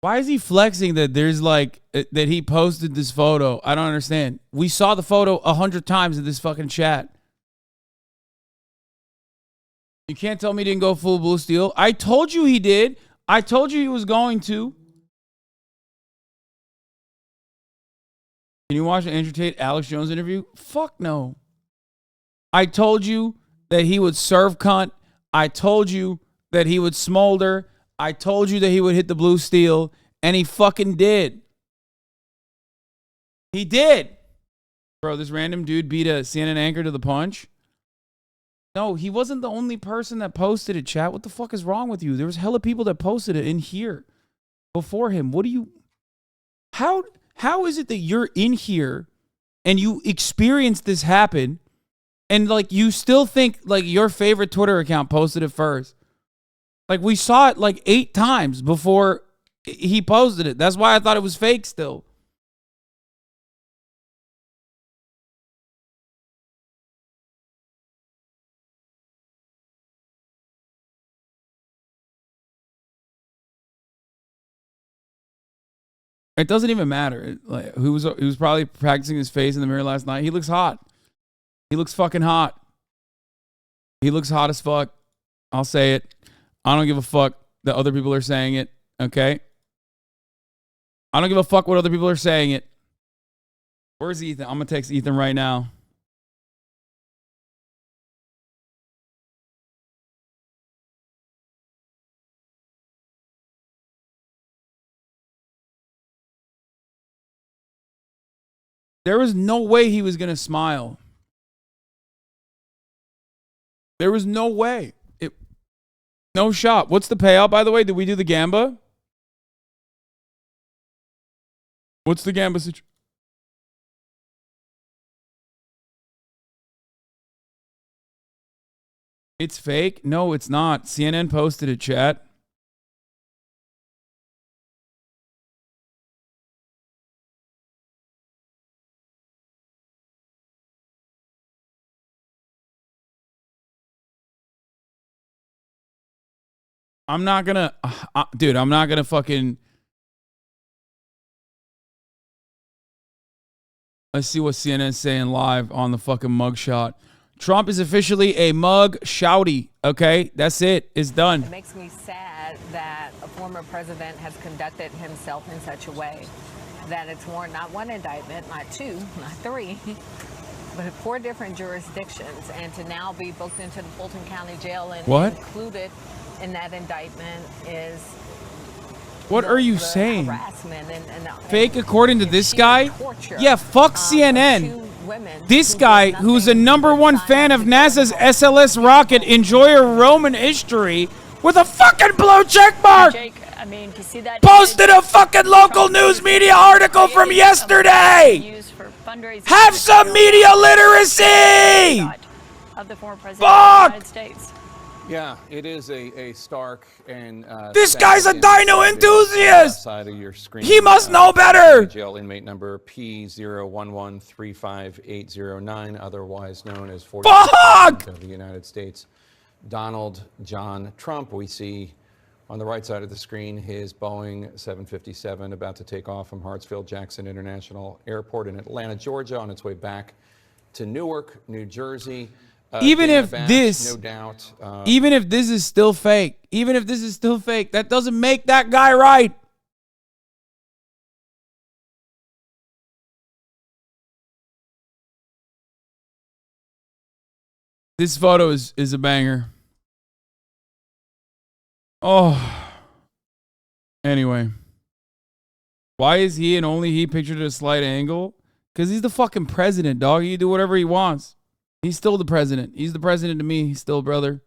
Why is he flexing that there's like, that he posted this photo? I don't understand. We saw the photo 100 times in this fucking chat. You can't tell me he didn't go full blue steel. I told you he did. I told you he was going to. Can you watch the Andrew Tate, Alex Jones interview? Fuck no. I told you that he would serve cunt. I told you that he would smolder. I told you that he would hit the blue steel, and he fucking did. He did. Bro, this random dude beat a CNN anchor to the punch. No, he wasn't the only person that posted it, chat. What the fuck is wrong with you? There was hella people that posted it in here before him. What do you... How is it that you're in here and you experienced this happen and like you still think like your favorite Twitter account posted it first? Like we saw it like 8 times before he posted it. That's why I thought it was fake still. It doesn't even matter. Like, he was probably practicing his face in the mirror last night. He looks hot. He looks fucking hot. He looks hot as fuck. I'll say it. I don't give a fuck that other people are saying it. Okay? I don't give a fuck what other people are saying it. Where's Ethan? I'm going to text Ethan right now. There was no way he was going to smile. There was no way. No shot. What's the payout, by the way? Did we do the Gamba? What's the Gamba situation? It's fake? No, it's not. CNN posted it, chat. I'm not gonna, dude, I'm not gonna fucking, Let's see what CNN's saying live on the fucking mugshot. Trump is officially a mug shouty. Okay, that's it. It's done. It makes me sad that a former president has conducted himself in such a way that it's warranted not one indictment, not two, not three, but 4 different jurisdictions, and to now be booked into the Fulton County Jail and included in that indictment is What are you saying? harassment and Fake according to this guy? torture, Yeah, fuck CNN. This guy, who's a #1 fan of NASA's SLS rocket, enjoyer Roman history, with a fucking blue check mark, Jake, I mean, you see that posted a fucking local news media article from yesterday. used for fundraising Have some media literacy. of the former president of the United States. Yeah, it is a stark and This sad guy's a image dino of the enthusiast. side of your screen. He must know better. Jail inmate number P01135809, otherwise known as 40% of the United States, Donald John Trump. We see on the right side of the screen his Boeing 757 about to take off from Hartsfield-Jackson International Airport in Atlanta, Georgia, on its way back to Newark, New Jersey. Even Dana if Bass, this, no doubt, even if this is still fake, that doesn't make that guy right. This photo is a banger. Oh. Anyway. Why is he and only he pictured at a slight angle? Because he's the fucking president, dog. He can do whatever he wants. He's still the president. He's the president to me. He's still brother.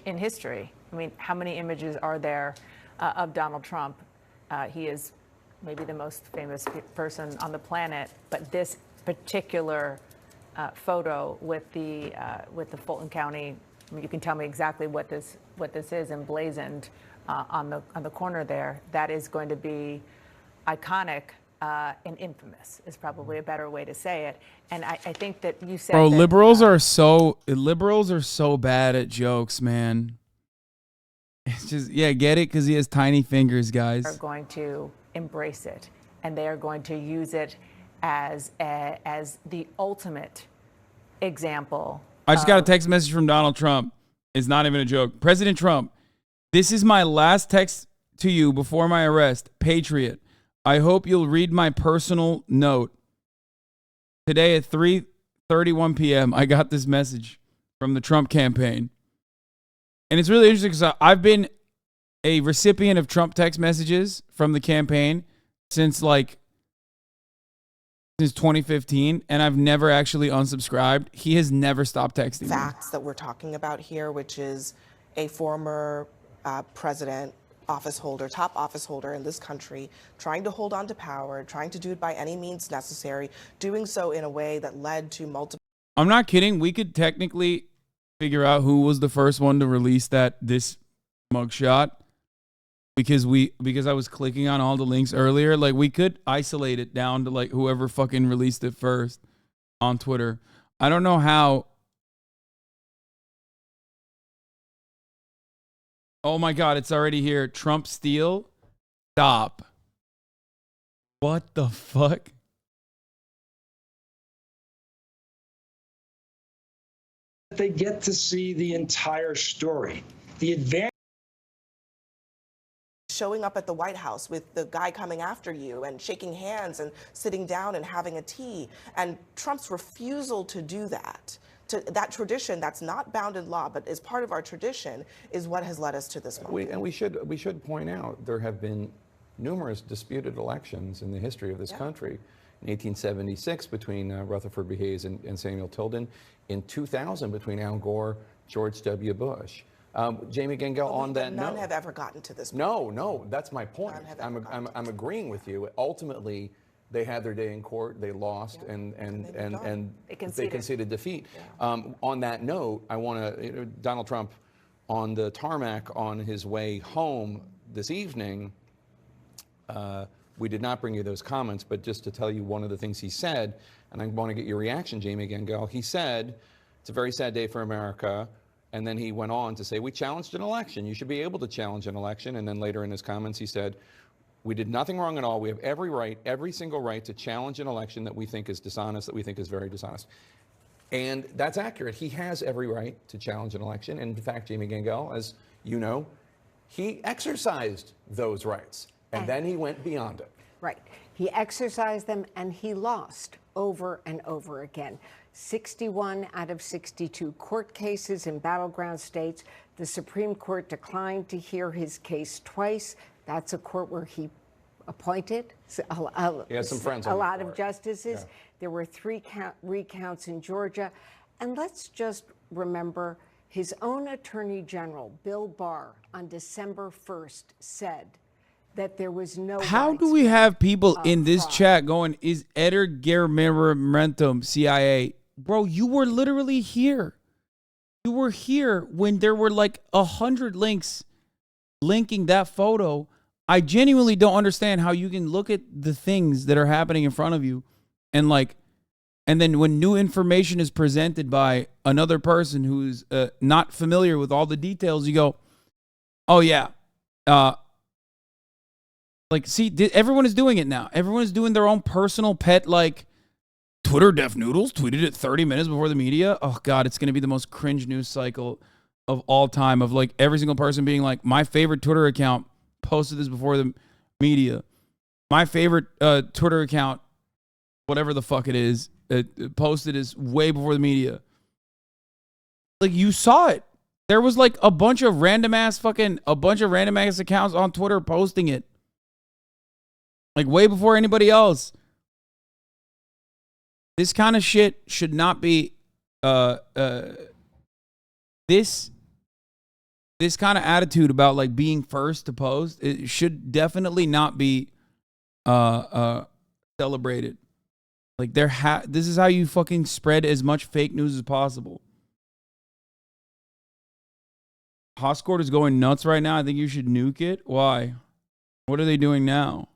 In history, I mean, how many images are there of Donald Trump? He is maybe the most famous person on the planet, but this particular photo with the Fulton County, I mean, you can tell me exactly what this is emblazoned on the corner there. That is going to be iconic. And infamous is probably a better way to say it. And I think that you said, bro, that, liberals are so bad at jokes, man. It's just, yeah, get it? Because he has tiny fingers, guys. are going to embrace it, and they are going to use it as the ultimate example. I just got a text message from Donald Trump. It's not even a joke. President Trump, this is my last text to you before my arrest. Patriot. I hope you'll read my personal note. Today at 3:31 p.m., I got this message from the Trump campaign. And it's really interesting because I've been a recipient of Trump text messages from the campaign since 2015, and I've never actually unsubscribed. He has never stopped texting me. Facts that we're talking about here, which is a former president, top office holder in this country, trying to hold on to power, trying to do it by any means necessary, doing so in a way that led to multiple. I'm not kidding. We could technically figure out who was the first one to release this mugshot because I was clicking on all the links earlier. Like, we could isolate it down to whoever fucking released it first on Twitter. I don't know how. Oh my God, it's already here. Trump steal? Stop. What the fuck? They get to see the entire story. The advantage. Showing up at the White House with the guy coming after you and shaking hands and sitting down and having a tea. And Trump's refusal to do that. That tradition that's not bound in law, but is part of our tradition, is what has led us to this moment. We should point out there have been numerous disputed elections in the history of this country. In 1876 between Rutherford B. Hayes and Samuel Tilden. In 2000 between Al Gore, George W. Bush. Jamie Gengel, on that note. None have ever gotten to this No, point. no, that's my point. I'm agreeing with you. Ultimately, they had their day in court. They lost, and they conceded defeat. Yeah. On that note, I want to Donald Trump on the tarmac on his way home this evening. We did not bring you those comments, but just to tell you one of the things he said, and I want to get your reaction, Jamie Gengel. He said, "It's a very sad day for America. And then he went on to say, we challenged an election. You should be able to challenge an election. And then later in his comments, he said, we did nothing wrong at all. We have every right, every single right to challenge an election that we think is dishonest, that we think is very dishonest. And that's accurate. He has every right to challenge an election. And in fact, Jamie Gangel, as you know, he exercised those rights. And then he went beyond it. Right. He exercised them and he lost over and over again. 61 out of 62 court cases in battleground states. The Supreme Court declined to hear his case twice. That's a court where he appointed He has some friends on a the lot court. of justices. Yeah. There were 3 recounts in Georgia. And let's just remember his own Attorney General, Bill Barr, on December 1st said that there was no How do we have people in this chat going, is ettingermentum CIA? Bro, you were literally here. You were here when there were like 100 links linking that photo. I genuinely don't understand how you can look at the things that are happening in front of you and then when new information is presented by another person who's not familiar with all the details, you go, oh yeah. See, everyone is doing it now. Everyone is doing their own personal pet, Twitter Def Noodles tweeted it 30 minutes before the media. Oh, God, it's going to be the most cringe news cycle of all time of, every single person being like, my favorite Twitter account posted this before the media. My favorite Twitter account, whatever the fuck it is, posted this way before the media. You saw it. There was, a bunch of random ass accounts on Twitter posting it. Way before anybody else. This kind of shit should not be this kind of attitude about being first to post. It should definitely not be celebrated. This is how you fucking spread as much fake news as possible. Hoscourt is going nuts right now. I think you should nuke it. Why? What are they doing now?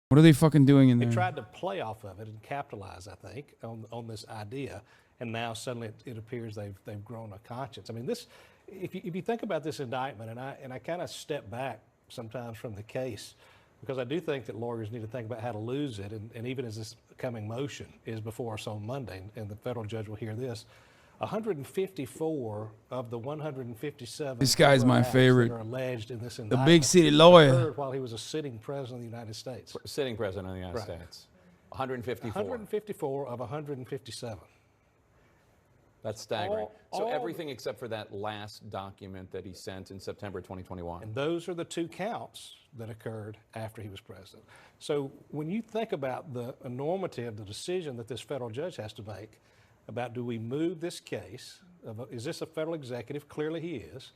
What are they fucking doing in there? They tried to play off of it and capitalize, I think, on this idea, and now suddenly it appears they've grown a conscience. I mean, this, if you think about this indictment, and I kind of step back sometimes from the case, because I do think that lawyers need to think about how to lose it, and even as this coming motion is before us on Monday, and the federal judge will hear this, 154 of the 157. This guy's my favorite. That are alleged in this The indictment big city lawyer. occurred while he was a sitting president of the United States. Sitting president of the United States. 154. 154 of 157. That's staggering. So everything except for that last document that he sent in September 2021. And those are the 2 counts that occurred after he was president. So when you think about the enormity of the decision that this federal judge has to make about, do we move this case? Is this a federal executive? Clearly he is.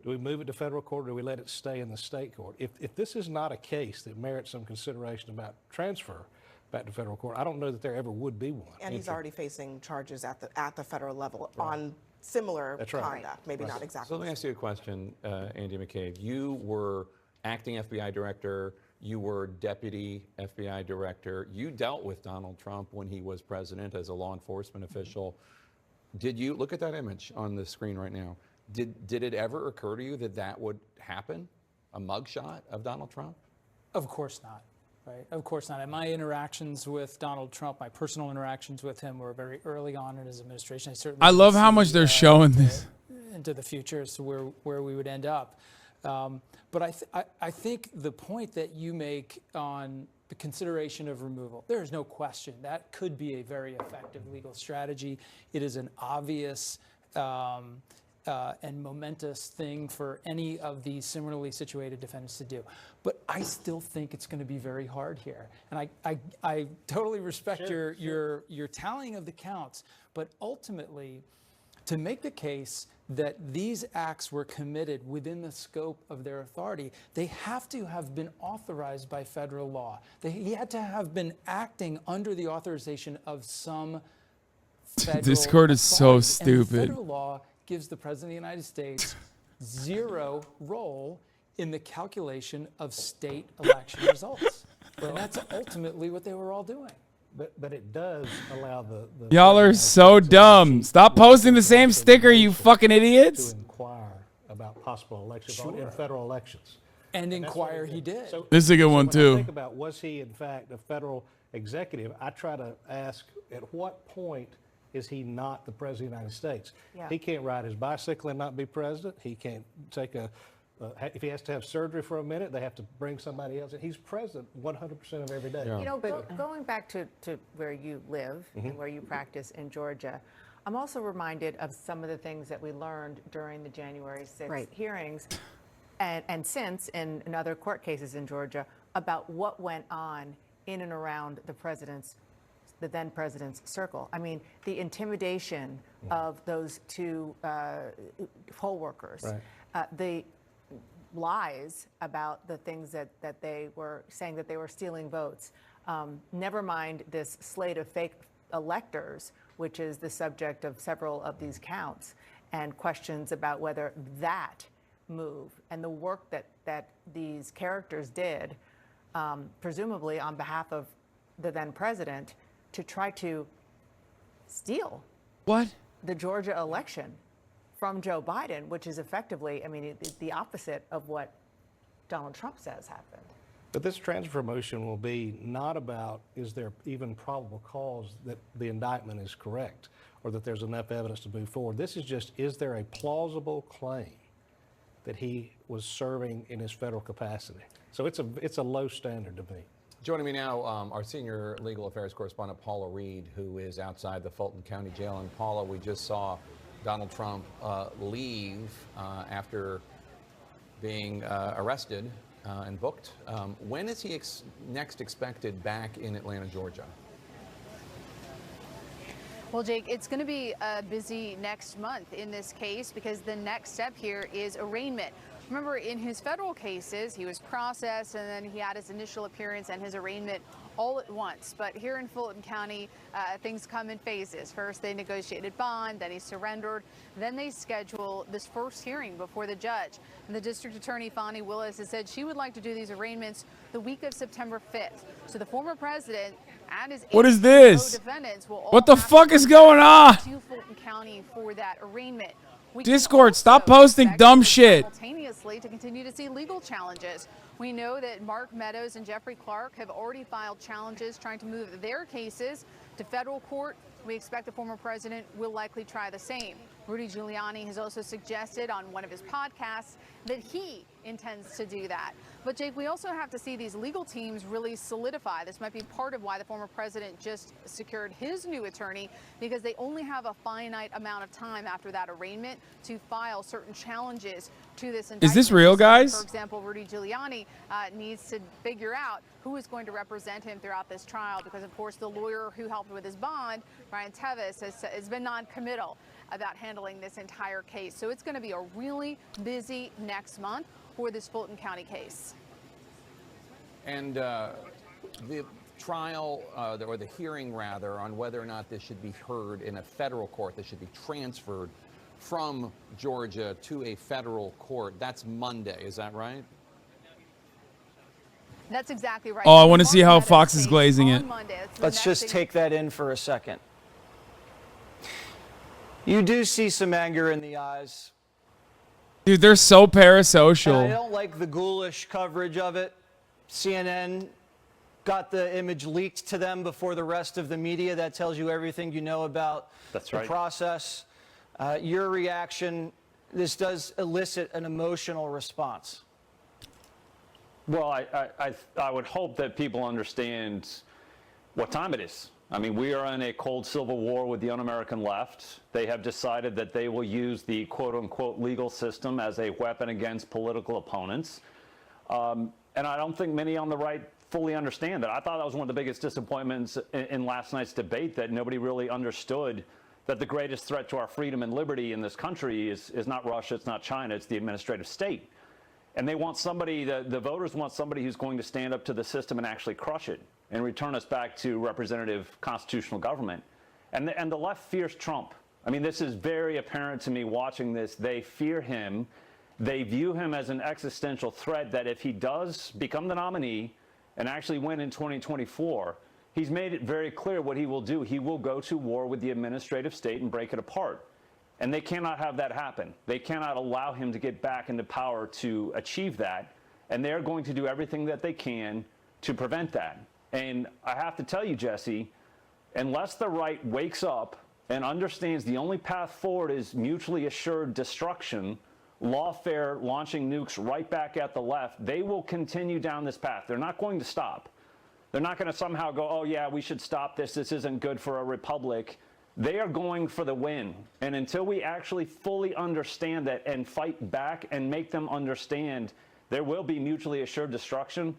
Do we move it to federal court, or do we let it stay in the state court? If this is not a case that merits some consideration about transfer back to federal court, I don't know that there ever would be one. And he's already facing charges at the federal level on similar conduct, maybe not exactly. So let me ask you a question, Andy McCabe. You were acting FBI director. You were deputy FBI director. You dealt with Donald Trump when he was president as a law enforcement official. Did you look at that image on the screen right now? Did it ever occur to you that would happen? A mugshot of Donald Trump? Of course not. Right? Of course not. And my interactions with Donald Trump, my personal interactions with him, were very early on in his administration. I love how much they're showing this into the future as to where we would end up. But I think the point that you make on the consideration of removal, there is no question that could be a very effective legal strategy. It is an obvious and momentous thing for any of these similarly situated defendants to do. But I still think it's going to be very hard here. And I totally respect your tallying of the counts, but ultimately, to make the case that these acts were committed within the scope of their authority, they have to have been authorized by federal law. He had to have been acting under the authorization of some federal Discord is so authority. And stupid. federal law gives the President of the United States zero role in the calculation of state election results. And that's ultimately what they were all doing. But it does allow the Y'all are so dumb. Stop posting the same sticker, you fucking idiots. to inquire about possible election vote in federal elections. And that's what inquire it he is. did. So, This is a good one, when too. I think about was he in fact a federal executive, I try to ask at what point is he not the president of the United States? Yeah. He can't ride his bicycle and not be president. He can't take if he has to have surgery for a minute, they have to bring somebody else in. He's president 100% of every day. You know, going back to where you live and where you practice in Georgia, I'm also reminded of some of the things that we learned during the January 6th hearings and since in other court cases in Georgia about what went on in and around the then president's circle. I mean, the intimidation of those two poll workers, the lies about the things that they were saying that they were stealing votes. Never mind this slate of fake electors, which is the subject of several of these counts, and questions about whether that move and the work that these characters did, presumably on behalf of the then president, to try to steal the Georgia election from Joe Biden, which is effectively, I mean, the opposite of what Donald Trump says happened. But this transfer motion will be not about is there even probable cause that the indictment is correct or that there's enough evidence to move forward. This is just, is there a plausible claim that he was serving in his federal capacity? So it's a low standard to me. Joining me now, our senior legal affairs correspondent, Paula Reed, who is outside the Fulton County Jail. And Paula, we just saw Donald Trump leave after being arrested and booked. When is he next expected back in Atlanta, Georgia? Well, Jake, it's going to be busy next month in this case because the next step here is arraignment. Remember, in his federal cases, he was processed and then he had his initial appearance and his arraignment all at once. But here in Fulton County, things come in phases. First, they negotiated bond, then he surrendered. Then they schedule this first hearing before the judge. And the district attorney, Fani Willis, has said she would like to do these arraignments the week of September 5th. So the former president and his What is this? co-defendants will all What the have fuck to is going on? to Fulton County for that arraignment. We Discord, stop posting dumb shit. simultaneously to continue to see legal challenges. We know that Mark Meadows and Jeffrey Clark have already filed challenges trying to move their cases to federal court. We expect the former president will likely try the same. Rudy Giuliani has also suggested on one of his podcasts that he intends to do that. But Jake, we also have to see these legal teams really solidify. This might be part of why the former president just secured his new attorney, because they only have a finite amount of time after that arraignment to file certain challenges to this indictment. Is this real, guys? For example, Rudy Giuliani needs to figure out who is going to represent him throughout this trial, because of course the lawyer who helped with his bond, Ryan Tevis, has been non-committal about handling this entire case. So it's going to be a really busy next month for this Fulton County case. And the trial, or the hearing rather, on whether or not this should be heard in a federal court, this should be transferred from Georgia to a federal court, that's Monday, is that right? That's exactly right. Oh, I want to see how Fox is glazing it. Let's just take that in for a second. You do see some anger in the eyes. Dude, they're so And I parasocial. don't like the ghoulish coverage of it. CNN got the image leaked to them before the rest of the media. That tells you everything you know about the process. Your reaction, this does elicit an emotional response. Well, I would hope that people understand what time it is. I mean, we are in a cold civil war with the un-American left. They have decided that they will use the quote-unquote legal system as a weapon against political opponents. And I don't think many on the right fully understand that. I thought that was one of the biggest disappointments in last night's debate, that nobody really understood that the greatest threat to our freedom and liberty in this country is not Russia, it's not China, it's the administrative state. And they want somebody, the voters want somebody who's going to stand up to the system and actually crush it and return us back to representative constitutional government. And the left fears Trump. I mean, this is very apparent to me watching this. They fear him. They view him as an existential threat that if he does become the nominee and actually win in 2024, he's made it very clear what he will do. He will go to war with the administrative state and break it apart. And they cannot have that happen. They cannot allow him to get back into power to achieve that. And they're going to do everything that they can to prevent that. And I have to tell you, Jesse, unless the right wakes up and understands the only path forward is mutually assured destruction, lawfare launching nukes right back at the left, they will continue down this path. They're not going to stop. They're not going to somehow go, oh, yeah, we should stop this. This isn't good for a republic. They are going for the win. And until we actually fully understand that and fight back and make them understand there will be mutually assured destruction,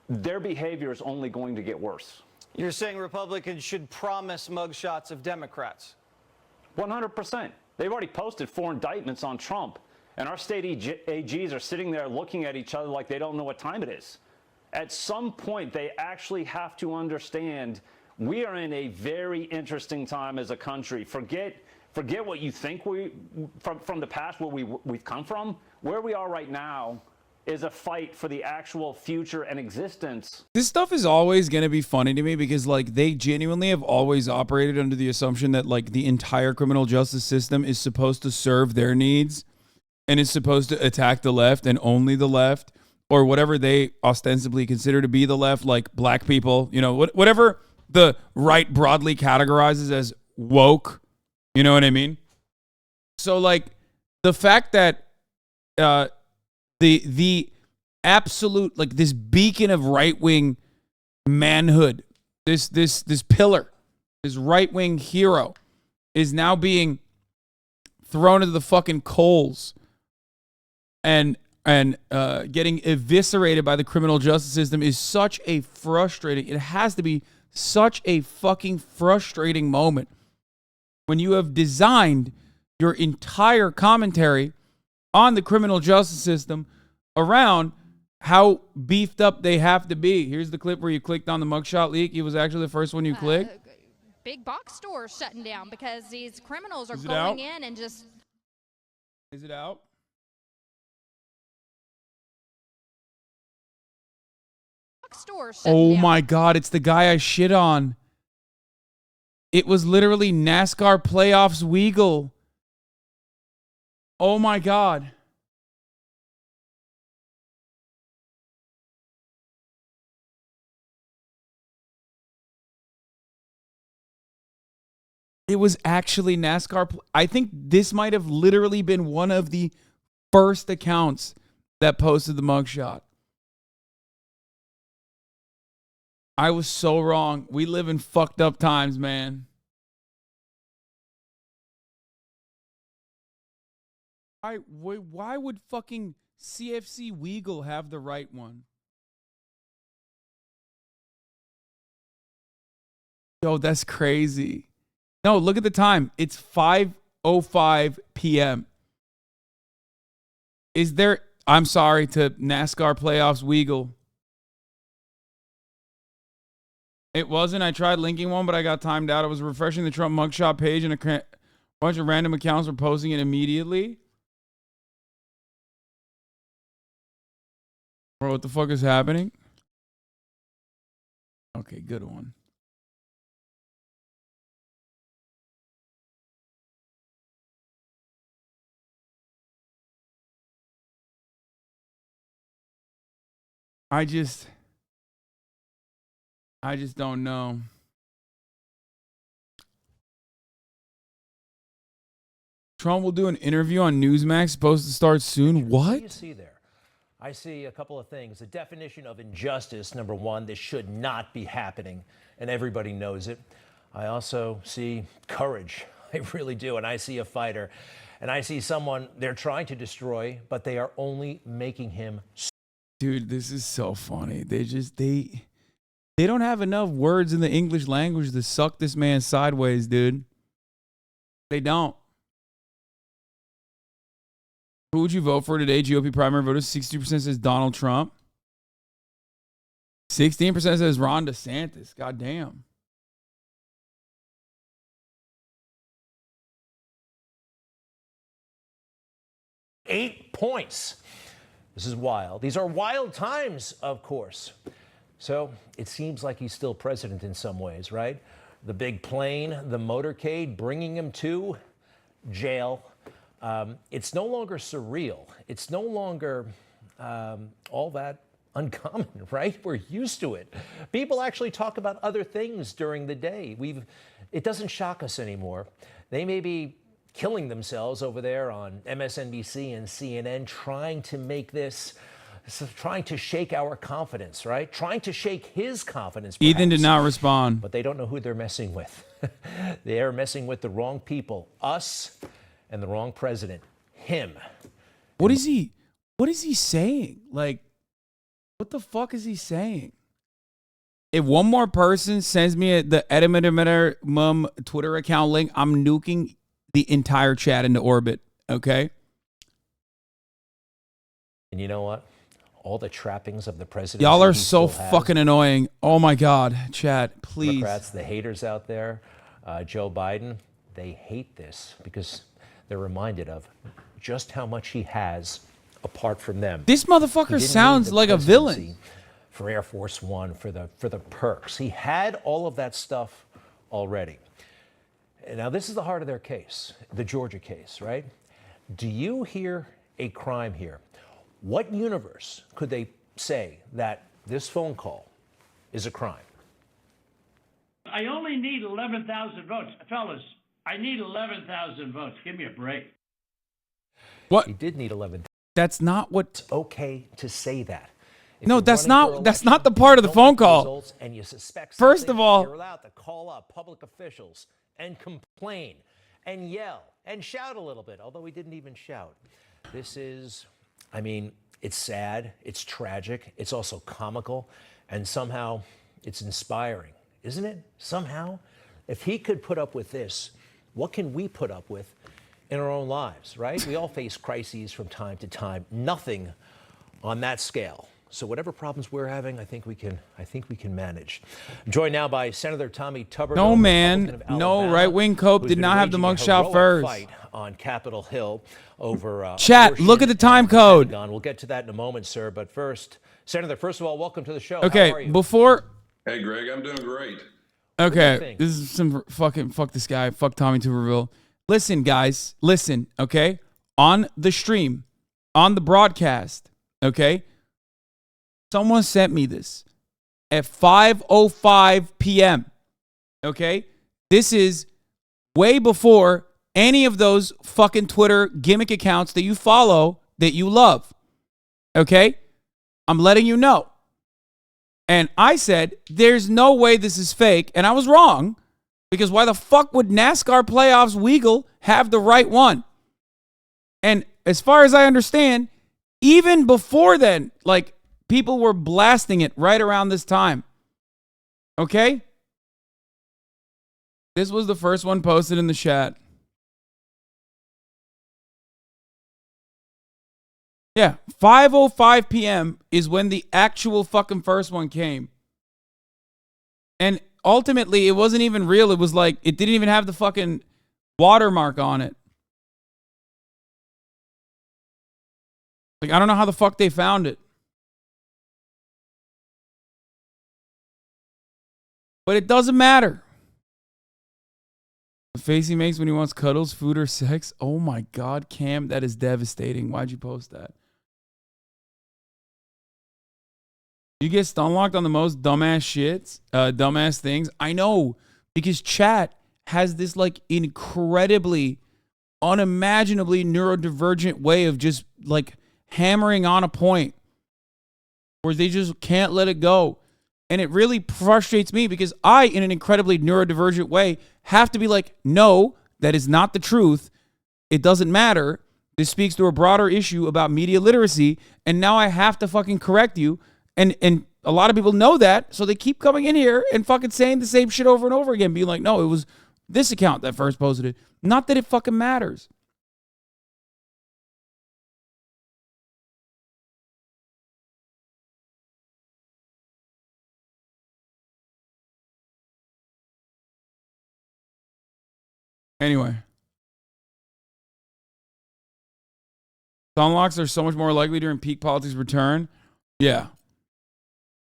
their behavior is only going to get worse. You're saying Republicans should promise mugshots of Democrats? 100%. They've already posted 4 indictments on Trump, and our state AGs are sitting there looking at each other like they don't know what time it is. At some point, they actually have to understand we are in a very interesting time as a country. Forget what you think from the past, where we've come from. Where we are right now is a fight for the actual future and existence. This stuff is always going to be funny to me because, like, they genuinely have always operated under the assumption that, like, the entire criminal justice system is supposed to serve their needs and is supposed to attack the left and only the left, or whatever they ostensibly consider to be the left, like black people, you know, whatever the right broadly categorizes as woke, you know what I mean? So, like, the fact that the absolute, like, this beacon of right-wing manhood, this pillar, this right-wing hero is now being thrown into the fucking coals and getting eviscerated by the criminal justice system is such a frustrating, it has to be such a fucking frustrating moment when you have designed your entire commentary on the criminal justice system around how beefed up they have to be. Here's the clip where you clicked on the mugshot leak. It was actually the first one you clicked. Big box stores shutting down because these criminals are going in and just... Is it out? Oh my God, it's the guy I shit on. It was literally NASCAR playoffs Weagle. Oh my God. It was actually NASCAR. I think this might have literally been one of the first accounts that posted the mugshot. I was so wrong. We live in fucked up times, man. Why would fucking CFC Weagle have the right one? Yo, that's crazy. No, look at the time. It's 5:05 p.m. Is there... I'm sorry to NASCAR playoffs Weagle. It wasn't. I tried linking one, but I got timed out. I was refreshing the Trump mugshot page, and a bunch of random accounts were posting it immediately. Bro, what the fuck is happening? Okay, good one. I just don't know. Trump will do an interview on Newsmax, supposed to start soon. What? What do you see there? I see a couple of things. The definition of injustice, number one, this should not be happening, and everybody knows it. I also see courage. I really do. And I see a fighter. And I see someone they're trying to destroy, but they are only making him. Dude, this is so funny. They don't have enough words in the English language to suck this man sideways, dude. They don't. Who would you vote for today? GOP primary voters, 60% says Donald Trump. 16% says Ron DeSantis. God damn. 8 points. This is wild. These are wild times, of course. So it seems like he's still president in some ways, right? The big plane, the motorcade, bringing him to jail. It's no longer surreal. It's no longer all that uncommon, right? We're used to it. People actually talk about other things during the day. It doesn't shock us anymore. They may be killing themselves over there on MSNBC and CNN, trying to make this, trying to shake our confidence, right? Trying to shake his confidence. Perhaps. Ethan did not respond. But they don't know who they're messing with. They are messing with the wrong people, us, and the wrong president, him. What is he saying? Like, what the fuck is he saying? If one more person sends me the ettingermentum Twitter account link, I'm nuking the entire chat into orbit, okay? And you know what? All the trappings of the president. Y'all are so fucking annoying. Oh my God, chat, please. Democrats, the haters out there, Joe Biden, they hate this because they're reminded of just how much he has apart from them. This motherfucker sounds like a villain. For Air Force One, for the perks. He had all of that stuff already. And now this is the heart of their case, the Georgia case, right? Do you hear a crime here? What universe could they say that this phone call is a crime? I only need 11,000 votes. Fellas, I need 11,000 votes. Give me a break. What? He did need 11. That's not what. It's okay to say that. No, that's not the part of the phone call. And you suspect First of all, you're allowed to call up public officials and complain and yell and shout a little bit, although we didn't even shout. This is, I mean, it's sad, it's tragic, it's also comical, and somehow it's inspiring, isn't it? Somehow, if he could put up with this, what can we put up with in our own lives, right? We all face crises from time to time. Nothing on that scale. So whatever problems we're having, I think we can manage. I'm joined now by Senator Tommy Tuberville. No, man. No, right-wing Cope did not have the mugshot first. Fight on Capitol Hill over chat, look at the time code. We'll get to that in a moment, sir. But first, Senator, first of all, welcome to the show. Okay, how are you? before. Hey, Greg, I'm doing great. Okay, this is some fucking fuck this guy. Fuck Tommy Tuberville. Listen, guys. Listen, okay? On the stream, on the broadcast, okay? Someone sent me this at 5:05 p.m. Okay? This is way before any of those fucking Twitter gimmick accounts that you follow that you love. Okay? I'm letting you know. And I said, there's no way this is fake. And I was wrong. Because why the fuck would NASCAR playoffs Weagle have the right one? And as far as I understand, even before then, like, people were blasting it right around this time. Okay? This was the first one posted in the chat. Yeah, 5:05 p.m. is when the actual fucking first one came. And ultimately, it wasn't even real. It was like, it didn't even have the fucking watermark on it. Like, I don't know how the fuck they found it. But it doesn't matter. The face he makes when he wants cuddles, food, or sex. Oh my God, Cam, that is devastating. Why'd you post that? You get stun locked on the most dumbass shits, dumbass things. I know, because chat has this like incredibly, unimaginably neurodivergent way of just like hammering on a point where they just can't let it go. And it really frustrates me because I, in an incredibly neurodivergent way, have to be like, no, that is not the truth. It doesn't matter. This speaks to a broader issue about media literacy. And now I have to fucking correct you. And a lot of people know that. So they keep coming in here and fucking saying the same shit over and over again. Being like, no, it was this account that first posted it. Not that it fucking matters. Anyway. Unlocks are so much more likely during peak politics return. Yeah.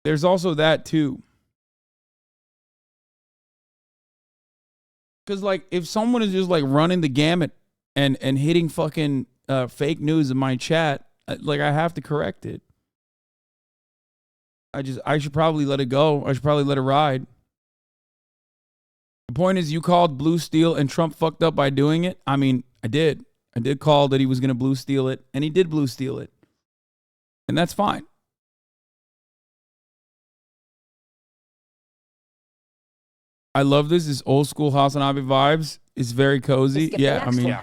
There's also that too. Because like if someone is just like running the gamut and hitting fucking fake news in my chat, like I have to correct it. I should probably let it go. I should probably let it ride. The point is, you called blue steel and Trump fucked up by doing it. I mean, I did. I did call that he was going to blue steel it, and he did blue steel it. And that's fine. I love this. This old school HasanAbi vibes. It's very cozy. Yeah, I mean.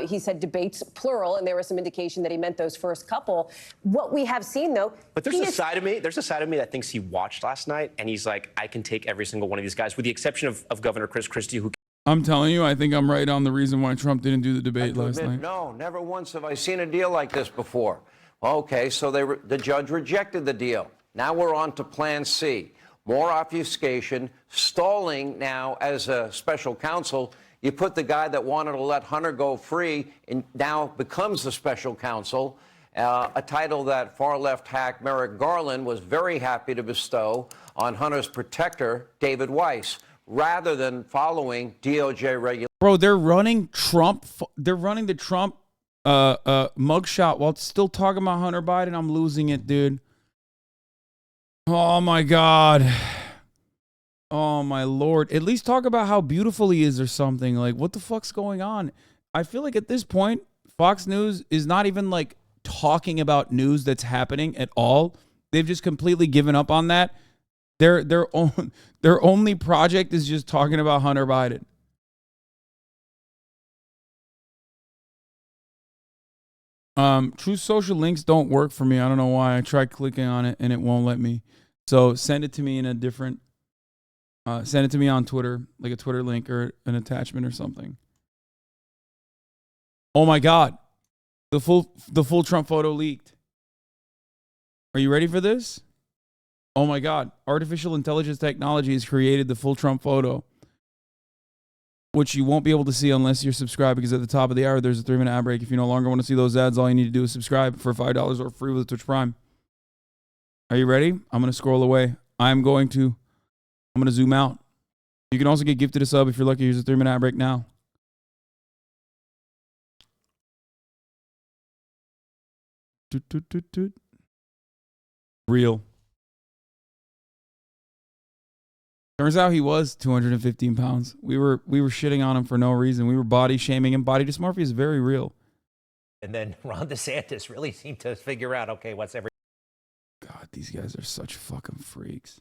He said debates plural, and there was some indication that he meant those first couple. What we have seen, though, but there's a side of me that thinks he watched last night, and he's like, I can take every single one of these guys, with the exception of Governor Chris Christie, who. I'm telling you, I think I'm right on the reason why Trump didn't do the debate last night. No, never once have I seen a deal like this before. Okay, so the judge rejected the deal. Now we're on to Plan C. More obfuscation, stalling now as a special counsel. You put the guy that wanted to let Hunter go free and now becomes the special counsel, a title that far-left hack Merrick Garland was very happy to bestow on Hunter's protector, David Weiss, rather than following DOJ regulations. Bro, they're running Trump. They're running the Trump mugshot while still talking about Hunter Biden. I'm losing it, dude. Oh, my God. Oh, my Lord. At least talk about how beautiful he is or something. Like, what the fuck's going on? I feel like at this point, Fox News is not even, like, talking about news that's happening at all. They've just completely given up on that. Their only project is just talking about Hunter Biden. True Social links don't work for me. I don't know why. I tried clicking on it and it won't let me. So send it to me in a different... send it to me on Twitter, like a Twitter link or an attachment or something. Oh my God. The full Trump photo leaked. Are you ready for this? Oh my God. Artificial intelligence technology has created the full Trump photo, which you won't be able to see unless you're subscribed, because at the top of the hour, there's a 3-minute ad break. If you no longer want to see those ads, all you need to do is subscribe for $5 or free with Twitch Prime. Are you ready? I'm going to scroll away. I'm going to zoom out. You can also get gifted a sub if you're lucky. Here's a 3-minute ad break now. Real. Turns out he was 215 pounds. We were shitting on him for no reason. We were body shaming him. Body dysmorphia is very real. And then Ron DeSantis really seemed to figure out, okay, what's every... God, these guys are such fucking freaks.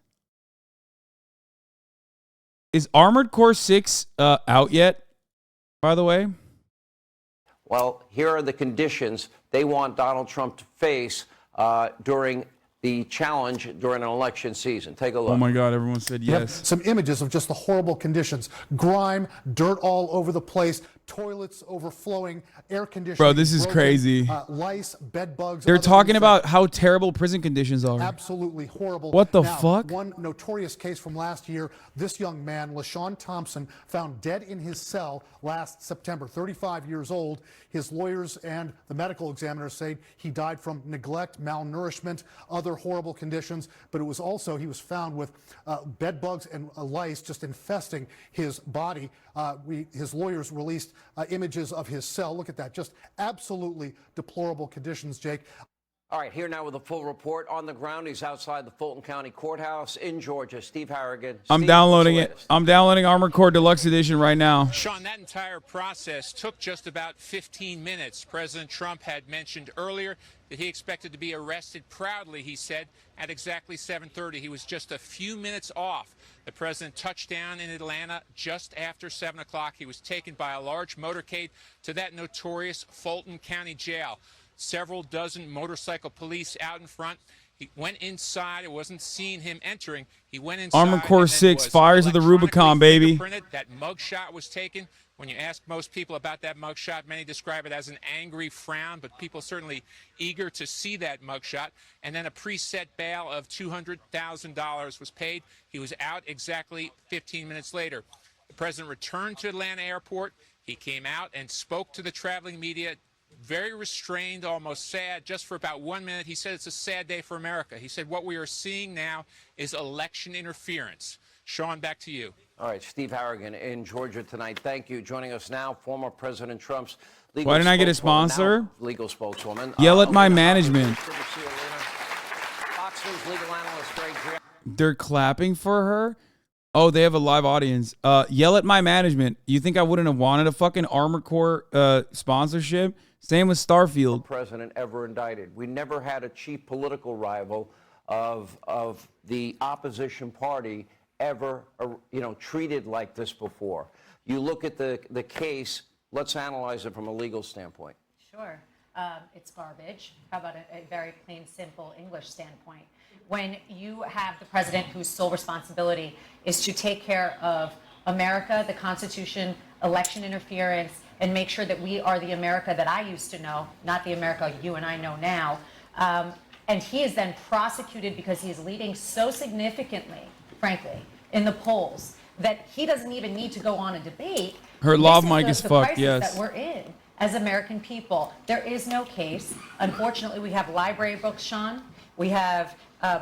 Is Armored Core 6 out yet, by the way? Well, here are the conditions they want Donald Trump to face during the challenge during an election season. Take a look. Oh my God, everyone said You have yes. some images of just the horrible conditions. Grime, dirt all over the place, toilets overflowing, air conditioning. Bro, this is broken, crazy. Lice, bed bugs. They're other talking insects. about how terrible prison conditions are. Absolutely horrible. What the Now, fuck? One notorious case from last year, this young man, LaShawn Thompson, found dead in his cell last September, 35 years old. His lawyers and the medical examiners say he died from neglect, malnourishment, other horrible conditions, but it was also, he was found with bed bugs and lice just infesting his body. His lawyers released images of his cell. Look at that, just absolutely deplorable conditions, Jake. All right, here now with a full report on the ground. He's outside the Fulton County Courthouse in Georgia. Steve Harrigan. I'm Steve, downloading what's the it. latest? I'm downloading Armored Core Deluxe Edition right now. Sean, that entire process took just about 15 minutes. President Trump had mentioned earlier that he expected to be arrested proudly, he said, at exactly 7:30. He was just a few minutes off. The president touched down in Atlanta just after 7 o'clock. He was taken by a large motorcade to that notorious Fulton County jail. Several dozen motorcycle police out in front. He went inside. It wasn't seen him entering. He went inside. Armored Core 6, Fires of the Rubicon, baby. That mugshot was taken. When you ask most people about that mugshot, many describe it as an angry frown, but people certainly eager to see that mugshot. And then a preset bail of $200,000 was paid. He was out exactly 15 minutes later. The president returned to Atlanta Airport. He came out and spoke to the traveling media very restrained, almost sad, just for about 1 minute. He said it's a sad day for America. He said what we are seeing now is election interference. Sean, back to you. All right, Steve Harrigan in Georgia tonight. Thank you. Joining us now, former President Trump's legal Why didn't I get a spokeswoman, sponsor? now legal spokeswoman. Yell at my Alina, management. good to see you, Alina. Fox News legal analyst Greg Graham. They're clapping for her? Oh, they have a live audience. Yell at my management. You think I wouldn't have wanted a fucking Armor Corps sponsorship? Same with Starfield. President ever indicted. We never had a chief political rival of the opposition party ever, treated like this before. You look at the case. Let's analyze it from a legal standpoint. Sure. It's garbage. How about a very plain, simple English standpoint? When you have the president whose sole responsibility is to take care of America, the Constitution, election interference, and make sure that we are the America that I used to know, not the America you and I know now. And he is then prosecuted because he is leading so significantly, frankly, in the polls that he doesn't even need to go on a debate. Her lav mic is fucked, yes. That we're in as American people. There is no case. Unfortunately, we have library books, Sean. We have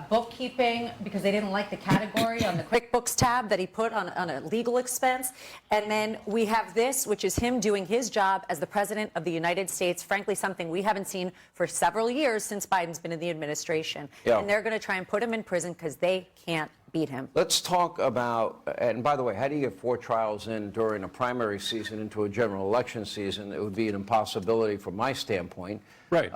bookkeeping because they didn't like the category on the QuickBooks tab that he put on a legal expense. And then we have this, which is him doing his job as the president of the United States, frankly, something we haven't seen for several years since Biden's been in the administration. Yeah. And they're going to try and put him in prison because they can't beat him. Let's talk about, and by the way, how do you get 4 trials in during a primary season into a general election season? It would be an impossibility from my standpoint. Right.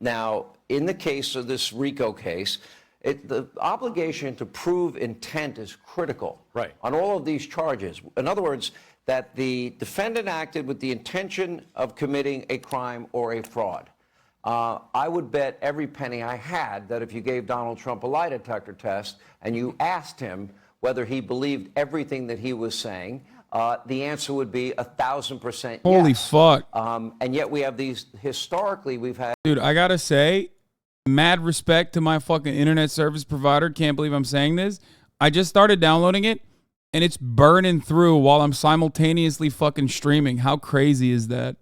Now, in the case of this RICO case, the obligation to prove intent is critical on all of these charges. In other words, that the defendant acted with the intention of committing a crime or a fraud. I would bet every penny I had that if you gave Donald Trump a lie detector test and you asked him whether he believed everything that he was saying, the answer would be 1,000% yes. Holy fuck. And yet we have these, historically, we've had... Dude, I gotta say, mad respect to my fucking internet service provider. Can't believe I'm saying this. I just started downloading it, and it's burning through while I'm simultaneously fucking streaming. How crazy is that?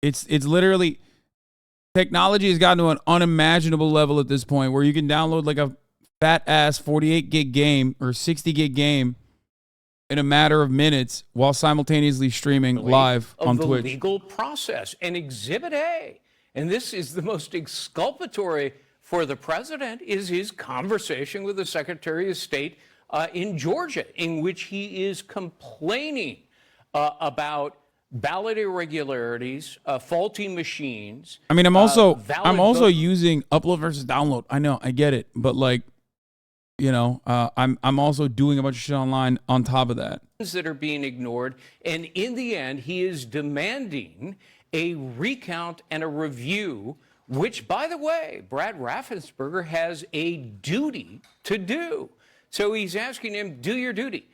It's literally... Technology has gotten to an unimaginable level at this point where you can download like a fat-ass 48 gig game or 60 gig game in a matter of minutes while simultaneously streaming live on Twitch. The legal process and Exhibit A, and this is the most exculpatory for the president, is his conversation with the Secretary of State in Georgia, in which he is complaining about ballot irregularities, faulty machines. I mean, I'm also using upload versus download. I know, I get it, but like, you know, I'm also doing a bunch of shit online on top of that. That are being ignored, and in the end, he is demanding a recount and a review, which, by the way, Brad Raffensperger has a duty to do. So he's asking him, do your duty.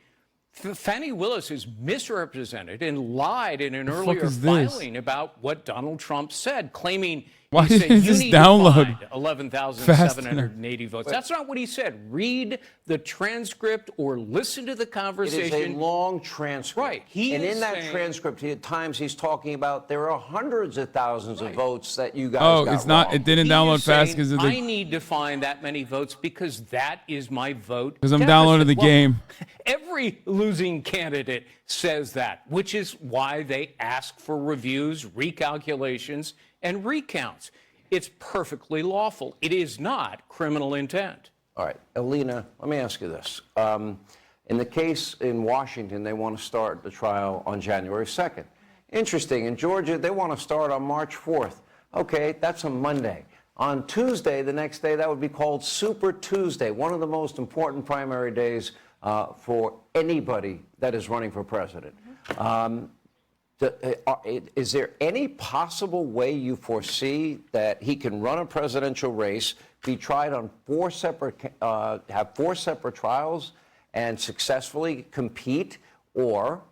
Fannie Willis is misrepresented and lied in an earlier filing about what Donald Trump said, claiming Why he said didn't you just need download to find 11,780 votes. That's not what he said. Read the transcript or listen to the conversation. It is a long transcript. Right. And in that transcript, at times he's talking about there are hundreds of thousands of votes that you guys got it's not. wrong. It didn't download fast because of the. I need to find that many votes because that is my vote. Because I'm downloading the game. Every losing candidate says that, which is why they ask for reviews, recalculations, and recounts. It's perfectly lawful. It is not criminal intent. All right, Alina, let me ask you this. In the case in Washington, they want to start the trial on January 2nd. Interesting, in Georgia, they want to start on March 4th. Okay, that's a Monday. On Tuesday, the next day, that would be called Super Tuesday, one of the most important primary days for anybody that is running for president. Is there any possible way you foresee that he can run a presidential race, be tried on have four separate trials and successfully compete? Or,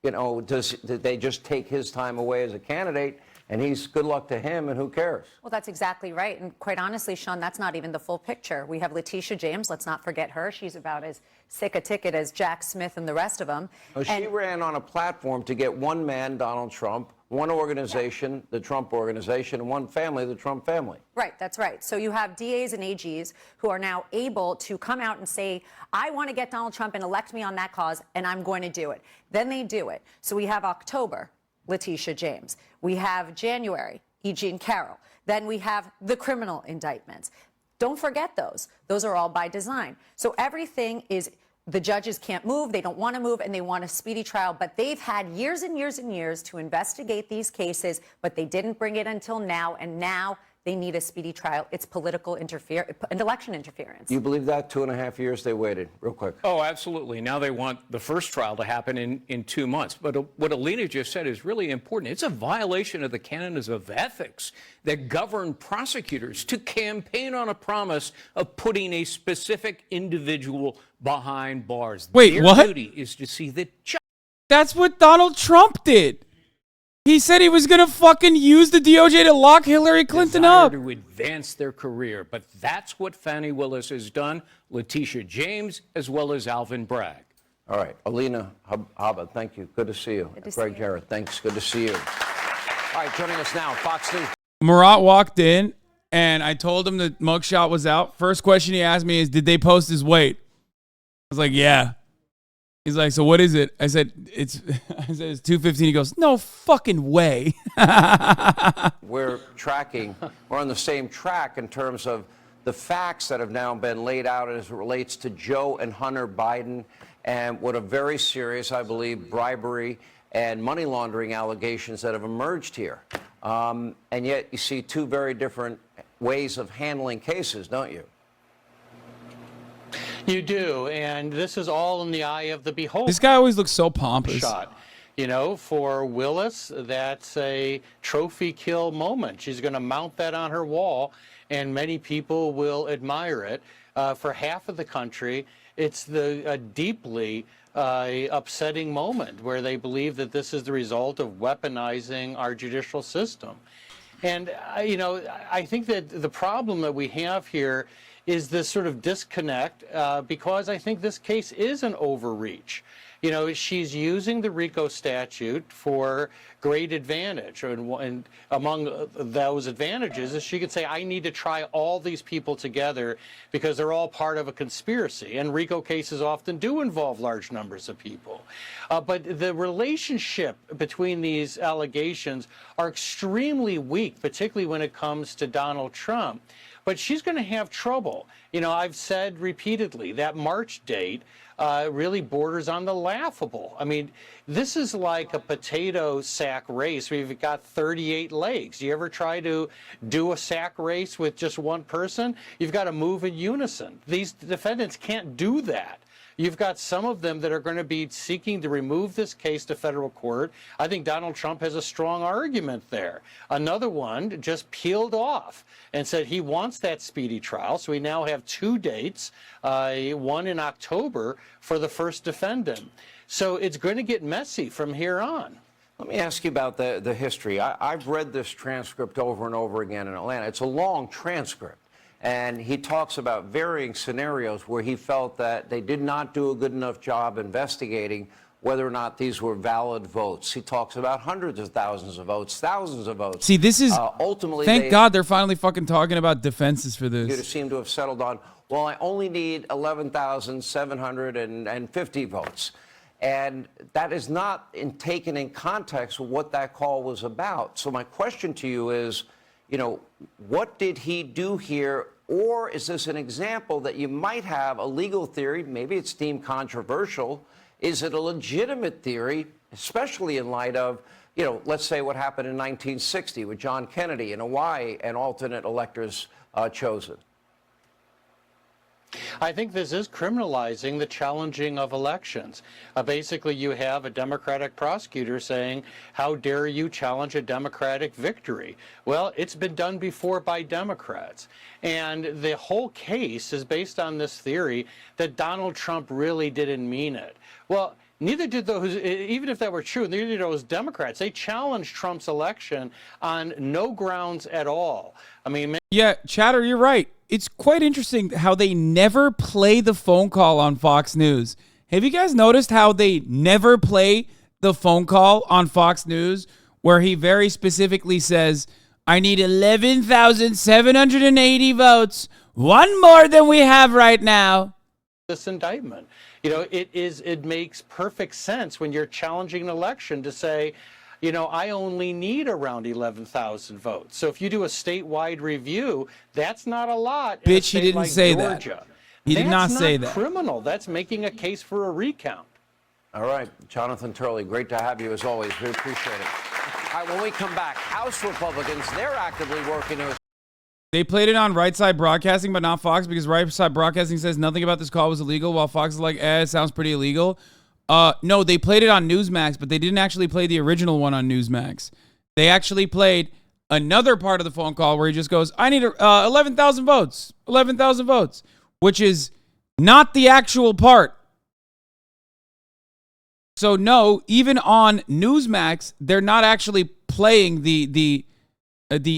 you know, did they just take his time away as a candidate And he's good luck to him, and who cares? Well, that's exactly right. And quite honestly, Sean, that's not even the full picture. We have Letitia James. Let's not forget her. She's about as sick a ticket as Jack Smith and the rest of them. Well, she ran on a platform to get one man, Donald Trump, one organization, the Trump organization, and one family, the Trump family. Right, that's right. So you have DAs and AGs who are now able to come out and say, I want to get Donald Trump and elect me on that cause, and I'm going to do it. Then they do it. So we have October, Letitia James. We have January, E. Jean Carroll. Then we have the criminal indictments. Don't forget those. Those are all by design. So everything is, the judges can't move, they don't want to move, and they want a speedy trial. But they've had years and years and years to investigate these cases, but they didn't bring it until now, and now they need a speedy trial. It's political interference and election interference. You believe that? 2.5 years they waited, real quick. Oh, absolutely. Now they want the first trial to happen in 2 months. But what Alina just said is really important. It's a violation of the canons of ethics that govern prosecutors to campaign on a promise of putting a specific individual behind bars. Wait, Their what? duty is to see that. That's what Donald Trump did. He said he was going to fucking use the DOJ to lock Hillary Clinton up. To advance their career. But that's what Fani Willis has done, Letitia James, as well as Alvin Bragg. All right, Alina Habba, thank you. Good to see you. Greg Jarrett, thanks. Good to see you. All right, joining us now, Fox News. Murat walked in, and I told him the mugshot was out. First question he asked me is, did they post his weight? I was like, yeah. He's like, so what is it? I said, it's 215. He goes, no fucking way. We're on the same track in terms of the facts that have now been laid out as it relates to Joe and Hunter Biden and what a very serious, I believe, bribery and money laundering allegations that have emerged here. And yet you see two very different ways of handling cases, don't you? You do, and this is all in the eye of the beholder. This guy always looks so pompous. Shot. You know, for Willis, that's a trophy kill moment. She's going to mount that on her wall, and many people will admire it. For half of the country, it's a deeply upsetting moment where they believe that this is the result of weaponizing our judicial system. And, you know, I think that the problem that we have here is this sort of disconnect because I think this case is an overreach. You know, she's using the RICO statute for great advantage. And among those advantages is she could say, I need to try all these people together because they're all part of a conspiracy. And RICO cases often do involve large numbers of people. But the relationship between these allegations are extremely weak, particularly when it comes to Donald Trump. But she's going to have trouble. You know, I've said repeatedly that March date really borders on the laughable. I mean, this is like a potato sack race where you've got 38 legs. You ever try to do a sack race with just one person? You've got to move in unison. These defendants can't do that. You've got some of them that are going to be seeking to remove this case to federal court. I think Donald Trump has a strong argument there. Another one just peeled off and said he wants that speedy trial. So we now have two dates, one in October for the first defendant. So it's going to get messy from here on. Let me ask you about the history. I've read this transcript over and over again in Atlanta. It's a long transcript. And he talks about varying scenarios where he felt that they did not do a good enough job investigating whether or not these were valid votes. He talks about hundreds of thousands of votes, thousands of votes. See, this is, ultimately, thank God they're finally fucking talking about defenses for You this. seem to have settled on, well, I only need 11,750 votes. And that is not taken in context of what that call was about. So my question to you is, you know, what did he do here? Or is this an example that you might have a legal theory, maybe it's deemed controversial, is it a legitimate theory, especially in light of, you know, let's say what happened in 1960 with John Kennedy in Hawaii and alternate electors chosen? I think this is criminalizing the challenging of elections. Basically, you have a Democratic prosecutor saying, how dare you challenge a Democratic victory? Well, it's been done before by Democrats. And the whole case is based on this theory that Donald Trump really didn't mean it. Well, Neither did those, even if that were true, neither did those Democrats. They challenged Trump's election on no grounds at all. I mean, yeah, Chatter, you're right. It's quite interesting how they never play the phone call on Fox News. Have you guys noticed how they never play the phone call on Fox News where he very specifically says, I need 11,780 votes, one more than we have right now. This indictment, you know, it makes perfect sense when you're challenging an election to say, you know, I only need around 11,000 votes. So if you do a statewide review, that's not a lot. Bitch, he didn't say that. He did not say that. That's not criminal. That's making a case for a recount. All right, Jonathan Turley, great to have you as always. We appreciate it. All right, when we come back, House Republicans, they're actively working to... They played it on Right Side Broadcasting, but not Fox, because Right Side Broadcasting says nothing about this call was illegal, while Fox is like, it sounds pretty illegal. No, they played it on Newsmax, but they didn't actually play the original one on Newsmax. They actually played another part of the phone call where he just goes, I need 11,000 votes, 11,000 votes, which is not the actual part. So no, even on Newsmax, they're not actually playing the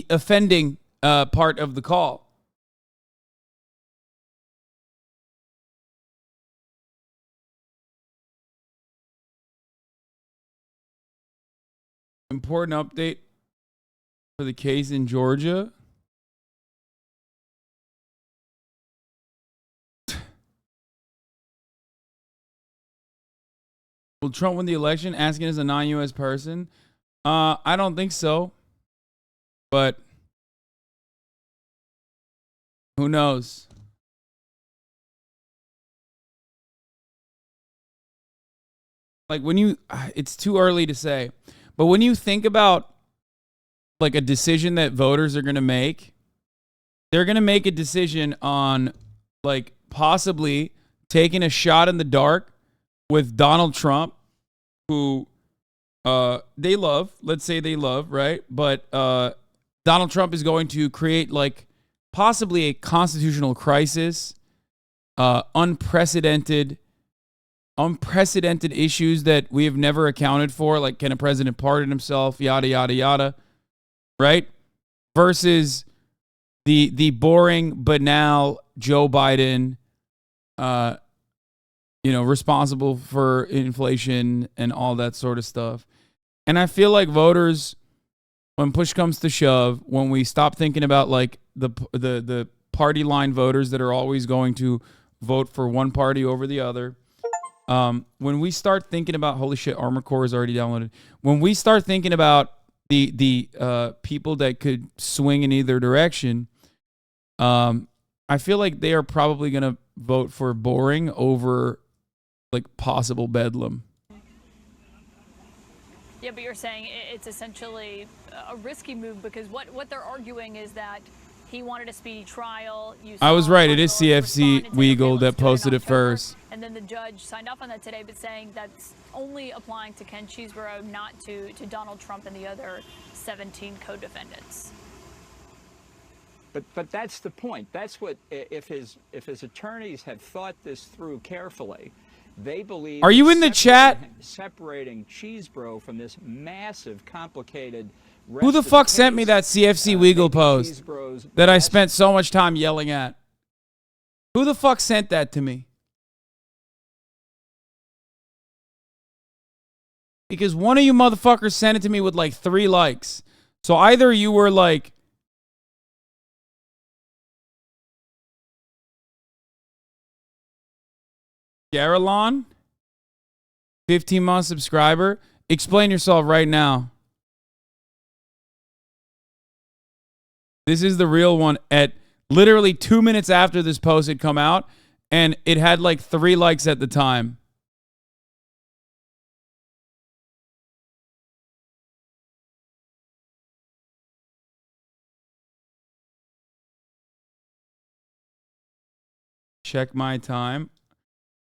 offending part of the call. Important update for the case in Georgia. Will Trump win the election? Asking as a non-U.S. person. I don't think so. But who knows? Like when you, it's too early to say. But when you think about like a decision that voters are going to make, they're going to make a decision on like possibly taking a shot in the dark with Donald Trump, who they love. Let's say they love, right? But Donald Trump is going to create like possibly a constitutional crisis, unprecedented issues that we have never accounted for, like can a president pardon himself, yada, yada, yada, right? Versus the boring, banal Joe Biden, responsible for inflation and all that sort of stuff. And I feel like voters, when push comes to shove, when we stop thinking about like the party line voters that are always going to vote for one party over the other, when we start thinking about, holy shit, Armor Core is already downloaded. When we start thinking about the people that could swing in either direction, I feel like they are probably going to vote for boring over like possible bedlam. Yeah, but you're saying it's essentially a risky move because what they're arguing is that he wanted a speedy trial. I was right. It is CFC Weagle that posted it first. And then the judge signed off on that today, but saying that's only applying to Ken Cheeseborough, not to Donald Trump and the other 17 co-defendants. But that's the point. That's what, if his attorneys had thought this through carefully, they believe. Are you in the chat? Separating Cheeseborough from this massive, complicated. Who the fuck sent me that CFC Weagle post that I spent so much time yelling at? Who the fuck sent that to me? Because one of you motherfuckers sent it to me with like 3 likes. So either you were like, Garelon, 15-month subscriber. Explain yourself right now. This is the real one at literally 2 minutes after this post had come out, and it had like 3 likes at the time. Check my time.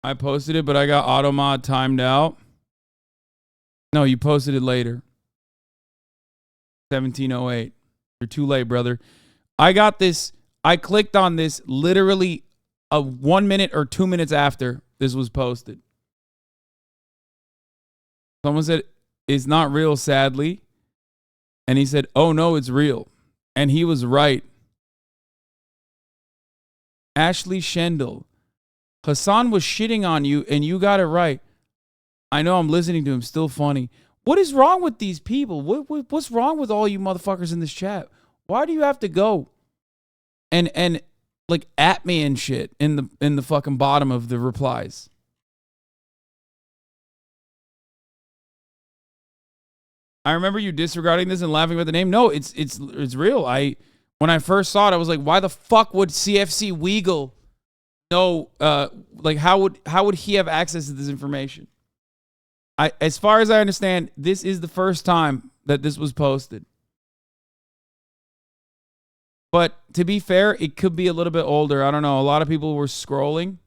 I posted it, but I got automod timed out. No, you posted it later. 17:08. You're too late, brother. I got this. I clicked on this literally 1 minute or 2 minutes after this was posted. Someone said, it's not real, sadly. And he said, oh, no, it's real. And he was right. Ashley Shendel. Hasan was shitting on you, and you got it right. I know I'm listening to him. Still funny. What is wrong with these people? What's wrong with all you motherfuckers in this chat? Why do you have to go and like at me and shit in the fucking bottom of the replies? I remember you disregarding this and laughing about the name. No, it's real. When I first saw it, I was like, why the fuck would CFC Weigel know? Like, how would he have access to this information? As far as I understand, this is the first time that this was posted. But to be fair, it could be a little bit older. I don't know. A lot of people were scrolling.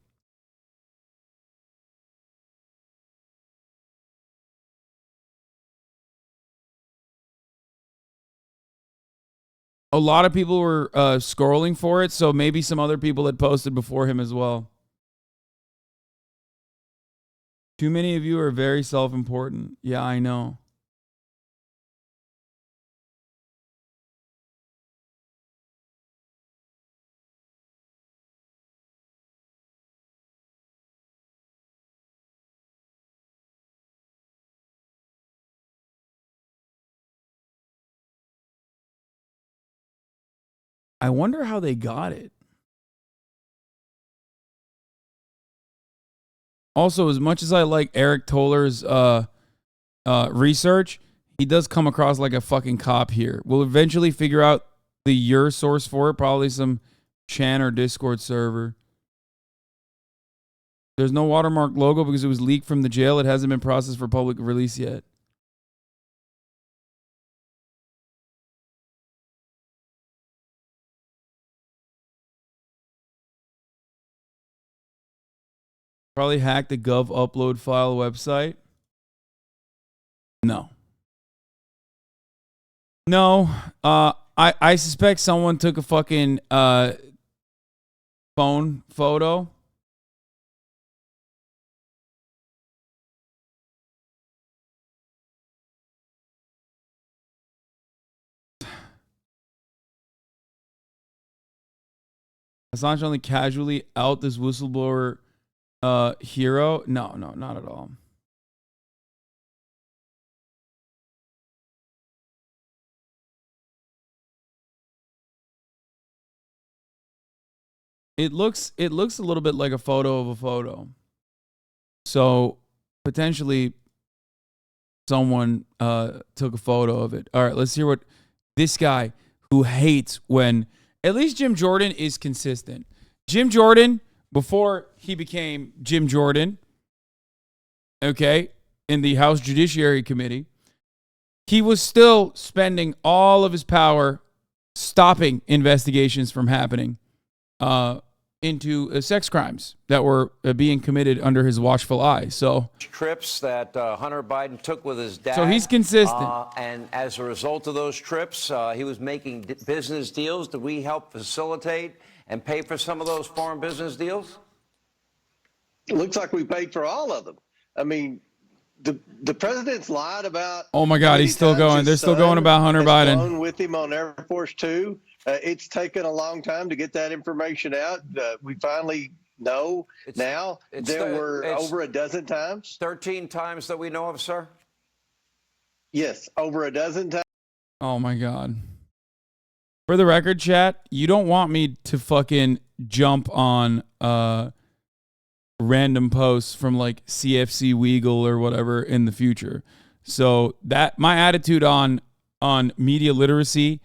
A lot of people were scrolling for it, so maybe some other people had posted before him as well. Too many of you are very self-important. Yeah, I know. I wonder how they got it. Also, as much as I like Eric Toller's research, he does come across like a fucking cop here. We'll eventually figure out the your source for it, probably some Chan or Discord server. There's no watermark logo because it was leaked from the jail. It hasn't been processed for public release yet. Probably hacked the Gov upload file website. No. No. I suspect someone took a fucking phone photo. Assange only casually out this whistleblower hero? No, not at all. It looks a little bit like a photo of a photo. So potentially someone took a photo of it. All right, let's hear what this guy who hates when at least Jim Jordan is consistent. Jim Jordan, before he became Jim Jordan, okay, in the House Judiciary Committee, he was still spending all of his power stopping investigations from happening into sex crimes that were being committed under his watchful eye. So trips that Hunter Biden took with his dad. So he's consistent. And as a result of those trips, he was making business deals. Did we help facilitate and pay for some of those foreign business deals? It looks like we paid for all of them. I mean, the president's lied about. Oh my God, he's still going. They're still going about Hunter Biden. Flown with him on Air Force Two. It's taken a long time to get that information out. We finally know now. There were over a dozen times. 13 times that we know of, sir? Yes, over a dozen times. Oh my God. For the record, chat, you don't want me to fucking jump on random posts from like CFC Weigel or whatever in the future. So that my attitude on media literacy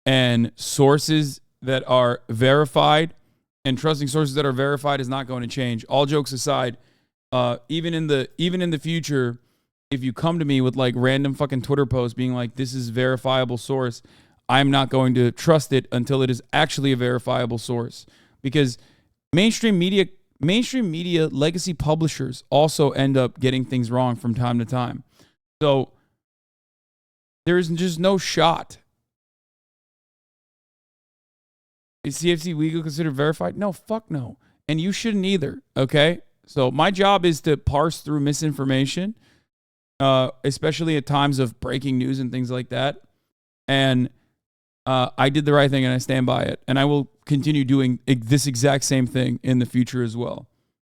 and sources that are verified and trusting sources that are verified is not going to change. All jokes aside, even in the future, if you come to me with like random fucking Twitter posts being like, this is verifiable source, I'm not going to trust it until it is actually a verifiable source. Because mainstream media legacy publishers also end up getting things wrong from time to time. So there is just no shot. Is CFC Weigel considered verified? No, fuck no. And you shouldn't either, okay? So my job is to parse through misinformation especially at times of breaking news and things like that. And I did the right thing, and I stand by it. And I will continue doing this exact same thing in the future as well.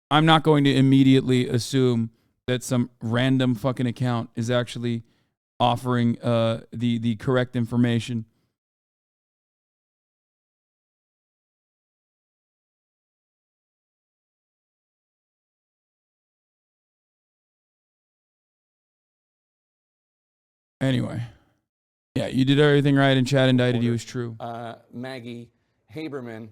I'm not going to immediately assume that some random fucking account is actually offering the correct information. Anyway, yeah, you did everything right, and Chad indicted you as true. Maggie Haberman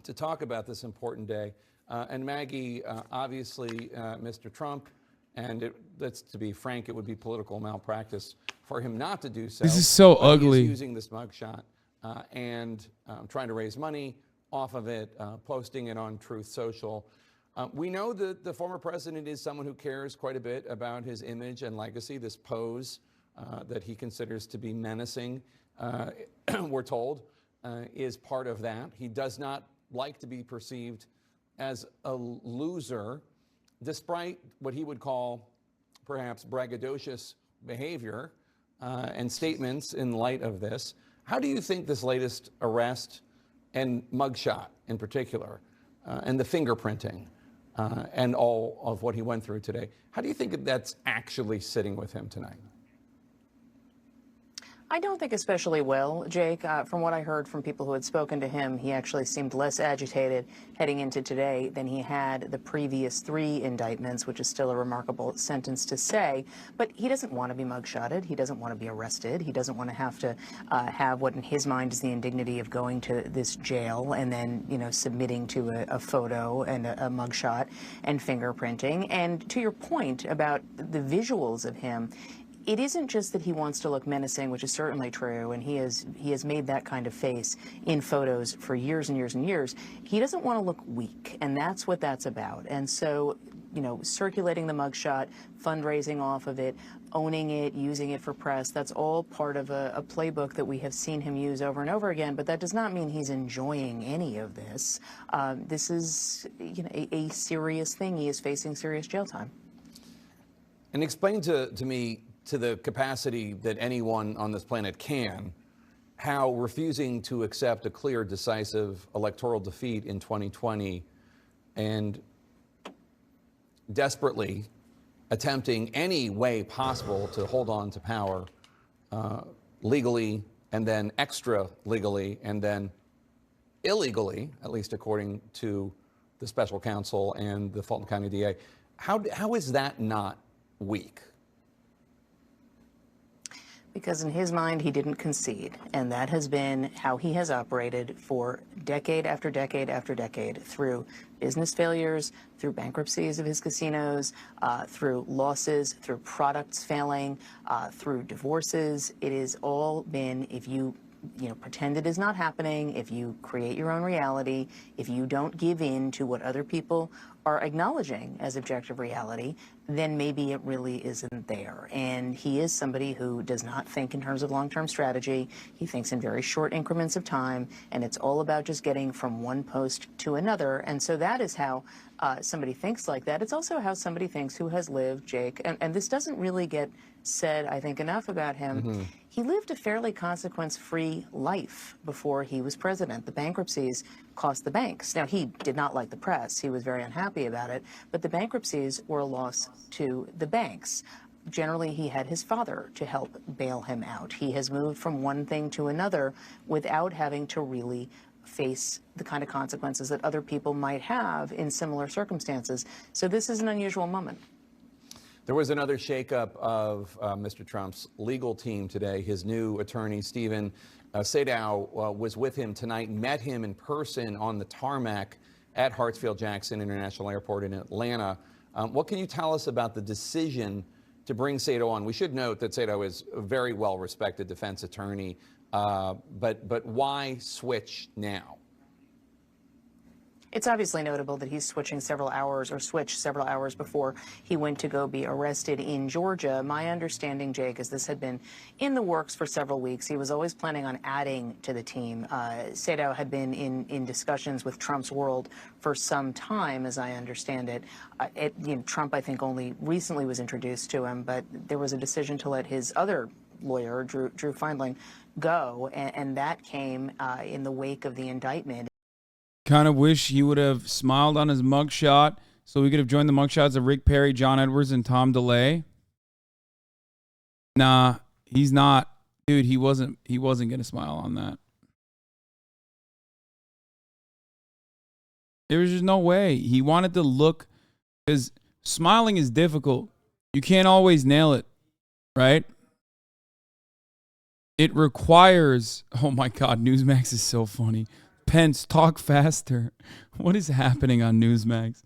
to talk about this important day. And Maggie, obviously, Mr. Trump, and let's to be frank, it would be political malpractice for him not to do so. This is so ugly. He's using this mugshot and trying to raise money off of it, posting it on Truth Social. We know that the former president is someone who cares quite a bit about his image and legacy, this pose that he considers to be menacing, we're told, is part of that. He does not like to be perceived as a loser, despite what he would call perhaps braggadocious behavior and statements in light of this. How do you think this latest arrest and mugshot in particular, and the fingerprinting and all of what he went through today, how do you think that's actually sitting with him tonight? I don't think especially well, Jake. From what I heard from people who had spoken to him, he actually seemed less agitated heading into today than he had the previous 3 indictments, which is still a remarkable sentence to say. But he doesn't want to be mugshotted. He doesn't want to be arrested. He doesn't want to have what in his mind is the indignity of going to this jail and then, you know, submitting to a photo and a mugshot and fingerprinting. And to your point about the visuals of him, it isn't just that he wants to look menacing, which is certainly true, and he has made that kind of face in photos for years and years and years. He doesn't want to look weak, and that's what that's about. And so, you know, circulating the mugshot, fundraising off of it, owning it, using it for press, that's all part of a playbook that we have seen him use over and over again, but that does not mean he's enjoying any of this. This is, you know, a serious thing. He is facing serious jail time. And explain to me, to the capacity that anyone on this planet can, how refusing to accept a clear, decisive electoral defeat in 2020 and desperately attempting any way possible to hold on to power legally and then extra legally and then illegally, at least according to the special counsel and the Fulton County DA, how is that not weak? Because in his mind, he didn't concede, and that has been how he has operated for decade after decade after decade, through business failures, through bankruptcies of his casinos, through losses, through products failing, through divorces. It has all been, if you pretend it is not happening, if you create your own reality, if you don't give in to what other people are acknowledging as objective reality, then maybe it really isn't there. And he is somebody who does not think in terms of long-term strategy. He thinks in very short increments of time, and it's all about just getting from one post to another. And so that is how somebody thinks like that. It's also how somebody thinks who has lived, Jake, and this doesn't really get said, I think, enough about him. Mm-hmm. He lived a fairly consequence-free life before he was president. The bankruptcies cost the banks. Now, he did not like the press. He was very unhappy about it. But the bankruptcies were a loss to the banks. Generally, he had his father to help bail him out. He has moved from one thing to another without having to really face the kind of consequences that other people might have in similar circumstances. So this is an unusual moment. There was another shakeup of Mr. Trump's legal team today. His new attorney, Stephen Sadow, was with him tonight, met him in person on the tarmac at Hartsfield-Jackson International Airport in Atlanta. What can you tell us about the decision to bring Sadow on? We should note that Sadow is a very well-respected defense attorney, but why switch now? It's obviously notable that he's switched several hours before he went to go be arrested in Georgia. My understanding, Jake, is this had been in the works for several weeks. He was always planning on adding to the team. Sadow had been in discussions with Trump's world for some time, as I understand it. Trump, I think, only recently was introduced to him, but there was a decision to let his other lawyer, Drew Feindling, go, and that came in the wake of the indictment. Kind of wish he would have smiled on his mugshot so we could have joined the mugshots of Rick Perry, John Edwards, and Tom DeLay. Nah, he's not. Dude, he wasn't going to smile on that. There was just no way. He wanted to look, because smiling is difficult. You can't always nail it, right? It requires, oh my God, Newsmax is so funny. Pence, talk faster. What is happening on Newsmax?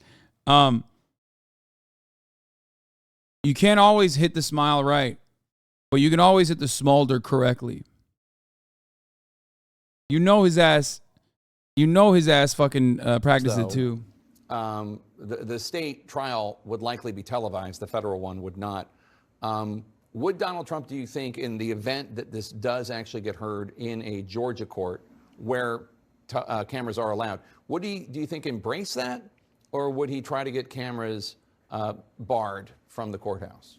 You can't always hit the smile right, but you can always hit the smolder correctly. You know his ass fucking practiced it too. The state trial would likely be televised. The federal one would not. Would Donald Trump, do you think, in the event that this does actually get heard in a Georgia court where cameras are allowed, would he, do you think, embrace that? Or would he try to get cameras barred from the courthouse?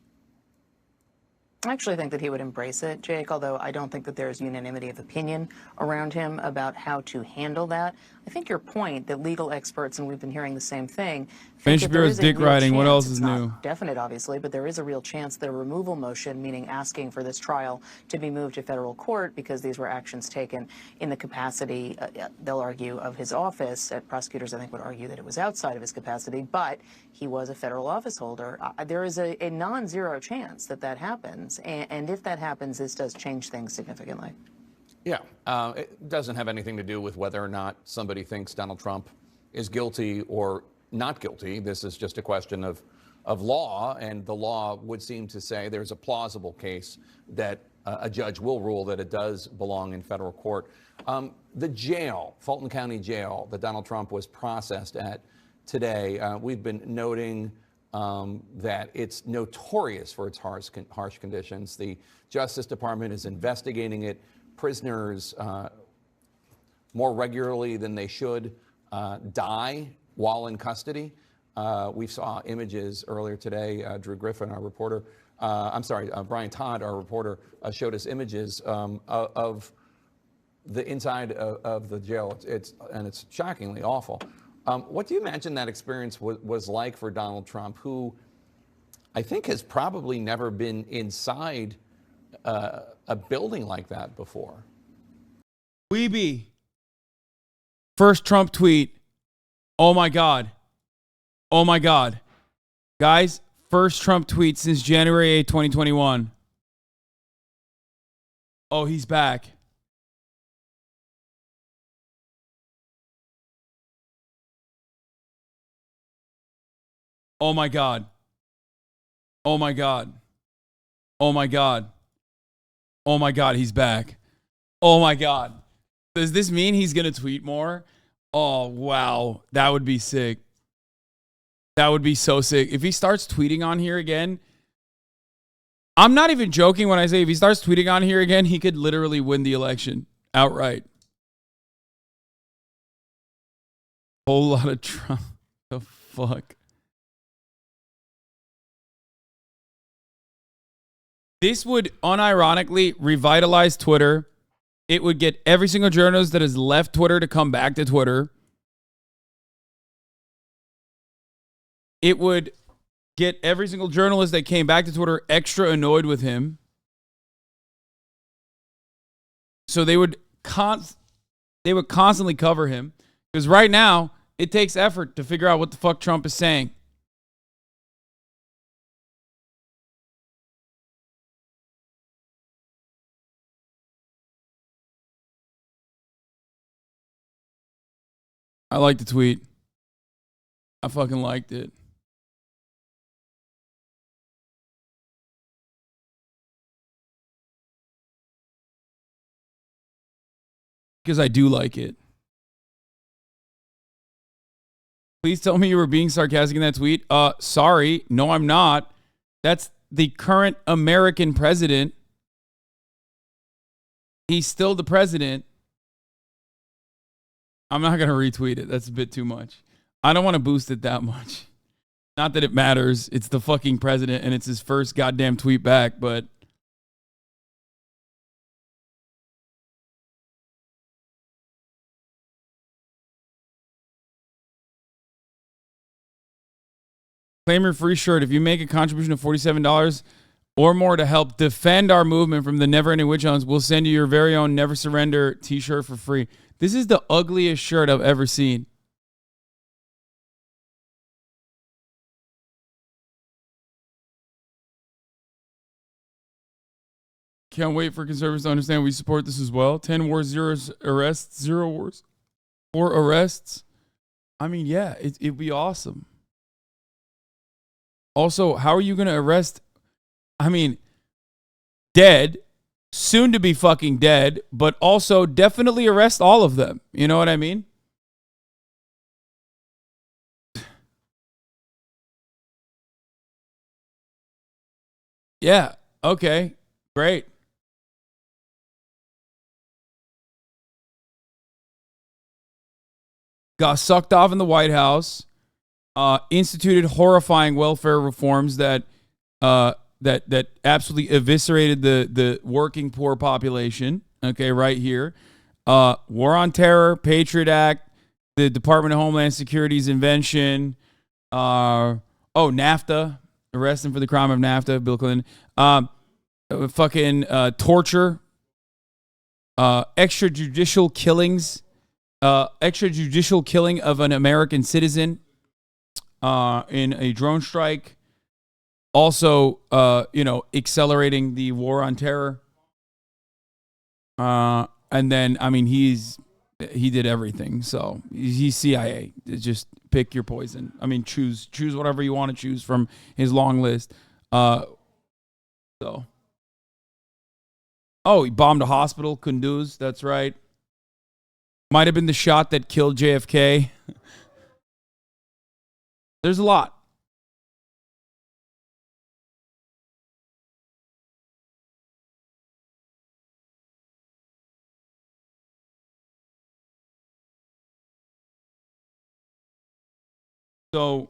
I actually think that he would embrace it, Jake, although I don't think that there's unanimity of opinion around him about how to handle that. I think your point that legal experts, and we've been hearing the same thing, Ben Shapiro's dick riding. What else is new? Definite, obviously, but there is a real chance that a removal motion, meaning asking for this trial to be moved to federal court because these were actions taken in the capacity, they'll argue, of his office. Prosecutors, I think, would argue that it was outside of his capacity, but he was a federal office holder. There is a non-zero chance that that happens, and if that happens, this does change things significantly. Yeah, it doesn't have anything to do with whether or not somebody thinks Donald Trump is guilty or not guilty. This is just a question of law, and the law would seem to say there's a plausible case that a judge will rule that it does belong in federal court. The jail, Fulton County Jail, that Donald Trump was processed at today, we've been noting that it's notorious for its harsh conditions. The Justice Department is investigating it. Prisoners more regularly than they should die while in custody. We saw images earlier today. Drew Griffin, our reporter, Brian Todd, our reporter, showed us images of the inside of the jail. It's shockingly awful. What do you imagine that experience was like for Donald Trump, who I think has probably never been inside a building like that before? Weeby. First Trump tweet. Oh my God. Oh my God. Guys, first Trump tweet since January 8, 2021. Oh, he's back. Oh my God. Oh my God. Oh my God. Oh my God, he's back. Oh my God. Does this mean he's going to tweet more? Oh, wow. That would be sick. That would be so sick. If he starts tweeting on here again, I'm not even joking when I say if he starts tweeting on here again, he could literally win the election outright. Whole lot of Trump. The fuck? This would unironically revitalize Twitter. It would get every single journalist that has left Twitter to come back to Twitter. It would get every single journalist that came back to Twitter extra annoyed with him. So they would constantly cover him. Because right now, it takes effort to figure out what the fuck Trump is saying. I liked the tweet. I fucking liked it. Because I do like it. Please tell me you were being sarcastic in that tweet. Sorry. No, I'm not. That's the current American president. He's still the president. I'm not going to retweet it. That's a bit too much. I don't want to boost it that much. Not that it matters. It's the fucking president and it's his first goddamn tweet back, but claim your free shirt. If you make a contribution of $47 or more to help defend our movement from the never-ending witch hunts, we'll send you your very own Never Surrender t-shirt for free. This is the ugliest shirt I've ever seen. Can't wait for conservatives to understand we support this as well. 10 wars, 0 arrests, 0 wars, 4 arrests. I mean, yeah, it'd be awesome. Also, how are you going to arrest, I mean, dead, soon to be fucking dead, but also definitely arrest all of them. You know what I mean? Yeah, okay, great. Got sucked off in the White House, instituted horrifying welfare reforms that absolutely eviscerated the working poor population. Okay, right here. War on Terror, Patriot Act, the Department of Homeland Security's invention. NAFTA, arrest him for the crime of NAFTA, Bill Clinton. Torture, extrajudicial killings. Extrajudicial killing of an American citizen in a drone strike. Also, accelerating the war on terror. And then, I mean, he did everything. So he's CIA. Just pick your poison. I mean, choose whatever you want to choose from his long list. He bombed a hospital, Kunduz. That's right. Might have been the shot that killed JFK. There's a lot. So,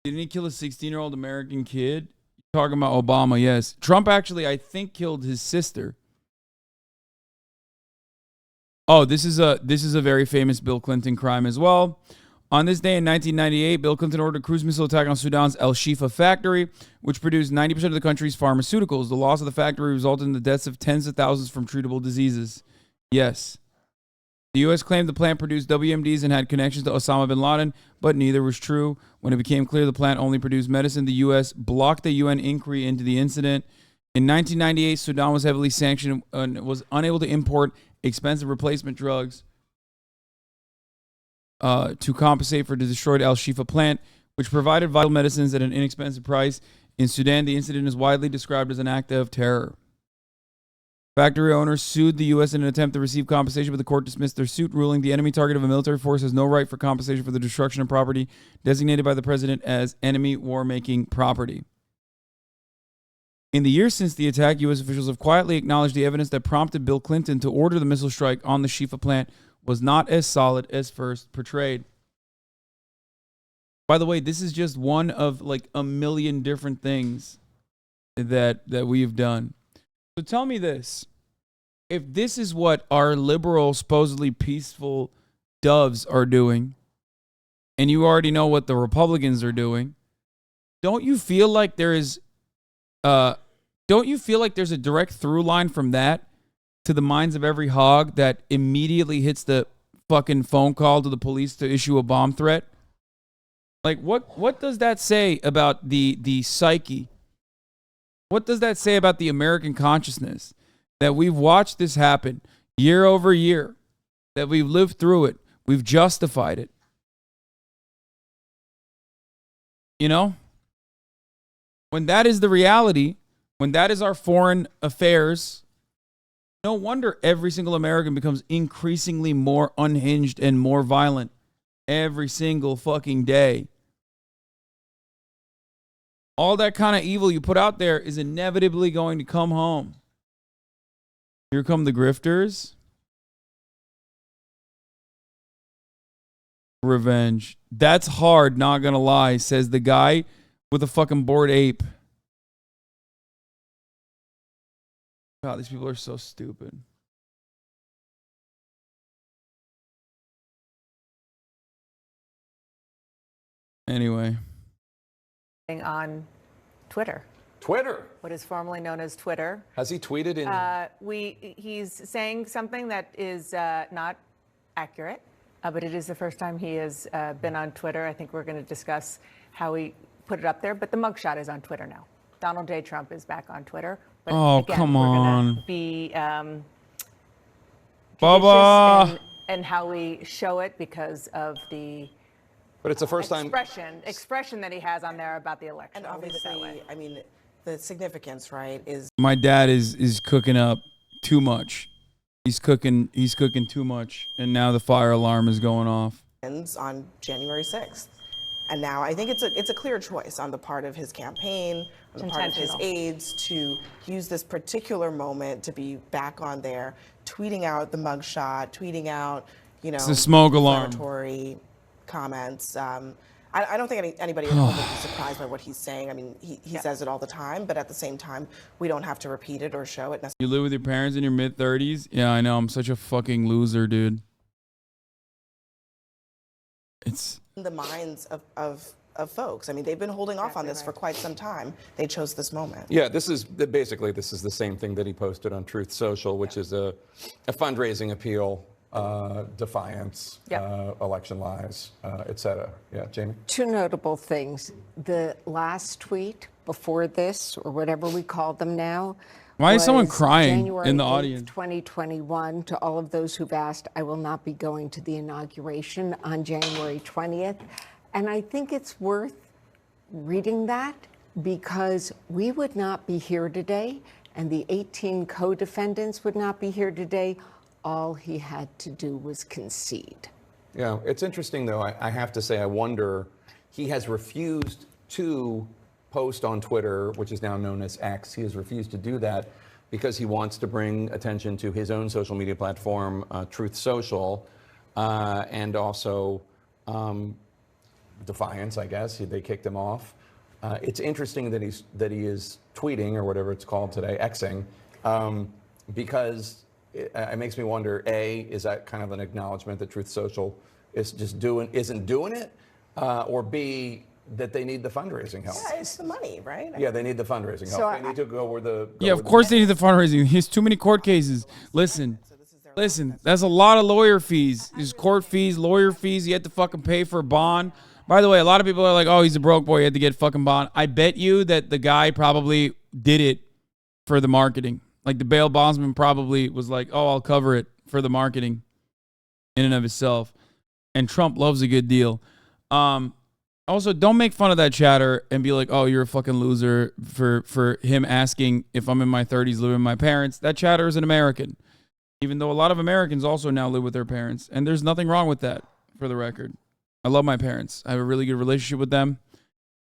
didn't he kill a 16-year-old American kid? You're talking about Obama, yes. Trump actually, I think, killed his sister. Oh, this is a very famous Bill Clinton crime as well. On this day in 1998, Bill Clinton ordered a cruise missile attack on Sudan's El Shifa factory, which produced 90% of the country's pharmaceuticals. The loss of the factory resulted in the deaths of tens of thousands from treatable diseases. Yes. The U.S. claimed the plant produced WMDs and had connections to Osama bin Laden, but neither was true. When it became clear the plant only produced medicine, the U.S. blocked the UN inquiry into the incident. In 1998, Sudan was heavily sanctioned and was unable to import expensive replacement drugs to compensate for the destroyed Al Shifa plant, which provided vital medicines at an inexpensive price. In Sudan, the incident is widely described as an act of terror. Factory owners sued the U.S. in an attempt to receive compensation, but the court dismissed their suit, ruling the enemy target of a military force has no right for compensation for the destruction of property designated by the president as enemy war-making property. In the years since the attack, U.S. officials have quietly acknowledged the evidence that prompted Bill Clinton to order the missile strike on the Shifa plant was not as solid as first portrayed. By the way, this is just one of like a million different things that we've done. So tell me this. If this is what our liberal, supposedly peaceful doves are doing, and you already know what the Republicans are doing, don't you feel like there's a direct through line from that to the minds of every hog that immediately hits the fucking phone call to the police to issue a bomb threat? Like, what does that say about the psyche? What does that say about the American consciousness? That we've watched this happen year over year, that we've lived through it, we've justified it. You know? When that is the reality, when that is our foreign affairs, No wonder every single American becomes increasingly more unhinged and more violent every single fucking day. All that kind of evil you put out there is inevitably going to come home. Here come the grifters. Revenge. That's hard, not gonna lie, says the guy with a fucking bored ape. God, these people are so stupid. Anyway. On Twitter. Twitter. What is formerly known as Twitter. Has he tweeted in? He's saying something that is not accurate, but it is the first time he has been on Twitter. I think we're going to discuss how he put it up there. But the mugshot is on Twitter now. Donald J. Trump is back on Twitter. But oh, again, come we're on. going to be Bubba. and how we show it because of the But it's the first time expression that he has on there about the election. And obviously, I mean, the significance, right, is My dad is cooking up too much. He's cooking too much, and now the fire alarm is going off. ends on January 6th. And now I think it's a clear choice on the part of his campaign, on the part of his aides, to use this particular moment to be back on there, tweeting out the mugshot, tweeting out, you know, It's a smoke alarm. inflammatory comments. I don't think anybody at home would be surprised by what he's saying. I mean, he says it all the time, but at the same time, we don't have to repeat it or show it necessarily. You live with your parents in your mid-30s? Yeah, I know. I'm such a fucking loser, dude. It's in the minds of folks. I mean, they've been holding off on this for quite some time. They chose this moment. Yeah, this is the same thing that he posted on Truth Social, which is a fundraising appeal, defiance, election lies, et cetera. Yeah, Jamie? Two notable things. The last tweet before this, or whatever we call them now, Why is someone crying January in the 8th, audience? 2021. To all of those who've asked, I will not be going to the inauguration on January 20th. And I think it's worth reading that because we would not be here today and the 18 co-defendants would not be here today. All he had to do was concede. Yeah, it's interesting, though. I have to say, I wonder, he has refused to post on Twitter, which is now known as X. He has refused to do that because he wants to bring attention to his own social media platform, Truth Social, and also defiance, I guess. They kicked him off. It's interesting that he is tweeting, or whatever it's called today, Xing, because it makes me wonder, A, is that kind of an acknowledgement that Truth Social isn't doing it? Or B, that they need the fundraising help? Yeah, it's the money, right? Yeah, they need the fundraising help. They need to go where the... Yeah, of course they need the fundraising. He has too many court cases. Listen, that's a lot of lawyer fees. There's court fees, lawyer fees. You have to fucking pay for a bond. By the way, a lot of people are like, oh, he's a broke boy. He had to get fucking bond. I bet you that the guy probably did it for the marketing. Like the bail bondsman probably was like, oh, I'll cover it for the marketing in and of itself. And Trump loves a good deal. Also, don't make fun of that chatter and be like, oh, you're a fucking loser for him asking if I'm in my 30s living with my parents. That chatter is an American, even though a lot of Americans also now live with their parents. And there's nothing wrong with that, for the record. I love my parents. I have a really good relationship with them.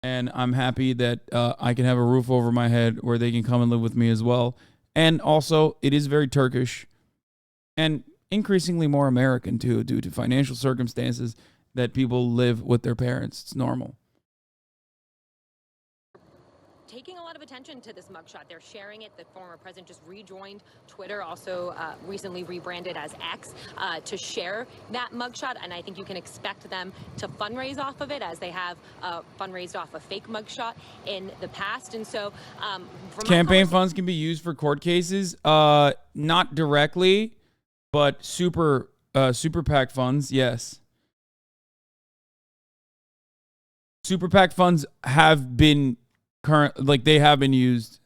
And I'm happy that I can have a roof over my head where they can come and live with me as well. And also, it is very Turkish and increasingly more American, too, due to financial circumstances that people live with their parents. It's normal. Taking a lot of attention to this mugshot. They're sharing it. The former president just rejoined Twitter, also recently rebranded as X, to share that mugshot. And I think you can expect them to fundraise off of it, as they have fundraised off a fake mugshot in the past. And so Campaign funds can be used for court cases, not directly, but super PAC funds, yes. Super PAC funds have been they have been used.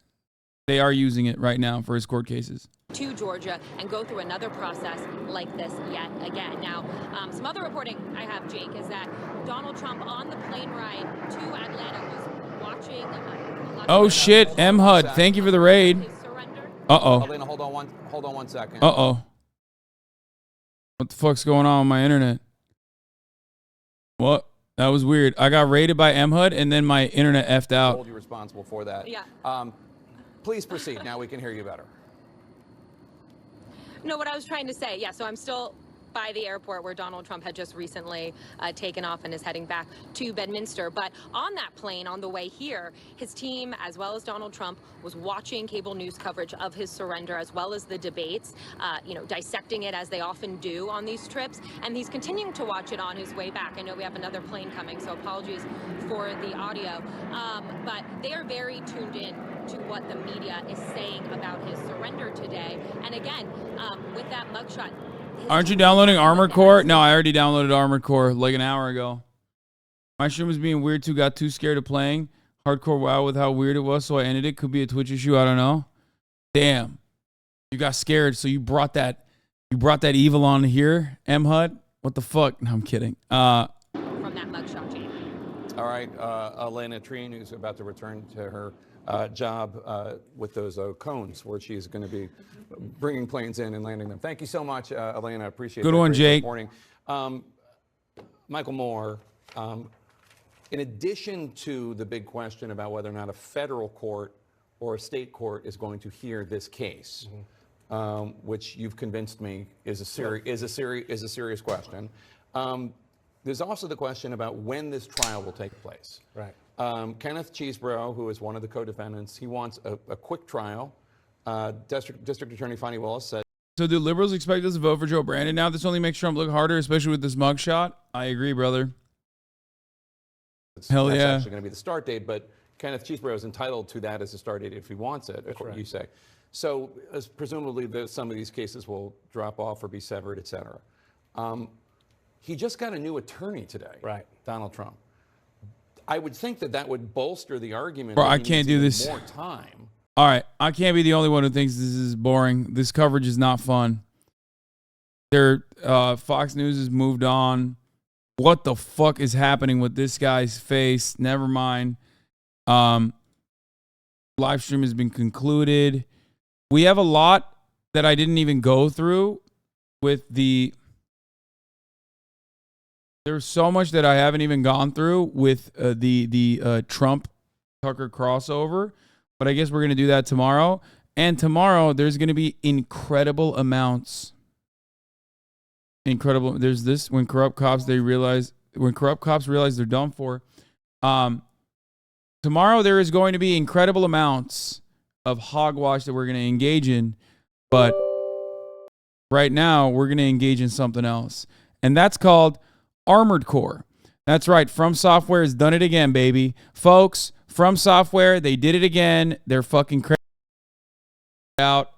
They are using it right now for his court cases. To Georgia and go through another process like this yet again. Now, some other reporting I have, Jake, is that Donald Trump on the plane ride to Atlanta was watching. Oh shit, M HUD, thank you for the raid. Uh-oh. Elena, hold on one second. Uh-oh. What the fuck's going on with my internet? What? That was weird. I got raided by MHUD and then my internet effed out. Hold you responsible for that. Yeah. Please proceed. Now we can hear you better. No, what I was trying to say, yeah, so I'm still by the airport where Donald Trump had just recently taken off and is heading back to Bedminster. But on that plane, on the way here, his team, as well as Donald Trump, was watching cable news coverage of his surrender, as well as the debates, dissecting it as they often do on these trips. And he's continuing to watch it on his way back. I know we have another plane coming, so apologies for the audio. But they are very tuned in to what the media is saying about his surrender today. And again, with that mugshot, Aren't you downloading Armored Core? No, I already downloaded Armored Core like an hour ago. My stream was being weird too. Got too scared of playing Hardcore WoW with how weird it was, so I ended it. Could be a Twitch issue. I don't know. Damn, you got scared, so you brought that evil on here, MHUD. What the fuck? No, I'm kidding. from that mugshot, Jane. All right, Elena Trine, who's about to return to her job with those cones, where she's going to be bringing planes in and landing them. Thank you so much, Elena. Appreciate it. Good one, Jake. Morning. Michael Moore, in addition to the big question about whether or not a federal court or a state court is going to hear this case, which you've convinced me is a serious question. There's also the question about when this trial will take place. Right. Kenneth Chesebro, who is one of the co-defendants, he wants a quick trial. District Attorney Fani Willis said. So do liberals expect us to vote for Joe Brandon now? This only makes Trump look harder, especially with this mugshot. I agree, brother. Hell That's yeah. actually going to be the start date, but Kenneth Chesebro is entitled to that as a start date if he wants it, you say. So presumably some of these cases will drop off or be severed, et cetera. He just got a new attorney today, right? Donald Trump. I would think that would bolster the argument. Bro, that I he can't needs do even this. More time. All right, I can't be the only one who thinks this is boring. This coverage is not fun. Fox News has moved on. What the fuck is happening with this guy's face? Never mind. Live stream has been concluded. We have a lot that I didn't even go through with the... There's so much that I haven't even gone through with the Trump-Tucker crossover. But I guess we're going to do that tomorrow. And tomorrow, there's going to be incredible amounts. There's this, when corrupt cops realize they're done for. Tomorrow, there is going to be incredible amounts of hogwash that we're going to engage in. But right now, we're going to engage in something else. And that's called Armored Core. That's right. FromSoft has done it again, baby. Folks, FromSoft, they did it again. They're fucking crazy out.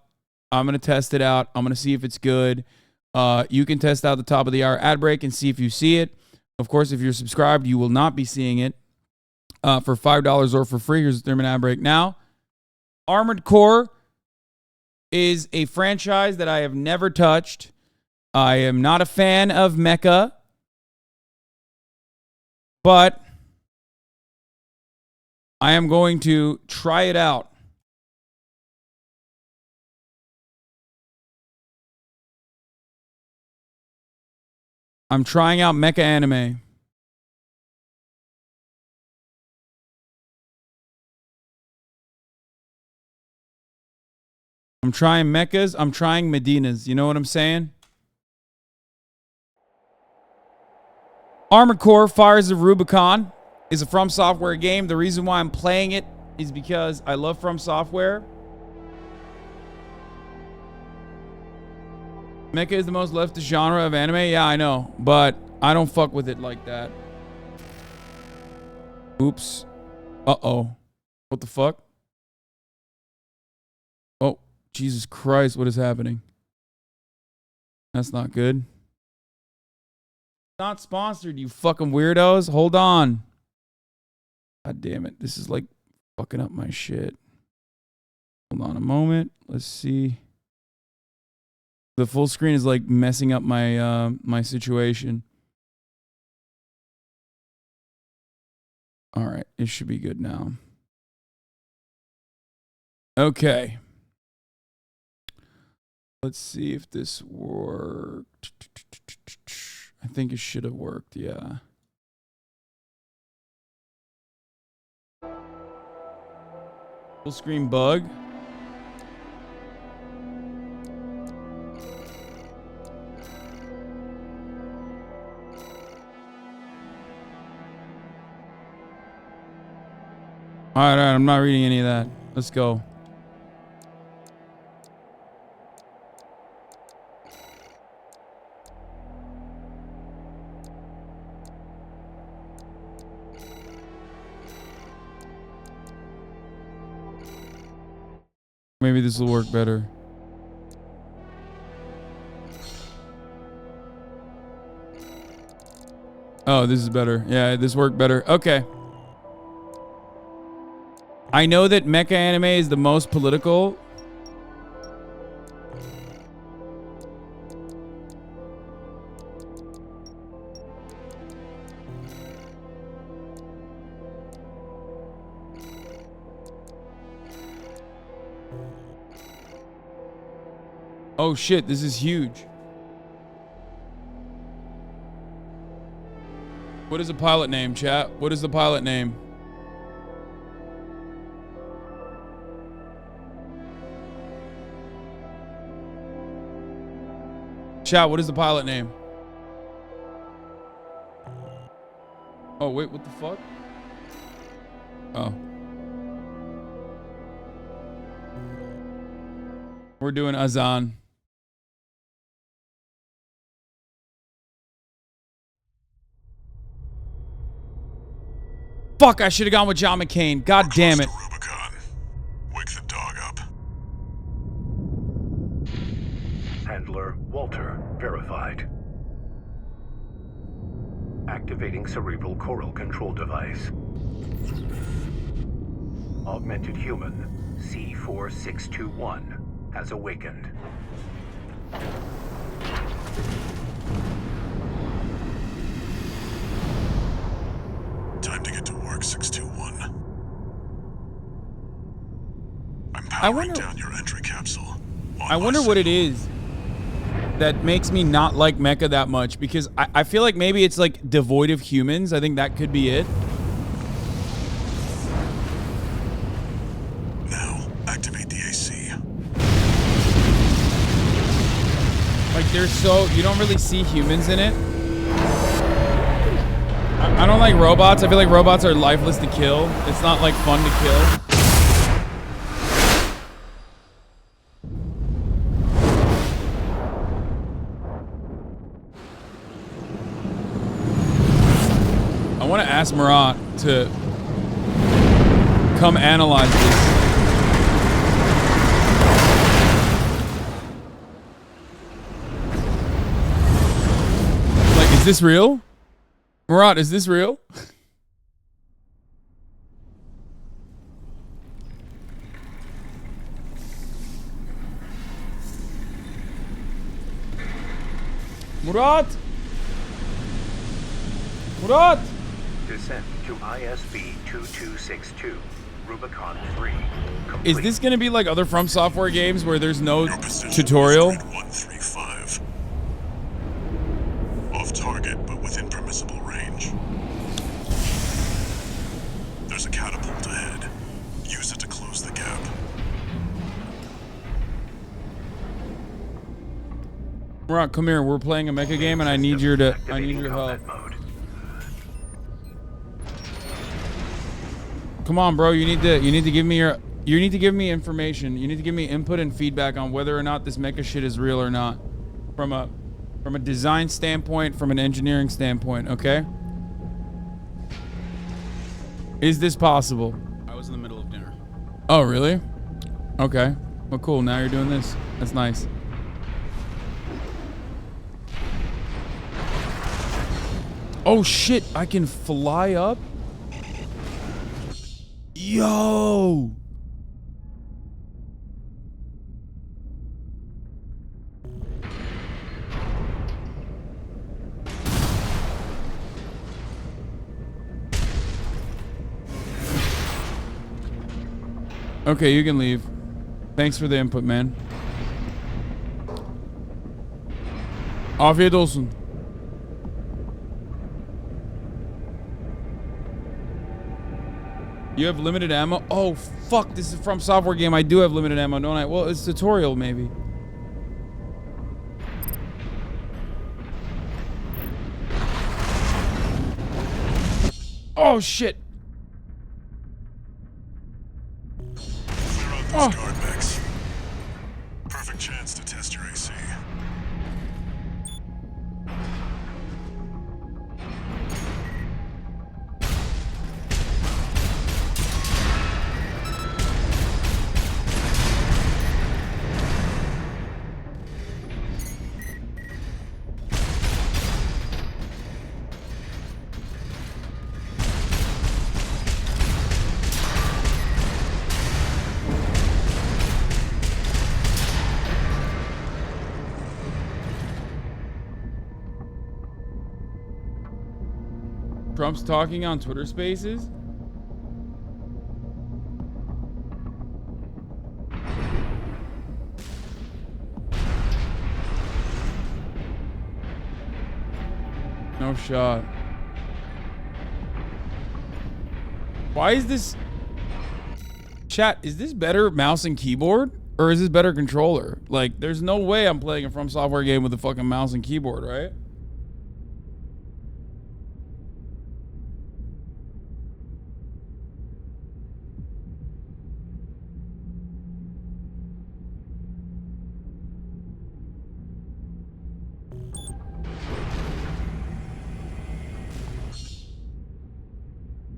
I'm going to test it out. I'm going to see if it's good. You can test out the top of the hour ad break and see if you see it. Of course, if you're subscribed, you will not be seeing it for $5 or for free. Here's the Thurman ad break. Now, Armored Core is a franchise that I have never touched. I am not a fan of Mecha, but I am going to try it out. I'm trying out Mecha Anime. I'm trying Mechas. I'm trying Medinas. You know what I'm saying? Armored Core Fires of Rubicon is a FromSoft game. The reason why I'm playing it is because I love FromSoft. Mecha is the most leftist genre of anime. Yeah, I know, but I don't fuck with it like that. Oops. Uh-oh. What the fuck? Oh, Jesus Christ, what is happening? That's not good. Not sponsored, you fucking weirdos. Hold on. God damn it. This is like fucking up my shit. Hold on a moment. Let's see. The full screen is like messing up my my situation. All right, it should be good now. Okay. Let's see if this worked. I think it should have worked, yeah. Full screen bug. All right, I'm not reading any of that. Let's go. Maybe this will work better. Oh, this is better. Yeah, this worked better. Okay. I know that mecha anime is the most political. Oh shit, this is huge. What is the pilot name, chat? What is the pilot name? Chat, what is the pilot name? Oh, wait, what the fuck? Oh. We're doing Hasan. Fuck, I should have gone with John McCain. God damn it. Wake the dog up. Handler Walter verified. Activating cerebral coral control device. Augmented human C4621 has awakened. Time to get to work, 621. I'm I powering wonder- down your entry capsule. I wonder what it is that makes me not like mecha that much, because I feel like maybe it's like devoid of humans. I think that could be it. Now, activate the AC. Like they're so, you don't really see humans in it. I don't like robots. I feel like robots are lifeless to kill. It's not like fun to kill. I want to ask Murat to come analyze this. Like, is this real? Murat, is this real? Murat! Murat! Descent to ISB 2262, Rubicon 3. Is this going to be like other From Software games where there's no tutorial? 135. Off target, but within permissible range. There's a catapult ahead. Use it to close the gap. Murat, come here. We're playing a mecha game, and I need your help. Come on, bro. You need to give me information. You need to give me input and feedback on whether or not this mecha shit is real or not, from a design standpoint, from an engineering standpoint. Okay. Is this possible? I was in the middle of dinner. Oh, really? Okay. Well, cool. Now you're doing this. That's nice. Oh shit, I can fly up? Yo! Okay, you can leave. Thanks for the input, man. Afiyet olsun. You have limited ammo? Oh, fuck. This is from software game. I do have limited ammo, don't I? Well, it's tutorial, maybe. Oh, shit. Clear out those guard mechs. Perfect chance to test your AC. Trump's talking on Twitter Spaces? No shot. Why is this... Chat, is this better mouse and keyboard? Or is this better controller? Like, there's no way I'm playing a From Software game with a fucking mouse and keyboard, right?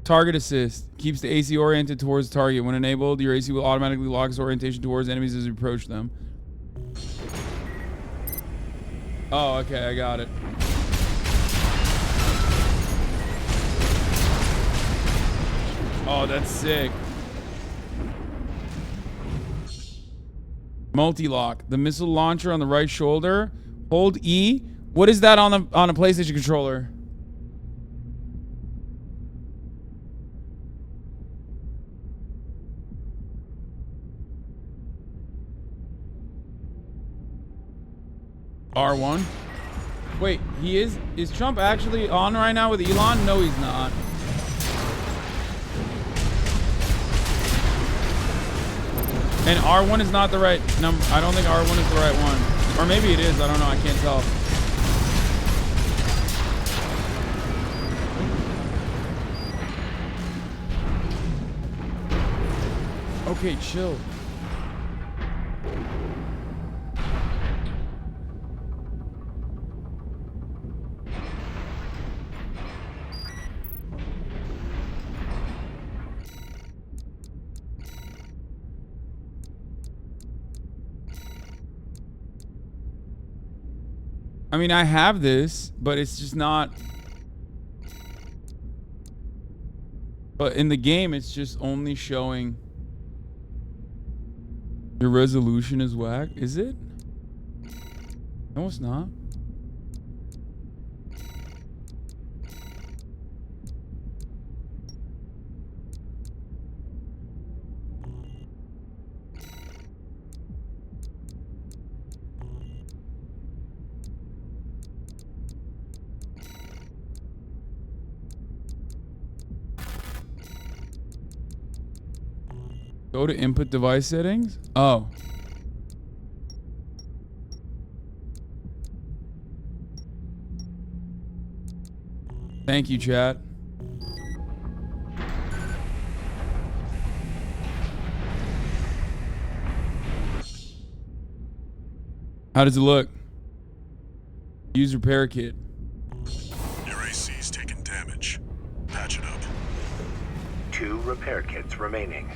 Target assist keeps the AC oriented towards target. When enabled, your AC will automatically lock its orientation towards enemies as you approach them. Oh, okay, I got it. Oh, that's sick. Multi-lock. The missile launcher on the right shoulder. Hold E. What is that on a PlayStation controller? R1. Wait, is Trump actually on right now with Elon? No, he's not. And R1 is not the right number. I don't think R1 is the right one. Or maybe it is. I don't know. I can't tell. Okay, chill. I mean, I have this, but it's just not. But in the game, it's just only showing. Your resolution is whack. Is it? No, it's not. Go to input device settings. Oh. Thank you, chat. How does it look? Use repair kit. Your AC's taking damage. Patch it up. 2 repair kits remaining.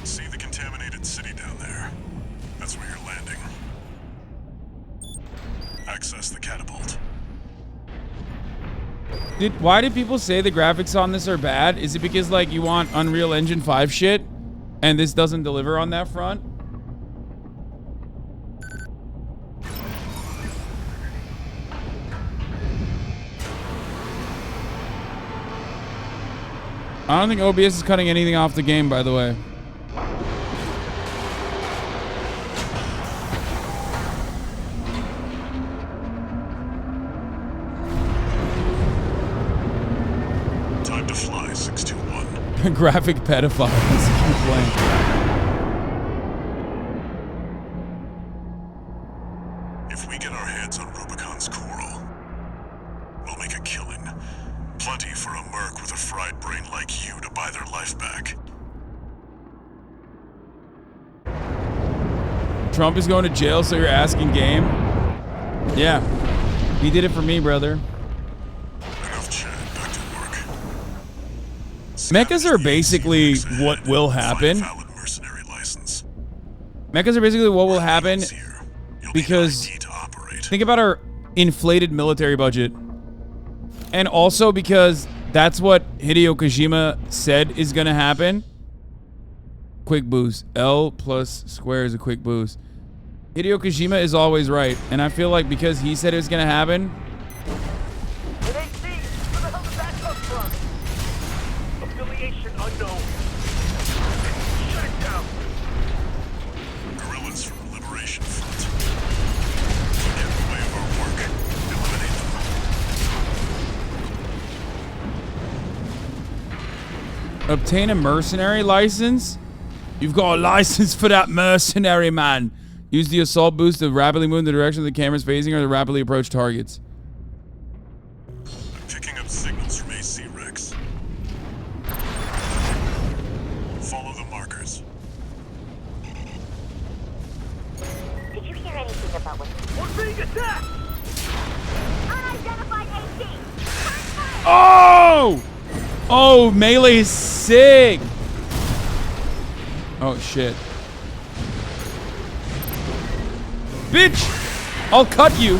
See the contaminated city down there? That's where you're landing. Access the catapult. Why did people say the graphics on this are bad? Is it because like you want Unreal Engine 5 shit and this doesn't deliver on that front? I don't think OBS is cutting anything off the game, by the way. Graphic pedophile. Let's keep playing. If we get our heads on Rubicon's coral, we'll make a killing. Plenty for a merc with a fried brain like you to buy their life back. Trump is going to jail, so you're asking game? Yeah. He did it for me, brother. Enough chat, back to work. Mechas are basically what will happen. Mechas are basically what will happen because think about our inflated military budget. And also because that's what Hideo Kojima said is going to happen. Quick boost. L plus square is a quick boost. Hideo Kojima is always right. And I feel like because he said it was going to happen. It ain't me. Where the hell did that come from? Affiliation unknown. Shut it down. Guerrillas from the Liberation Front. Get in the way of our work. Eliminate them. Obtain a mercenary license? You've got a license for that mercenary, man. Use the assault boost to rapidly move in the direction of the camera's facing or to rapidly approach targets. Picking up signals from AC Rex. Follow the markers. Did you hear anything about what? We're being attacked! Unidentified AC! Oh! Oh, melee is sick! Oh, shit. Bitch! I'll cut you!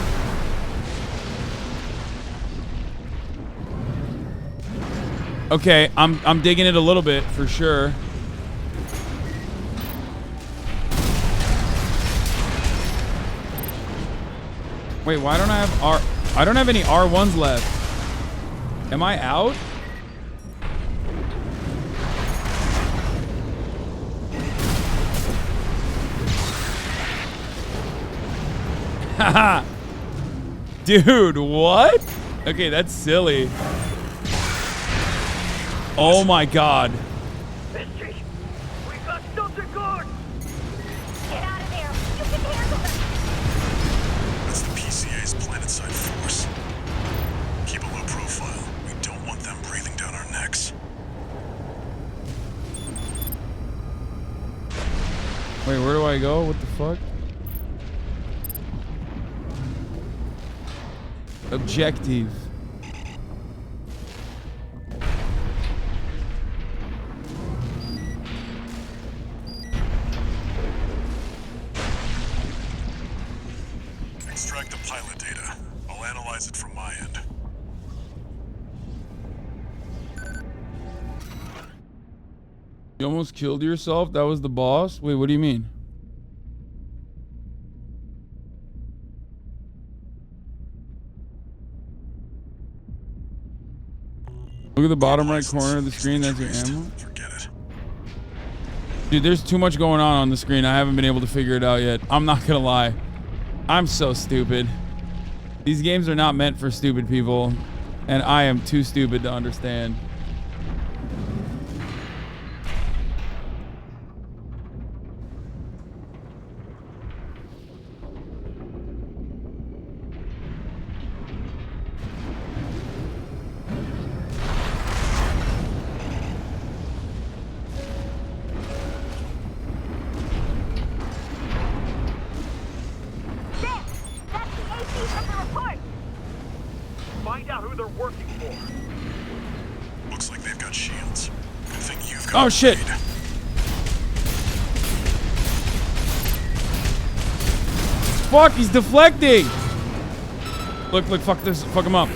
Okay, I'm digging it a little bit, for sure. Wait, why don't I have R... I don't have any R1s left. Am I out? Haha. Dude, what? Okay, that's silly. Oh my god. We got something good! Get out of there! You can handle it! That's the PCA's planetside force. Keep a low profile. We don't want them breathing down our necks. Wait, where do I go? What the fuck? Objective. Extract the pilot data. I'll analyze it from my end. You almost killed yourself? That was the boss? Wait, what do you mean? Look at the bottom right corner of the screen. That's your ammo. Forget it. Dude, there's too much going on the screen. I haven't been able to figure it out yet. I'm not gonna lie. I'm so stupid. These games are not meant for stupid people, and I am too stupid to understand. Find out who they're working for. Looks like they've got shields. Good thing you've got. Oh shit! Fuck, he's deflecting! Look, fuck this, fuck him up.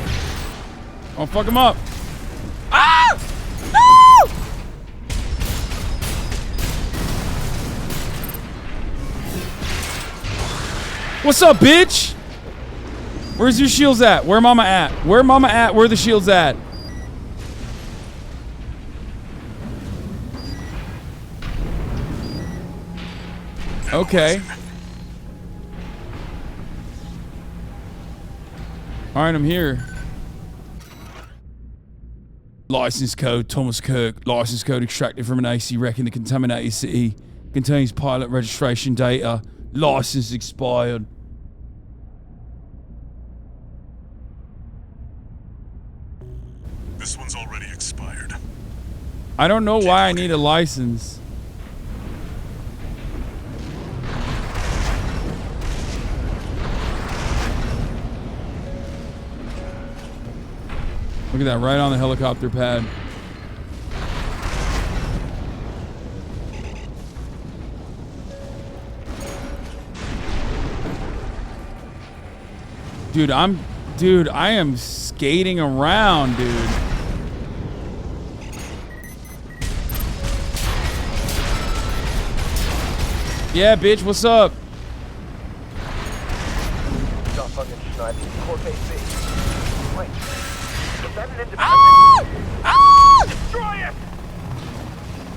Oh, fuck him up. Ah! No! What's up, bitch? Where's your shields at? Where mama at? Where mama at? Where the shields at? Okay. All right, I'm here. License code Thomas Kirk. License code extracted from an AC wreck in the contaminated city. Contains pilot registration data. License expired. This one's already expired. I don't know why I need a license. Look at that, right on the helicopter pad. Dude, I am skating around, dude. Yeah, bitch, what's up? Destroy it!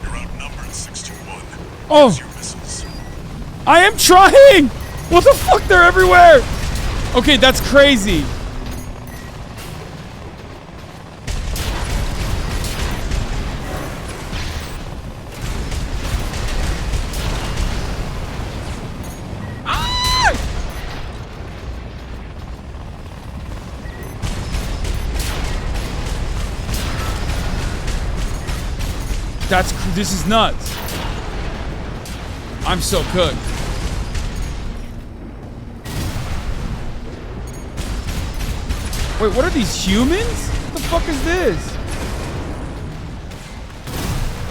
You're outnumbered 6-1. Oh! Use your missiles. I am trying! What the fuck? They're everywhere! Okay, that's crazy. This is nuts. I'm so cooked. Wait, what are these humans? What the fuck is this?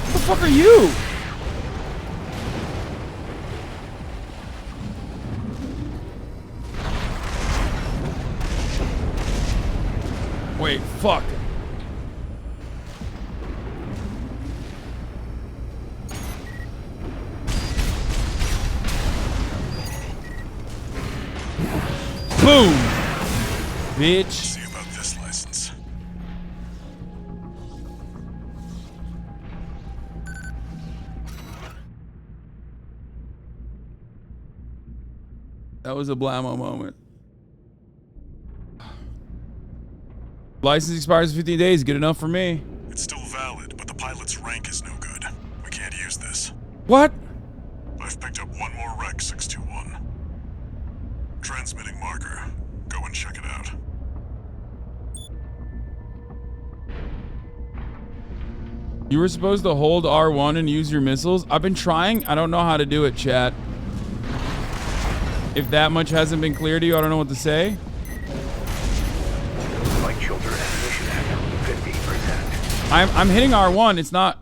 What the fuck are you? Wait, fuck. Boom! Bitch. See about this license. That was a blammo moment. License expires in 15 days. Good enough for me. It's still valid, but the pilot's rank is no good. We can't use this. What? I've picked up one more wreck, 621. Transmitting marker. Go and check it out. You were supposed to hold R1 and use your missiles. I've been trying. I don't know how to do it, chat. If that much hasn't been clear to you, I don't know what to say. Flight children ammunition at 50%. I'm hitting R1. It's not.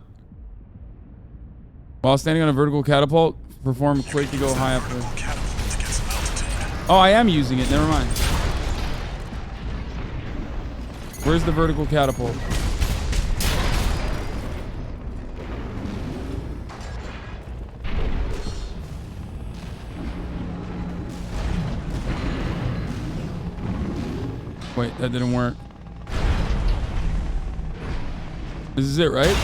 While standing on a vertical catapult, perform quick to go high up there. Oh, I am using it. Never mind. Where's the vertical catapult? Wait, that didn't work. This is it, right?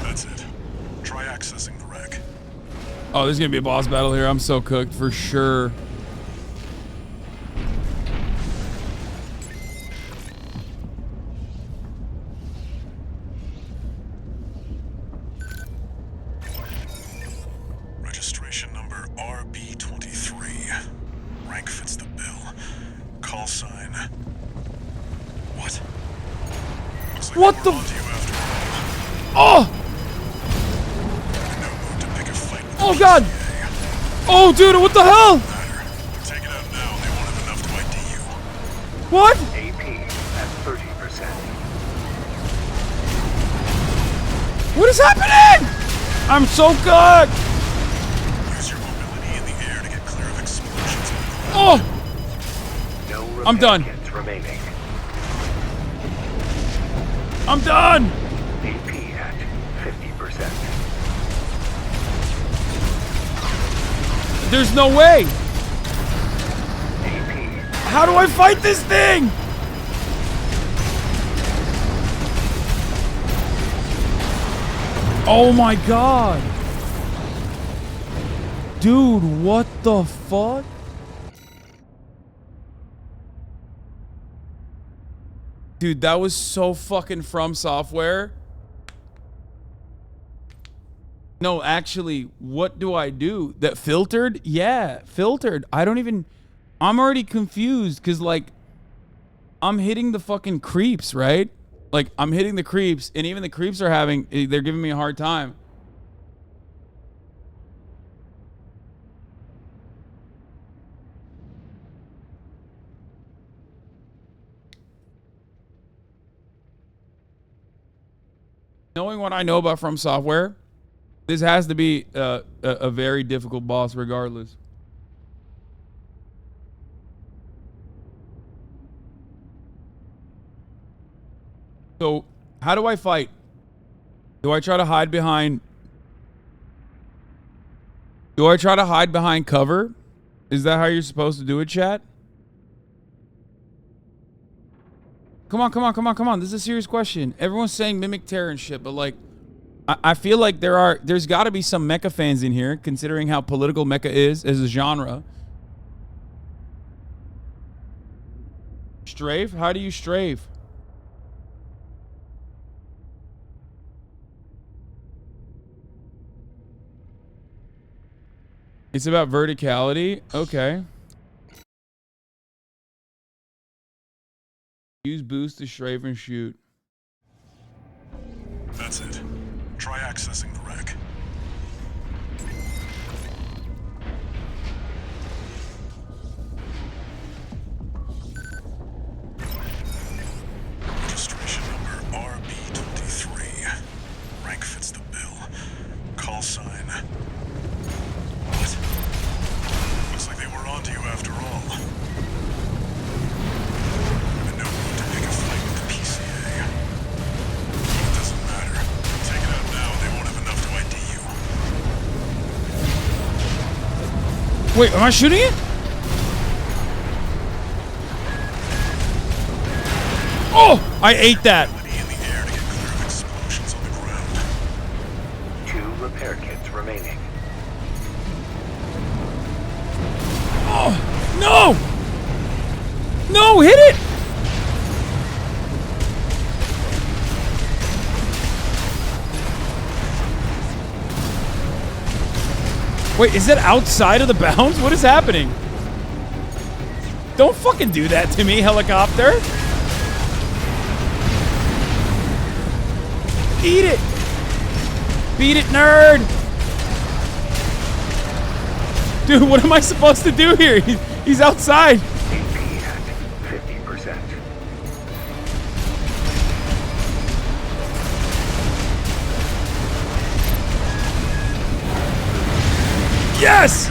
That's it. Try accessing the wreck. Oh, there's gonna be a boss battle here. I'm so cooked for sure. Registration number RB23. Rank fits the bill. Call sign. What? Looks like What the? Oh! Oh god! Oh dude, what the hell? Take it out now. They won't have enough to ID you. What? AP at 30%. What is happening? I'm so cooked! Use your mobility in the air to get clear of explosions. Oh! No I'm done. kits remaining. I'm done! AP at 50%. There's no way! How do I fight this thing? Oh my god! Dude, what the fuck? Dude, that was so fucking From Software. No, actually, what do I do? That filtered? Yeah, filtered. I don't even... I'm already confused because, like, I'm hitting the fucking creeps, right? Like, I'm hitting the creeps, and even the creeps are having... They're giving me a hard time. Knowing what I know about From Software, this has to be a very difficult boss regardless. So, how do I fight? Do I try to hide behind... Do I try to hide behind cover? Is that how you're supposed to do it, chat? Come on, come on, come on, come on. This is a serious question. Everyone's saying mimic terror and shit, but like... I feel like there's got to be some mecha fans in here, considering how political mecha is as a genre. Strafe? How do you strafe? It's about verticality? Okay. Use boost to strafe and shoot. That's it. Try accessing the wreck. Registration number RB23. Rank fits the bill. Call sign. What? Looks like they were onto you after all. And no room to pick a fight with the PCA. It doesn't matter. Take it out now, they won't have enough to ID you. Wait, am I shooting it? Oh! I ate that. 2 repair kits remaining. Oh! No! No, hit it! Wait, is that outside of the bounds? What is happening? Don't fucking do that to me, helicopter. Eat it! Beat it, nerd! Dude, what am I supposed to do here? He's outside. AP at 50%. Yes!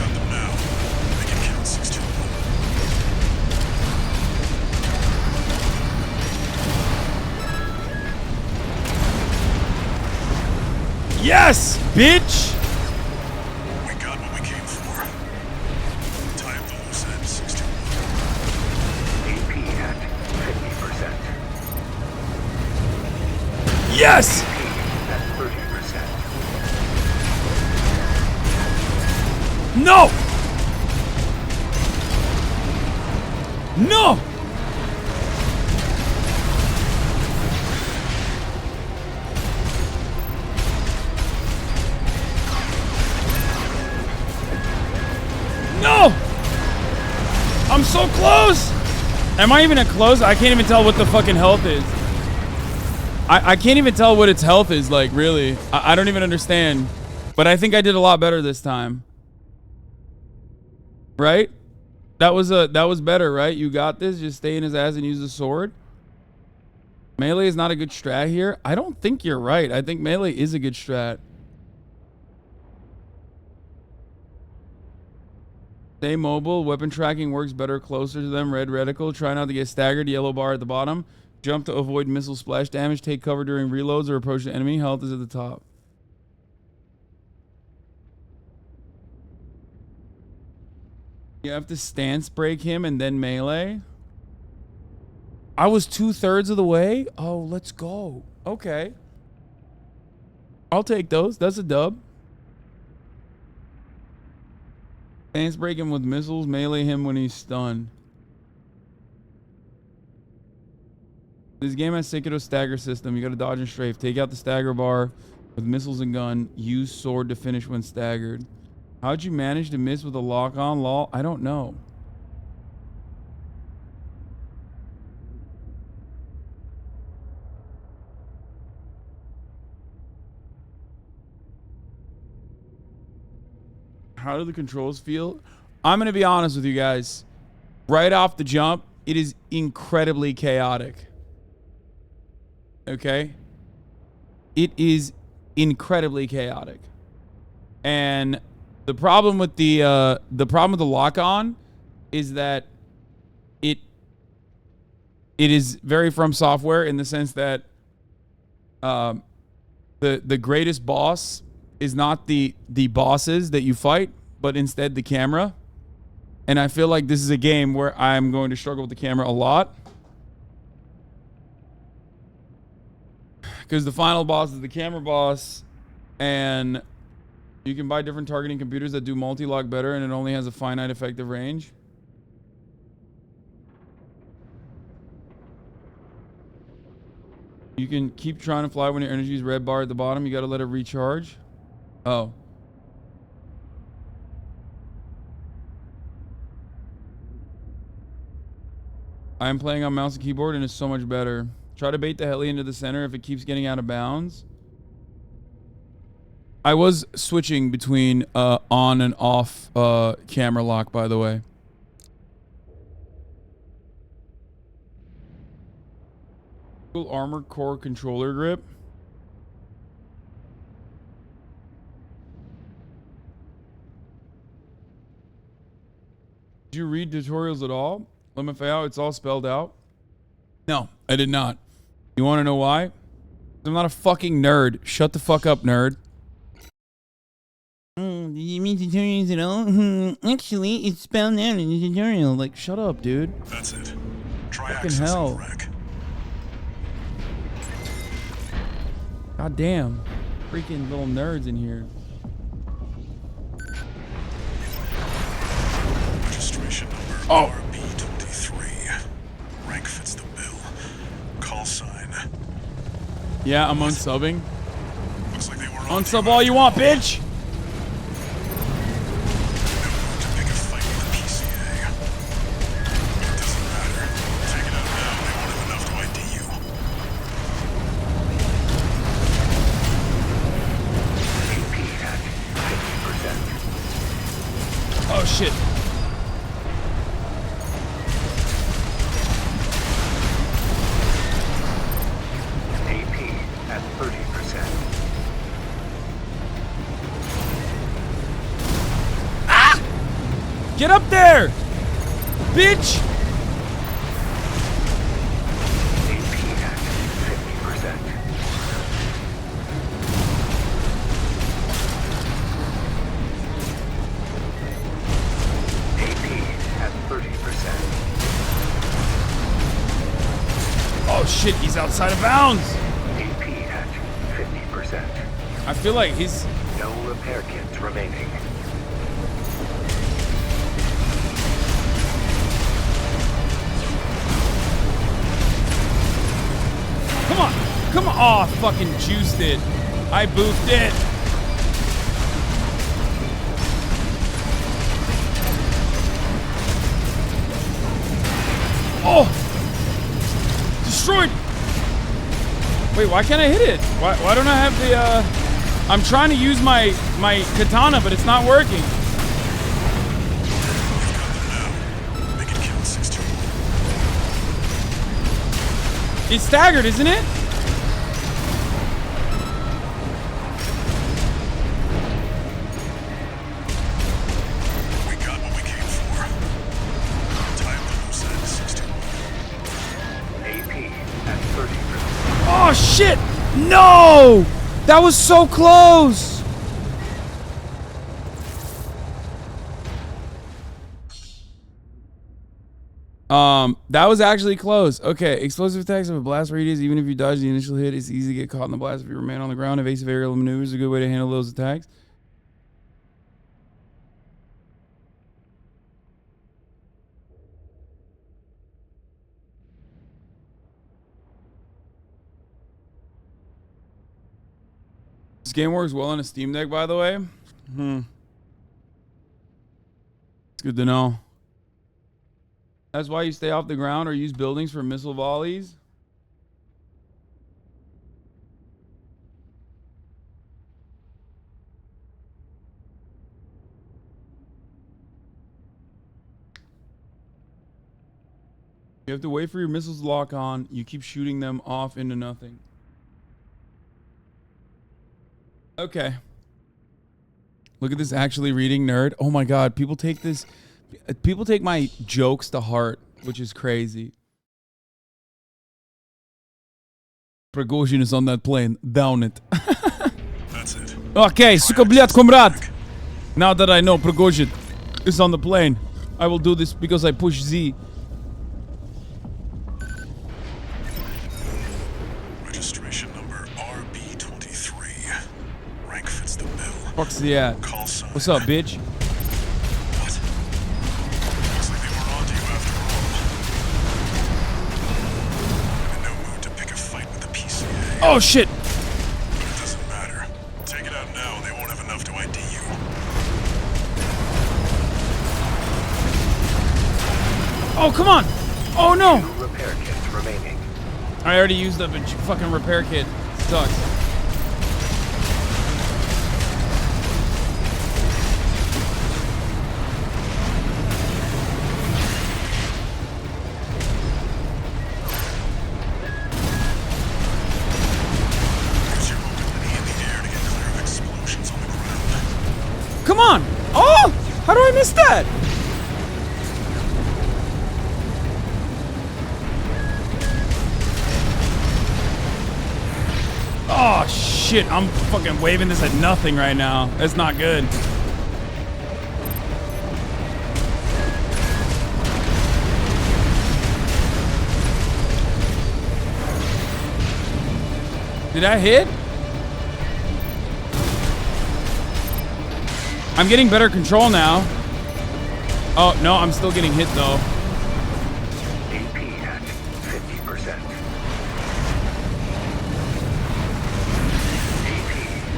Yes, bitch! We got what we came for. Tie up the loose end, 61. AP at 50%. Yes! AP at 30%. No! No! No! I'm so close! Am I even at close? I can't even tell what the fucking health is. I can't even tell what its health is, like, really. I don't even understand. But I think I did a lot better this time. Right? That was better, right? You got this. Just stay in his ass and use the sword. Melee is not a good strat here. I don't think you're right. I think melee is a good strat. Stay mobile. Weapon tracking works better closer to them. Red reticle. Try not to get staggered. Yellow bar at the bottom. Jump to avoid missile splash damage. Take cover during reloads or approach the enemy. Health is at the top. You have to stance break him and then melee. I was 2/3 of the way. Oh, let's go. Okay. I'll take those. That's a dub. Stance break him with missiles. Melee him when he's stunned. This game has Sekiro stagger system. You gotta dodge and strafe. Take out the stagger bar with missiles and gun. Use sword to finish when staggered. How'd you manage to miss with a lock-on? Lol? I don't know. How do the controls feel? I'm gonna be honest with you guys. Right off the jump, it is incredibly chaotic. Okay? It is incredibly chaotic. And the problem with the lock-on is that it is very from software in the sense that the greatest boss is not the bosses that you fight, but instead the camera. And I feel like this is a game where I'm going to struggle with the camera a lot. Because the final boss is the camera boss, and you can buy different targeting computers that do multi-lock better, and it only has a finite effective range. You can keep trying to fly when your energy is red bar at the bottom. You got to let it recharge. Oh. I'm playing on mouse and keyboard, and it's so much better. Try to bait the heli into the center if it keeps getting out of bounds. I was switching between on and off camera lock, by the way. Cool armor core controller grip. Did you read tutorials at all? LMFAO, it's all spelled out. No, I did not. You want to know why? I'm not a fucking nerd. Shut the fuck up, nerd. Do you mean tutorials at all? Actually, it's spelled out in the tutorial. Like, shut up, dude. That's it. Try Fucking accessing hell. the wreck. God damn. Freaking little nerds in here. Registration number Oh. RB23. Rank fits the bill. Call sign. Yeah, I'm unsubbing. Looks like they were Unsub all you want, bitch! Oh shit. AP at 30%. Ah! Get up there! Bitch! AP at 50%. At 30%. Oh shit, he's outside of bounds! AP at 50%. I feel like he's... No repair kits remaining. Come on! Come on! Oh, I fucking juiced it. I boofed it. Oh! Destroyed! Wait, why can't I hit it? Why don't I have the, I'm trying to use my katana, but it's not working. It's staggered, isn't it? We got what we came for. Time to lose that 61. AP at 30%. Oh shit! No! That was so close! That was actually close. Okay, explosive attacks have a blast radius. Even if you dodge the initial hit, it's easy to get caught in the blast if you remain on the ground. Evasive aerial maneuvers is a good way to handle those attacks. This game works well on a Steam Deck, by the way. It's good to know. That's why you stay off the ground or use buildings for missile volleys. You have to wait for your missiles to lock on. You keep shooting them off into nothing. Okay. Look at this actually reading nerd. Oh my god, people take this. People take my jokes to heart, which is crazy. Prigozhin is on that plane. Down it. That's it. Okay, suka blyat comrade. Now that I know Prigozhin is on the plane, I will do this because I push Z. Registration number RB23. Rank fits the bill. Fuck's the ad. What's up, bitch? What? Looks like they were on to you after all. I'm in no mood to pick a fight with the PCA. Oh shit! But it doesn't matter. Take it out now and they won't have enough to ID you. Oh, come on! Oh no! 2 repair kits remaining. I already used up a fucking repair kit. Sucks. Come on! Oh! How do I miss that? Oh shit, I'm fucking waving this at nothing right now. That's not good. Did I hit? I'm getting better control now. Oh, no, I'm still getting hit though. AP at 50%. AP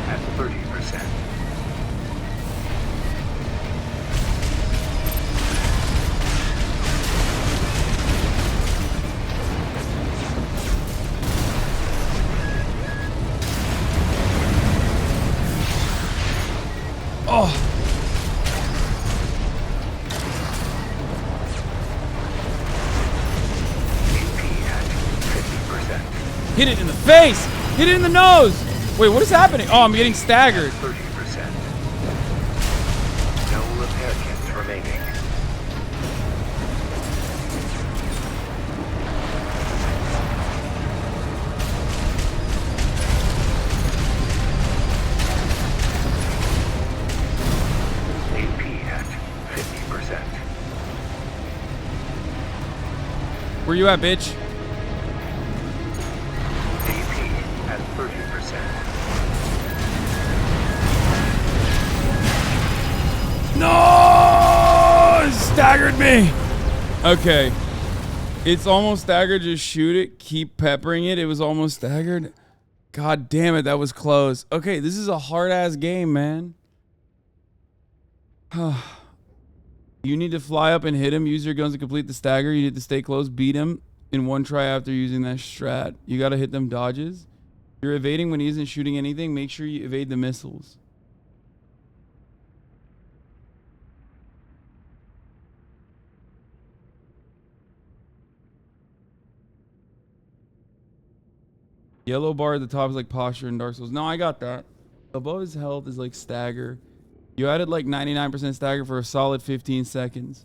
at 30%. Oh. Hit it in the face! Hit it in the nose! Wait, what is happening? Oh, I'm getting staggered. 30%. No repair kits remaining. AP at 50%. Where you at, bitch? AP at 30%. No! It staggered me! Okay. It's almost staggered. Just shoot it. Keep peppering it. It was almost staggered. God damn it. That was close. Okay, this is a hard-ass game, man. You need to fly up and hit him. Use your guns to complete the stagger. You need to stay close. Beat him in one try after using that strat. You got to hit them dodges. You're evading when he isn't shooting anything. Make sure you evade the missiles. Yellow bar at the top is like posture in Dark Souls. No, I got that. Above his health is like stagger. You added like 99% stagger for a solid 15 seconds.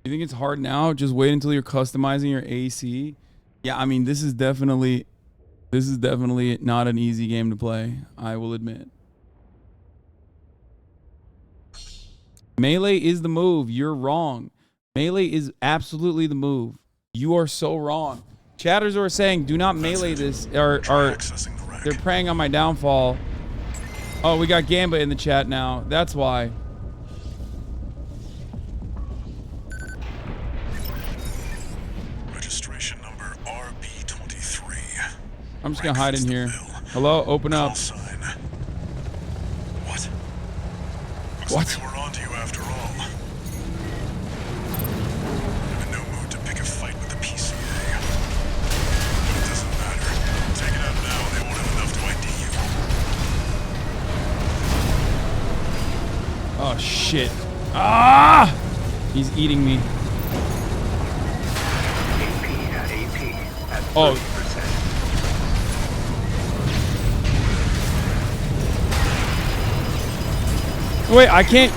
You think it's hard now? Just wait until you're customizing your AC. Yeah, I mean, this is definitely not an easy game to play, I will admit. Melee is the move. You're wrong. Melee is absolutely the move. You are so wrong. Chatters are saying, do not melee this. They're preying on my downfall. Oh, we got Gamba in the chat now. That's why. Registration number RB23. I'm just gonna hide in here. Hello, open up. What? Looks What? like they were onto you after all. I'm in no mood to pick a fight with the PCA. But it doesn't matter. Take it out now and they won't have enough to ID you. Oh shit. Ah! He's eating me. Oh. Wait, I can't.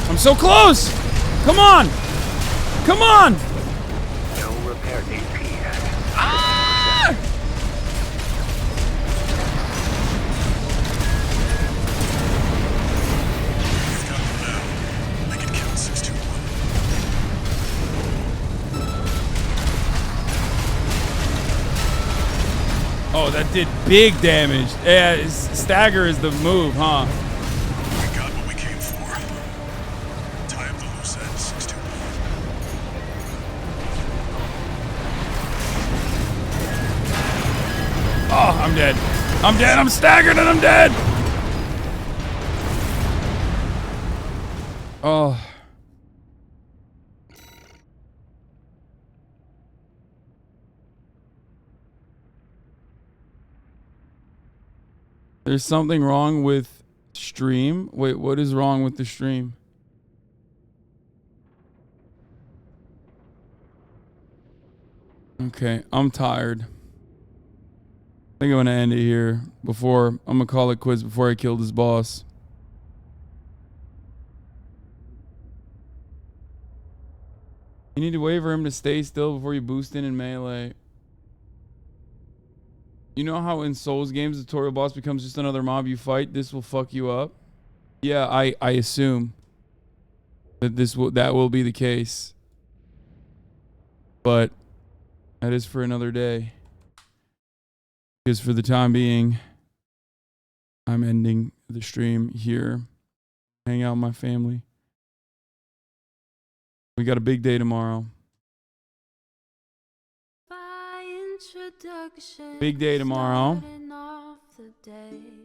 I'm so close! Come on! Come on! No repair AP at Ah! We've got them now. Make it count, 621. Oh, that did big damage. Yeah, stagger is the move, huh? We got what we came for. Tie up the loose end, 621. Oh, I'm dead. I'm dead. I'm staggered and I'm dead. Oh. There's something wrong with stream. Wait, what is wrong with the stream? Okay, I'm tired. I think I'm gonna end it here before I'm gonna call it quits before I kill this boss. You need to wait for him to stay still before you boost in melee. You know how in Souls games the tutorial boss becomes just another mob you fight? This will fuck you up. Yeah, I assume that that will be the case. But that is for another day. Because for the time being, I'm ending the stream here. Hang out with my family. We got a big day tomorrow. Big day tomorrow.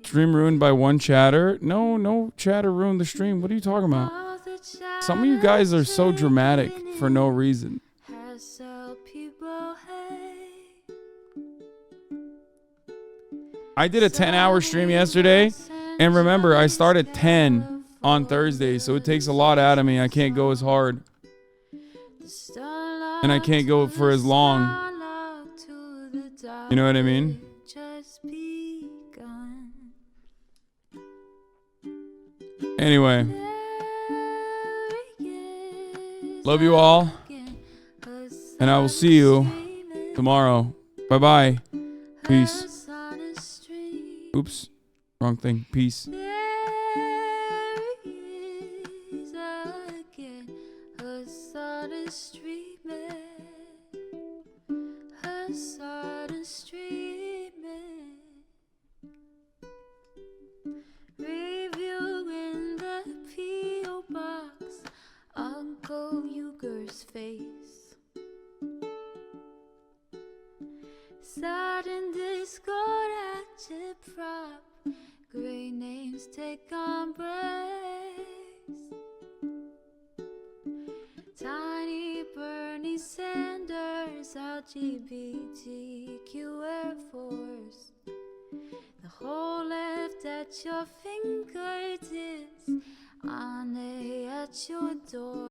Stream ruined by one chatter. No chatter ruined the stream. What are you talking about? Some of you guys are so dramatic for no reason. I did a 10-hour stream yesterday, and remember, I start at 10 on Thursday, so it takes a lot out of me. I can't go as hard, and I can't go for as long. You know what I mean? Anyway, love you all, and I will see you tomorrow. Bye-bye. Peace. Oops. Wrong thing. Peace. Reviewing the P.O. box, Uncle Uger's face. Sudden discord agitprop, great names take embrace. Tiny Bernie Sanders, LGBTQ Air Force. The whole left at your fingertips, on at your door.